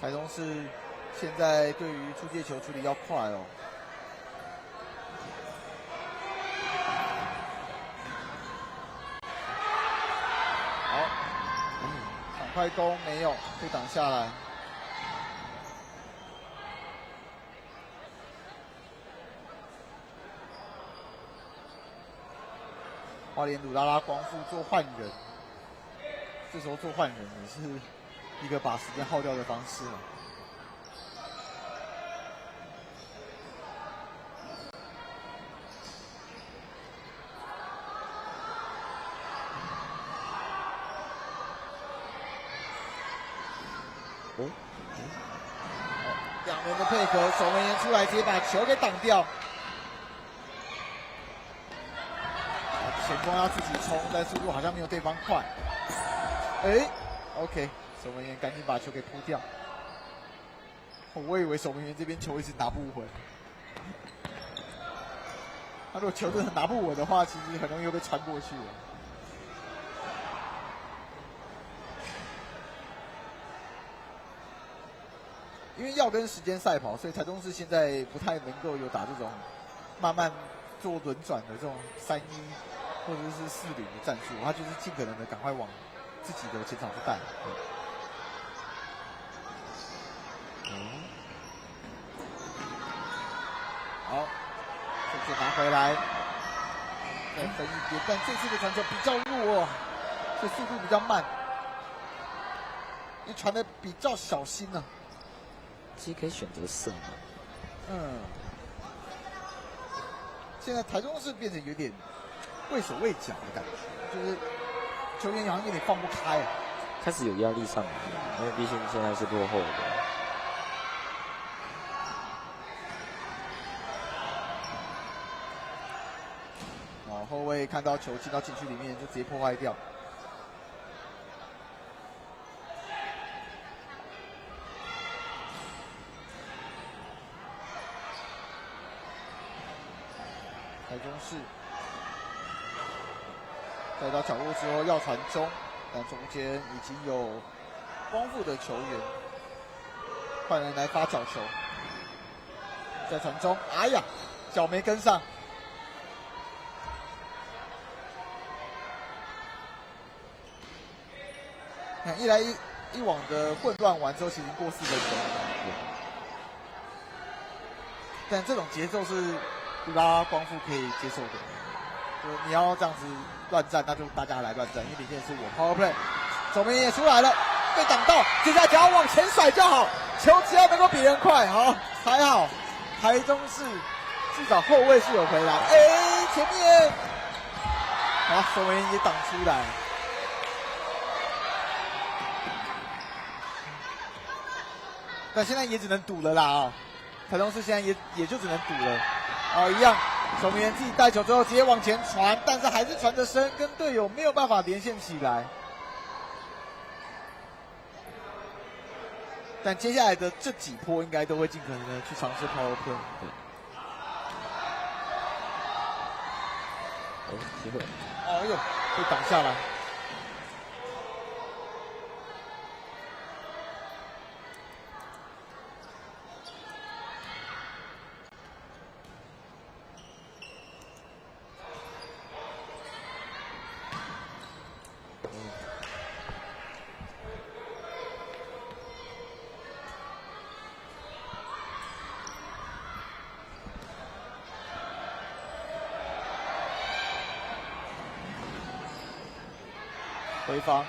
台中市现在对于出界球处理要快哦。好，抢快攻没有，被挡下来。花莲鲁拉拉光复做换人，这时候做换人也是一个把时间耗掉的方式了。两人的配合，守门员出来直接把球给挡掉。前锋要自己冲，但速度好像没有对方快。OK， 守门员赶紧把球给扑掉。我以为守门员这边球一直拿不稳，他如果球真的拿不稳的话，其实很容易又被穿过去了。因为要跟时间赛跑，所以台中市现在不太能够有打这种慢慢做轮转的这种3-1或者是4-0的战术，他就是尽可能的赶快往自己的前场去带。好，这次拿回来，再分一边，但这次的传球比较弱哦，这速度比较慢，也传的比较小心呢。其实可以选择射门。现在台中市变成有点畏手畏脚的感觉，就是球员好像有点放不开啊，开始有压力上来，因为毕竟现在是落后的。后卫看到球进到禁区里面，就直接破坏掉。台中市带到角落之后要传中，但中间已经有光复的球员，换人来发角球，再传中，哎呀，脚没跟上。看一来一往的混乱完之后，其实已经过4分钟了。但这种节奏是拉光复可以接受的。就你要这样子乱战，那就大家来乱战，因为领先是我 power play， 守门员也出来了，被挡到，接下来只要往前甩就好，球只要能够比人快，好还好，台中市至少后卫是有回来，前面，好守门员也挡出来。但现在也只能赌了啦台中市现在也就只能赌了一样，守门员自己带球之后直接往前传，但是还是传得深，跟队友没有办法连线起来。但接下来的这几波应该都会尽可能的去尝试 power play。机会。被挡下来。回防，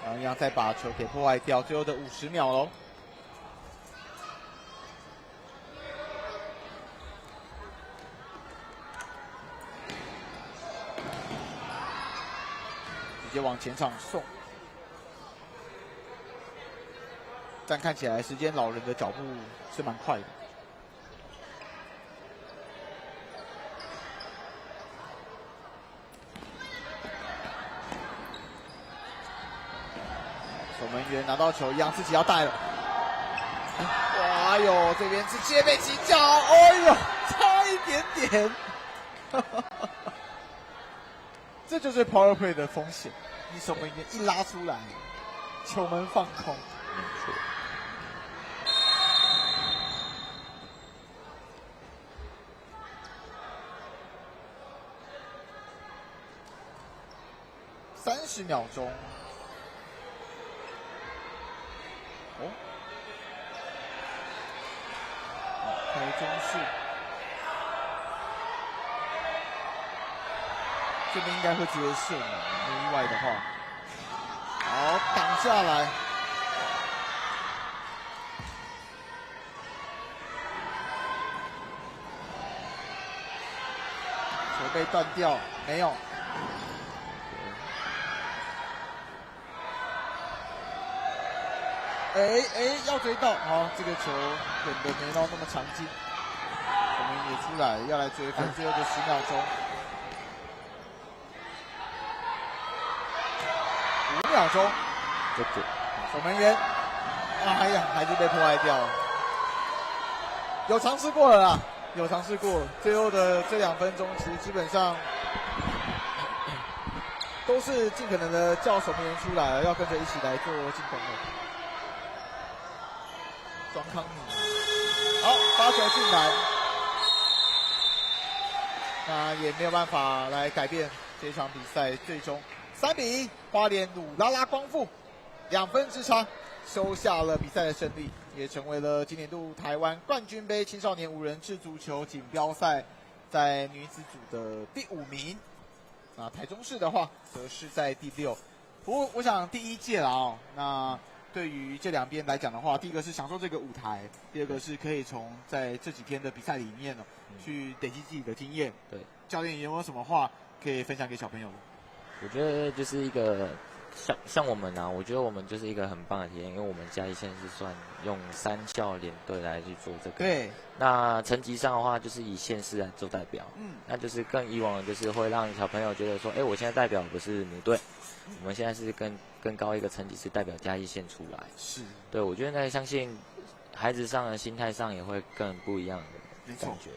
然后一样再把球给破坏掉，最后的50秒喽。直接往前场送，但看起来时间老人的脚步是蛮快的。守门员拿到球一样自己要带了。哇哟，这边直接被起脚，哎呦，差一点点。这就是 power play 的风险，你守门员一拉出来，球门放空。没错。30秒钟。哦，台中市。这边应该会直接射门，没意外的话。好，挡下来。球被断掉，没有。要追到，好，这个球滚得没到那么长劲。我们也出来要来追分，最后的10秒钟。5秒钟，守门员，哎呀，还是被破坏掉了。有尝试过了啦，有尝试过。最后的这2分钟，其实基本上都是尽可能的叫守门员出来，要跟着一起来做进攻的。庄康宁，好，发球进来，那也没有办法来改变这场比赛最终。3比1，花莲鲁拉拉光复，2分之差收下了比赛的胜利，也成为了今年度台湾冠军杯青少年5人制足球锦标赛在女子组的第5名。那台中市的话，则是在第6。不过，我想第1届啦哦，那对于这2边来讲的话，第一个是享受这个舞台，第二个是可以从在这几天的比赛里面呢，去累积自己的经验。对，教练有没有什么话可以分享给小朋友？我觉得就是一个像我们啊，我觉得我们就是一个很棒的体验，因为我们嘉义县是算用3校联队来去做这个。对。那成绩上的话，就是以县市来做代表。那就是更以往的就是会让小朋友觉得说，我现在代表不是母队，我们现在是更高一个成绩是代表嘉义县出来。是。对，我觉得那相信孩子上的心态上也会更不一样的感觉。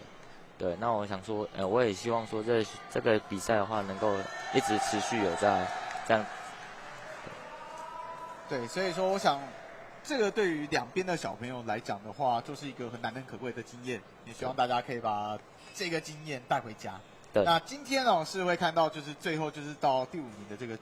对，那我想说，我也希望说这个比赛的话，能够一直持续有在这样。对，所以说我想，这个对于2边的小朋友来讲的话，就是一个很难能可贵的经验，也希望大家可以把这个经验带回家。对。那今天呢是会看到，就是最后就是到第5名的这个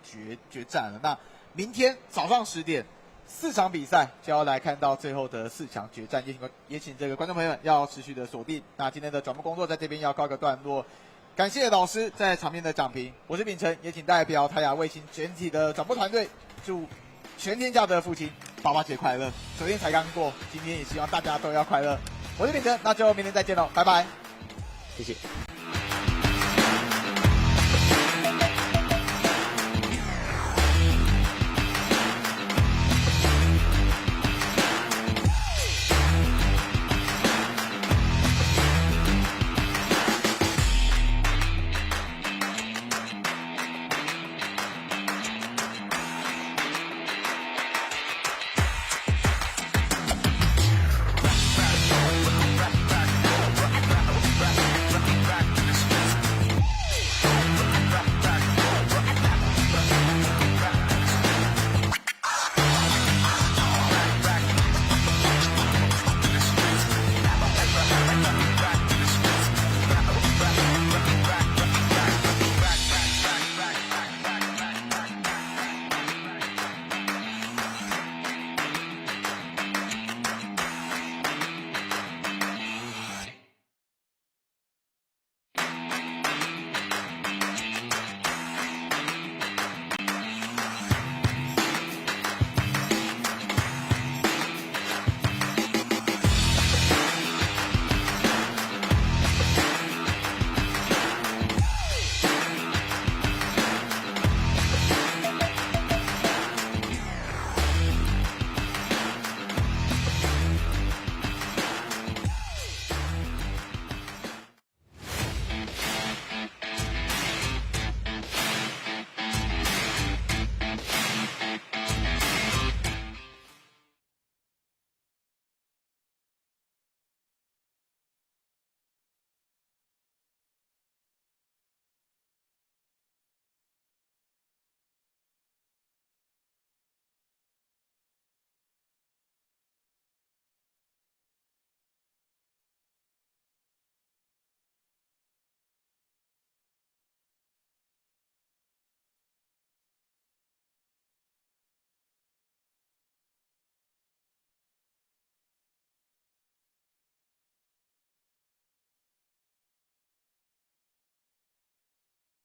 决战了。那明天早上10点。4场比赛就要来看到最后的4强决战，也请这个观众朋友们要持续的锁定。那今天的转播工作在这边要告个段落，感谢老师在场面的讲评，我是秉承，也请代表台亚卫星全体的转播团队，祝全天下的父亲爸爸节快乐。昨天才刚过，今天也希望大家都要快乐。我是秉承，那就明天再见喽，拜拜，谢谢。